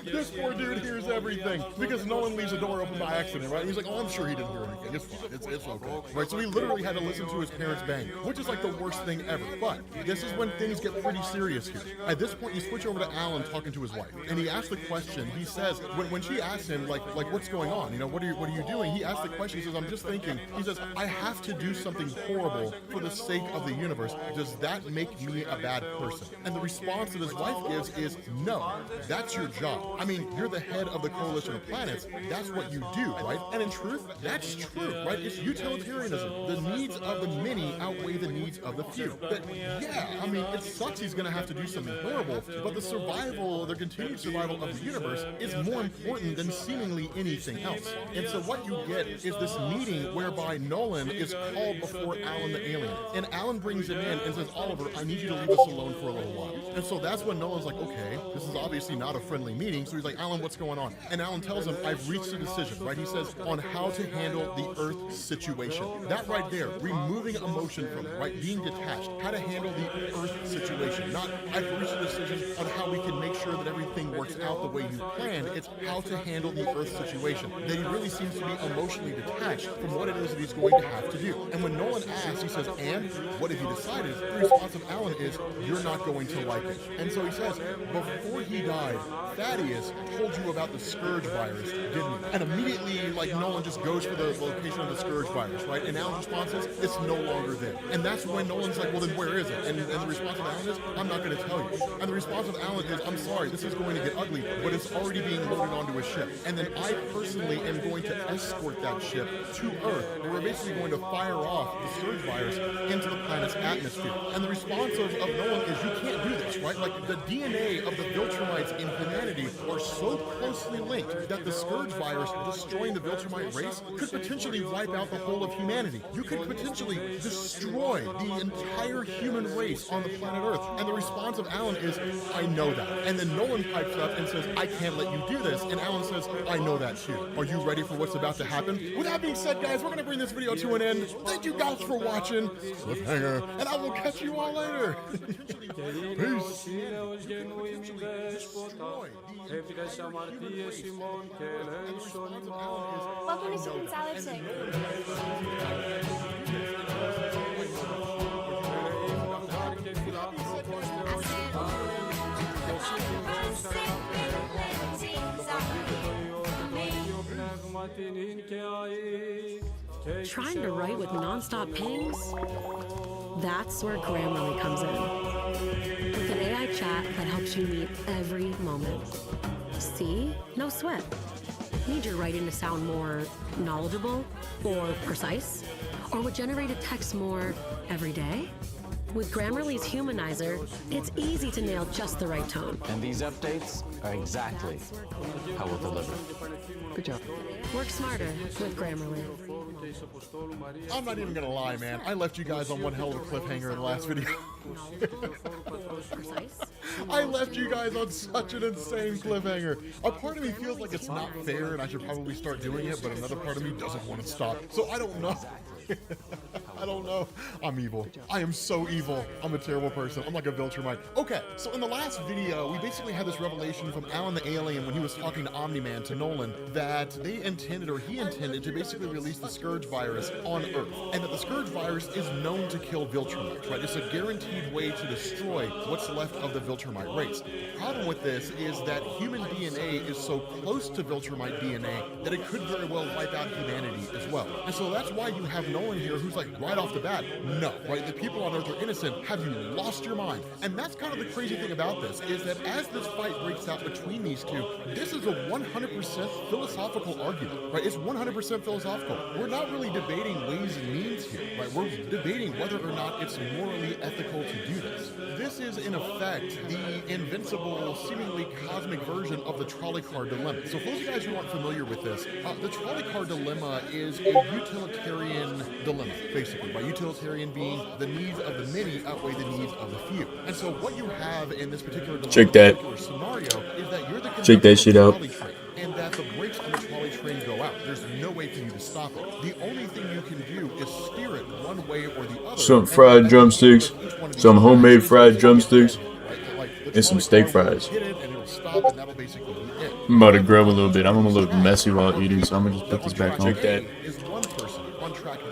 This poor dude hears everything because Nolan leaves the door open by accident, right? He's like, oh, I'm sure he didn't hear anything. It's fine. It's okay. Right? So he literally had to listen to his parents bang, which is like the worst thing ever. But this is when things get pretty serious here. At this point, you switch over to Alan talking to his wife, and he asks the question. He says, when she asks him, like what's going on? You know, what are you doing? He asks the question. He says, I'm just thinking. He says, I have to do something horrible for the sake of the universe. Does that make me a bad person? And the response that his wife gives is, no, that's your job. I mean, you're the head of the coalition of planets. That's what you do, right? And in truth, that's true, right? It's utilitarianism. The needs of the many outweigh the needs of the few. But yeah, I mean, it sucks he's gonna have to do something horrible, but the continued survival of the universe is more important than seemingly anything else. And so what you get is this meeting whereby Nolan is called before Alan the Alien. And Alan brings him in and says, Oliver, I need you to leave us alone for a little while. And so that's when Nolan's like, okay, this is obviously not a friendly meeting. So he's like, Alan, what's going on? And Alan tells him, I've reached a decision, right? He says, on how to handle the Earth situation. That right there, removing emotion from it, right? Being detached, how to handle the Earth situation. Not, I've reached a decision on how we can make sure that everything works out the way you planned. It's how to handle the Earth situation. That he really seems to be emotionally detached from what it is that he's going to have to do. And when Nolan asks, he says, and what have you decided? The response of Alan is, you're not going to like it. And so he says, before he died, Thaddeus told you about the Scourge virus, didn't he? And immediately, like, Nolan just goes for the location of the Scourge virus, right? And Alan's response is, it's no longer there. And that's when Nolan's like, well, then where is it? And the response of Alan is, I'm not going to tell you. And the response of Alan is, I'm sorry, this is going to get ugly, but it's already being loaded onto a ship. And then I personally am going to escort that ship to Earth, where we're basically going to fire off the Scourge virus into the planet's atmosphere. And the response of Nolan is, you can't do this, right? Like, the DNA of the Viltrumites in humanity are so closely linked that the Scourge virus destroying the Viltrumite race could potentially wipe out the whole of humanity. You could potentially destroy the entire human race on the planet Earth. And the response of Alan is, I know that. And then Nolan pipes up and says, I can't let you do this. And Alan says, I know that too. Are you ready for what's about to happen? With that being said, guys, we're going to bring this video to an end. Thank you guys for watching. Cliffhanger. And I will catch you all later. Peace. Welcome to Chicken Salad Chick. Trying to write with non-stop pings? That's where Grammarly comes in. With an AI chat that helps you meet every moment. See? No sweat. Need your writing to sound more knowledgeable or precise? Or would generated text more everyday? With Grammarly's Humanizer, it's easy to nail just the right tone. And these updates are exactly how we'll deliver. Good job. Work smarter with Grammarly. I'm not even gonna lie, man. I left you guys on one hell of a cliffhanger in the last video. I left you guys on such an insane cliffhanger. A part of me feels like it's not fair and I should probably start doing it, but another part of me doesn't want to stop. So I don't know. I don't know. I'm evil. I am so evil. I'm a terrible person. I'm like a Viltrumite. Okay, so in the last video, we basically had this revelation from Alan the Alien when he was talking to Omni-Man to Nolan that they intended, or he intended, to basically release the Scourge virus on Earth. And that the Scourge virus is known to kill Viltrumites, right? It's a guaranteed way to destroy what's left of the Viltrumite race. The problem with this is that human DNA is so close to Viltrumite DNA that it could very well wipe out humanity as well. And so that's why you have Nolan here who's like, right off the bat, no, right? The people on Earth are innocent. Have you lost your mind? And that's kind of the crazy thing about this, is that as this fight breaks out between these two, this is a 100% philosophical argument, right? It's 100% philosophical. We're not really debating ways and means here, right? We're debating whether or not it's morally ethical to do this. This is, in effect, the invincible, seemingly cosmic version of the trolley car dilemma. So for those of you guys who aren't familiar with this, the trolley car dilemma is a utilitarian dilemma, basically, by utilitarian being the needs of the many outweigh the needs of the few. And so what you have in this particular dilemma, Check that. particular scenario, is that you're the Check that shit out. trolley train, and that the brakes on the trolley train go out. There's no way for you to stop it. The only thing you can do is steer it one way or the other. Some fried drumsticks, some homemade fried drumsticks, and some steak fries. I'm about to grub a little bit. I'm a little messy while eating, so I'm gonna just put this back on.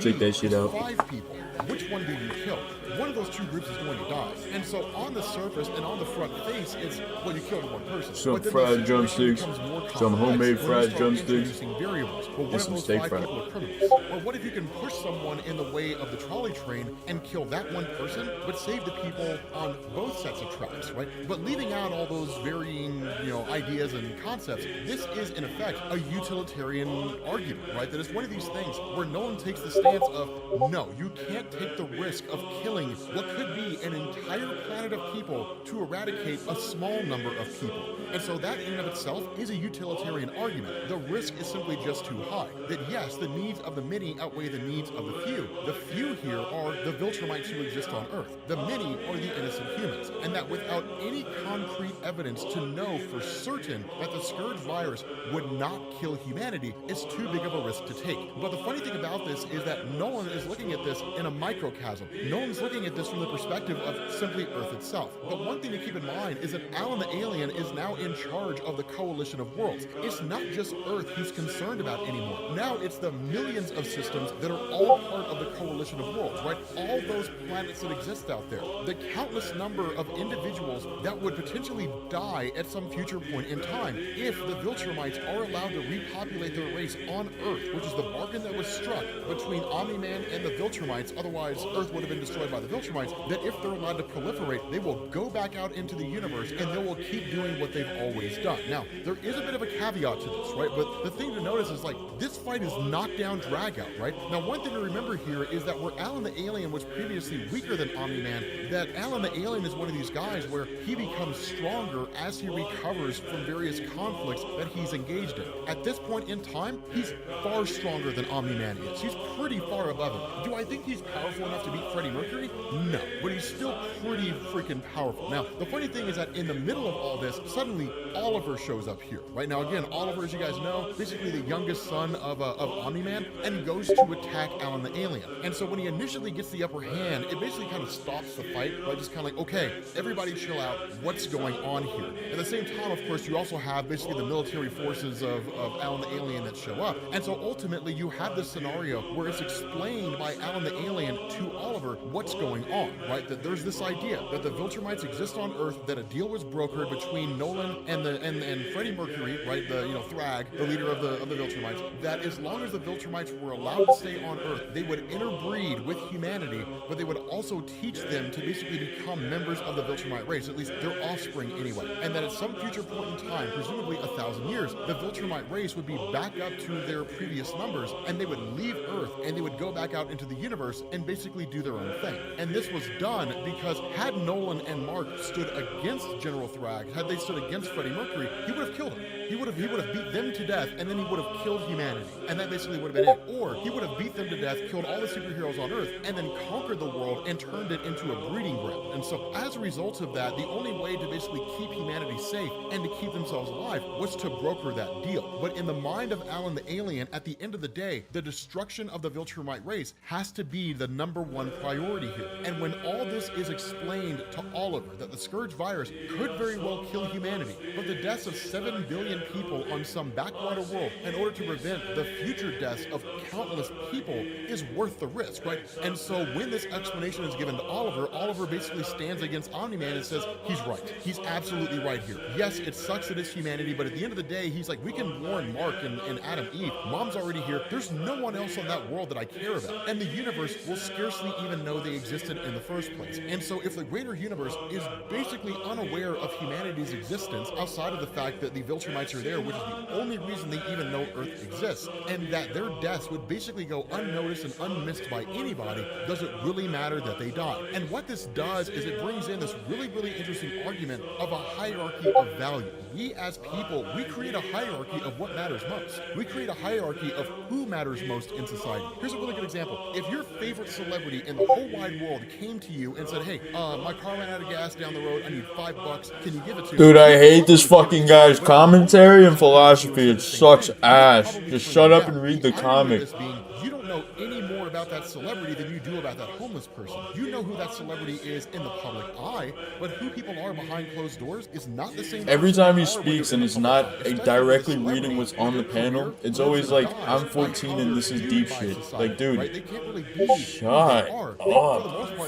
Check that shit out. 5 people. Which one do you kill? One of those two groups is going to die. And so on the surface and on the front face, it's, well, you killed one person. Some But then the fried situation drumsticks, becomes more some complex homemade when you fried start drumsticks, introducing variables. Well, what and if some those steak 5 fries. people are criminals? Or what if you can push someone in the way of the trolley train and kill that one person, but save the people on both sets of tracks, right? But leaving out all those varying, ideas and concepts, this is in effect a utilitarian argument, right? That it's one of these things where no one takes the stance of, no, you can't take the risk of killing what could be an entire planet of people to eradicate a small number of people. And so that in and of itself is a utilitarian argument. The risk is simply just too high. That yes, the needs of the many outweigh the needs of the few. The few here are the Viltrumites who exist on Earth. The many are the innocent humans. And that without any concrete evidence to know for certain that the Scourge virus would not kill humanity is too big of a risk to take. But the funny thing about this is that no one is looking at this in a microcosm. No one's looking at this from the perspective of simply Earth itself. But one thing to keep in mind is that Alan the Alien is now in charge of the Coalition of Worlds. It's not just Earth he's concerned about anymore. Now it's the millions of systems that are all part of the Coalition of Worlds, right? All those planets that exist out there. The countless number of individuals that would potentially die at some future point in time if the Viltrumites are allowed to repopulate their race on Earth, which is the bargain that was struck between Omni-Man and the Viltrumites. Otherwise, Earth would have been destroyed by the Viltrumites, that if they're allowed to proliferate, they will go back out into the universe and they will keep doing what they've always done. Now, there is a bit of a caveat to this, right? But the thing to notice is, like, this fight is knockdown drag-out, right? Now, one thing to remember here is that where Alan the Alien was previously weaker than Omni-Man, that Alan the Alien is one of these guys where he becomes stronger as he recovers from various conflicts that he's engaged in. At this point in time, he's far stronger than Omni-Man is. He's pretty far above him. Do I think he's powerful enough to beat Freddie Mercury? No, but he's still pretty freaking powerful. Now, the funny thing is that in the middle of all this, suddenly Oliver shows up here, right? Now, again, Oliver, as you guys know, basically the youngest son of Omni-Man, and he goes to attack Alan the Alien. And so when he initially gets the upper hand, it basically kind of stops the fight, right? Just kind of like, okay, everybody chill out, what's going on here? At the same time, of course, you also have basically the military forces of Alan the Alien that show up. And so ultimately, you have this scenario where it's explained by Alan the Alien to Oliver what's going on, right? That there's this idea that the Viltrumites exist on Earth, that a deal was brokered between Nolan and Freddie Mercury, right? The Thrag, the leader of the Viltrumites, that as long as the Viltrumites were allowed to stay on Earth, they would interbreed with humanity, but they would also teach them to basically become members of the Viltrumite race, at least their offspring anyway. And that at some future point in time, presumably 1,000 years, the Viltrumite race would be back up to their previous numbers, and they would leave Earth and they would go back out into the universe and basically do their own thing. And this was done because had Nolan and Mark stood against General Thrag, had they stood against Freddie Mercury, he would have killed him. He would have beat them to death, and then he would have killed humanity. And that basically would have been it. Or he would have beat them to death, killed all the superheroes on Earth, and then conquered the world and turned it into a breeding ground. And so as a result of that, the only way to basically keep humanity safe and to keep themselves alive was to broker that deal. But in the mind of Alan the Alien, at the end of the day, the destruction of the Viltrumite race has to be the #1 priority here. And when all this is explained to Oliver, that the Scourge virus could very well kill humanity, but the deaths of 7 billion people on some backwater world in order to prevent the future deaths of countless people is worth the risk, right? And so when this explanation is given to Oliver, Oliver basically stands against Omni-Man and says, he's right. He's absolutely right here. Yes, it sucks that it's humanity, but at the end of the day, he's like, we can warn Mark and Adam Eve. Mom's already here. There's no one else on that world that I care about. And the universe will scarcely even know they existed in the first place. And so if the greater universe is basically unaware of humanity's existence outside of the fact that the Viltrumites are there, which is the only reason they even know Earth exists, and that their deaths would basically go unnoticed and unmissed by anybody, does it really matter that they die? And what this does is it brings in this really, really interesting argument of a hierarchy of value. We as people, we create a hierarchy of what matters most. We create a hierarchy of who matters most in society. Here's a really good example. If your favorite celebrity in the whole wide world came to you and said, hey, my car ran out of gas down the road, I need $5, can you give it to me? Dude, I hate this fucking guy's commentary and philosophy. It sucks ass. Just shut up and read the comic. You don't know any more about that celebrity than you do about that homeless person. You know who that celebrity is in the public eye, but who people are behind closed doors is not the same. Every time he speaks and it's not directly reading what's on the panel, it's always like, I'm 14 and this is deep shit. Like, dude, shut up.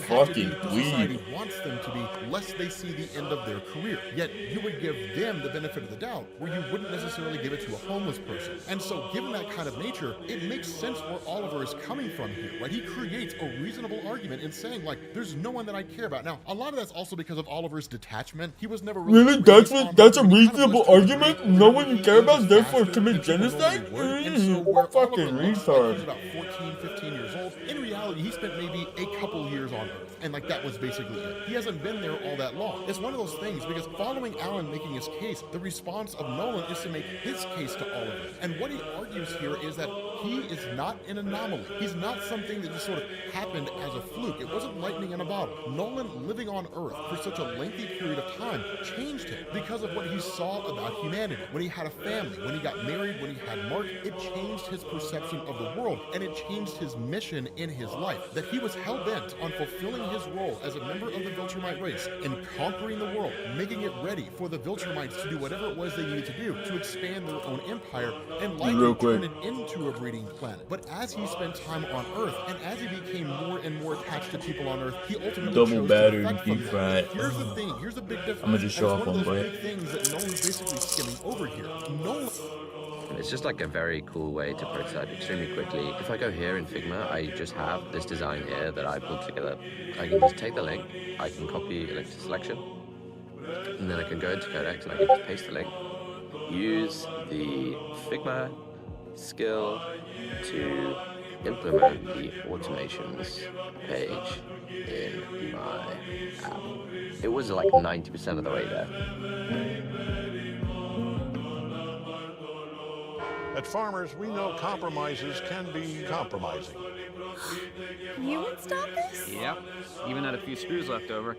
Fucking dweeb. Wants them to be, lest they see the end of their career. Yet you would give them the benefit of the doubt, where you wouldn't necessarily give it to a homeless person. And so, given that kind of nature, it makes sense where Oliver is coming from here, right? He creates a reasonable argument in saying, like, there's no one that I care about. Now, a lot of that's also because of Oliver's detachment. He was never really that's a reasonable argument? No one you care about, therefore commit genocide? Fucking retard. He's about 14, 15 years old. In reality, he spent maybe a couple years on Earth, and like that was basically it. He hasn't been there all that long. It's one of those things because following Alan making his case, the response of Nolan is to make his case to Oliver. And what he argues here is that he is not an anomaly. He's not something that just sort of happened as a fluke. It wasn't lightning in a bottle. Nolan living on Earth for such a lengthy period of time changed him because of what he saw about humanity. When he had a family, when he got married, when he had Mark, it changed his perception of the world, and it changed his mission in his life. That he was hell-bent on fulfilling his role as a member of the Viltrumite race and conquering the world, making it ready for the Viltrumites to do whatever it was they needed to do to expand their own empire and likely turn it into a breeding planet. But as he spent time on Earth, and as he became more and more attached to people on Earth, he ultimately double battered deep fried. Here's the thing. Here's the big difference. I'm gonna just show off one one of those bite. big things that Nolan's basically skimming over here. Nolan. And it's just like a very cool way to prototype extremely quickly. If I go here in Figma, I just have this design here that I pulled together. I can just take the link, I can copy a link to selection, and then I can go into Codex and I can just paste the link, use the Figma skill to implement the automations page in my app. It was like 90% of the way there. At Farmers, we know compromises can be compromising. You would stop this? Yep, even had a few screws left over.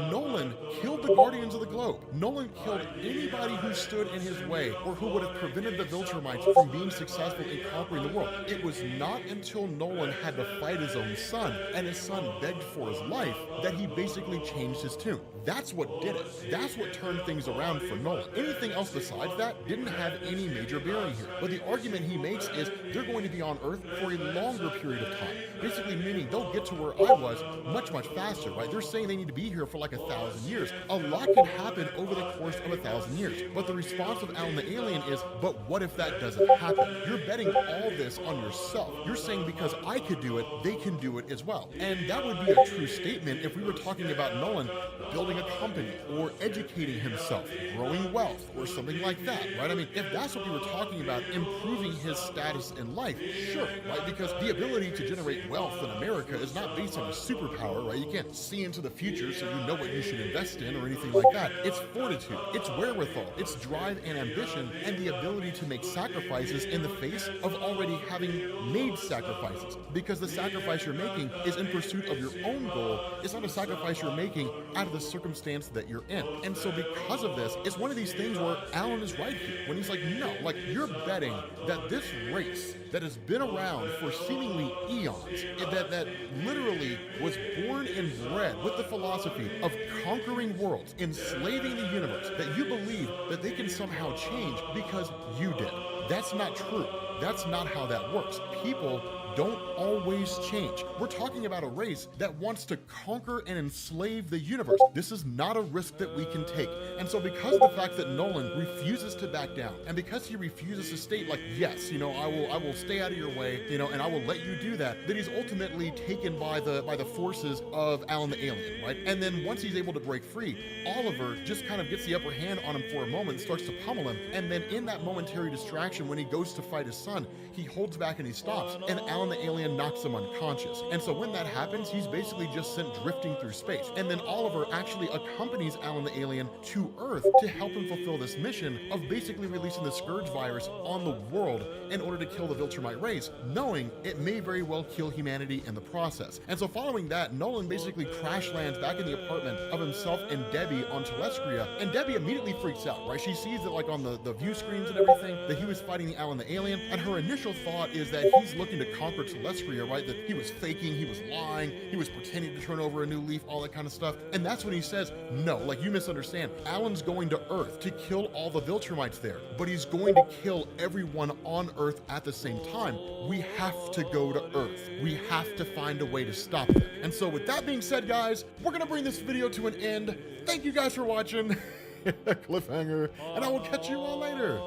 Nolan killed the Guardians of the Globe. Nolan killed anybody who stood in his way or who would have prevented the Viltrumites from being successful in conquering the world. It was not until Nolan had to fight his own son and his son begged for his life that he basically changed his tune. That's what did it. That's what turned things around for Nolan. Anything else besides that didn't have any major bearing here. But the argument he makes is they're going to be on Earth for a longer period of time. Basically meaning they'll get to where I was much, much faster, right? They're saying they need to be here for like 1,000 years. A lot can happen over the course of 1,000 years. But the response of Alan the Alien is, but what if that doesn't happen? You're betting all this on yourself. You're saying because I could do it, they can do it as well. And that would be a true statement if we were talking about Nolan building a company or educating himself, growing wealth or something like that, right? I mean, if that's what we were talking about, improving his status in life, sure, right? Because the ability to generate wealth in America is not based on a superpower, right? You can't see into the future so you know what you should invest in or anything like that. It's fortitude, it's wherewithal, it's drive and ambition, and the ability to make sacrifices in the face of already having made sacrifices. Because the sacrifice you're making is in pursuit of your own goal. It's not a sacrifice you're making out of the circumstance that you're in. And so because of this, it's one of these things where Alan is right here when he's like, no, like you're betting that this race that has been around for seemingly eons, that literally was born and bred with the philosophy of conquering worlds, enslaving the universe, that you believe that they can somehow change because you did. That's not true. That's not how that works. People don't always change. We're talking about a race that wants to conquer and enslave the universe. This is not a risk that we can take. And so because of the fact that Nolan refuses to back down, and because he refuses to state like, yes, you know, I will stay out of your way, you know, and I will let you do that, then he's ultimately taken by the forces of Alan the Alien, right? And then once he's able to break free, Oliver just kind of gets the upper hand on him for a moment, starts to pummel him, and then in that momentary distraction, when he goes to fight his son, he holds back and he stops, and Alan the Alien knocks him unconscious. And so when that happens, he's basically just sent drifting through space. And then Oliver actually accompanies Alan the Alien to Earth to help him fulfill this mission of basically releasing the Scourge virus on the world in order to kill the Viltrumite race, knowing it may very well kill humanity in the process. And so following that, Nolan basically crash lands back in the apartment of himself and Debbie on Telescria, and Debbie immediately freaks out, right? She sees that like on the view screens and everything, that he was fighting the Alan the Alien, and her initial thought is that he's looking to conquer Telescria, right? That he was faking, he was lying, he was pretending to turn over a new leaf, all that kind of stuff. And that's when he says, no, like you misunderstand. Alan's going to Earth to kill all the Viltrumites there, but he's going to kill everyone on Earth at the same time. We have to go to Earth. We have to find a way to stop them. And so with that being said, guys, we're gonna bring this video to an end. Thank you guys for watching. Cliffhanger, and I will catch you all later.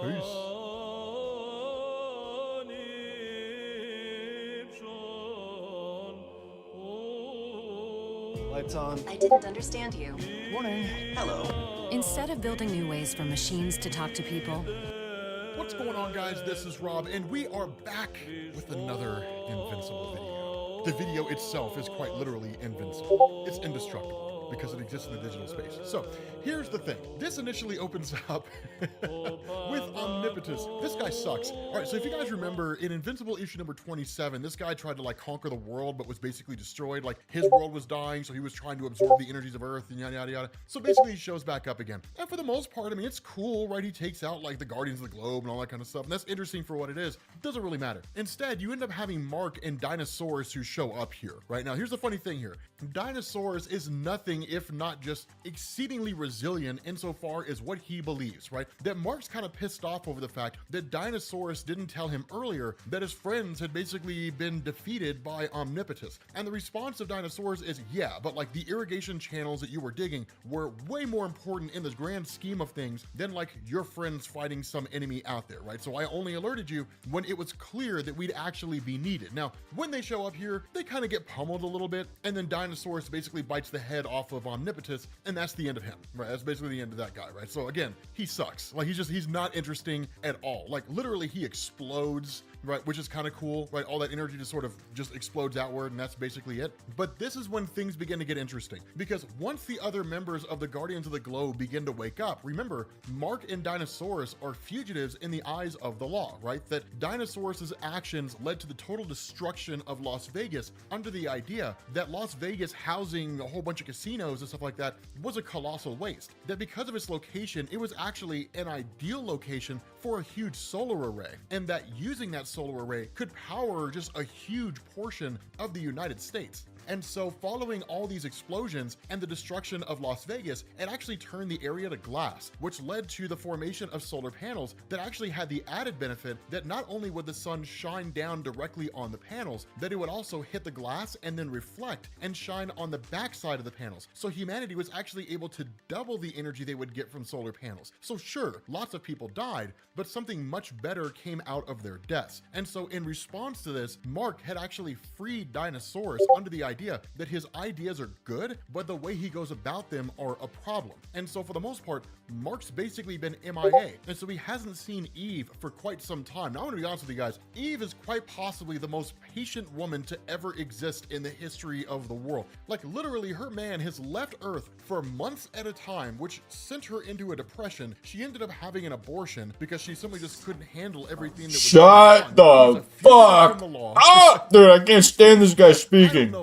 Peace. Lights on. I didn't understand you. Morning. Hello. Instead of building new ways for machines to talk to people, What's going on, guys? This is Rob, and we are back with another Invincible video. The video itself is quite literally invincible. It's indestructible because it exists in the digital space. So here's the thing. This initially opens up with Omnipotence. This guy sucks. All right, so if you guys remember in Invincible issue number 27, this guy tried to like conquer the world, but was basically destroyed. Like his world was dying, so he was trying to absorb the energies of Earth and yada, yada, yada. So basically he shows back up again. And for the most part, I mean, it's cool, right? He takes out like the Guardians of the Globe and all that kind of stuff. And that's interesting for what it is. Doesn't really matter. Instead, you end up having Mark and Dinosaurus who show up here, right? Now, here's the funny thing here. Dinosaurus is nothing willing, if not just exceedingly resilient insofar as what he believes, right? That Mark's kind of pissed off over the fact that Dinosaurus didn't tell him earlier that his friends had basically been defeated by Omnipotus. And the response of Dinosaurus is, yeah, but like the irrigation channels that you were digging were way more important in the grand scheme of things than like your friends fighting some enemy out there, right? So I only alerted you when it was clear that we'd actually be needed. Now, when they show up here, they kind of get pummeled a little bit, and then Dinosaurus basically bites the head off of Omnipotus, and that's the end of him, right? That's basically the end of that guy, right? So again, he sucks. Like he's not interesting at all. Like literally he explodes, right? Which is kind of cool, right? All that energy just sort of just explodes outward, and that's basically it. But this is when things begin to get interesting, because once the other members of the Guardians of the Globe begin to wake up, remember, Mark and Dinosaurus are fugitives in the eyes of the law, right? That Dinosaurus's actions led to the total destruction of Las Vegas under the idea that Las Vegas housing a whole bunch of casinos and stuff like that was a colossal waste. That because of its location, it was actually an ideal location for a huge solar array, and that using that solar array could power just a huge portion of the United States. And so following all these explosions and the destruction of Las Vegas, it actually turned the area to glass, which led to the formation of solar panels that actually had the added benefit that not only would the sun shine down directly on the panels, that it would also hit the glass and then reflect and shine on the backside of the panels. So humanity was actually able to double the energy they would get from solar panels. So sure, lots of people died, but something much better came out of their deaths. And so in response to this, Mark had actually freed Dinosaurus under the idea that his ideas are good, but the way he goes about them are a problem. And so for the most part, Mark's basically been MIA, and so he hasn't seen Eve for quite some time. Now I'm gonna be honest with you guys, Eve is quite possibly the most patient woman to ever exist in the history of the world. Like literally her man has left Earth for months at a time, which sent her into a depression. She ended up having an abortion because she simply just couldn't handle everything that was Shut the fuck up! Dude, I can't stand this guy speaking.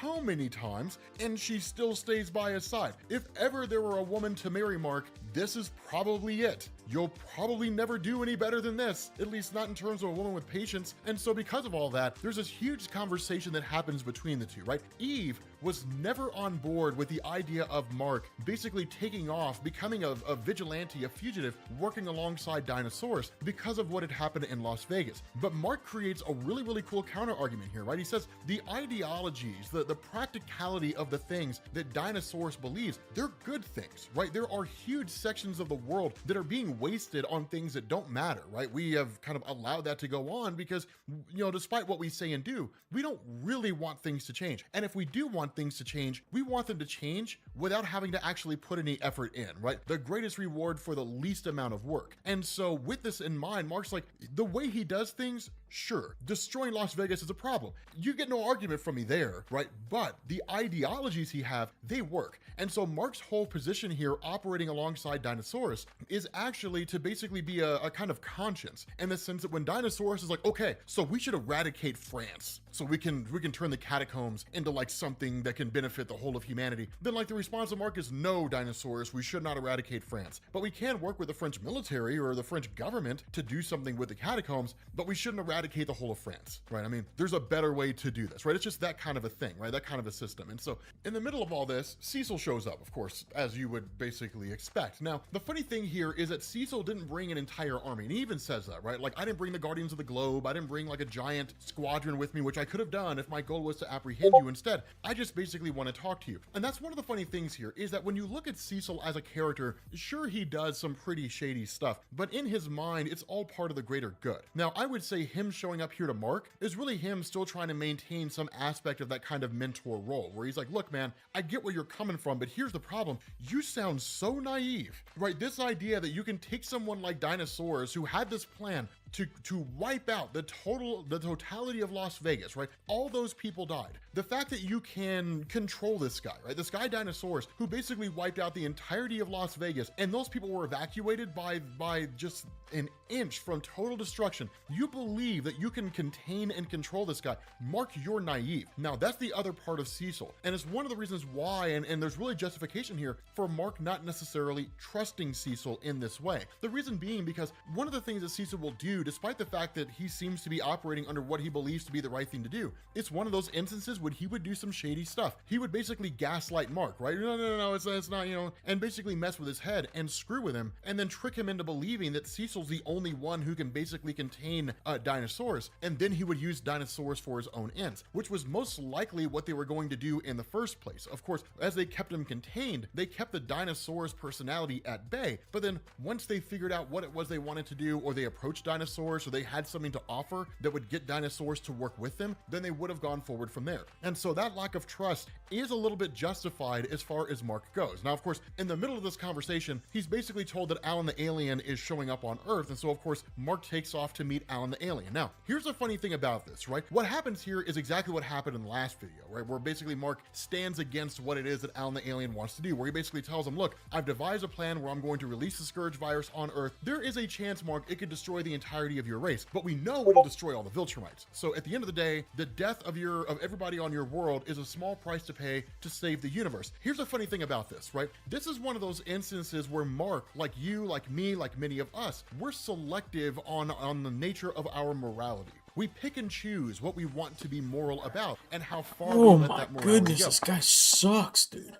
How many times, and she still stays by his side. If ever there were a woman to marry Mark, this is probably it. You'll probably never do any better than this, at least not in terms of a woman with patience. And so because of all that, there's this huge conversation that happens between the two, right? Eve was never on board with the idea of Mark basically taking off, becoming a vigilante, a fugitive, working alongside Dinosaurus because of what had happened in Las Vegas. But Mark creates a really, really cool counter argument here, right? He says the ideologies, the practicality of the things that Dinosaurus believes, they're good things, right? There are huge sections of the world that are being wasted on things that don't matter, right? We have kind of allowed that to go on because, you know, despite what we say and do, we don't really want things to change. And if we do want things to change, we want them to change without having to actually put any effort in, right? The greatest reward for the least amount of work. And so with this in mind, Mark's like, the way he does things, sure, destroying Las Vegas is a problem. You get no argument from me there, right? But the ideologies he have, they work. And so Mark's whole position here, operating alongside Dinosaurus, is actually to basically be a kind of conscience, in the sense that when Dinosaurus is like, okay, so we should eradicate France so we can turn the catacombs into like something that can benefit the whole of humanity, then like the response of Mark is, no, Dinosaurus, we should not eradicate France, but we can work with the French military or the French government to do something with the catacombs, but we shouldn't eradicate the whole of France, right? I mean, there's a better way to do this, right? It's just that kind of a thing, right? That kind of a system. And so in the middle of all this, Cecil shows up, of course, as you would basically expect. Now, the funny thing here is that Cecil didn't bring an entire army, and he even says that, right? Like, I didn't bring the Guardians of the Globe, I didn't bring like a giant squadron with me, which I could have done if my goal was to apprehend you. Instead, I just basically want to talk to you. And that's one of the funny things here, is that when you look at Cecil as a character, sure, he does some pretty shady stuff, but in his mind, it's all part of the greater good. Now, I would say him showing up here to Mark is really him still trying to maintain some aspect of that kind of mentor role, where he's like, look, man, I get where you're coming from, but here's the problem. You sound so naive, right? This idea that you can take someone like Dinosaurus, who had this plan to wipe out the totality of Las Vegas, right? All those people died. The fact that you can control this guy, right? This guy Dinosaurus, who basically wiped out the entirety of Las Vegas, and those people were evacuated by just an inch from total destruction. You believe that you can contain and control this guy. Mark, you're naive. Now, that's the other part of Cecil, and it's one of the reasons why, and there's really justification here for Mark not necessarily trusting Cecil in this way. The reason being because one of the things that Cecil will do do, despite the fact that he seems to be operating under what he believes to be the right thing to do. It's one of those instances when he would do some shady stuff. He would basically gaslight Mark, right? No, it's not, and basically mess with his head and screw with him, and then trick him into believing that Cecil's the only one who can basically contain dinosaurs, and then he would use dinosaurs for his own ends, which was most likely what they were going to do in the first place. Of course, as they kept him contained, they kept the dinosaur's personality at bay, but then once they figured out what it was they wanted to do, or they approached dinosaurs, or they had something to offer that would get dinosaurs to work with them, then they would have gone forward from there. And so that lack of trust is a little bit justified as far as Mark goes. Now, of course, in the middle of this conversation, he's basically told that Alan the alien is showing up on Earth, and so of course, Mark takes off to meet Alan the alien. Now, here's the funny thing about this, right? What happens here is exactly what happened in the last video, right? Where basically Mark stands against what it is that Alan the alien wants to do, where he basically tells him, look, I've devised a plan where I'm going to release the Scourge virus on Earth. There is a chance, Mark, it could destroy the entirety of your race, but we know it'll destroy all the Viltrumites. So at the end of the day, the death of everybody on your world is a small price to pay to save the universe. Here's the funny thing about this, right? This is one of those instances where Mark, like you, like me, like many of us, we're selective on the nature of our morality. We pick and choose what we want to be moral about and how far we let that morality Goodness, go. this guy sucks, dude.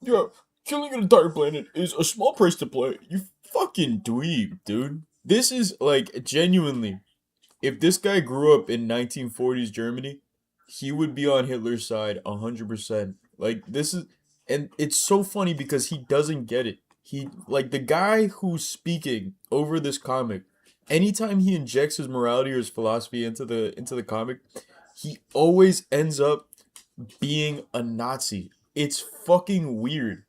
Yeah, killing an entire planet is a small price to pay. You fucking dweeb, dude. This is like genuinely, if this guy grew up in 1940s Germany, he would be on Hitler's side 100%. Like this is, and it's so funny because he doesn't get it. He, like, the guy who's speaking over this comic, anytime he injects his morality or his philosophy into the comic, he always ends up being a Nazi. It's fucking weird.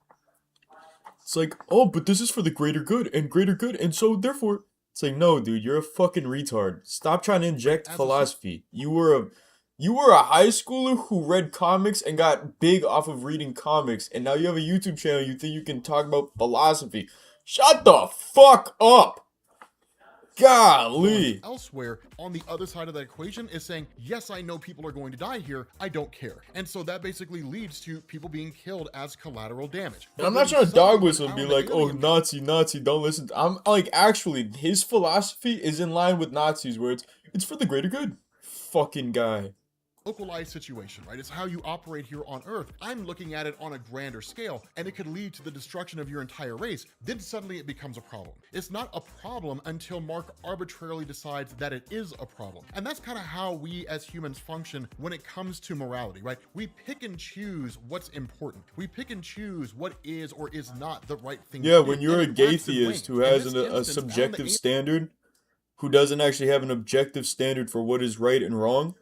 It's like, oh, but this is for the greater good, and so therefore, it's like, no, dude, you're a fucking retard. Stop trying to inject philosophy. You were a high schooler who read comics and got big off of reading comics, and now you have a YouTube channel. You think you can talk about philosophy? Shut the fuck up! Golly! Elsewhere, on the other side of that equation is saying, yes, I know people are going to die here, I don't care. And so that basically leads to people being killed as collateral damage. And I'm not trying to dog whistle and be like, oh, Nazi, don't listen. I'm like, actually, his philosophy is in line with Nazis, where it's for the greater good. Fucking guy. Localized situation, right? It's how you operate here on Earth. I'm looking at it on a grander scale, and it could lead to the destruction of your entire race. Then suddenly it becomes a problem. It's not a problem until Mark arbitrarily decides that it is a problem. And that's kind of how we as humans function when it comes to morality, right? We pick and choose what's important. We pick and choose what is or is not the right thing to do. Yeah, when you're a gaytheist who has a subjective standard, who doesn't actually have an objective standard for what is right and wrong,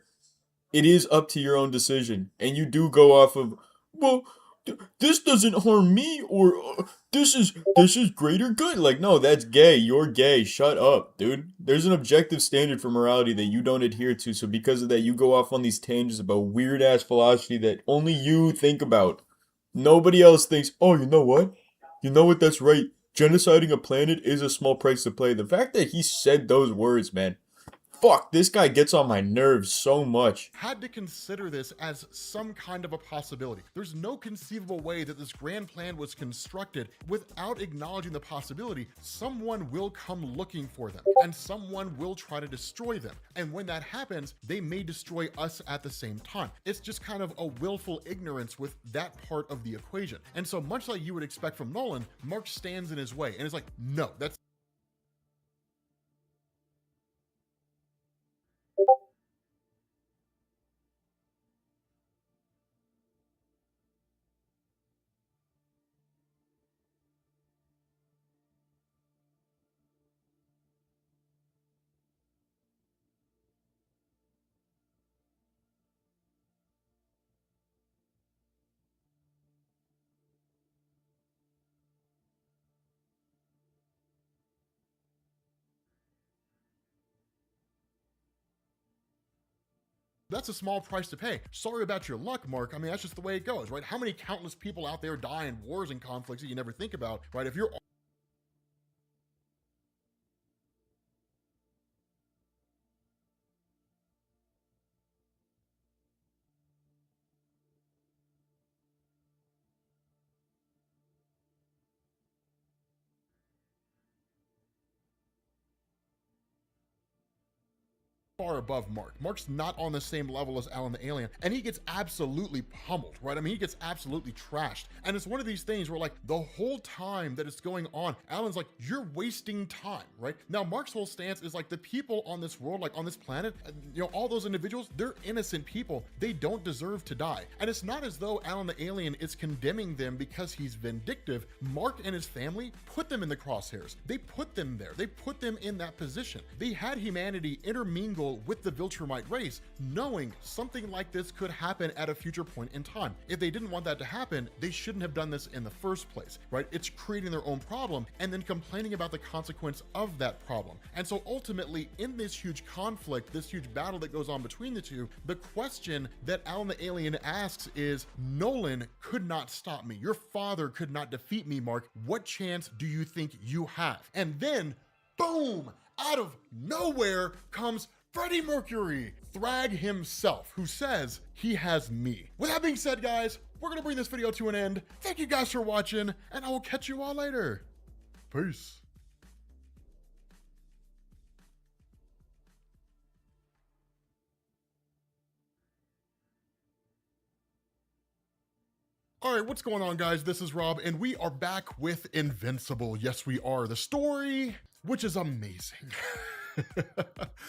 it is up to your own decision, and you do go off of, well, this doesn't harm me, or this is greater good. Like, no, that's gay. You're gay. Shut up, dude. There's an objective standard for morality that you don't adhere to, so because of that, you go off on these tangents about weird-ass philosophy that only you think about. Nobody else thinks, oh, you know what? You know what, that's right. Genociding a planet is a small price to pay. The fact that he said those words, man. Fuck, this guy gets on my nerves so much. Had to consider this as some kind of a possibility. There's no conceivable way that this grand plan was constructed without acknowledging the possibility someone will come looking for them, and someone will try to destroy them. And when that happens, they may destroy us at the same time. It's just kind of a willful ignorance with that part of the equation. And so much like you would expect from Nolan, Mark stands in his way and is like, no, that's a small price to pay. Sorry about your luck, Mark. I mean, that's just the way it goes, right? How many countless people out there die in wars and conflicts that you never think about, right? If you're far above Mark. Mark's not on the same level as Alan the Alien, and he gets absolutely pummeled, right? I mean, he gets absolutely trashed. And it's one of these things where, like, the whole time that it's going on, Alan's like, you're wasting time, right? Now, Mark's whole stance is like, the people on this world, like on this planet, you know, all those individuals, they're innocent people. They don't deserve to die. And it's not as though Alan the Alien is condemning them because he's vindictive. Mark and his family put them in the crosshairs. They put them there. They put them in that position. They had humanity intermingle with the Viltrumite race, knowing something like this could happen at a future point in time. If they didn't want that to happen, they shouldn't have done this in the first place, right? It's creating their own problem and then complaining about the consequence of that problem. And so ultimately, in this huge conflict, this huge battle that goes on between the two, the question that Alan the Alien asks is, Nolan could not stop me. Your father could not defeat me, Mark. What chance do you think you have? And then, boom, out of nowhere comes Freddie Mercury, Thrag himself, who says he has me. With that being said, guys, we're gonna bring this video to an end. Thank you guys for watching, and I will catch you all later. Peace. All right, what's going on, guys? This is Rob, and we are back with Invincible. Yes, we are. The story, which is amazing.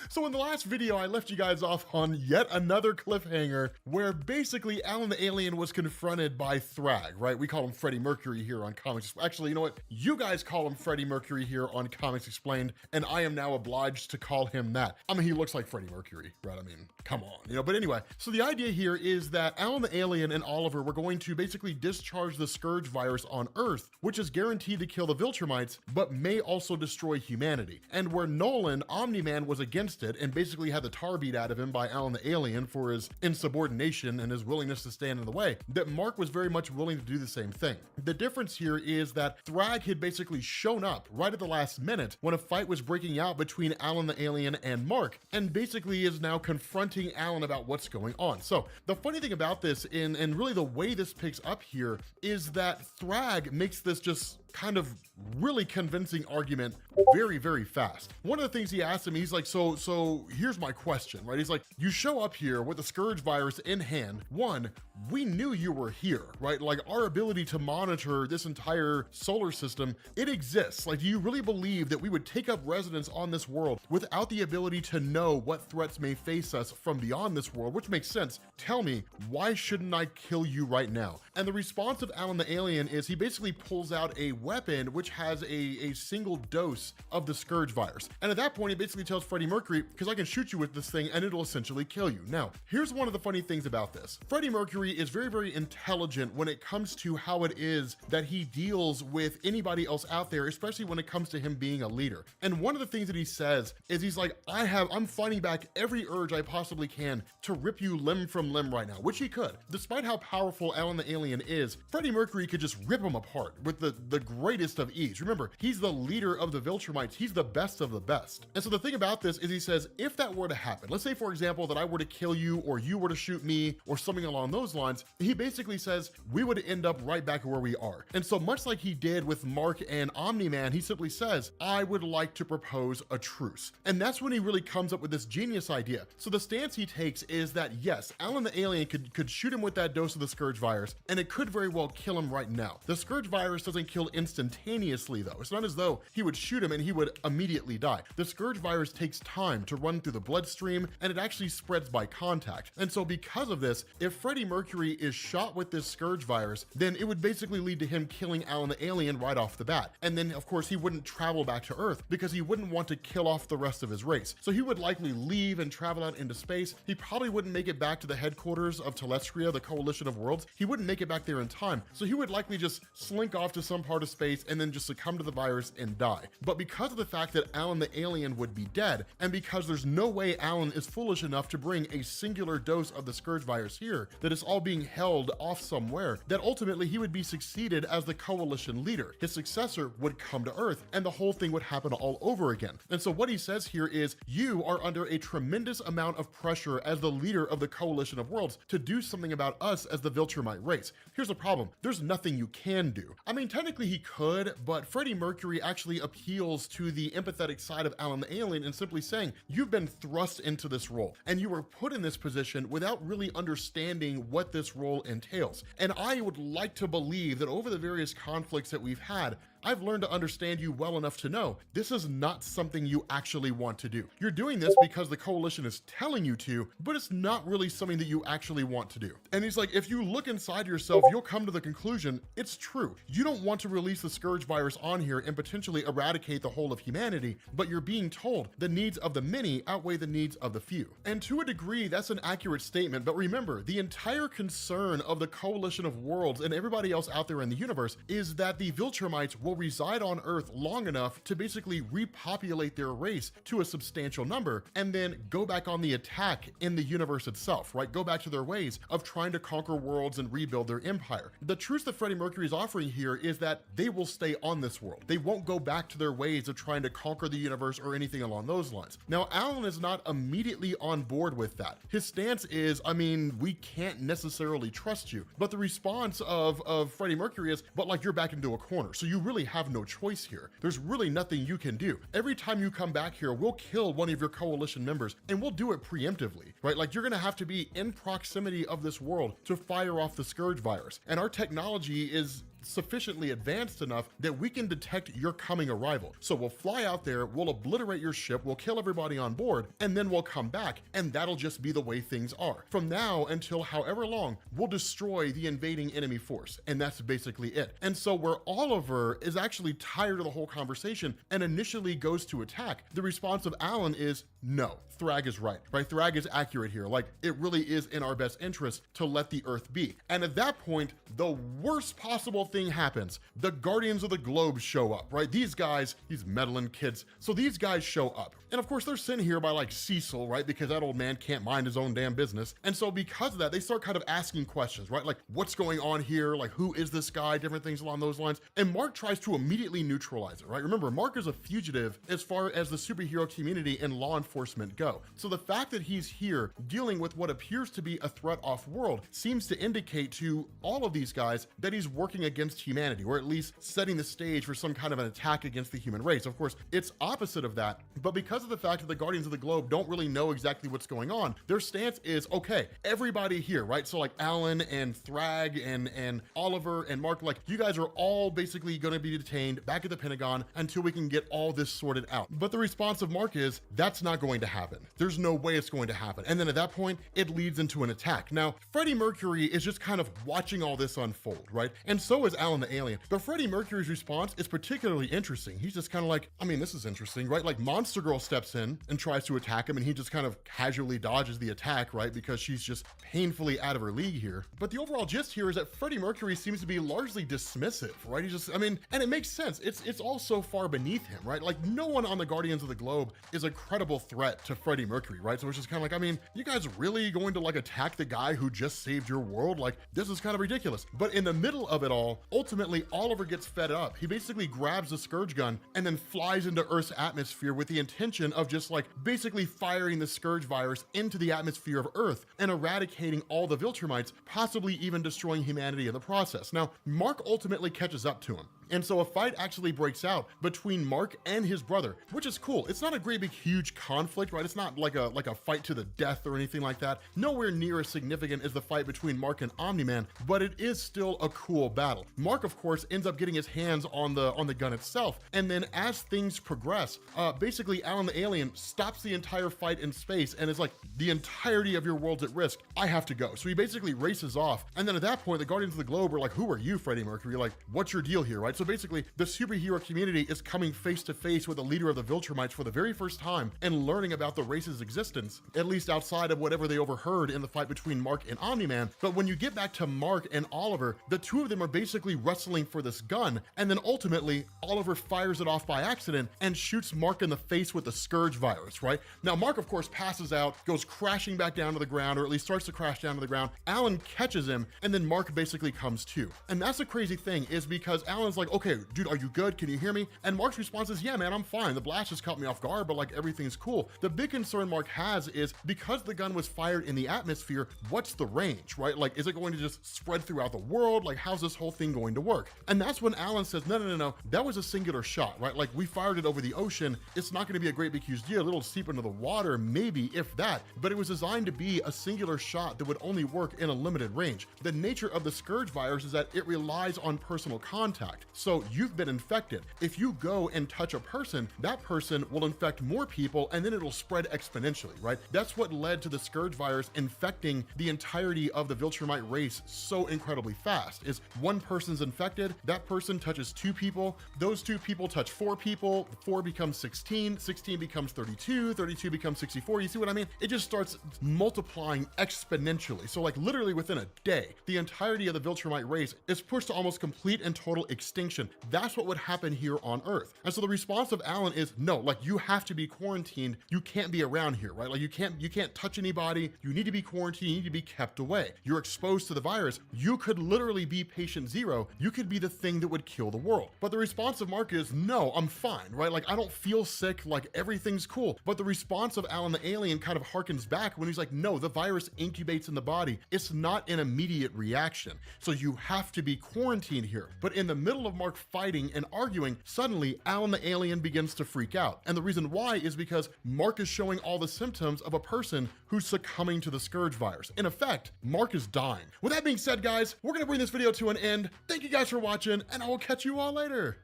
So in the last video, I left you guys off on yet another cliffhanger where basically Alan the Alien was confronted by Thrag, right? We call him Freddie Mercury here on Comics. Actually, you know what? You guys call him Freddie Mercury here on Comics Explained, and I am now obliged to call him that. I mean, he looks like Freddie Mercury, right? I mean, come on, you know? But anyway, so the idea here is that Alan the Alien and Oliver were going to basically discharge the Scourge virus on Earth, which is guaranteed to kill the Viltrumites, but may also destroy humanity. And where Nolan, Omni-Man, was against it and basically had the tar beat out of him by Alan the Alien for his insubordination and his willingness to stand in the way, that Mark was very much willing to do the same thing. The difference here is that Thrag had basically shown up right at the last minute when a fight was breaking out between Alan the Alien and Mark, and basically is now confronting Alan about what's going on. So the funny thing about this, and really the way this picks up here, is that Thrag makes this just kind of really convincing argument very, very fast. One of the things he asked him, he's like, so here's my question, right? He's like, you show up here with the Scourge virus in hand. One, we knew you were here, right? Like, our ability to monitor this entire solar system, it exists. Like, do you really believe that we would take up residence on this world without the ability to know what threats may face us from beyond this world? Which makes sense. Tell me, why shouldn't I kill you right now? And the response of Alan the Alien is he basically pulls out a weapon which has a single dose of the Scourge virus. And at that point, he basically tells Freddie Mercury, because I can shoot you with this thing and it'll essentially kill you. Now, here's one of the funny things about this. Freddie Mercury is very, very intelligent when it comes to how it is that he deals with anybody else out there, especially when it comes to him being a leader. And one of the things that he says is he's like, I'm fighting back every urge I possibly can to rip you limb from limb right now, which he could. Despite how powerful Alan the Alien is, Freddie Mercury could just rip him apart with the greatest of ease. Remember, he's the leader of the Viltrumites. He's the best of the best. And so the thing about this is he says, if that were to happen, let's say, for example, that I were to kill you or you were to shoot me or something along those lines, he basically says we would end up right back where we are. And so much like he did with Mark and Omni-Man, he simply says, I would like to propose a truce. And that's when he really comes up with this genius idea. So the stance he takes is that, yes, Alan the Alien could shoot him with that dose of the Scourge virus, and it could very well kill him right now. The Scourge virus doesn't kill instantaneously, though. It's not as though he would shoot him and he would immediately die. The Scourge virus takes time to run through the bloodstream, and it actually spreads by contact. And so because of this, if Freddie Mercury is shot with this Scourge virus, then it would basically lead to him killing Alan the Alien right off the bat. And then, of course, he wouldn't travel back to Earth because he wouldn't want to kill off the rest of his race. So he would likely leave and travel out into space. He probably wouldn't make it back to the headquarters of Telestria, the Coalition of Worlds. He wouldn't make it back there in time. So he would likely just slink off to some part of space and then just succumb to the virus and die. But because of the fact that Alan the Alien would be dead, and because there's no way Alan is foolish enough to bring a singular dose of the Scourge virus here, that it's all being held off somewhere, that ultimately he would be succeeded as the Coalition leader. His successor would come to Earth, and the whole thing would happen all over again. And so what he says here is, you are under a tremendous amount of pressure as the leader of the Coalition of Worlds to do something about us as the Viltrumite race. Here's the problem. There's nothing you can do. I mean, technically he could, but Freddie Mercury actually appeals to the empathetic side of Alan the Alien and simply saying, you've been thrust into this role and you were put in this position without really understanding what this role entails. And I would like to believe that over the various conflicts that we've had, I've learned to understand you well enough to know this is not something you actually want to do. You're doing this because the coalition is telling you to, but it's not really something that you actually want to do. And he's like, if you look inside yourself, you'll come to the conclusion it's true. You don't want to release the Scourge virus on here and potentially eradicate the whole of humanity, but you're being told the needs of the many outweigh the needs of the few. And to a degree, that's an accurate statement, but remember, the entire concern of the coalition of worlds and everybody else out there in the universe is that the Viltrumites will reside on Earth long enough to basically repopulate their race to a substantial number and then go back on the attack in the universe itself, right? Go back to their ways of trying to conquer worlds and rebuild their empire. The truth that Freddie Mercury is offering here is that they will stay on this world. They won't go back to their ways of trying to conquer the universe or anything along those lines. Now, Alan is not immediately on board with that. His stance is, I mean, we can't necessarily trust you. But the response of Freddie Mercury is, but like you're back into a corner. So you really have no choice here. There's really nothing you can do. Every time you come back here, we'll kill one of your coalition members and we'll do it preemptively, right? Like you're gonna have to be in proximity of this world to fire off the Scourge virus. And our technology is sufficiently advanced enough that we can detect your coming arrival. So we'll fly out there, we'll obliterate your ship, we'll kill everybody on board, and then we'll come back, and that'll just be the way things are. From now until however long, we'll destroy the invading enemy force, and that's basically it. And so where Oliver is actually tired of the whole conversation and initially goes to attack, the response of Alan is, no, Thrag is right? Thrag is accurate here. Like, it really is in our best interest to let the Earth be. And at that point, the worst possible thing happens. The Guardians of the Globe show up, right? These guys, these meddling kids, so these guys show up. And of course, they're sent here by like Cecil, right? Because that old man can't mind his own damn business. And so because of that, they start kind of asking questions, right? Like, what's going on here? Like, who is this guy? Different things along those lines. And Mark tries to immediately neutralize it, right? Remember, Mark is a fugitive as far as the superhero community and law enforcement go. So the fact that he's here dealing with what appears to be a threat off-world seems to indicate to all of these guys that he's working against humanity, or at least setting the stage for some kind of an attack against the human race. Of course, it's opposite of that, but because of the fact that the Guardians of the Globe don't really know exactly what's going on, their stance is, okay, everybody here, right? So like Alan and Thrag and Oliver and Mark, like you guys are all basically going to be detained back at the Pentagon until we can get all this sorted out. But the response of Mark is, that's not going to happen. There's no way it's going to happen. And then at that point, it leads into an attack. Now, Freddie Mercury is just kind of watching all this unfold, right? And so is Alan the Alien. But Freddie Mercury's response is particularly interesting. He's just kind of like, I mean, this is interesting, right? Like Monster Girl steps in and tries to attack him and he just kind of casually dodges the attack, right? Because she's just painfully out of her league here. But the overall gist here is that Freddie Mercury seems to be largely dismissive, right? He's just, I mean, and it makes sense. It's all so far beneath him, right? Like no one on the Guardians of the Globe is a credible threat to Freddie Mercury, right? So it's just kind of like, I mean, you guys really going to like attack the guy who just saved your world? Like this is kind of ridiculous. But in the middle of it all, ultimately Oliver gets fed up. He basically grabs the Scourge gun and then flies into Earth's atmosphere with the intention of just like basically firing the Scourge virus into the atmosphere of Earth and eradicating all the Viltrumites, possibly even destroying humanity in the process. Now, Mark ultimately catches up to him. And so a fight actually breaks out between Mark and his brother, which is cool. It's not a great big huge conflict, right? It's not like a fight to the death or anything like that. Nowhere near as significant as the fight between Mark and Omni-Man, but it is still a cool battle. Mark, of course, ends up getting his hands on the gun itself. And then as things progress, basically Alan the Alien stops the entire fight in space and is like, the entirety of your world's at risk. I have to go. So he basically races off. And then at that point, the Guardians of the Globe are like, who are you, Freddie Mercury? Like, what's your deal here, right? So basically, the superhero community is coming face to face with the leader of the Viltrumites for the very first time and learning about the race's existence, at least outside of whatever they overheard in the fight between Mark and Omni-Man. But when you get back to Mark and Oliver, the two of them are basically wrestling for this gun, and then ultimately, Oliver fires it off by accident and shoots Mark in the face with the Scourge virus, right? Now, Mark, of course, passes out, goes crashing back down to the ground, or at least starts to crash down to the ground. Alan catches him, and then Mark basically comes to. And that's the crazy thing, is because Alan's like, okay, dude, are you good? Can you hear me? And Mark's response is, yeah, man, I'm fine. The blast just caught me off guard, but like everything's cool. cool. The big concern Mark has is because the gun was fired in the atmosphere, what's the range, right? Like, is it going to just spread throughout the world? Like, how's this whole thing going to work? And that's when Alan says, no, that was a singular shot, right? Like, we fired it over the ocean. It's not going to be a great big huge deal. It'll seep into the water, maybe, if that, but it was designed to be a singular shot that would only work in a limited range. The nature of the Scourge virus is that it relies on personal contact. So you've been infected. If you go and touch a person, that person will infect more people and then it'll spread exponentially, right? That's what led to the Scourge virus infecting the entirety of the Viltrumite race so incredibly fast. Is one person's infected, that person touches 2 people, those 2 people touch 4 people, 4 becomes 16, 16 becomes 32, 32 becomes 64. You see what I mean? It just starts multiplying exponentially. So like literally within a day, the entirety of the Viltrumite race is pushed to almost complete and total extinction. That's what would happen here on Earth. And so the response of Alan is, no, like you have to be quarantined. You can't be around here, right? Like you can't touch anybody. You need to be quarantined. You need to be kept away. You're exposed to the virus. You could literally be patient zero. You could be the thing that would kill the world. But the response of Mark is, no, I'm fine, right? Like I don't feel sick. Like everything's cool. But the response of Alan the alien kind of harkens back when he's like, no, the virus incubates in the body. It's not an immediate reaction. So you have to be quarantined here. But in the middle of Mark fighting and arguing, suddenly Alan the alien begins to freak out. And the reason why is because Mark is showing all the symptoms of a person who's succumbing to the Scourge virus. In effect, Mark is dying. With that being said, guys, we're gonna bring this video to an end. Thank you guys for watching, and I will catch you all later.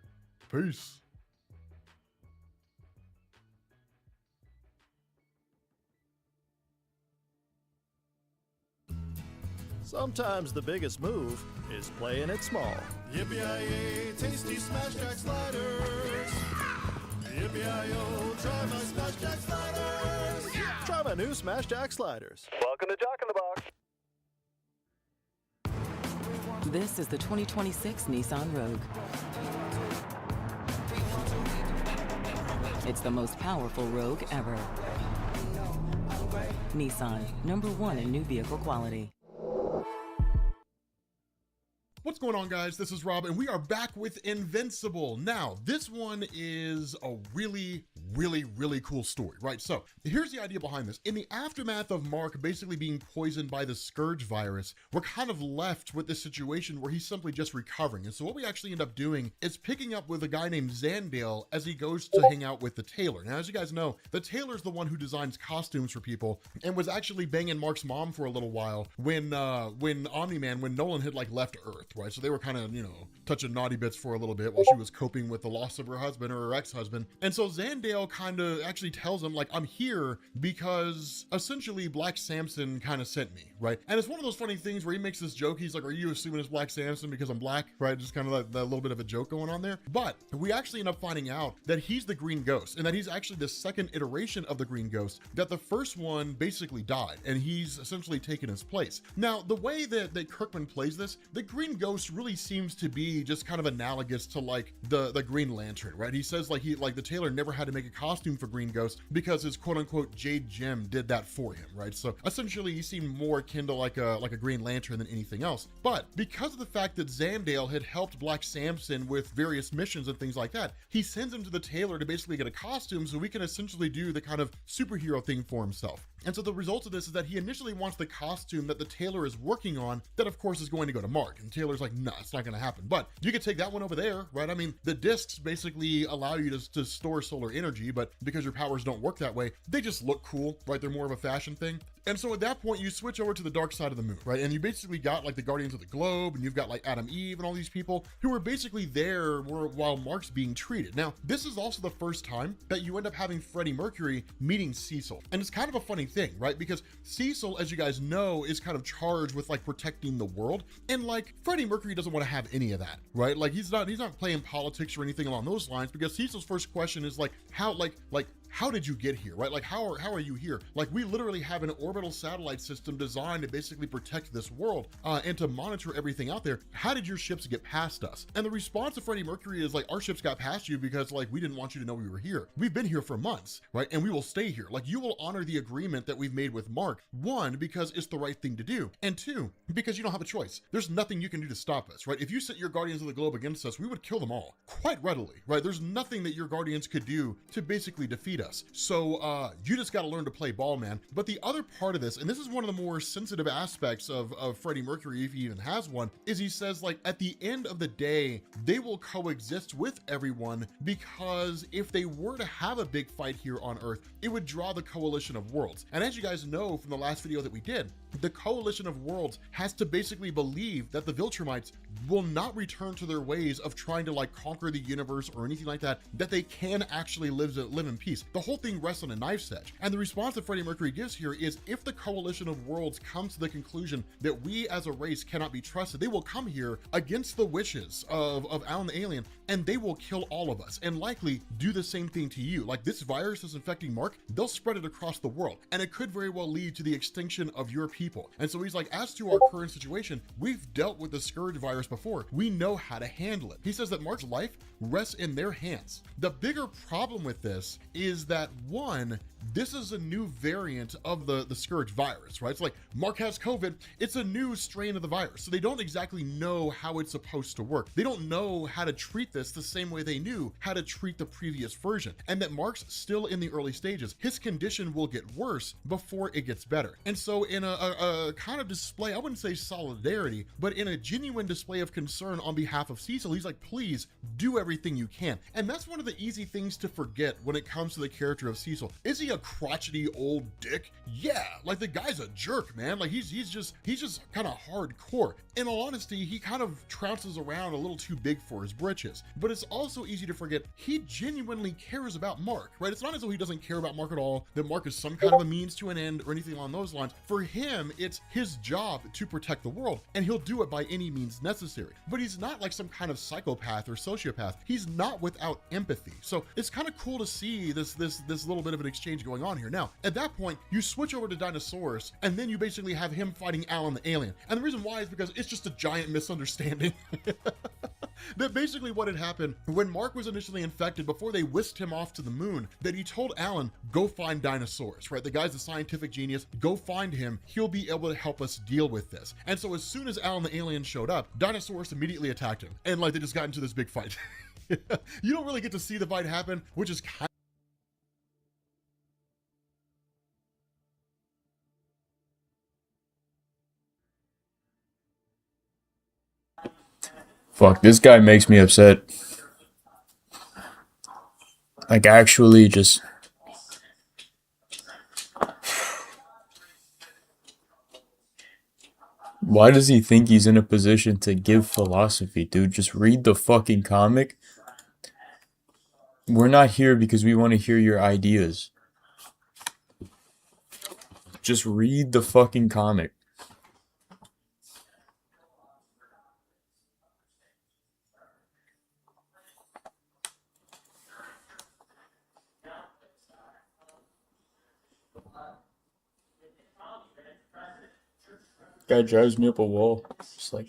Peace. Sometimes the biggest move is playing it small. Yippee-yi-yay, tasty Smash Jack sliders. Yippee-yi-yo, try my Smash Jack sliders. Try my new Smash Jack sliders. Welcome to Jack in the Box. This is the 2026 Nissan Rogue. It's the most powerful Rogue ever. Nissan, #1 in new vehicle quality. What's going on, guys? This is Rob, and we are back with Invincible. Now, this one is a really cool story, right? So, here's the idea behind this. In the aftermath of Mark basically being poisoned by the Scourge virus, we're kind of left with this situation where he's simply just recovering. And so what we actually end up doing is picking up with a guy named Zandale as he goes to hang out with the tailor. Now, as you guys know, the tailor's the one who designs costumes for people and was actually banging Mark's mom for a little while when Omni-Man, when Nolan had like left Earth, right? So they were kind of, you know, touching naughty bits for a little bit while she was coping with the loss of her husband or her ex-husband. And so Zandale kind of actually tells him, like, I'm here because essentially Black Samson kind of sent me, right? And it's one of those funny things where he makes this joke. He's like, are you assuming it's Black Samson because I'm black, right? Just kind of like that little bit of a joke going on there. But we actually end up finding out that he's the Green Ghost and that he's actually the second iteration of the Green Ghost, that the first one basically died and he's essentially taken his place. Now, the way that Kirkman plays this, the Green Ghost really seems to be just kind of analogous to like the Green Lantern, right? He says like the tailor never had to make a costume for Green Ghost because his quote unquote Jade Gem did that for him, right? So essentially he seemed more akin to like a Green Lantern than anything else. But because of the fact that Zandale had helped Black Samson with various missions and things like that, he sends him to the tailor to basically get a costume so we can essentially do the kind of superhero thing for himself. And so the result of this is that he initially wants the costume that the tailor is working on, that of course is going to go to Mark. And Taylor's like, no, it's not going to happen. But you could take that one over there, right? I mean, the discs basically allow you to store solar energy, but because your powers don't work that way, they just look cool, right? They're more of a fashion thing. And so at that point, you switch over to the dark side of the moon, right? And you basically got like the Guardians of the Globe, and you've got like Adam Eve and all these people who are basically there while Mark's being treated. Now, this is also the first time that you end up having Freddie Mercury meeting Cecil. And it's kind of a funny thing, right? Because Cecil, as you guys know, is kind of charged with like protecting the world. And like Freddie Mercury doesn't want to have any of that, right? Like he's not playing politics or anything along those lines, because Cecil's first question is like, how did you get here, right? Like, how are you here? Like, we literally have an orbital satellite system designed to basically protect this world and to monitor everything out there. How did your ships get past us? And the response of Freddie Mercury is like, our ships got past you because like, we didn't want you to know we were here. We've been here for months, right? And we will stay here. Like, you will honor the agreement that we've made with Mark. One, because it's the right thing to do. And two, because you don't have a choice. There's nothing you can do to stop us, right? If you set your Guardians of the Globe against us, we would kill them all quite readily, right? There's nothing that your Guardians could do to basically defeat us. this. So you just got to learn to play ball, man. But the other part of this, and this is one of the more sensitive aspects of Freddie Mercury, if he even has one, is he says, like, at the end of the day, they will coexist with everyone, because if they were to have a big fight here on Earth, it would draw the Coalition of Worlds. And as you guys know from the last video that we did, the Coalition of Worlds has to basically believe that the Viltrumites will not return to their ways of trying to like conquer the universe or anything like that, that they can actually live in peace. The whole thing rests on a knife's edge. And the response that Freddie Mercury gives here is, if the Coalition of Worlds comes to the conclusion that we as a race cannot be trusted, they will come here against the wishes of Alan the Alien, and they will kill all of us and likely do the same thing to you. Like, this virus is infecting Mark, they'll spread it across the world, and it could very well lead to the extinction of your people. And so he's like, as to our current situation, we've dealt with the Scourge virus before. We know how to handle it. He says that Mark's life rests in their hands. The bigger problem with this is that, one, this is a new variant of the Scourge virus, right? It's like, Mark has COVID, it's a new strain of the virus. So they don't exactly know how it's supposed to work. They don't know how to treat this the same way they knew how to treat the previous version. And that Mark's still in the early stages. His condition will get worse before it gets better. And so in a kind of display, I wouldn't say solidarity, but in a genuine display of concern on behalf of Cecil, he's like, please do everything you can. And that's one of the easy things to forget when it comes to the character of Cecil. Is he a crotchety old dick? Yeah, like the guy's a jerk, man. Like he's just kind of hardcore. In all honesty, he kind of trounces around a little too big for his britches. But it's also easy to forget he genuinely cares about Mark, right? It's not as though he doesn't care about Mark at all, that Mark is some kind of a means to an end or anything along those lines. For him, it's his job to protect the world, and he'll do it by any means necessary. But he's not like some kind of psychopath or sociopath. He's not without empathy. So it's kind of cool to see this little bit of an exchange going on here. Now, at that point, you switch over to Dinosaurus, and then you basically have him fighting Alan the Alien. And the reason why is because it's just a giant misunderstanding. That basically what had happened when Mark was initially infected, before they whisked him off to the moon, that he told Alan, go find Dinosaurus, right? The guy's a scientific genius, go find him, he'll be able to help us deal with this. And so as soon as Alan the Alien showed up, Dinosaurus immediately attacked him, and like they just got into this big fight. You don't really get to see the fight happen, which is kind Fuck, this guy makes me upset. Like, actually, just... Why does he think he's in a position to give philosophy, dude? Just read the fucking comic. We're not here because we want to hear your ideas. Just read the fucking comic. Guy drives me up a wall. Just like...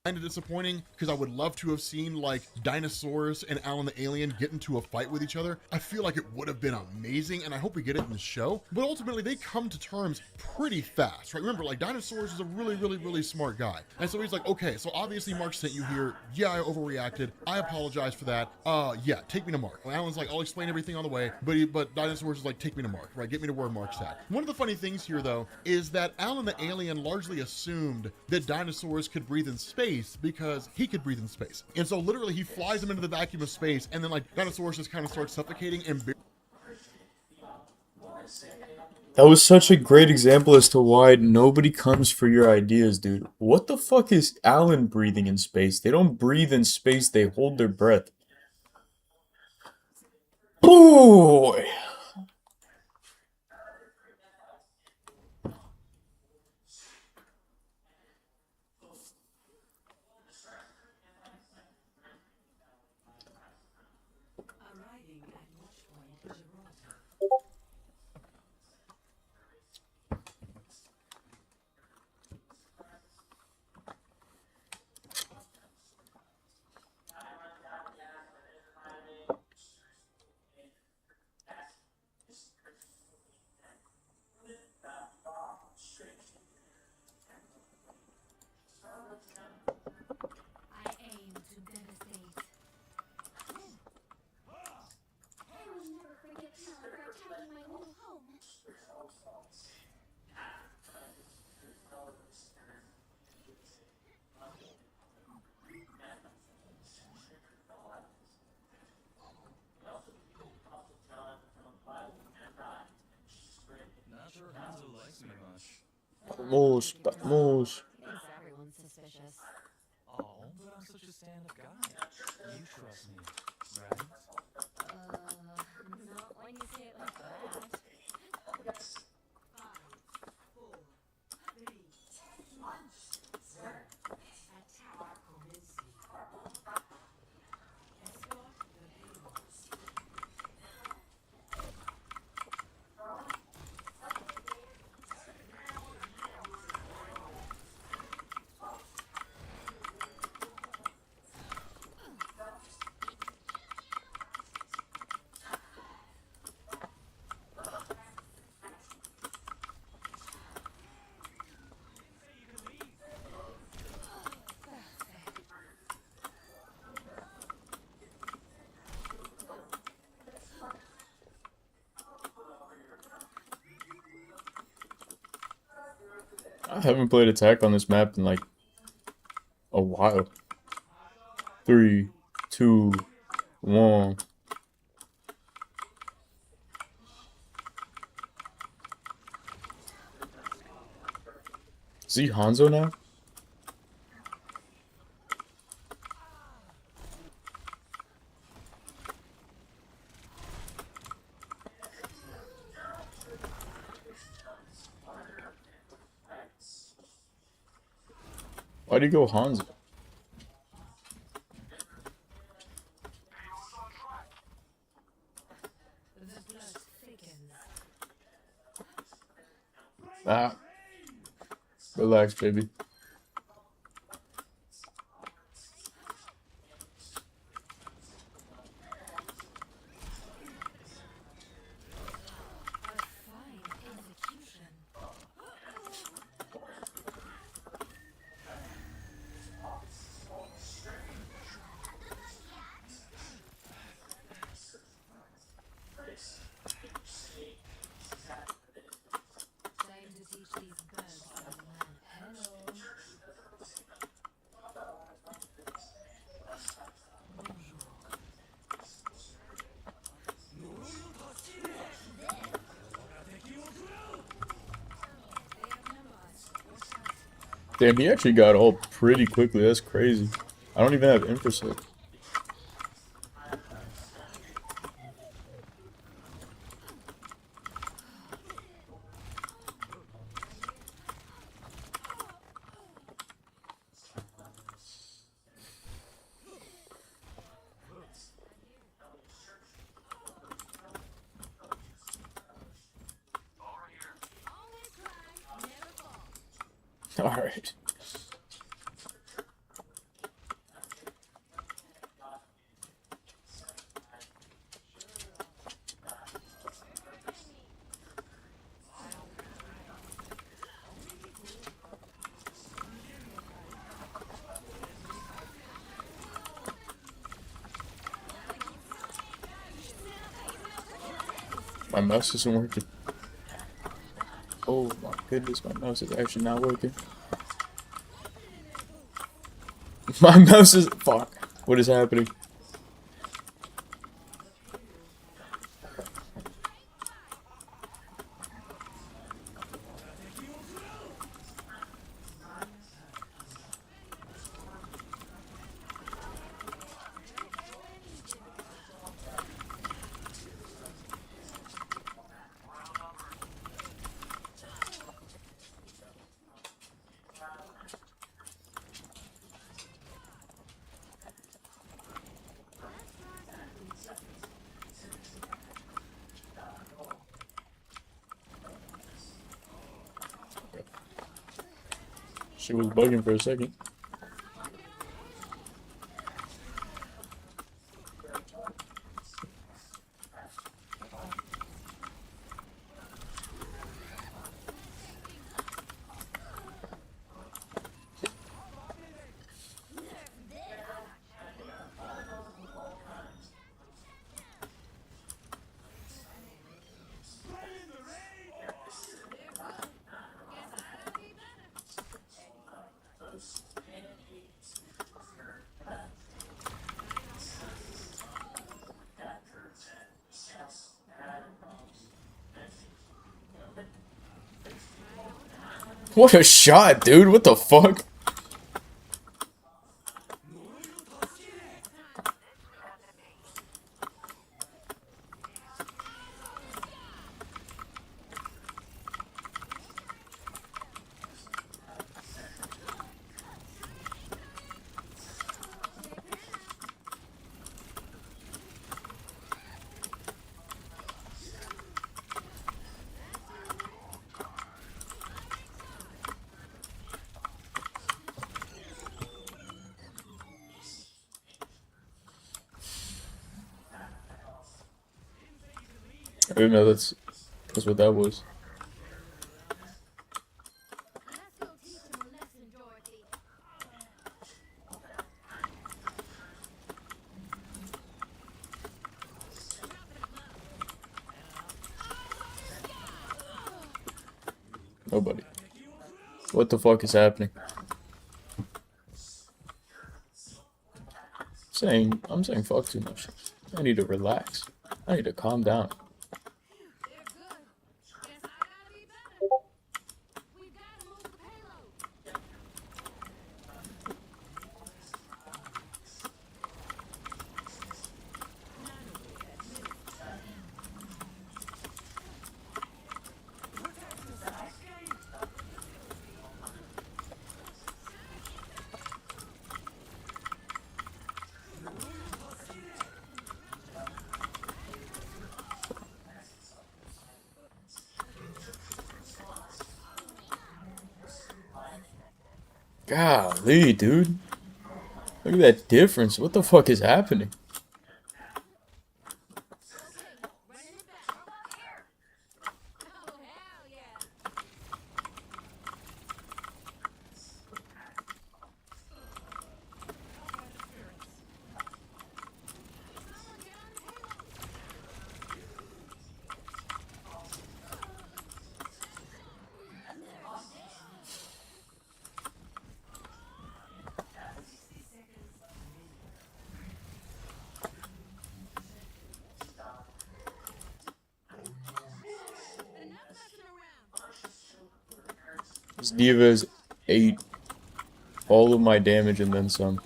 kind of disappointing, because I would love to have seen like Dinosaurus and Alan the Alien get into a fight with each other. I feel like it would have been amazing, and I hope we get it in the show. But ultimately, they come to terms pretty fast, right? Remember, like, Dinosaurus is a really smart guy. And so he's like, okay, so obviously Mark sent you here. Yeah, I overreacted. I apologize for that. Yeah, take me to Mark. And Alan's like, I'll explain everything on the way. But Dinosaurus is like, take me to Mark, right? Get me to where Mark's at. One of the funny things here, though, is that Alan the Alien largely assumed that Dinosaurus could breathe in space because he could breathe in space. And so literally he flies him into the vacuum of space, and then like Dinosaurus just kind of starts suffocating and that was such a great example as to why nobody comes for your ideas, dude. What the fuck is Alan breathing in space? They don't breathe in space, they hold their breath. Boy! Vamos, vamos. Everyone's suspicious. Oh, but I'm such a stand-up guy. You trust me, right? Not when you say it like that. I haven't played attack on this map in like a while. 3, 2, 1. Is he Hanzo now? Why'd he go Hanzo? Ah. Relax, baby. Damn, he actually got ult pretty quickly. That's crazy. I don't even have infraset. Alright. My mouse isn't working. Oh my goodness, my mouse is actually not working. My mouse is... Fuck. What is happening? She was bugging for a second. What a shot, dude. What the fuck? I didn't know that's what that was. Nobody. What the fuck is happening? I'm saying fuck too much. I need to relax. I need to calm down. Golly, dude. Look at that difference. What the fuck is happening? This Diva's ate all of my damage and then some.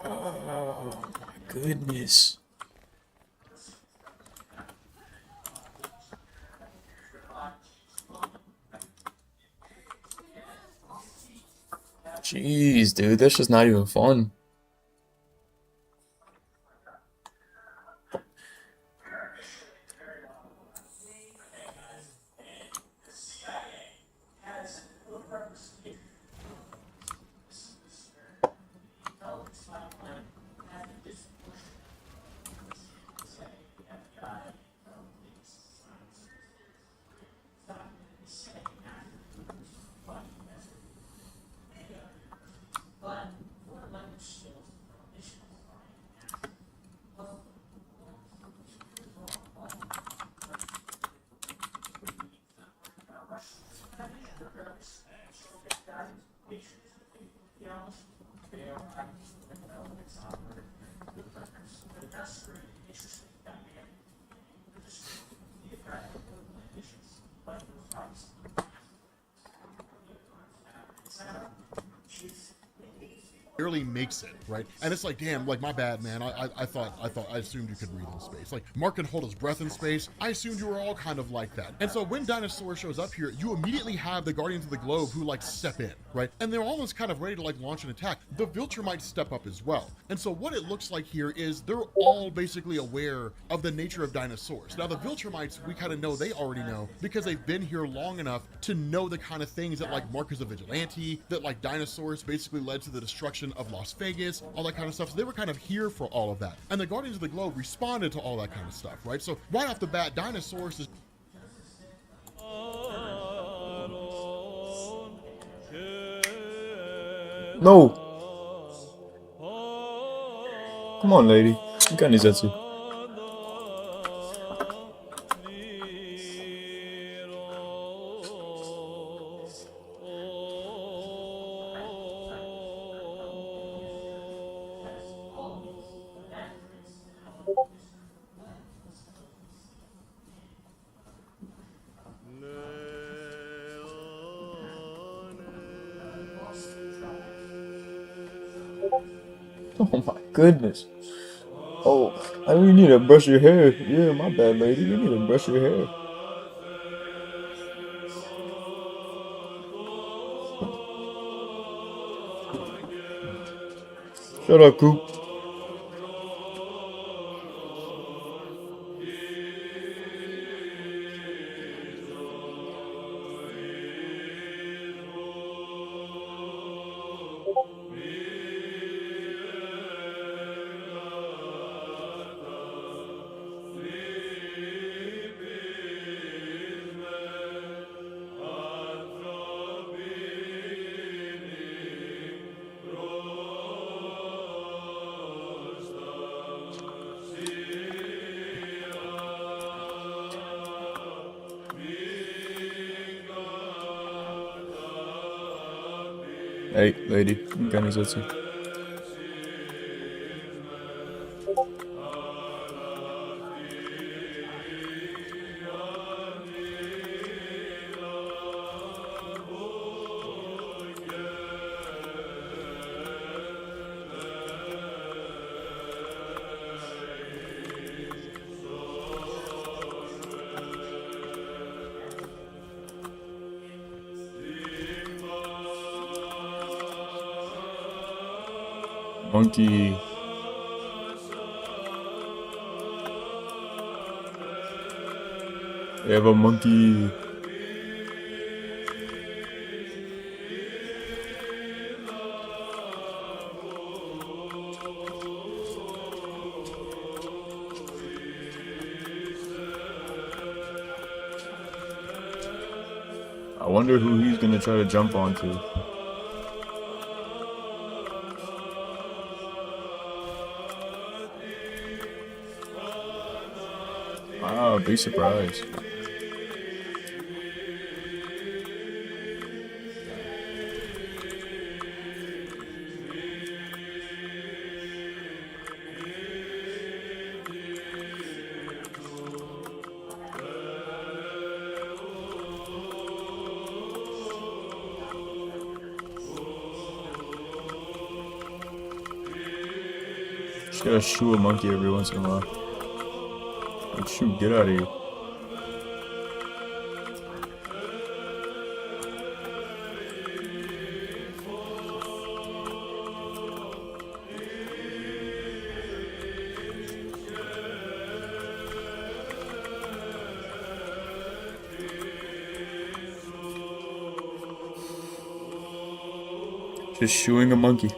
Oh my goodness. Jeez, dude, that's just not even fun. Barely makes it, right? And it's like, damn, like, my bad, man. I assumed you could breathe in space. Like, Mark can hold his breath in space. I assumed you were all kind of like that. And so when Dinosaur shows up here, you immediately have the Guardians of the Globe who, like, step in, right? And they're almost kind of ready to, like, launch an attack. The Viltrumites step up as well. And so what it looks like here is they're all basically aware of the nature of dinosaurs. Now, the Viltrumites, we kind of know they already know because they've been here long enough to know the kind of things that, like, Mark is a vigilante, that, like, dinosaurs basically led to the destruction destruction of Las Vegas, all that kind of stuff. So they were kind of here for all of that. And the Guardians of the Globe responded to all that kind of stuff, right? So right off the bat, Dinosaurus is No! Come on, lady. You got Nizetsu. Oh my goodness. Oh, I you need to brush your hair. Yeah, my bad, lady. You need to brush your hair. Shut up, Coop. Hey, lady, you got Nizetsu. Monkey. We have a monkey. I wonder who he's gonna try to jump onto. Wow, big surprise. Just gotta shoo a monkey every once in a while. Like, shoot, get out of here. Just shooing a monkey.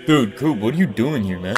Dude, Coop, what are you doing here, man?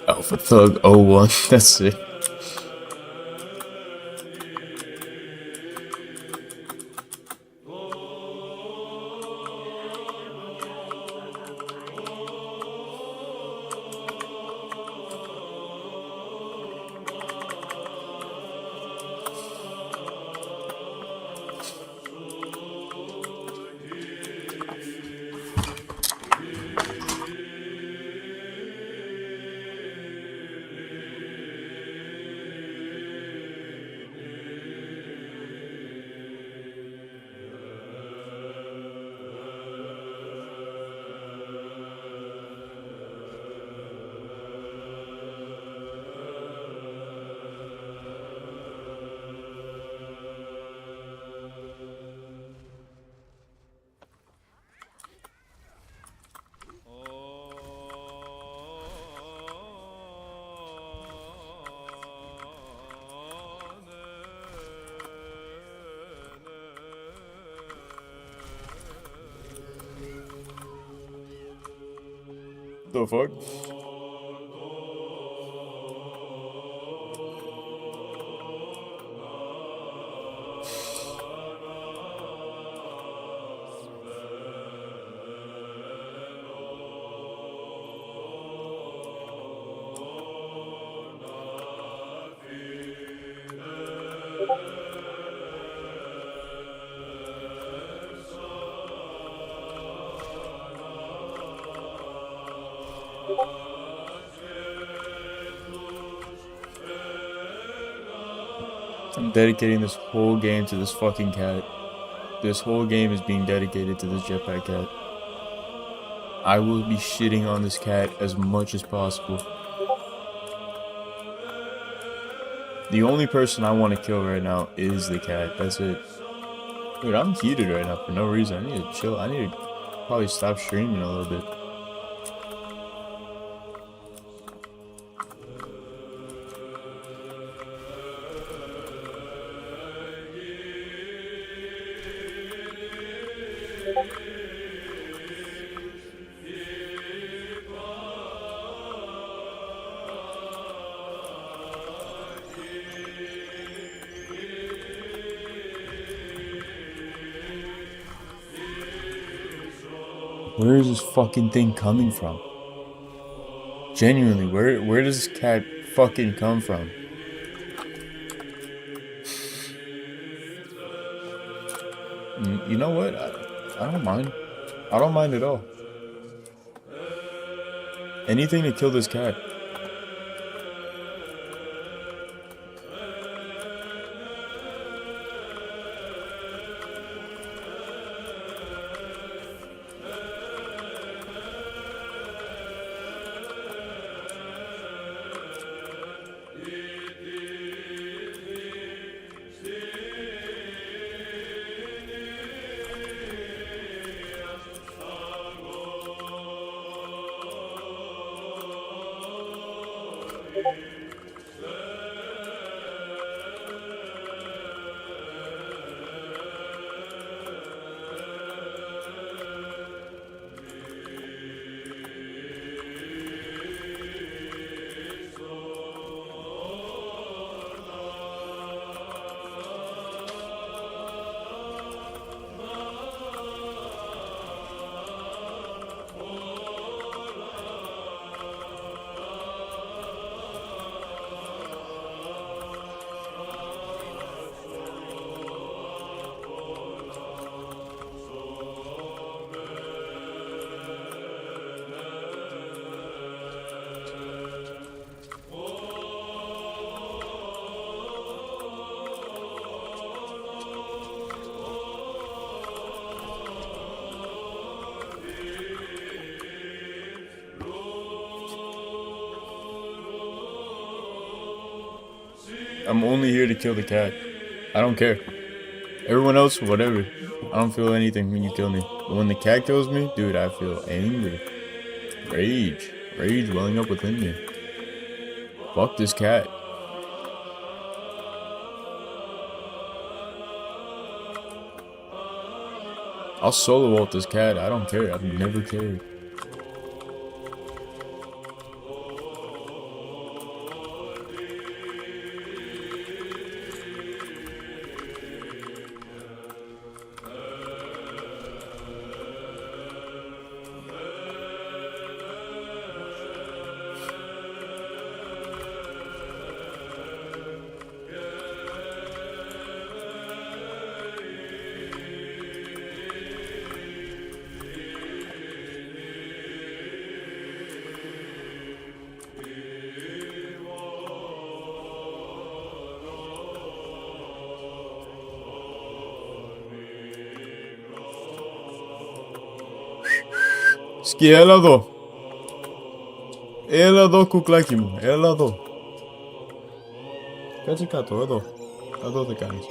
Alpha Thug 01, that's it. The fuck? I'm dedicating this whole game to this fucking cat. This whole game is being dedicated to this jetpack cat. I will be shitting on this cat as much as possible. The only person I want to kill right now is the cat. That's it. Dude, I'm heated right now for no reason. I need to chill. I need to probably stop streaming a little bit. Where is this fucking thing coming from? Genuinely, where does this cat fucking come from? You know what? I don't mind. I don't mind at all. Anything to kill this cat. I'm only here to kill the cat. I don't care. Everyone else, whatever. I don't feel anything when you kill me. But when the cat kills me, dude, I feel angry. Rage. Rage welling up within me. Fuck this cat. I'll solo ult this cat. I don't care. I've never cared. Σκι, έλα εδώ. Έλα εδώ, κουκλάκι μου. Έλα εδώ. Κάτσε κάτω, εδώ. Εδώ δεν κάνεις.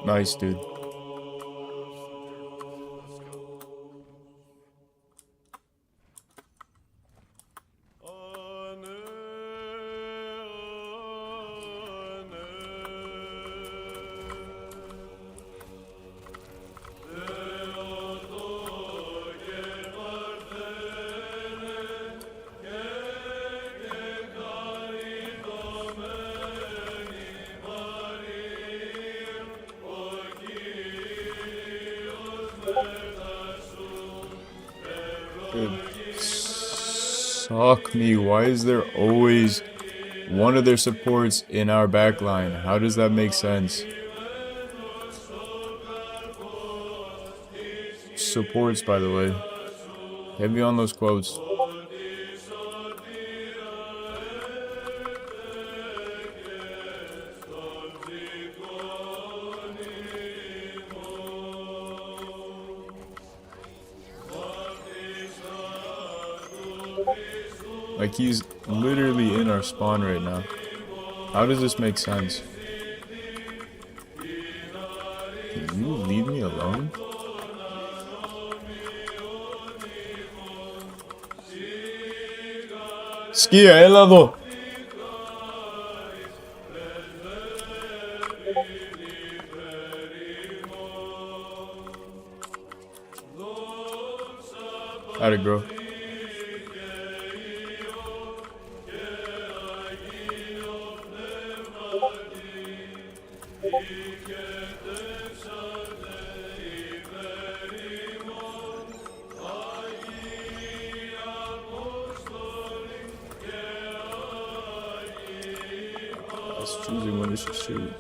Nice, dude. Fuck me, why is there always one of their supports in our backline? How does that make sense? Supports, by the way. Heavy on those quotes. Like, he's literally in our spawn right now. How does this make sense? Can you leave me alone? Skia, έλα εδώ. How'd it grow? Choosing when to shoot.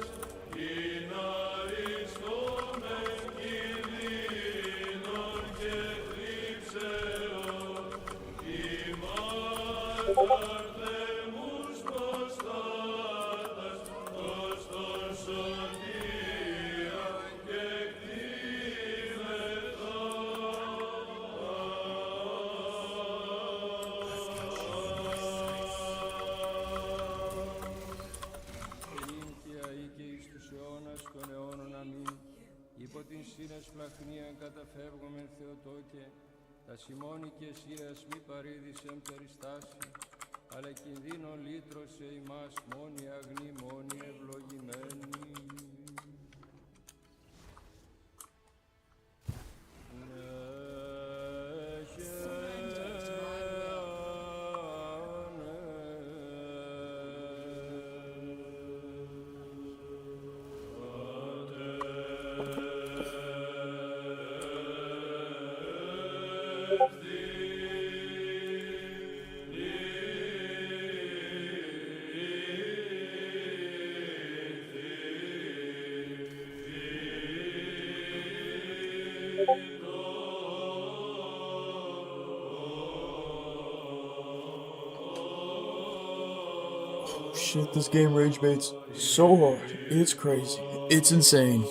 Υπό την σύνες πλαχνία καταφεύγομεν Θεοτόκε, Τα σημώνει και σύρας μη παρήδησεν περιστάσει, αλλά κινδύνων λύτρωσε ημάς μόνη αγνή, μόνη ευλογημένη. Shit, this game rage baits so hard. It's crazy. It's insane.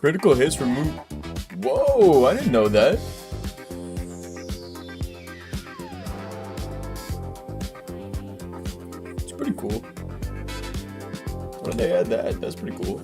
Critical hits remove. Whoa, I didn't know that. It's pretty cool. When they add that, that's pretty cool.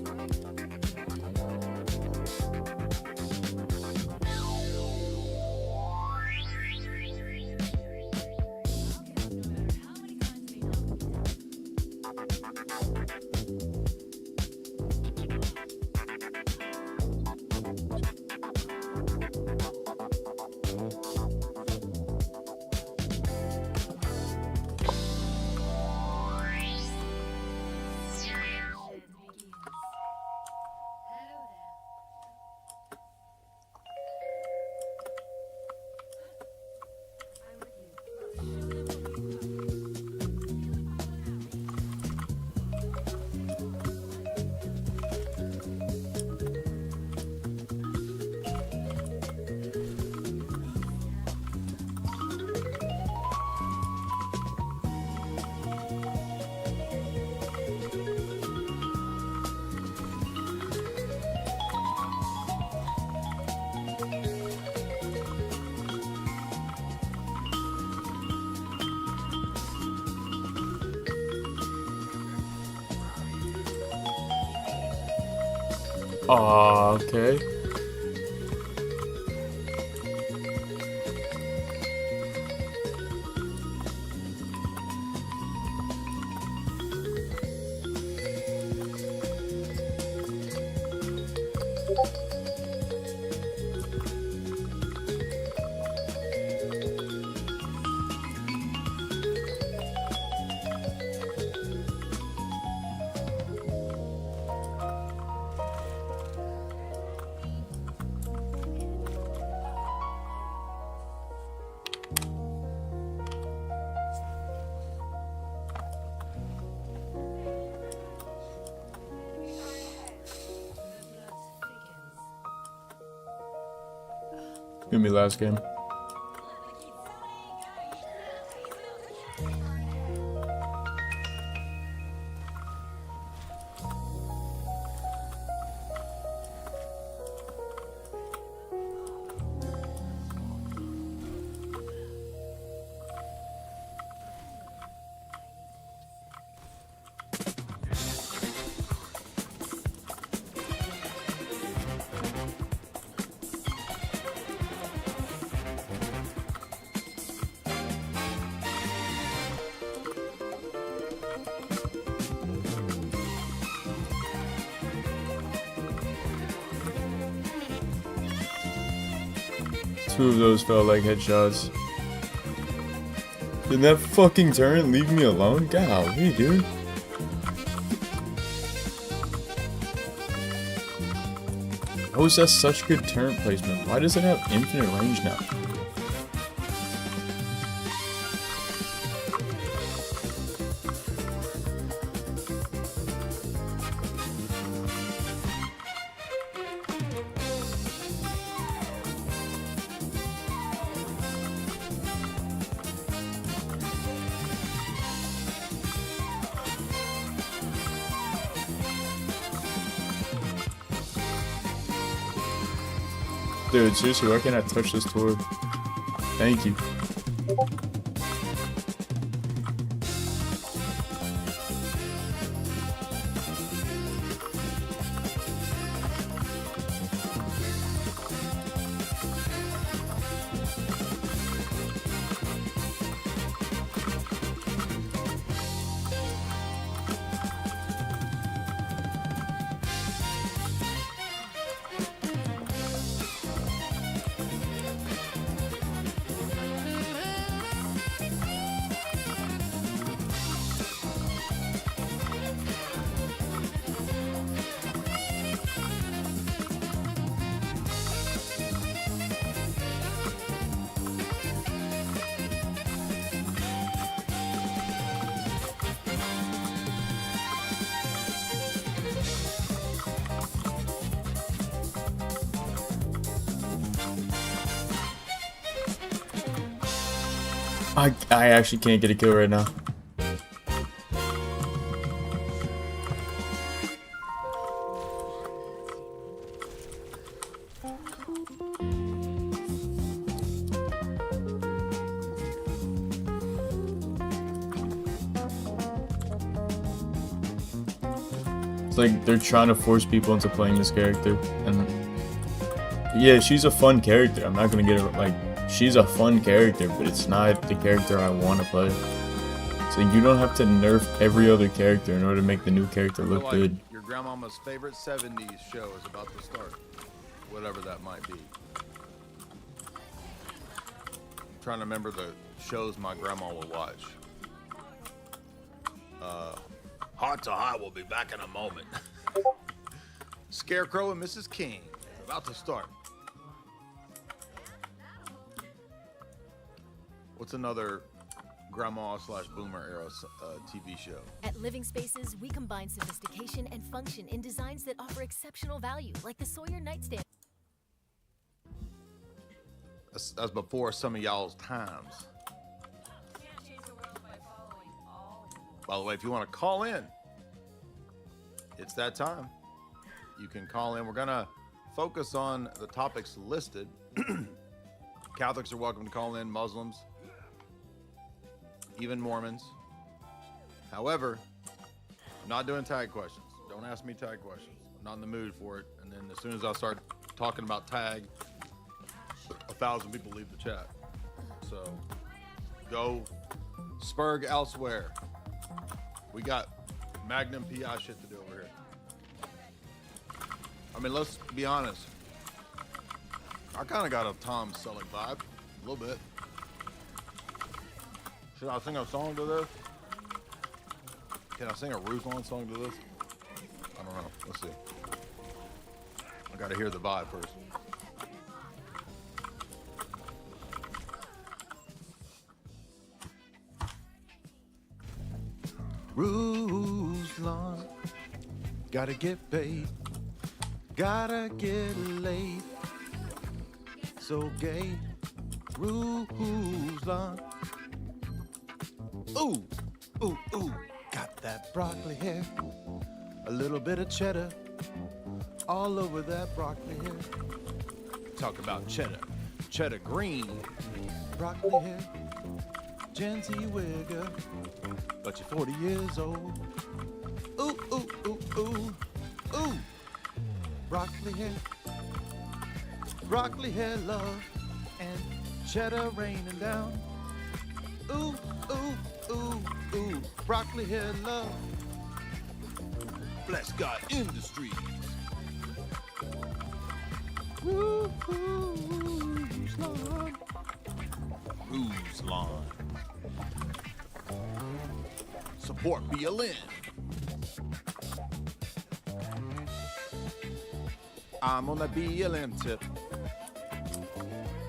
Okay. Give me last game. Two of those felt like headshots. Did that fucking turn leave me alone? Golly, dude. How is that such good turn placement? Why does it have infinite range now? Dude, seriously, why can't I touch this tour? Thank you. I actually can't get a kill right now. It's like they're trying to force people into playing this character, and yeah, she's a fun character. I'm not gonna get it like. She's a fun character, but it's not the character I want to play. So you don't have to nerf every other character in order to make the new character look like good. Your grandmama's favorite 70s show is about to start. Whatever that might be. I'm trying to remember the shows my grandma would watch. Heart to Heart will be back in a moment. Scarecrow and Mrs. King. About to start. What's another grandma/boomer era TV show? At Living Spaces, we combine sophistication and function in designs that offer exceptional value, like the Sawyer nightstand. That's before some of y'all's times. By the way, if you want to call in, it's that time. You can call in. We're going to focus on the topics listed. Catholics are welcome to call in, Muslims, even Mormons. However, I'm not doing tag questions. Don't ask me tag questions. I'm not in the mood for it. And then as soon as I start talking about tag, 1,000 people leave the chat. So go spurg elsewhere. We got Magnum PI shit to do over here. I mean, let's be honest. I kind of got a Tom Selleck vibe, a little bit. Should I sing a song to this? Can I sing a Ruslan song to this? I don't know. Let's see. I got to hear the vibe first. Ruslan, gotta get paid, gotta get laid. so gay. Ruslan. Ooh, ooh, ooh. Got that broccoli hair. A little bit of cheddar all over that broccoli hair. Talk about cheddar. Cheddar green. Broccoli hair. Gen Z wigger. But you're 40 years old. Ooh, ooh, ooh, ooh. Ooh. Broccoli hair. Broccoli hair love. And cheddar raining down. Ooh, ooh, ooh, ooh. Broccoli hair love. Bless God Industries. Woo, Ruslan. Ruslan. Support BLN. I'm on that BLM tip.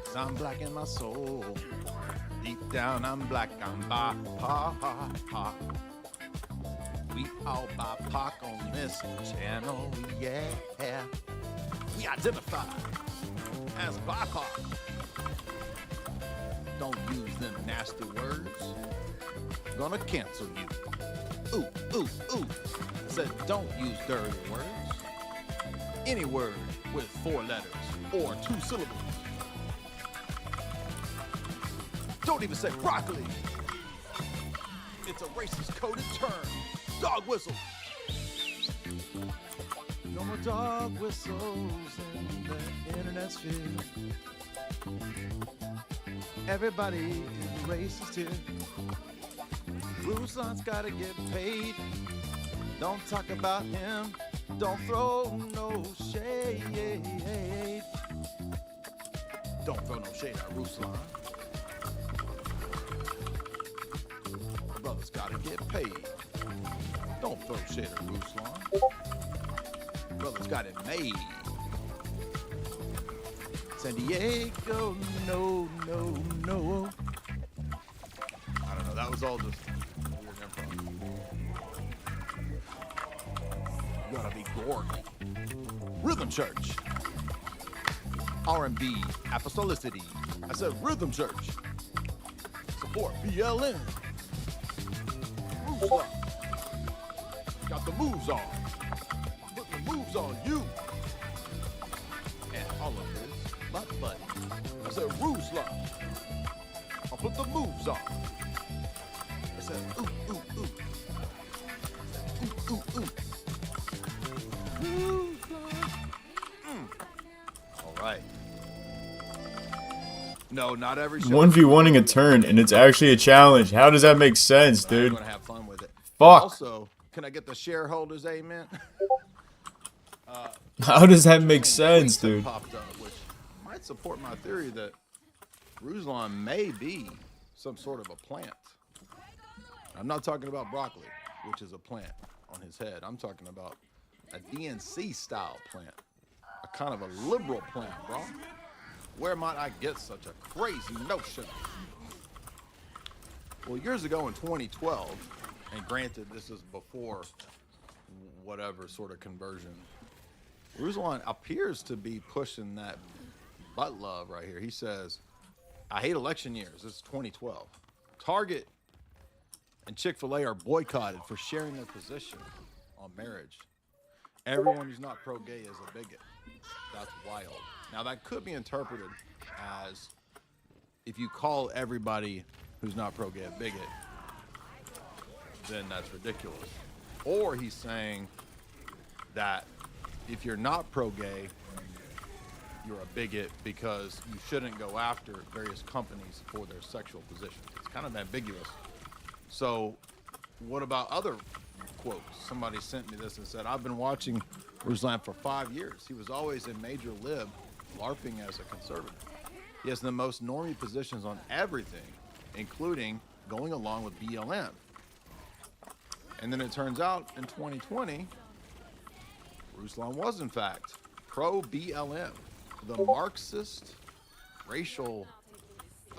'Cause I'm black in my soul. Deep down, I'm black. I'm BIPOC. We all BIPOC on this channel, yeah. We identify as BIPOC. Don't use them nasty words. Gonna cancel you. Ooh, ooh, ooh. I said don't use dirty words. Any word with 4 letters or 2 syllables. Don't even say broccoli. It's a racist coded term. Dog whistle. No more dog whistles in the internet sphere. Everybody is racist here. Ruslan's gotta get paid. Don't talk about him. Don't throw no shade. Don't throw no shade at Ruslan. Brothers gotta get paid. Don't throw shade at Ruslan. Brothers got it made. San Diego, no. I don't know, that was all just weird improv. You gotta be gorky. Rhythm Church. R&B, Apostolicity. I said Rhythm Church. Support BLN. Ruslan. Got the moves on. Put the moves on you. And all of this, but. I said Ruslan. I'll put the moves on. I said ooh, ooh, ooh. Ooh, ooh, ooh. All right. No, not every show. 1v1ing a turn, and it's actually a challenge. How does that make sense, dude? I'm gonna have fun with it. Fuck. Also, can I get the shareholders amen? How does that make sense, dude? Popped up, which might support my theory that Ruslan may be some sort of a plant. I'm not talking about broccoli, which is a plant on his head. I'm talking about a DNC style plant, a kind of a liberal plant, bro. Where might I get such a crazy notion? Well, years ago in 2012, and granted this is before whatever sort of conversion, Ruslan appears to be pushing that butt love right here. He says, I hate election years. This is 2012. Target and Chick-fil-A are boycotted for sharing their position on marriage. Everyone who's not pro-gay is a bigot. That's wild. Now, that could be interpreted as if you call everybody who's not pro-gay a bigot, then that's ridiculous. Or he's saying that if you're not pro-gay, you're a bigot because you shouldn't go after various companies for their sexual positions. It's kind of ambiguous. So what about other quotes? Somebody sent me this and said, I've been watching Ruslan for 5 years. He was always a major lib, LARPing as a conservative. He has the most normie positions on everything, including going along with BLM. And then it turns out in 2020, Ruslan was in fact pro-BLM, the Marxist, racial,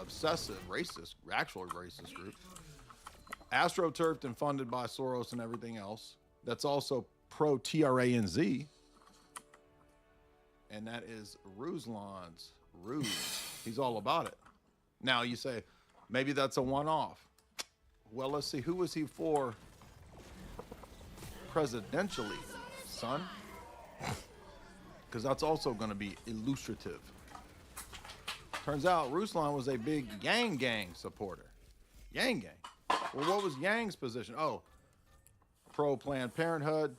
obsessive, racist, actual racist group, astroturfed and funded by Soros and everything else. That's also pro-TRANZ, and that is Ruslan's ruse. He's all about it. Now you say, maybe that's a one-off. Well, let's see. Who was he for presidentially, son? Because that's also going to be illustrative. Turns out Ruslan was a big Yang Gang supporter. Yang Gang. Well, what was Yang's position? Oh, pro-Planned Parenthood,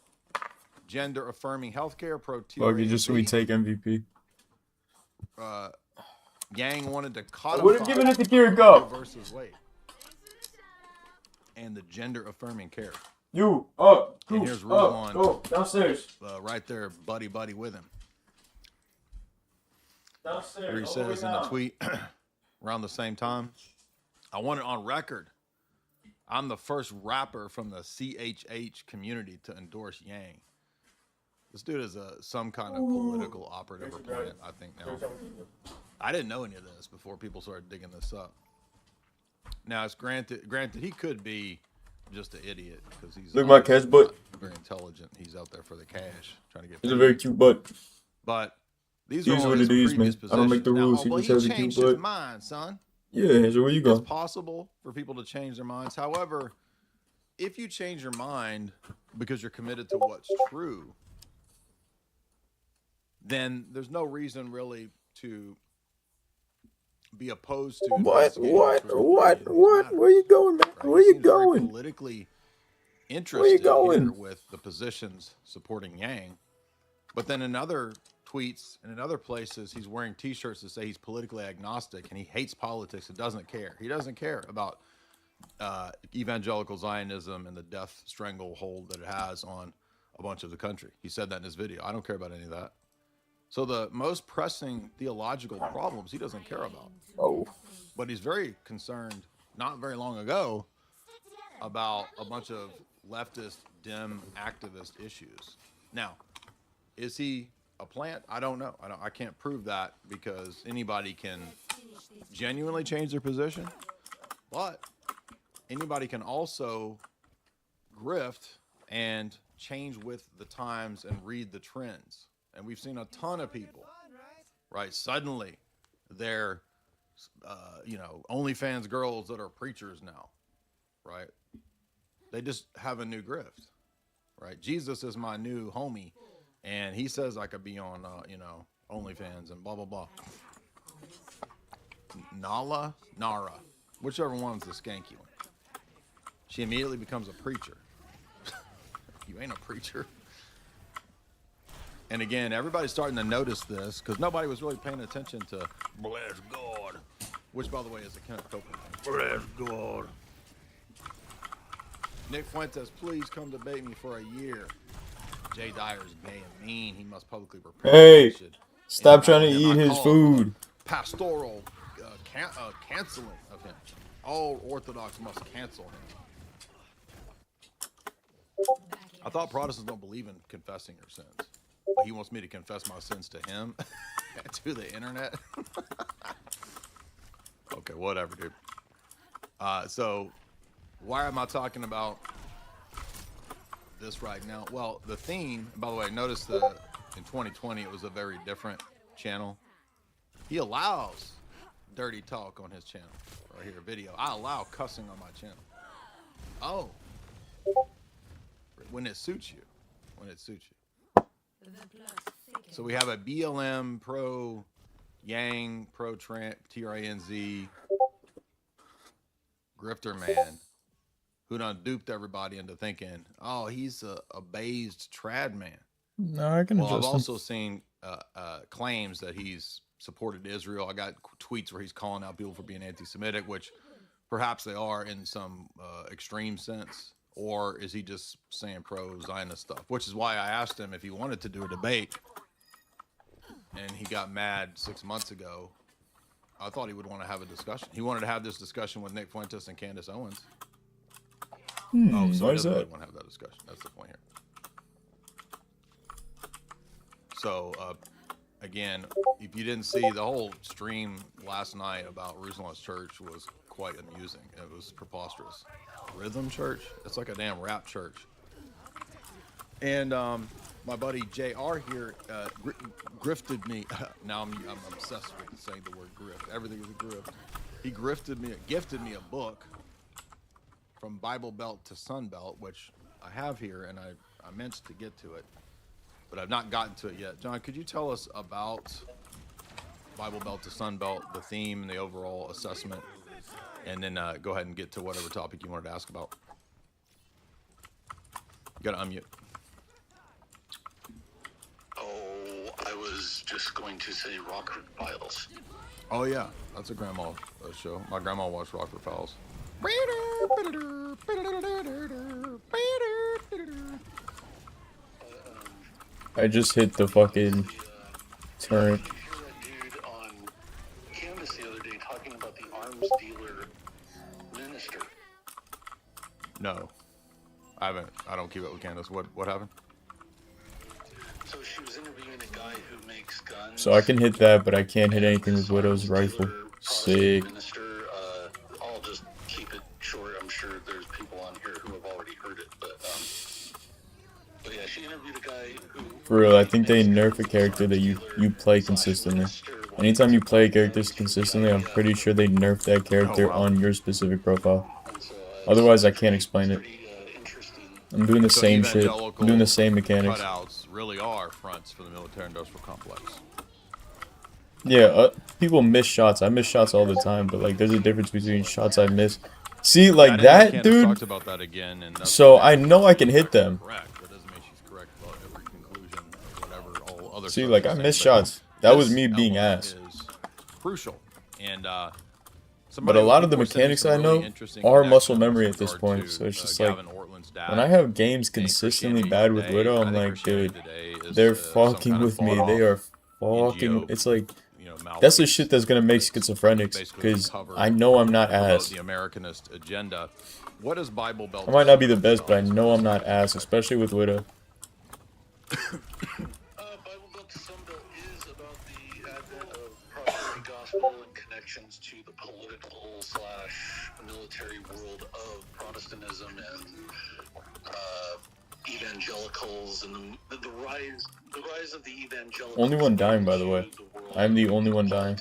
gender-affirming healthcare, Buggy, just so we take MVP. Yang wanted to I codify would have given it to Kiriko. versus weight and the gender-affirming care. You up? And here's Ruslan. Go downstairs. Right there, buddy with him. Downstairs. Here he says in a tweet around the same time, I want it on record. I'm the first rapper from the CHH community to endorse Yang. This dude is some kind of political operative or plant, I think now. I didn't know any of this before people started digging this up. Now it's granted he could be just an idiot because he's look at my cat's butt. Very intelligent. He's out there for the cash, trying to get. It's a very cute butt. But these Here's are all what his it is, previous man. I don't make the rules. Now, He just has a cute changed his butt. mind, son. Yeah, so where you It's go? possible for people to change their minds. However, if you change your mind because you're committed to what's true, then there's no reason really to be opposed to What? Where Where you going, man? Where you very going? politically Where you interested going? here with the positions supporting Yang, but then in other tweets and in other places he's wearing t-shirts that say he's politically agnostic and he hates politics and doesn't care. He doesn't care about evangelical Zionism and the death stranglehold that it has on a bunch of the country. He said that in his video. I don't care about any of that. So the most pressing theological problems he doesn't care about. Oh. But he's very concerned, not very long ago, about a bunch of leftist, dim, activist issues. Now, is he a plant? I don't know. I can't prove that because anybody can genuinely change their position, but anybody can also grift and change with the times and read the trends. And we've seen a ton of people, right? Suddenly, they're, OnlyFans girls that are preachers now, right? They just have a new grift, right? Jesus is my new homie, and he says I could be on, OnlyFans and blah, blah, blah. Nara, whichever one's the skanky one. She immediately becomes a preacher. You ain't a preacher. And again, everybody's starting to notice this because nobody was really paying attention to bless God, which, by the way, is a Kenneth Copeland thing. Bless God. Nick Fuentes, please come debate me for a year. Jay Dyer's gay and mean. He must publicly repent. Hey, stop trying to eat his food. Pastoral canceling of him. All Orthodox must cancel him. I thought Protestants don't believe in confessing your sins. But he wants me to confess my sins to him, to the internet. Okay, whatever, dude. So why am I talking about this right now? Well, the theme, by the way, notice that in 2020, it was a very different channel. He allows dirty talk on his channel. Right here, video. I allow cussing on my channel. Oh. When it suits you. When it suits you. So we have a BLM pro Yang, pro TRNZ grifter man who done duped everybody into thinking, oh, he's a based trad man. No, I can Well, I've adjust also seen claims that he's supported Israel. I got tweets where he's calling out people for being anti-Semitic, which perhaps they are in some extreme sense. Or is he just saying pro-Zionist stuff? Which is why I asked him if he wanted to do a debate. And he got mad 6 months ago. I thought he would want to have a discussion. He wanted to have this discussion with Nick Fuentes and Candace Owens. So he why is doesn't really that? want to have that discussion. That's the point here. So, again, if you didn't see the whole stream last night about Ruslan's church was quite amusing. It was preposterous. Rhythm church? It's like a damn rap church. And my buddy JR here grifted me. Now I'm obsessed with saying the word grift. Everything is a grift. He gifted me a book from Bible Belt to Sun Belt, which I have here, and I meant to get to it, but I've not gotten to it yet. John, could you tell us about Bible Belt to Sun Belt, the theme, and the overall assessment, and then go ahead and get to whatever topic you wanted to ask about. You gotta unmute. Oh, I was just going to say Rockford Files. Oh yeah, that's a grandma show. My grandma watched Rockford Files. I just hit the fucking turret. Dude on Canvas the other day talking about the arms dealer minister. No, I haven't. I don't keep up with Candace. What happened? So she was interviewing a guy who makes guns. So I can hit that, but I can't hit anything with Widow's rifle. Sick. Minister, I'll just keep it short. I'm sure there's people on here who have already heard it, but yeah, she interviewed a guy who. For real, I think they nerf a character that you play consistently. Anytime you play a character consistently, I'm pretty sure they nerf that character on your specific profile. Otherwise, I can't explain it. I'm doing the same shit. I'm doing the same mechanics. Cutouts really are fronts for the military-industrial complex. Yeah, people miss shots. I miss shots all the time, but like, there's a difference between shots I miss. See, like that, dude. Talked about that again, and so I know I can hit them. Correct. That doesn't mean she's correct about every conclusion or whatever. All other. See, like I miss shots. That was me being ass. Crucial, and but a lot of the mechanics I know are muscle memory at this point, so it's just like when I have games consistently bad with Widow, I'm like, dude, they're fucking with me. They are fucking. It's like that's the shit that's gonna make schizophrenics, because I know I'm not ass. The Americanist agenda. What is Bible Belt? I might not be the best, but I know I'm not ass, especially with Widow. Bible Belt to Sun Belt is about the advent of prosperity gospel and connections to the political / military world of Protestantism and evangelicals and the rise of the evangelicals. Only one dying, by the way. I'm the only one dying.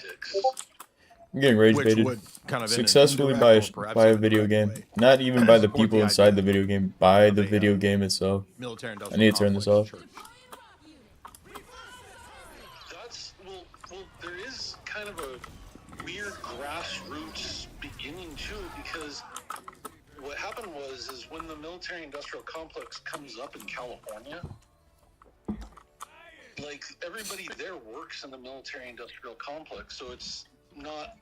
I'm getting rage baited successfully by a video game. Not even by the people inside the video game, by the video game itself. I need to turn this off. Well, there is kind of a weird grassroots beginning to it, because what happened is when the military-industrial complex comes up in California, like everybody there works in the military-industrial complex, so it's not.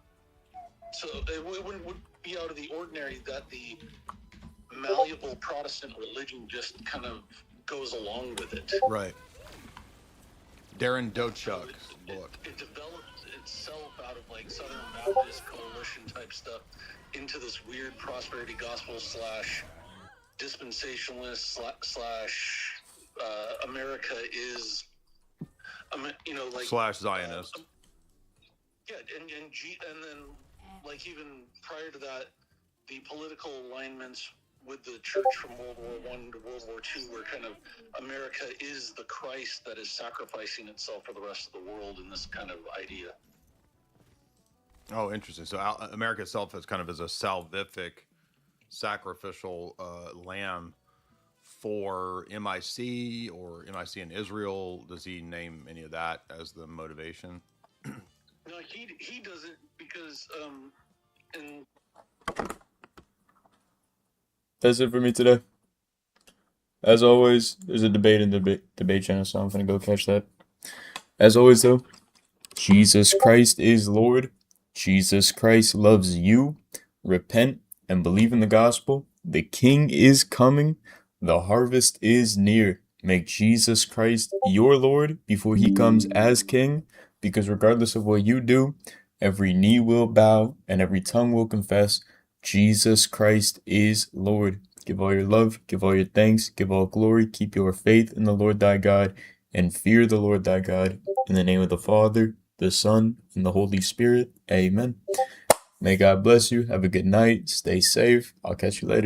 So it wouldn't be out of the ordinary that the malleable Protestant religion just kind of goes along with it. Right. Darren Dochuk's book. It developed itself out of like Southern Baptist coalition type stuff into this weird prosperity gospel / dispensationalist / America is, you know, like / Zionist. Yeah, and then like even prior to that, the political alignments with the church from World War I to World War II were kind of America is the Christ that is sacrificing itself for the rest of the world in this kind of idea. Oh, interesting. So America itself is kind of as a salvific, sacrificial lamb for MIC or MIC in Israel. Does he name any of that as the motivation? No, he doesn't, because That's it for me today. As always, there's a debate in the debate channel, so I'm gonna go catch that. As always, though, Jesus Christ is Lord. Jesus Christ loves you. Repent and believe in the gospel. The King is coming. The harvest is near. Make Jesus Christ your Lord before he comes as King, because regardless of what you do, every knee will bow and every tongue will confess Jesus Christ is Lord. Give all your love, give all your thanks, give all glory, keep your faith in the Lord thy God, and fear the Lord thy God. In the name of the Father, the Son, and the Holy Spirit. Amen. May God bless you. Have a good night. Stay safe. I'll catch you later.